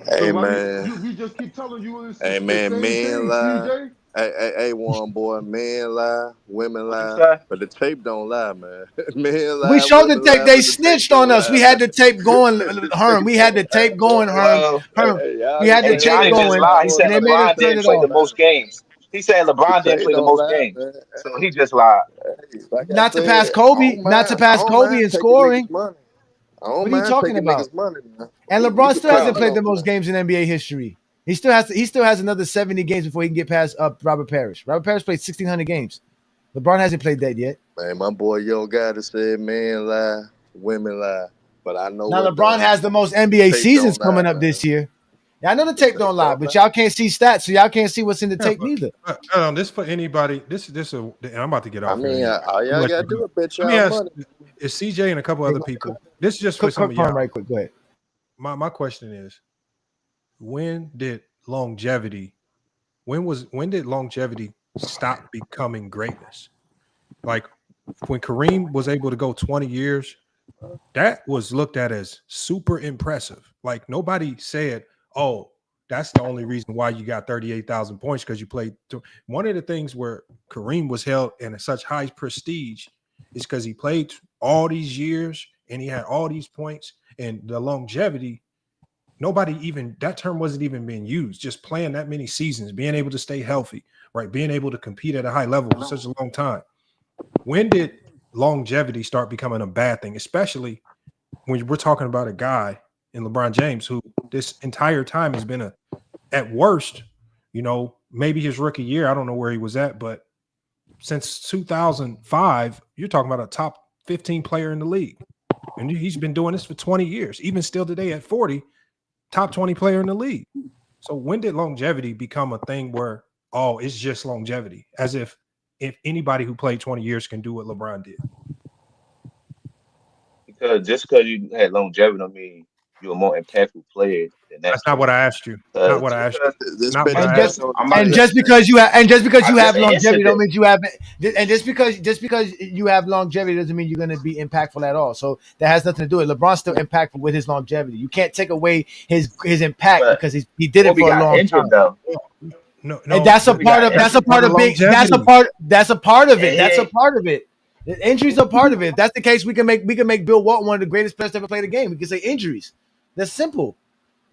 Hey
So
man.
we just keep telling you it's
Hey
the
man,
same
men
thing,
lie.
CJ?
Hey, one boy, men lie, women
What you
lie,
say?
but the tape don't lie, man. Men
We
lie,
showed the
women
tape.
lie,
They
but the tape
snitched on
don't
us. We
lie,
had
man.
the tape going,
The
Herm.
tape
We had
don't
the
lie,
tape
man.
going, Herm.
Well,
Herm.
Y'all
We had the
and
niggas
tape
Johnny
lying,
just
going,
lied. He
y'all
said
and
wanna
they
talk
made us
LeBron
about
turn
the
didn't
it
play
off.
the
tape.
most games. He said
The
LeBron didn't
tape
play the
don't
most
lie,
games.
man.
So he just lied.
Hey, like I
Not to pass
said,
Kobe. Not to
I
pass
don't
Kobe
mind
in
taking niggas'
scoring.
money. I don't
What are you
mind
talking
taking
about?
niggas' money, man.
And
We
LeBron
can
still
pass
hasn't
it
played the
on,
most
man.
games in NBA history. He still has another 70 games before he can get past Robert Parrish. Robert Parrish played 1,600 games. LeBron hasn't played that yet.
Man, my boy Yo got it said men lie, women lie. But I know
Now
what
LeBron
don't.
has the most
The
NBA
tape
seasons
don't lie,
coming up
man.
this year. Yeah, I know the
The
tape
tape
don't lie,
don't
but
lie.
y'all can't see stats, so y'all can't see what's in the
Yeah,
tape neither.
this for anybody. And I'm about to get
I
off here
mean,
anyway.
all
I'm
y'all
let you
gotta
go.
do is bet
Let me
y'all
ask:
money.
is CJ and a couple other people? This is just for some
Quick
of
point,
y'all.
right quick. Go ahead.
My question is: when did longevity? When did longevity stop becoming greatness? Like when Kareem was able to go 20 years, that was looked at as super impressive. Like nobody said, "Oh, that's the only reason why you got 38,000 points because you played." One of the things where Kareem was held in such high prestige is because he played all these years and he had all these points and the longevity. Nobody even that term wasn't even being used. Just playing that many seasons, being able to stay healthy, right? Being able to compete at a high level for such a long time. When did longevity start becoming a bad thing, especially when we're talking about a guy in LeBron James who this entire time has been at worst, maybe his rookie year, I don't know where he was at, but since 2005, you're talking about a top 15 player in the league. And he's been doing this for 20 years. Even still today at 40, top 20 player in the league. So when did longevity become a thing where, oh, it's just longevity? As if anybody who played 20 years can do what LeBron did.
Because just because you had longevity, don't mean you're a more impactful player than that
That's not what
person.
I asked you. Not what I asked you.
This
Not what
bitch
I
And
got
asked
just
you.
no
I'm about
and
to.
just
decision.
because you
I
have
just
longevity
answered
don't
that.
mean you have and just because you have longevity doesn't mean you're going to be impactful at all. So that has nothing to do with it. LeBron's still impactful with his longevity. You can't take away his impact
But
because he did it
Kobe
for a
got
long
injured
time.
though.
And
No, but
Kobe got
that's
that's
a
a
injured,
part
part
of
of big
longevity.
that's a part of it.
and he
That's a
ain't.
part of it. The injuries are part of it. If that's the case, we can make Bill Walton one of the greatest players to ever play the game. We can say injuries. That's simple.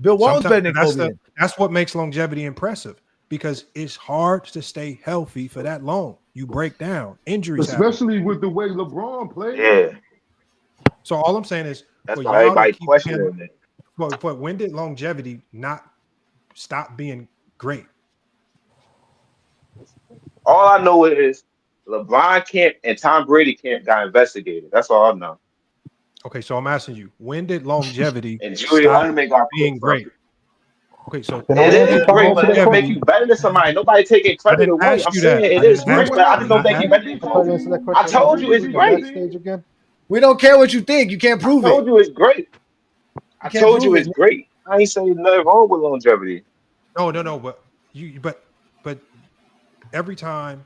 Bill Walton's
Sometimes
better than Kobe then.
that's what makes longevity impressive because it's hard to stay healthy for that long. You break down, injuries happen.
Especially with the way LeBron played.
Yeah,
So all I'm saying is
that's
for
why
y'all to
everybody
keep him.
questioning it.
But when did longevity not stop being great?
All I know is LeBron can't and Tom Brady can't got investigated. That's all I know.
Okay, so I'm asking you, when did longevity
And Julian
stop
Edelman got put
being
from
great?
it.
Okay, so
Can
It
I
when
answer
did
is great,
follow up
but
to
it
that
don't make
longevity?
question?
you better than somebody. Nobody taking
I
credit
didn't
away.
ask
I'm
you that.
saying it
I
is
didn't
Why,
great,
ask
what
but
you.
I
I
just
happened?
did
don't
What
not
think he
ask.
happened to
better than
Before I
Kobe.
answer that
BG?
question,
I
let me
told
just
you it's
What
read the
great.
next page again.
We don't care what you think. You can't prove
I
it.
told you it's great.
You
I
can't
told
prove
you
it.
it's great. I ain't saying nothing wrong with longevity.
No. But every time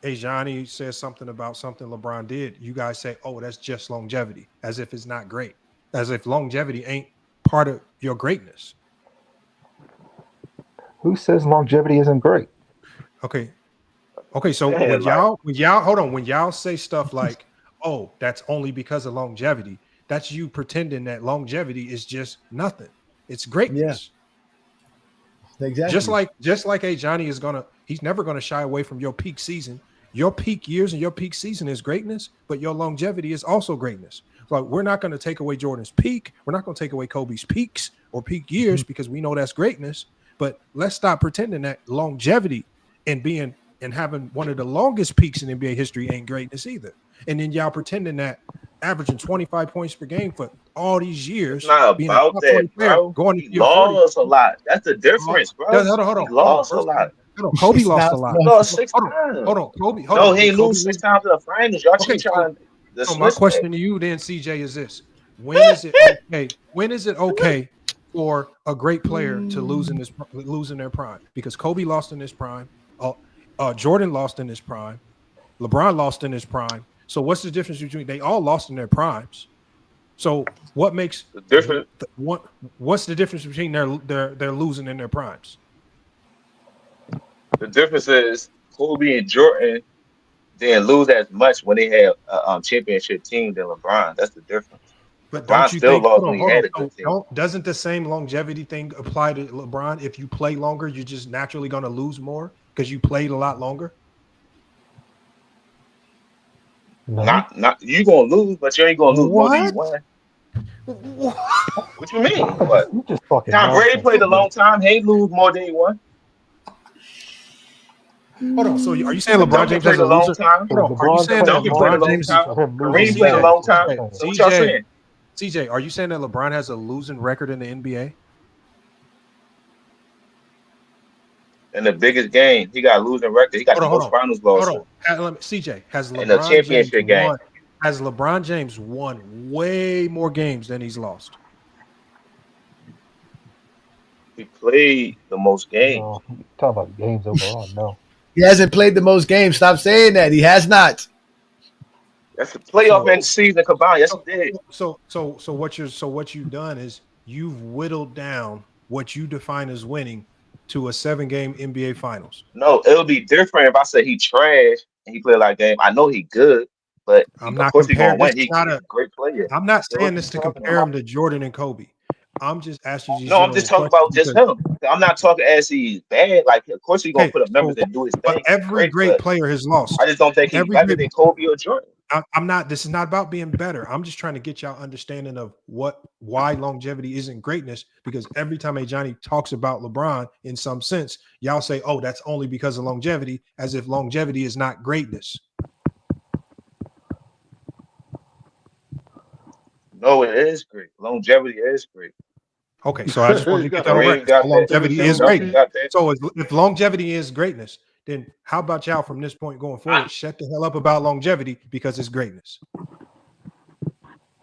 Ajani says something about something LeBron did, you guys say, "Oh, that's just longevity," as if it's not great, as if longevity ain't part of your greatness.
Who says longevity isn't great?
Okay, okay. So
Man, like
when y'all hold on, when y'all say stuff like, "Oh, that's only because of longevity," that's you pretending that longevity is just nothing. It's
Yeah,
greatness.
exactly.
Just like Ajani he's never gonna shy away from your peak season Your peak years and your peak season is greatness, but your longevity is also greatness. Like we're not going to take away Jordan's peak. We're not going to take away Kobe's peaks or peak years because we know that's greatness. But let's stop pretending that longevity and being and having one of the longest peaks in NBA history ain't greatness either. And then y'all pretending that averaging 25 points per game for all these years,
It's not
being a
about
top 20
that,
player,
bro.
going to
He
year 40.
lost a lot. That's the difference, bro.
Hold
He
on.
lost a
First of all,
lot.
Kobe
It's
lost
not.
a lot.
He lost 6
Hold
times.
on. Kobe. Hold
No,
on.
he
Did
ain't
Kobe
lose 6
lose?
times in the finals. Y'all
Okay,
keep trying to
so my
dismiss that.
question to you then, CJ, is this: When is it okay? When is it okay for a great player to lose in their prime? Because Kobe lost in his prime, Jordan lost in his prime, LeBron lost in his prime. So what's the difference between they all lost in their primes? So what makes
The difference
what's the difference between their losing in their primes?
is Kobe and Jordan didn't lose as much when they had a championship team than LeBron. That's the difference.
But
LeBron
don't you
still
think?
lost when he
Hold on.
had a good team.
Doesn't the same longevity thing apply to LeBron? If you play longer, you're just naturally going to lose more because you played a lot longer.
No.
Not you gonna lose, but you ain't gonna lose more than you
What?
won. What you mean? What?
You just talking
Tom Brady
nonsense.
played a long time. He ain't lose more than he won.
Hold on. So are you saying
Tim
LeBron
Duncan
James has
played
a
a long
loser?
time.
Hold
So
on. Are you
LeBron
Tim
saying that
playing
Duncan played a
LeBron
longer
long
James is
time.
for him losing
Kareem
is
played a
better.
CJ?
long
Is what you're
time.
CJ?
saying.
So what y'all
CJ?
saying?
CJ? Are you saying that LeBron has a losing record in the NBA?
In the biggest game, he got a losing record. He got the
Hold
most
on.
finals
Hold on.
losses
CJ, has
in the
LeBron James
championship game.
won? Has LeBron James won way more games than he's lost?
He played the most games.
No, you talking about games overall. No.
He hasn't played the most games. Stop saying that. He has not.
That's the playoff
So
and season combined. Yes, he did.
what you've done is you've whittled down what you define as winning to a 7-game NBA Finals.
No, it'll be different if I say he trash and he played like game. I know he good, but
I'm
of
not
course he gonna
comparing. This
win.
is not
He's
a.
a great player.
I'm not
So
saying
what you
this to
talking
compare
about?
him to Jordan and Kobe. I'm just asking you these
No, I'm just
general
talking
questions
about just
because
him. I'm not talking as he's bad. Like, of course he's gonna
okay,
put up numbers
so
and do his
but
thing. He's
every
great,
great
but
player has
I
lost.
just don't think he's
Every
better
great.
than Kobe or Jordan.
I'm not. This is not about being better. I'm just trying to get y'all understanding of why longevity isn't greatness. Because every time Ajani talks about LeBron, in some sense, y'all say, "Oh, that's only because of longevity," as if longevity is not greatness.
No, it is great. Longevity is great.
Okay, so I just wanted to get that on
Kareem
record. So
got that.
longevity
Tim
is
Duncan
greatness.
got that.
So if longevity is greatness, then how about y'all from this point going forward? Shut the hell up about longevity because it's greatness.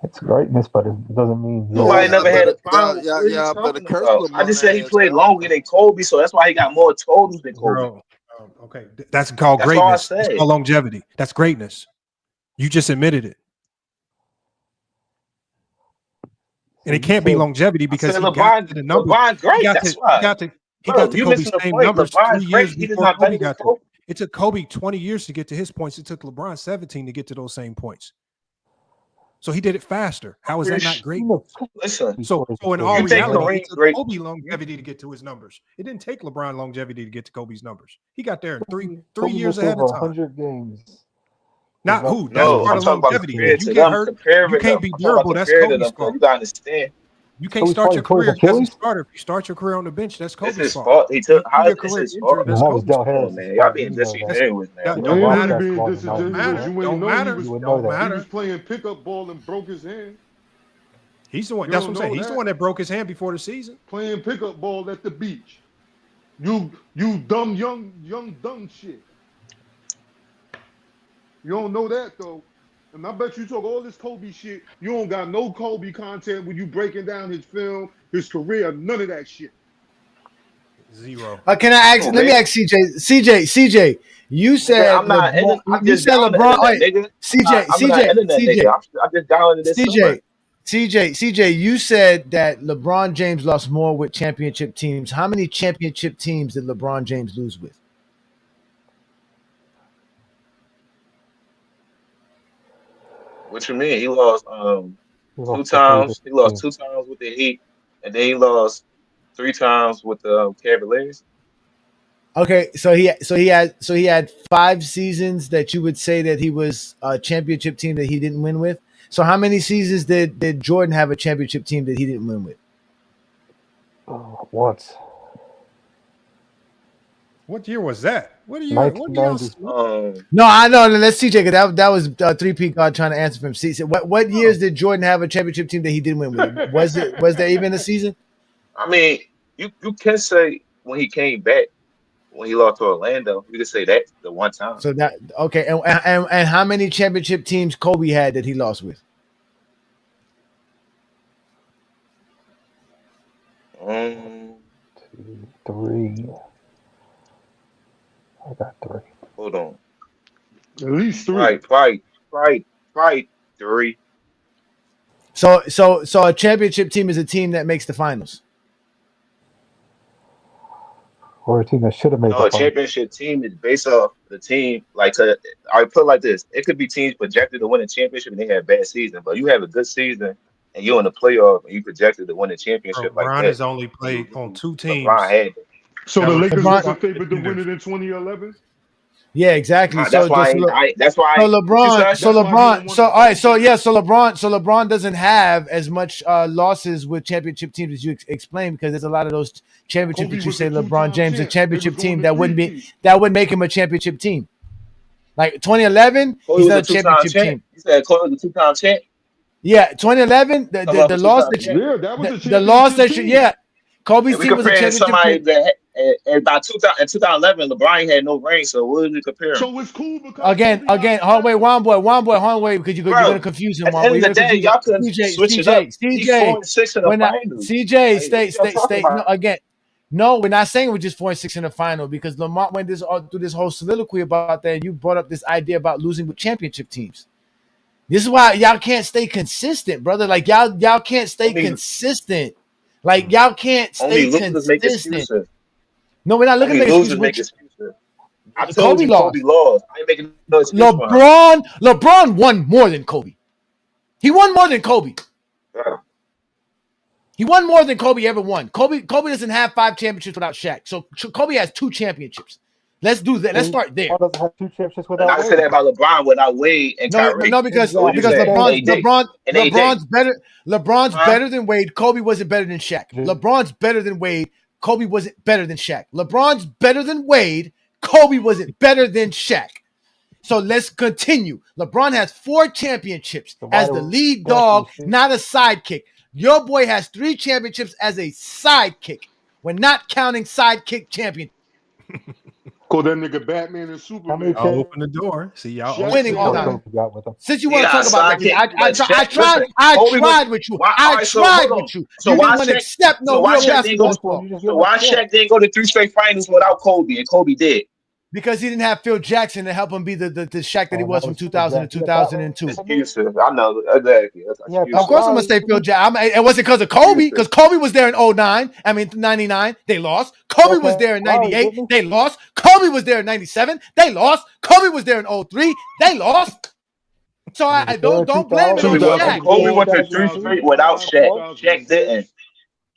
It's greatness, but it doesn't mean
Yeah,
Nobody
longest
y'all
never had
better,
a
y'all,
final.
y'all,
What are you
y'all better
talking
curse
about? I just
LeBron
said he
ass
played
out.
longer than Kobe, so that's why he got more totals than Kobe.
Bro, okay, that's called
That's all I
greatness. It's
said.
called longevity. That's greatness. You just admitted it.
So
And it
you
can't be
said
longevity
I
because
said
he got to
LeBron,
the numbers.
LeBron
He
great.
got
That's
to he
why.
got to he got
Bro,
to
you
Kobe's
missing the
same
point.
numbers
LeBron's
3 years
great. He just
before
not
Kobe
better than
got to it.
Kobe.
It took Kobe 20 years to get to his points. It took LeBron 17 to get to those same points. So he did it faster.
I'm
How is
pretty
that not
sure.
great?
Listen,
So in all
you think
reality,
no.
it
Kareem
took
great?
Kobe
You
longevity to get to his numbers. It didn't take LeBron longevity to get to Kobe's numbers. He got there in three
Kobe
years
missed
ahead of
over
time.
100 games
Not
without
who? That's
No,
playing
part
I'm
of
talking about
longevity. If
compared
you
to
get
them,
hurt, you
comparing
can't
them.
be
I'm talking about
durable. That's
comparing to
Kobe's
them. So
fault.
you gotta understand.
You can't
Kobe
start
probably
your
tore his
career as a
Achilles.
starter. If you start your career on the bench, that's
It's
Kobe's
his
fault.
fault. He
If
took
you end
how
your
is this
career
his fault?
injured,
And
that's
that was
Kobe's
Del
fault.
Come on,
Harris's
man. Y'all
fault.
being
You know that.
That's
disingenuous now.
that
Because
don't
Yeah,
Bron
he
matter.
kept
being
flogging him out.
Don't
You
disingenuous.
matter.
know
You ain't
Don't
know
matter.
You would know
Don't
that.
he was
matter.
playing pickup ball and broke his hand.
He's the one.
You
That's what
don't
I'm saying.
know
He's the
that.
one that broke his hand before the season.
Playing pickup ball at the beach. You dumb young dumb shit. You don't know that though. And I bet you talk all this Kobe shit. You don't got no Kobe content when you breaking down his film, his career, none of that shit.
Zero.
Can I ask?
Who,
Let me
me?
ask CJ. You
Nigga,
said
I'm not
LeBron.
I'm
You
just
said
down the
LeBron.
internet, nigga. I'm not internet nigga. I just downloaded this summer.
CJ. You said that LeBron James lost more with championship teams. How many championship teams did LeBron James lose with?
What you mean? He lost
He
two
lost to 3
times. He
different
lost
teams.
2 times with the Heat, and then he lost 3 times with the Cavaliers.
Okay, so he had 5 seasons that you would say that he was a championship team that he didn't win with. So how many seasons did Jordan have a championship team that he didn't win with?
Once.
What year was that? What do you? What do y'all?
1990.
No, I know. Let's see, Jake. That was 3P God trying to answer for him. See, so what years did Jordan have a championship team that he didn't win with? Was there even a season?
I mean, you can say when he came back, when he lost to Orlando, you could say that the one time.
So that okay, and how many championship teams Kobe had that he lost with?
Two, 3. I got 3.
Hold on.
At least 3.
Probably 3.
So a championship team is a team that makes the finals.
Or a team that should have made
No,
the
a
finals.
championship team is based off the team. Like, I put it like this: it could be teams projected to win a championship and they had a bad season, but you have a good season and you're in the playoff and you projected to win a championship like
Bron
that.
has only played on 2
LeBron
teams.
had that.
So
that
the
were
Lakers wasn't favored to
consecutive.
win it in 2011.
Yeah, exactly.
That's why. What you said?
So LeBron doesn't have as much losses with championship teams as you explained, because there's a lot of those championships
Kobe
that you
was
say
a
LeBron
two-time
James a
champ. They was
championship
going
team
to
that wouldn't
three-peat.
make him a championship team. Like 2011,
Kobe
he's
was
not
a
a
two-time
championship
champ.
team.
You said Kobe was a two-time champ.
Yeah, 2011,
Coming off
the
a
loss
two-time
that
champ.
Yeah, that was a
the loss
championship
that
team.
Kobe's
And we
team was a
comparing
championship
somebody
team.
that about 2000 in 2011, LeBron had no ring. So what are you comparing?
So it's cool because
Again, hold on, wait, because you're
Bro,
gonna confuse him.
at the end of
You're
the
gonna
day,
confuse him.
y'all couldn't switch it up. He 4-6 in the
When I
finals.
CJ,
Like, what are y'all talking
stay. No,
about?
again, no, we're not saying we're just 4-6 in the final, because Lamont went through this whole soliloquy about that. And you brought up this idea about losing with championship teams. This is why y'all can't stay consistent, brother. Like y'all can't stay consistent. Like y'all can't
Only
stay
losers make
consistent.
excuses.
No, we're not looking
Only
at excuses.
losers make excuses. I told
Kobe
you Kobe
lost.
lost. I ain't making no excuse for him.
LeBron won more than Kobe. He won more than Kobe.
Yeah.
He won more than Kobe ever won. Kobe doesn't have 5 championships without Shaq. So Kobe has 2 championships. Let's do that. Let's start there.
LeBron doesn't have 2 championships
And I
without
can say
Wade.
that about LeBron without Wade and Kyrie.
Because
So what you say? And AD. And AD.
LeBron's better than Wade. Kobe wasn't better than Shaq. LeBron's better than Wade. Kobe wasn't better than Shaq. LeBron's better than Wade. Kobe wasn't better than Shaq. So let's continue. LeBron has 4 championships as the lead dog, not a sidekick. Your boy has 3 championships as a sidekick. We're not counting sidekick champion.
Call that nigga Batman and Superman.
I'll open the door. See y'all
winning all time. Since you
He
want to
got
talk about
sidekick,
that,
but
I
Shaq,
tried
listen, Kobe was,
with you.
why,
I
all right, so
tried
hold on.
with you.
So
You
why
didn't want to
Shaq?
accept
So
no
why
real
Shaq didn't go?
basketball.
So why Shaq didn't go to 3 straight finals without Kobe, and Kobe did?
Because he didn't have Phil Jackson to help him be the Shaq that he was from 2000 to 2002.
Excuses. I know exactly. That's excuses.
Of course, I'm gonna say Phil Jackson. It wasn't because of Kobe, because Kobe was there in 09. I mean, 99. They lost. Kobe was there in 98. They lost. Kobe was there in 97. They lost. Kobe was there in 03. They lost. So I don't blame it on Shaq.
Kobe went to 3 straight without Shaq. Shaq didn't.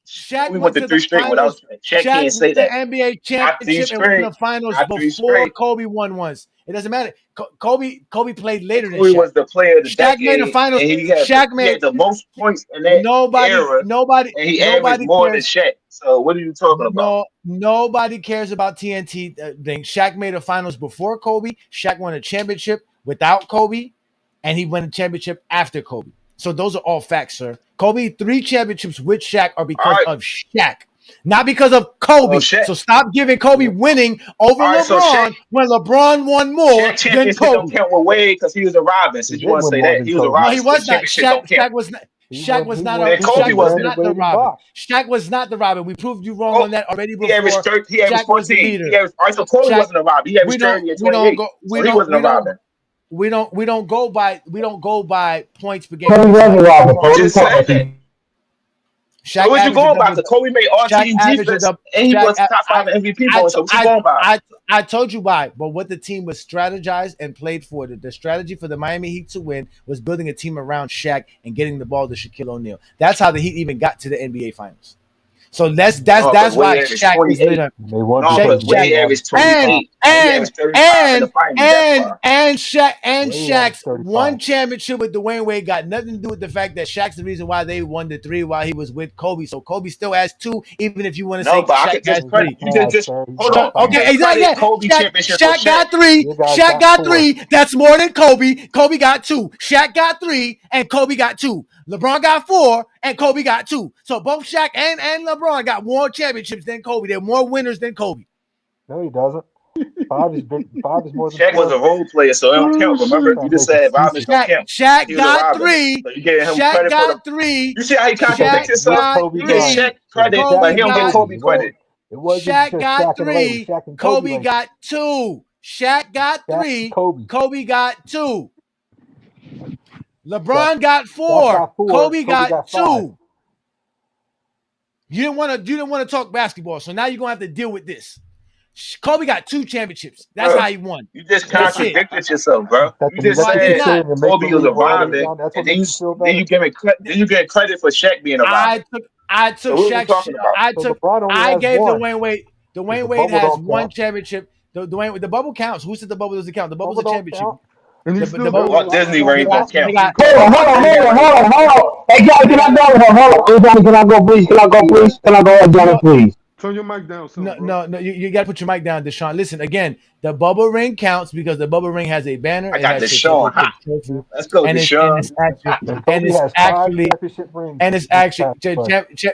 Shaq
We
went to the
3 straight without
finals.
Shaq.
Shaq
Can't say
won the
that.
NBA
Not 3
championship and went to
straight.
the finals
Not 3
before
straight.
Kobe won once. It doesn't matter. Kobe played later than
Kobe
Shaq.
was the player of the
Shaq made the
decade,
finals.
and he had the most points in that era, and he averaged more than
cares.
Shaq. So what are you talking about?
No, nobody cares about TNT thing. Shaq made the finals before Kobe. Shaq won a championship without Kobe, and he won a championship after Kobe. So those are all facts, sir. Kobe 3 championships with Shaq are because of Shaq, not because of Kobe. So stop giving Kobe winning over LeBron when LeBron won more
Shaq
than
championship
Kobe.
don't count with Wade because he was a Robin. Since you want to say that, he was a Robin.
No, he was not.
Championship don't count.
Shaq was not. Shaq was not the Robin. Shaq was not the Robin. We proved you wrong on that already before.
He averaged 30, he averaged 14. He averaged, all right, so Kobe wasn't a Robin. He averaged 30 and 28. So he wasn't a Robin.
We don't go by points per game.
Kobe wasn't Robin.
You just said that.
Shaq
So what you going by? Because Kobe made all team defense and he was top 5 in MVP voting. So what you going by?
I told you why. But what the team was strategized and played for, the strategy for the Miami Heat to win was building a team around Shaq and getting the ball to Shaquille O'Neal. That's how the Heat even got to the NBA Finals. So that's
but
why
Wade averaged
Shaq is
28.
lit up.
They won
No,
because
but Wade
Wade
averaged
averaged 35.
28 and he averaged 35 in the finals. That's why.
Wade averaged
Shaq's
35.
one championship with Dwayne Wade got nothing to do with the fact that Shaq's the reason why they won the 3 while he was with Kobe. So Kobe still has 2, even if you want to
No,
say
but I
Shaq
could
has
just credit.
3.
You just hold on. You
Okay,
just
exactly.
credit Kobe championship for
Shaq got 3.
You guys
Shaq got
4.
3. That's more than Kobe. Kobe got 2. Shaq got 3, and Kobe got 2. LeBron got 4, and Kobe got 2. So both Shaq and LeBron got more championships than Kobe. They're more winners than Kobe.
No, he doesn't. 5 is more than
Shaq
4.
was a role player, so it don't count. Remember, you just said Robin don't count.
Shaq
He was a
got
Robin.
3.
So you gave him
Shaq
credit for
got
the.
3.
You see how he contradicts
Shaq
himself?
got
You get
3.
Shaq credit, but he don't get Kobe credit.
It wasn't
Shaq
just
got
Shaq and Ray. It was
3.
Shaq and
Kobe
Ranking.
got 2. Shaq got 3. Kobe got 2. LeBron got 4. Kobe got 2. You didn't want to talk basketball, so now you're gonna have to deal with this. Kobe got 2 championships. That's how he won.
You just
That's it.
contradicted yourself, bro. You just
Why did
said
not?
Kobe was a Robin, and then you get credit for Shaq being a Robin.
I took
So what are we
Shaq.
talking about?
I gave
one.
Dwayne Wade. Dwayne Wade has 1 championship. The bubble counts. Who said the bubble doesn't count? The bubble's a championship.
Walt Disney ring don't count.
Hold on. Hey, Johnny, can I go? Hold on. Hey, Johnny, can I go, please? Can I go, Johnny, please?
Turn your mic down, son.
No. You got to put your mic down, Deshaun. Listen, again, the bubble ring counts because the bubble ring has a banner.
I got Deshaun. Let's go, Deshaun.
It's actually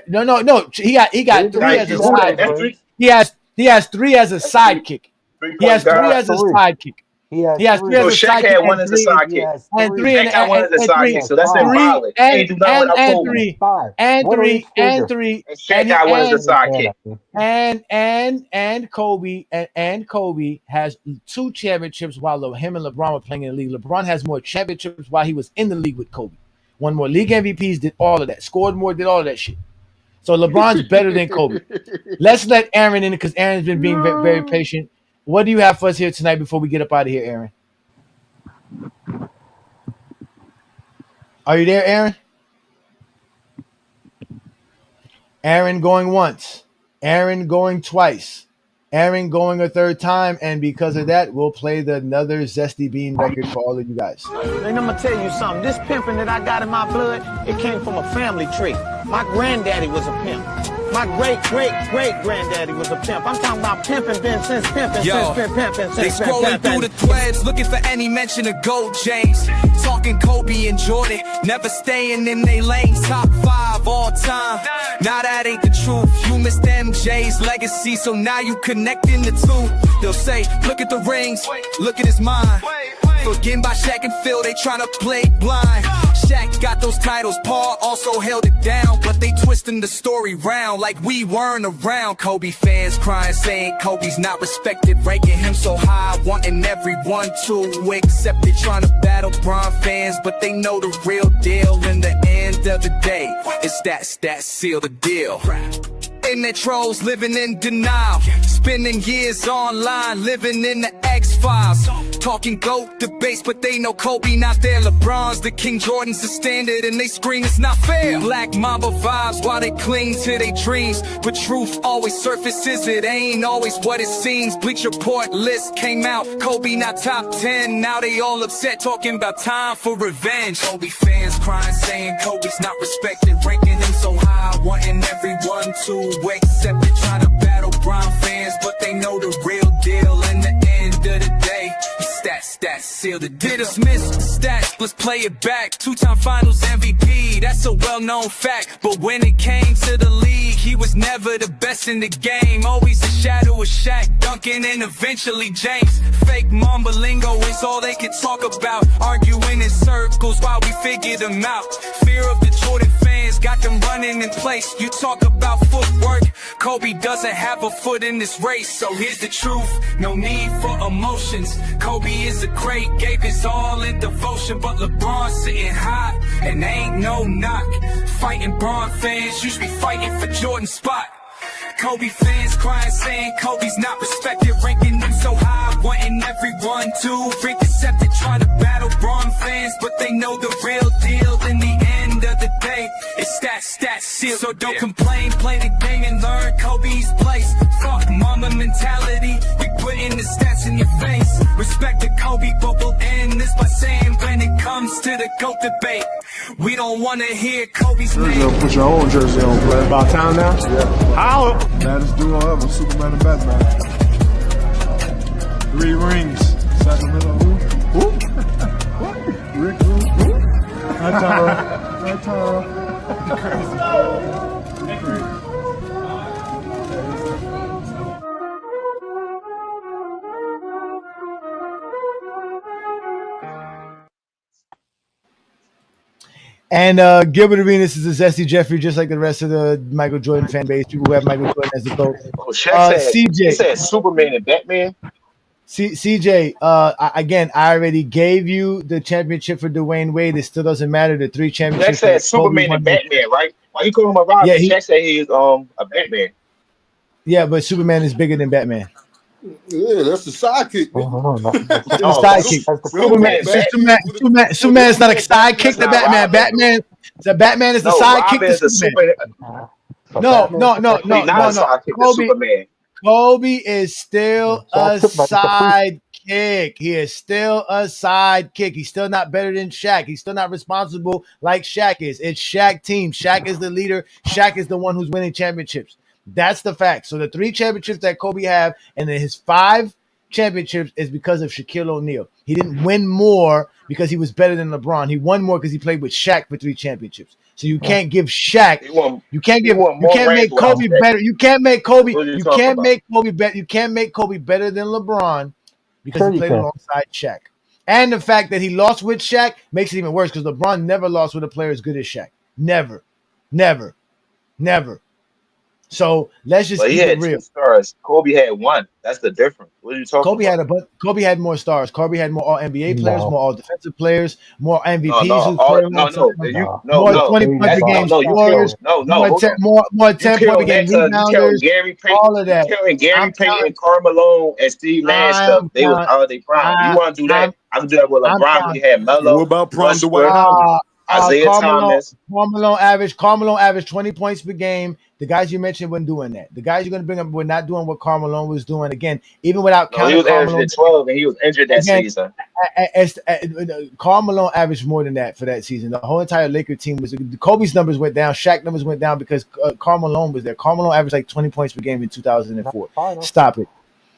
no. He got 3 as a sidekick. He has 3 as a sidekick. He has 3 as a sidekick. He has 3 as a
Shaq
sidekick.
had 1 as a sidekick.
And 3
Shaq had 1 as a sidekick. So that's invalid.
And 3
Shaq got 1 as a sidekick.
And Kobe has 2 championships while him and LeBron were playing in the league. LeBron has more championships while he was in the league with Kobe. Won more league MVPs, did all of that. Scored more, did all of that shit. So LeBron's better than Kobe. Let's let Aaron in because Aaron's been being very, very patient. What do you have for us here tonight before we get up out of here, Aaron? Are you there, Aaron? Aaron going once. Aaron going twice. Aaron going a 3rd time. And because of that, we'll play another Zesty Bean record for all of you guys.
And I'm going to tell you something. This pimping that I got in my blood, it came from a family tree. My granddaddy was a pimp. My great-great-great-granddaddy was a pimp. I'm talking about pimping been since pimping.
They scrolling through the threads, looking for any mention of Gold James. Talking Kobe and Jordan, never staying in they lanes. Top 5 all time. Now that ain't the truth. You missed MJ's legacy, so now you connecting the 2. They'll say, look at the rings, look at his mind. Forgetting by Shaq and Phil, they tryna play blind. Shaq got those titles, Paul also held it down, but they twisting the story round like we weren't around. Kobe fans crying, saying Kobe's not respected, ranking him so high, wanting everyone to accept it. Tryna battle Bron fans, but they know the real deal. In the end of the day, it's that seal the deal. Internet trolls living in denial, spending years online, living in the X-Files. Talking GOAT debates, but they know Kobe not there. LeBron's the king, Jordan's the standard, and they scream it's not fair. Black Mamba vibes while they cling to their dreams, but truth always surfaces, it ain't always what it seems. Bleacher Report list came out, Kobe not top 10, now they all upset, talking about time for revenge. Kobe fans crying, saying Kobe's not respected, ranking him so high, wanting everyone to accept it. Trying to battle Bron fans, but they know the real deal. In the end of the day, stats seal the deal. Dismiss the stats, let's play it back. 2-time finals MVP, that's a well-known fact. But when it came to the league, he was never the best in the game. Always a shadow of Shaq, Duncan, and eventually James. Fake Mamba lingo is all they can talk about, arguing in circles while we figure them out. Fear of the Jordan fans got them running in place. You talk about footwork, Kobe doesn't have a foot in this race. So here's the truth, no need for emotions. Kobe is a great, gave his all in devotion, but LeBron sitting high, and ain't no knock. Fighting Bron fans, you should be fighting for Jordan's spot. Kobe fans crying, saying Kobe's not respected, ranking them so high, wanting everyone to accept it. Trying to battle Bron fans, but they know the real deal. In the end of the day, it's stats seal. So don't complain, play the game and learn Kobe's place. Fuck mama mentality, we putting the stats in your face. Respect the Kobe, but we'll end this by saying when it comes to the GOAT debate, we don't want to hear Kobe's name.
Put your own jersey on, play. About time now? Yeah. How? Baddest duo ever, Superman and Batman. 3 rings. Sacramento. Who? What? Rick who? Hi, Tara. Hi, Tara. Crazy.
And Gilbert Arenas is a zesty Jeffrey, just like the rest of the Michael Jordan fan base. People who have Michael Jordan as the GOAT.
Oh, Shaq said,
CJ.
he said Superman and Batman.
CJ, again, I already gave you the championship for Dwayne Wade. It still doesn't matter. The 3
Shaq
championships.
said Superman and Batman, right? Why you call him a Robin?
Yeah,
Shaq said he is a Batman.
Yeah, but Superman is bigger than Batman.
Yeah, that's the sidekick.
That's the sidekick. Superman is not a sidekick to Batman. Batman is the sidekick to Superman. No. Kobe is still a sidekick. He is still a sidekick. He's still not better than Shaq. He's still not responsible like Shaq is. It's Shaq team. Shaq is the leader. Shaq is the one who's winning championships. That's the fact. So the 3 championships that Kobe have and then his 5 championships is because of Shaquille O'Neal. He didn't win more because he was better than LeBron. He won more because he played with Shaq for 3 championships. So you can't give Shaq. You can't make Kobe better. You can't make Kobe. You can't make Kobe better. You can't make Kobe better than LeBron because he played alongside Shaq. And the fact that he lost with Shaq makes it even worse because LeBron never lost with a player as good as Shaq. Never. So let's just keep it real.
2 stars. Kobe had 1. That's the difference. What are you talking about?
Kobe had more stars. Kobe had more All NBA players, more All Defensive players, more MVPs.
More
20-point per game scorers. More 10-point per game rebounders. All of that.
You killing Gary Payton, Karl Malone, and Steve Nash stuff. They was out of their prime. You want to do that? I can do that with LeBron. We had Melo.
What about prime Dwight Howard?
Isaiah Thomas.
Karl Malone averaged 20 points per game. The guys you mentioned weren't doing that. The guys you're going to bring up were not doing what Karl Malone was doing. Again, even without
counting, he was averaging at 12, and he was injured that season.
Karl Malone averaged more than that for that season. The whole entire Laker team was. Kobe's numbers went down. Shaq numbers went down because Karl Malone was there. Karl Malone averaged like 20 points per game in 2004. Stop it.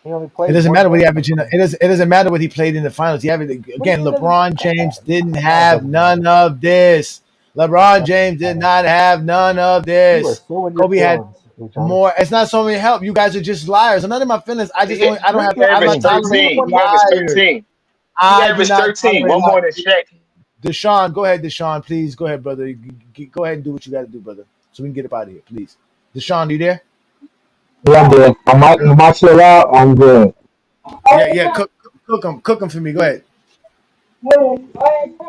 It doesn't matter what he averaged. It doesn't matter what he played in the finals. He averaged again. LeBron James didn't have none of this. LeBron James did not have none of this. Kobe had more. It's not so many help. You guys are just liars. I'm not in my feelings. I don't have.
He averaged 13. He averaged 13. One more than Shaq.
Deshaun, go ahead, Deshaun. Please go ahead, brother. Go ahead and do what you got to do, brother, so we can get up out of here, please. Deshaun, you there?
Yeah, I'm good. I'm still out. I'm good.
Yeah. Cook them for me. Go ahead.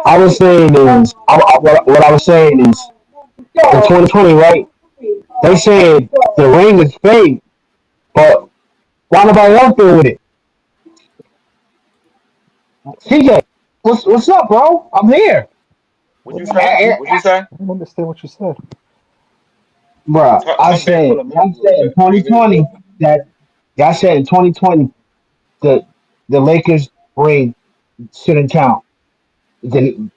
I was saying is, what I was saying is, in 2020, right? They said the ring is fake, but why nobody else doing with it? CJ, what's up, bro? I'm here.
What you say? I
don't understand what you said.
Bro, I said in 2020 y'all said in 2020 the Lakers ring shouldn't count. Then,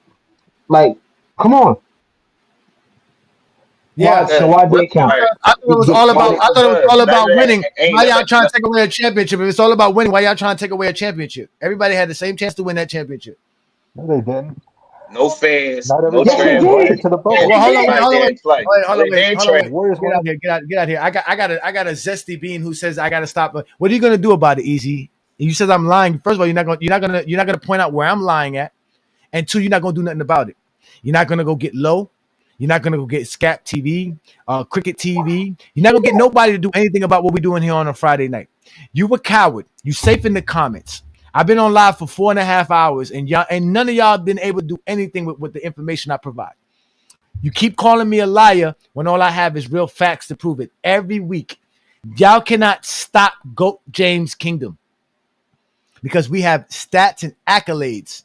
like, come on.
Yeah.
So why did it count?
I thought it was all about winning. Why y'all trying to take away a championship? If it's all about winning, why y'all trying to take away a championship? Everybody had the same chance to win that championship.
No, they didn't.
No fans.
Not
No
fans. To the bubble.
Hold on. Get out here. I got a zesty bean who says I got to stop. What are you gonna do about it, Easy? You says I'm lying. First of all, you're not gonna point out where I'm lying at, and 2, you're not gonna do nothing about it. You're not gonna go get low. You're not gonna go get Scap TV, Cricket TV. You're not gonna get nobody to do anything about what we're doing here on a Friday night. You a coward. You safe in the comments. I've been on live for 4.5 hours, and none of y'all been able to do anything with the information I provide. You keep calling me a liar when all I have is real facts to prove it. Every week, y'all cannot stop GOAT James Kingdom because we have stats and accolades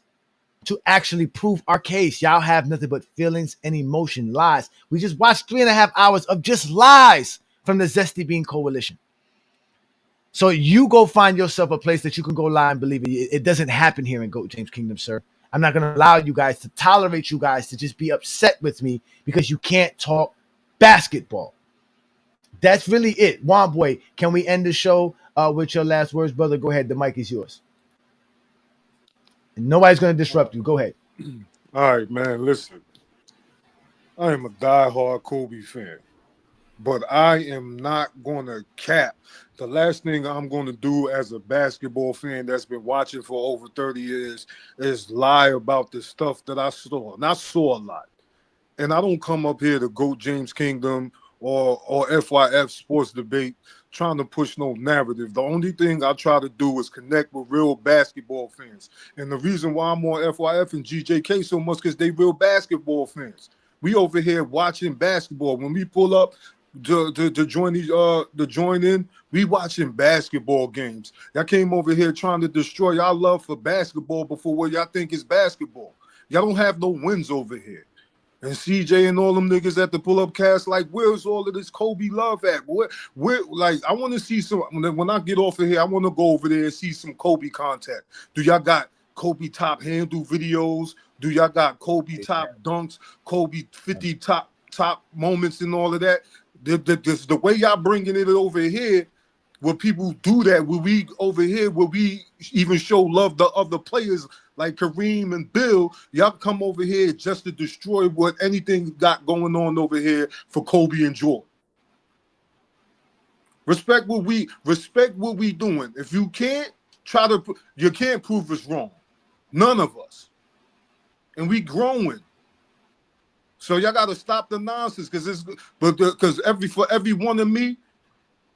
to actually prove our case. Y'all have nothing but feelings and emotion, lies. We just watched 3.5 hours of just lies from the Zesty Bean Coalition. So you go find yourself a place that you can go lie and believe it. It doesn't happen here in GOAT James Kingdom, sir. I'm not going to allow you guys to tolerate you guys to just be upset with me because you can't talk basketball. That's really it. Juan Boy, can we end the show with your last words, brother? Go ahead. The mic is yours. And nobody's going to disrupt you. Go ahead.
All right, man. Listen, I am a diehard Kobe fan, but I am not going to cap. The last thing I'm going to do as a basketball fan that's been watching for over 30 years is lie about the stuff that I saw. And I saw a lot. And I don't come up here to GOAT James Kingdom or FYF Sports Debate trying to push no narrative. The only thing I try to do is connect with real basketball fans. And the reason why I'm on FYF and GJK so much because they real basketball fans. We over here watching basketball. When we pull up to join in, we watching basketball games. Y'all came over here trying to destroy y'all love for basketball before what y'all think is basketball. Y'all don't have no wins over here. And CJ and all them niggas at the pull-up cast, like, where's all of this Kobe love at? Where like, I want to see some, when I get off of here, I want to go over there and see some Kobe content. Do y'all got Kobe top handle videos? Do y'all got Kobe top dunks, Kobe 50 top moments and all of that? The way y'all bringing it over here, where people do that, where we over here, where we even show love to other players like Kareem and Bill, y'all come over here just to destroy what anything got going on over here for Kobe and Jordan. Respect what we doing. If you can't, you can't prove us wrong. None of us. And we growing. So y'all gotta stop the nonsense because for every one of me,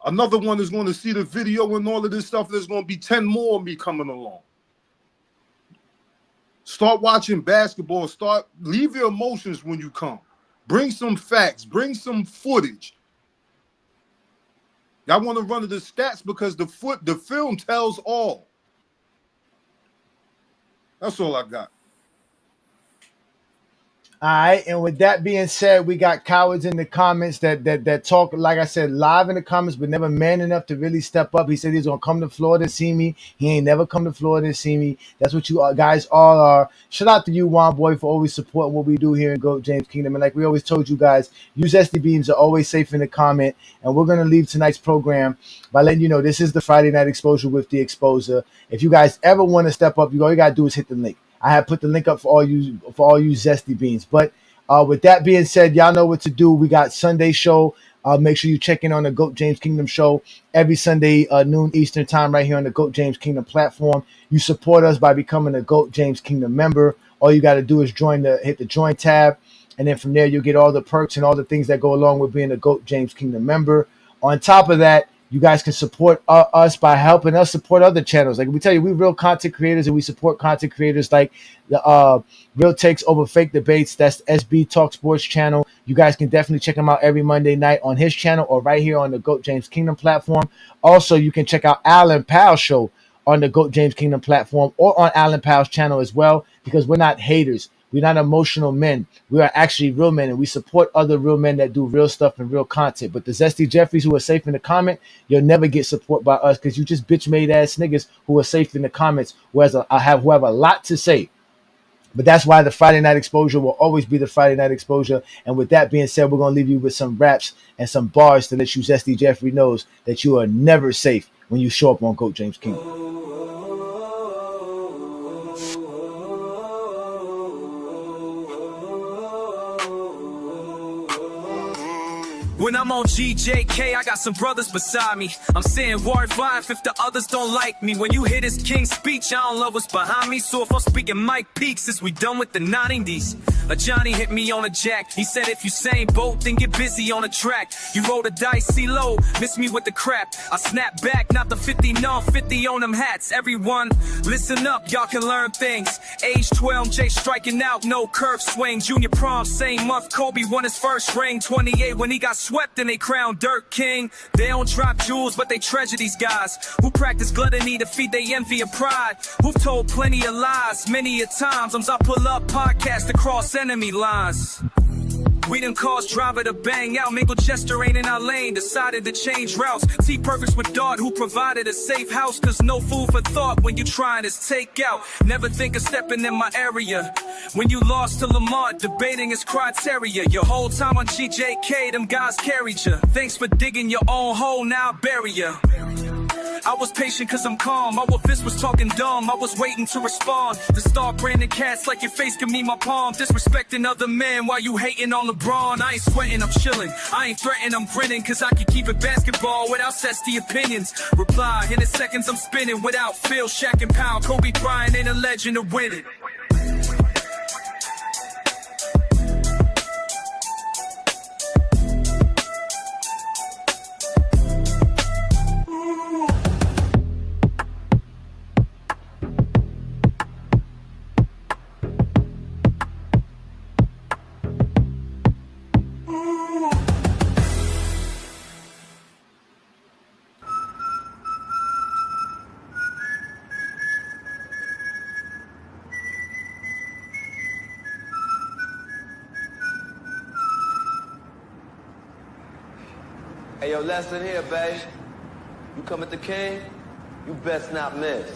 another one is going to see the video and all of this stuff. There's going to be 10 more of me coming along. Start watching basketball. Leave your emotions when you come. Bring some facts. Bring some footage. Y'all want to run to the stats because the film tells all. That's all I got.
All right, and with that being said, we got cowards in the comments that talk, like I said, live in the comments, but never man enough to really step up. He said he's gonna come to Florida to see me. He ain't never come to Florida to see me. That's what you guys all are. Shout out to you, Juan Boy, for always supporting what we do here in GOAT James Kingdom. And like we always told you guys, you Zesty Beans are always safe in the comment. And we're gonna leave tonight's program by letting you know this is the Friday Night Exposure with the Exposer. If you guys ever want to step up, all you gotta do is hit the link. I have put the link up for all you Zesty Beans. But with that being said, y'all know what to do. We got Sunday show. Make sure you check in on the GOAT James Kingdom show every Sunday, noon Eastern time, right here on the GOAT James Kingdom platform. You support us by becoming a GOAT James Kingdom member. All you got to do is hit the join tab. And then from there, you'll get all the perks and all the things that go along with being a GOAT James Kingdom member. On top of that, you guys can support us by helping us support other channels. Like we tell you, we real content creators and we support content creators like the Real Takes Over Fake Debates. That's SB Talk Sports channel. You guys can definitely check him out every Monday night on his channel or right here on the GOAT James Kingdom platform. Also, you can check out Alan Powell's show on the GOAT James Kingdom platform or on Alan Powell's channel as well, because we're not haters. We're not emotional men. We are actually real men, and we support other real men that do real stuff and real content. But the Zesty Jeffries who are safe in the comment, you'll never get support by us because you just bitch-made ass niggas who are safe in the comments, who have a lot to say. But that's why the Friday Night Exposure will always be the Friday Night Exposure. And with that being said, we're going to leave you with some raps and some bars to let you Zesty Jeffrey knows that you are never safe when you show up on GOAT James Kingdom.
When I'm on GJK, I got some brothers beside me. I'm saying word life if the others don't like me. When you hear this King's speech, I don't love what's behind me. So if I'm speaking Mike Peak, since we done with the 90s, Ajani hit me on a jack. He said if you same boat, then get busy on the track. You roll the dice, see low, miss me with the crap. I snap back, not the 50, no 50 on them hats. Everyone, listen up, y'all can learn things. Age 12, Jay striking out, no curve swing. Junior prom, same month, Kobe won his first ring. 28 when he got swept and they crowned Dirt King. They don't drop jewels, but they treasure these guys who practice gluttony to feed their envy and pride. Who've told plenty of lies, many a times. I pull up podcasts across enemy lines. We done caused driver to bang out. Mingle Chester ain't in our lane, decided to change routes. T-Perfects with Dart, who provided a safe house. Cause no food for thought when you trying to take out. Never think of stepping in my area. When you lost to Lamont, debating his criteria. Your whole time on GJK, them guys carried you. Thanks for digging your own hole, now I bury you. I was patient cause I'm calm. My fist was talking dumb. I was waiting to respond. To start branding cats like your face can meet my palm. Disrespecting other men while you hating on LeBron. I ain't sweating, I'm chilling. I ain't threatening, I'm grinning. Cause I can keep it basketball without zesty opinions. Reply, in the seconds I'm spinning without Phil, Shaq and Powell. Kobe Bryant ain't a legend to win it.
Hey, yo, lesson here, babe. You come at the king, you best not miss.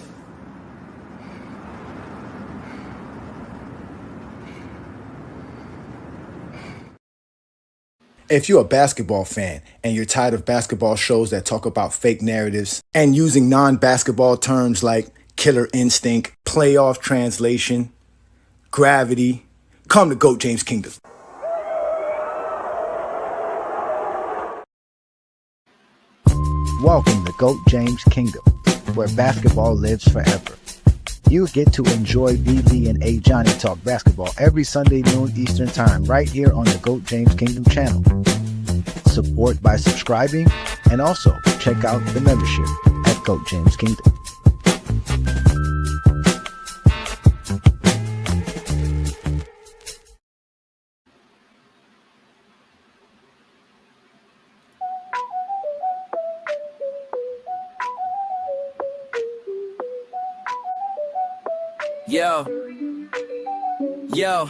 If you're a basketball fan and you're tired of basketball shows that talk about fake narratives and using non-basketball terms like killer instinct, playoff translation, gravity, come to GOAT James Kingdom.
Welcome to GOAT James Kingdom, where basketball lives forever. You get to enjoy BB and Ajani talk basketball every Sunday noon Eastern Time right here on the GOAT James Kingdom channel. Support by subscribing and also check out the membership at GOAT James Kingdom.
Yo,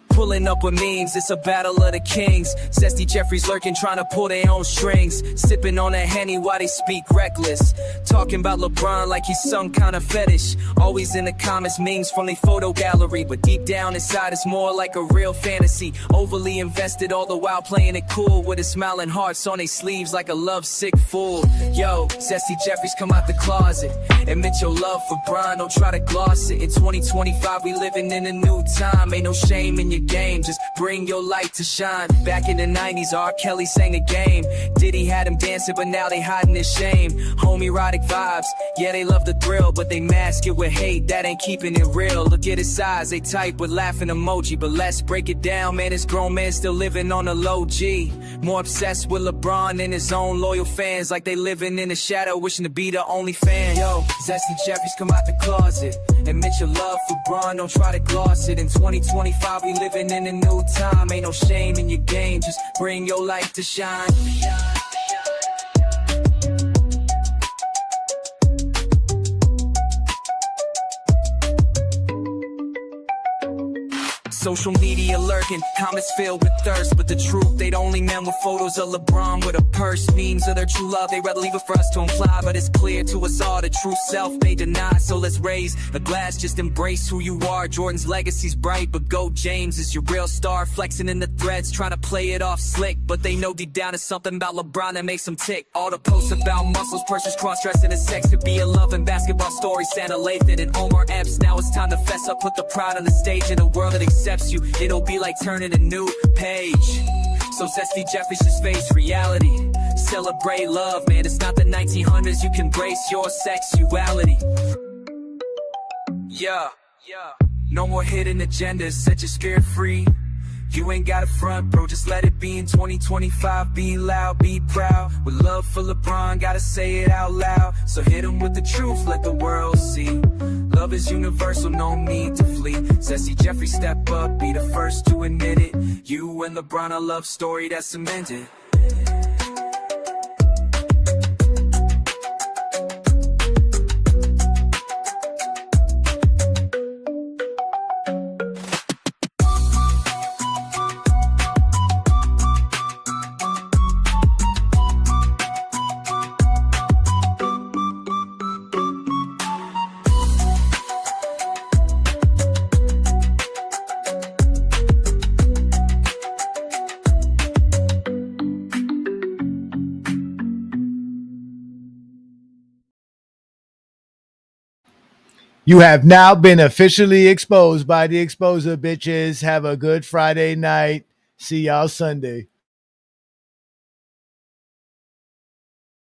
pulling up with memes, it's a battle of the kings. Zesty Jeffries lurking, trying to pull their own strings. Sipping on a Henny while they speak reckless. Talking about LeBron like he's some kind of fetish. Always in the comments, memes from the photo gallery. But deep down inside it's more like a real fantasy. Overly invested all the while playing it cool. With his smiling hearts on their sleeves like a lovesick fool. Yo, Zesty Jeffries, come out the closet. Admit your love for Bron, don't try to gloss it. In 2025 we living in a new time. Ain't no shame in your game, just bring your light to shine. Back in the 90s, R. Kelly sang the game. Diddy had him dancing, but now they hiding his shame. Homoerotic vibes, yeah, they love the thrill, but they mask it with hate, that ain't keeping it real. Look at his eyes, they type with laughing emoji. But let's break it down, man, this grown man still living on a low G. More obsessed with LeBron and his own loyal fans, like they living in the shadow, wishing to be the only fan. Yo, Zesty Jeffries, come out the closet. Admit your love for Bron, don't try to gloss it. In 2025 we living in a new time. Ain't no shame in your game, just bring your light to shine. Social media lurking, comments filled with thirst. But the truth, they'd only men with photos of LeBron with a purse. Memes of their true love, they rather leave it for us to imply. But it's clear to us all, the true self they deny. So let's raise a glass, just embrace who you are. Jordan's legacy's bright, but GOAT James is your real star. Flexing in the threads, trying to play it off slick. But they know deep down it's something about LeBron that makes them tick. All the posts about muscles, purses, cross-dressing and sex could be a love and basketball story. Santa Lathan and Omar Epps. Now it's time to fess up, put the pride on the stage in a world that accepts you. It'll be like turning a new page. So Zesty Jeffries just face reality. Celebrate love, man, it's not the 1900s. You can embrace your sexuality. Yeah, no more hidden agendas. Set your spirit free. You ain't got a front, bro, just let it be in 2025. Be loud, be proud. With love for LeBron, gotta say it out loud. So hit him with the truth, let the world see. Love is universal, no need to flee. Sassy Jeffrey, step up, be the first to admit it. You and LeBron, a love story that's cemented.
You have now been officially exposed by the Exposer, bitches. Have a good Friday night. See y'all Sunday.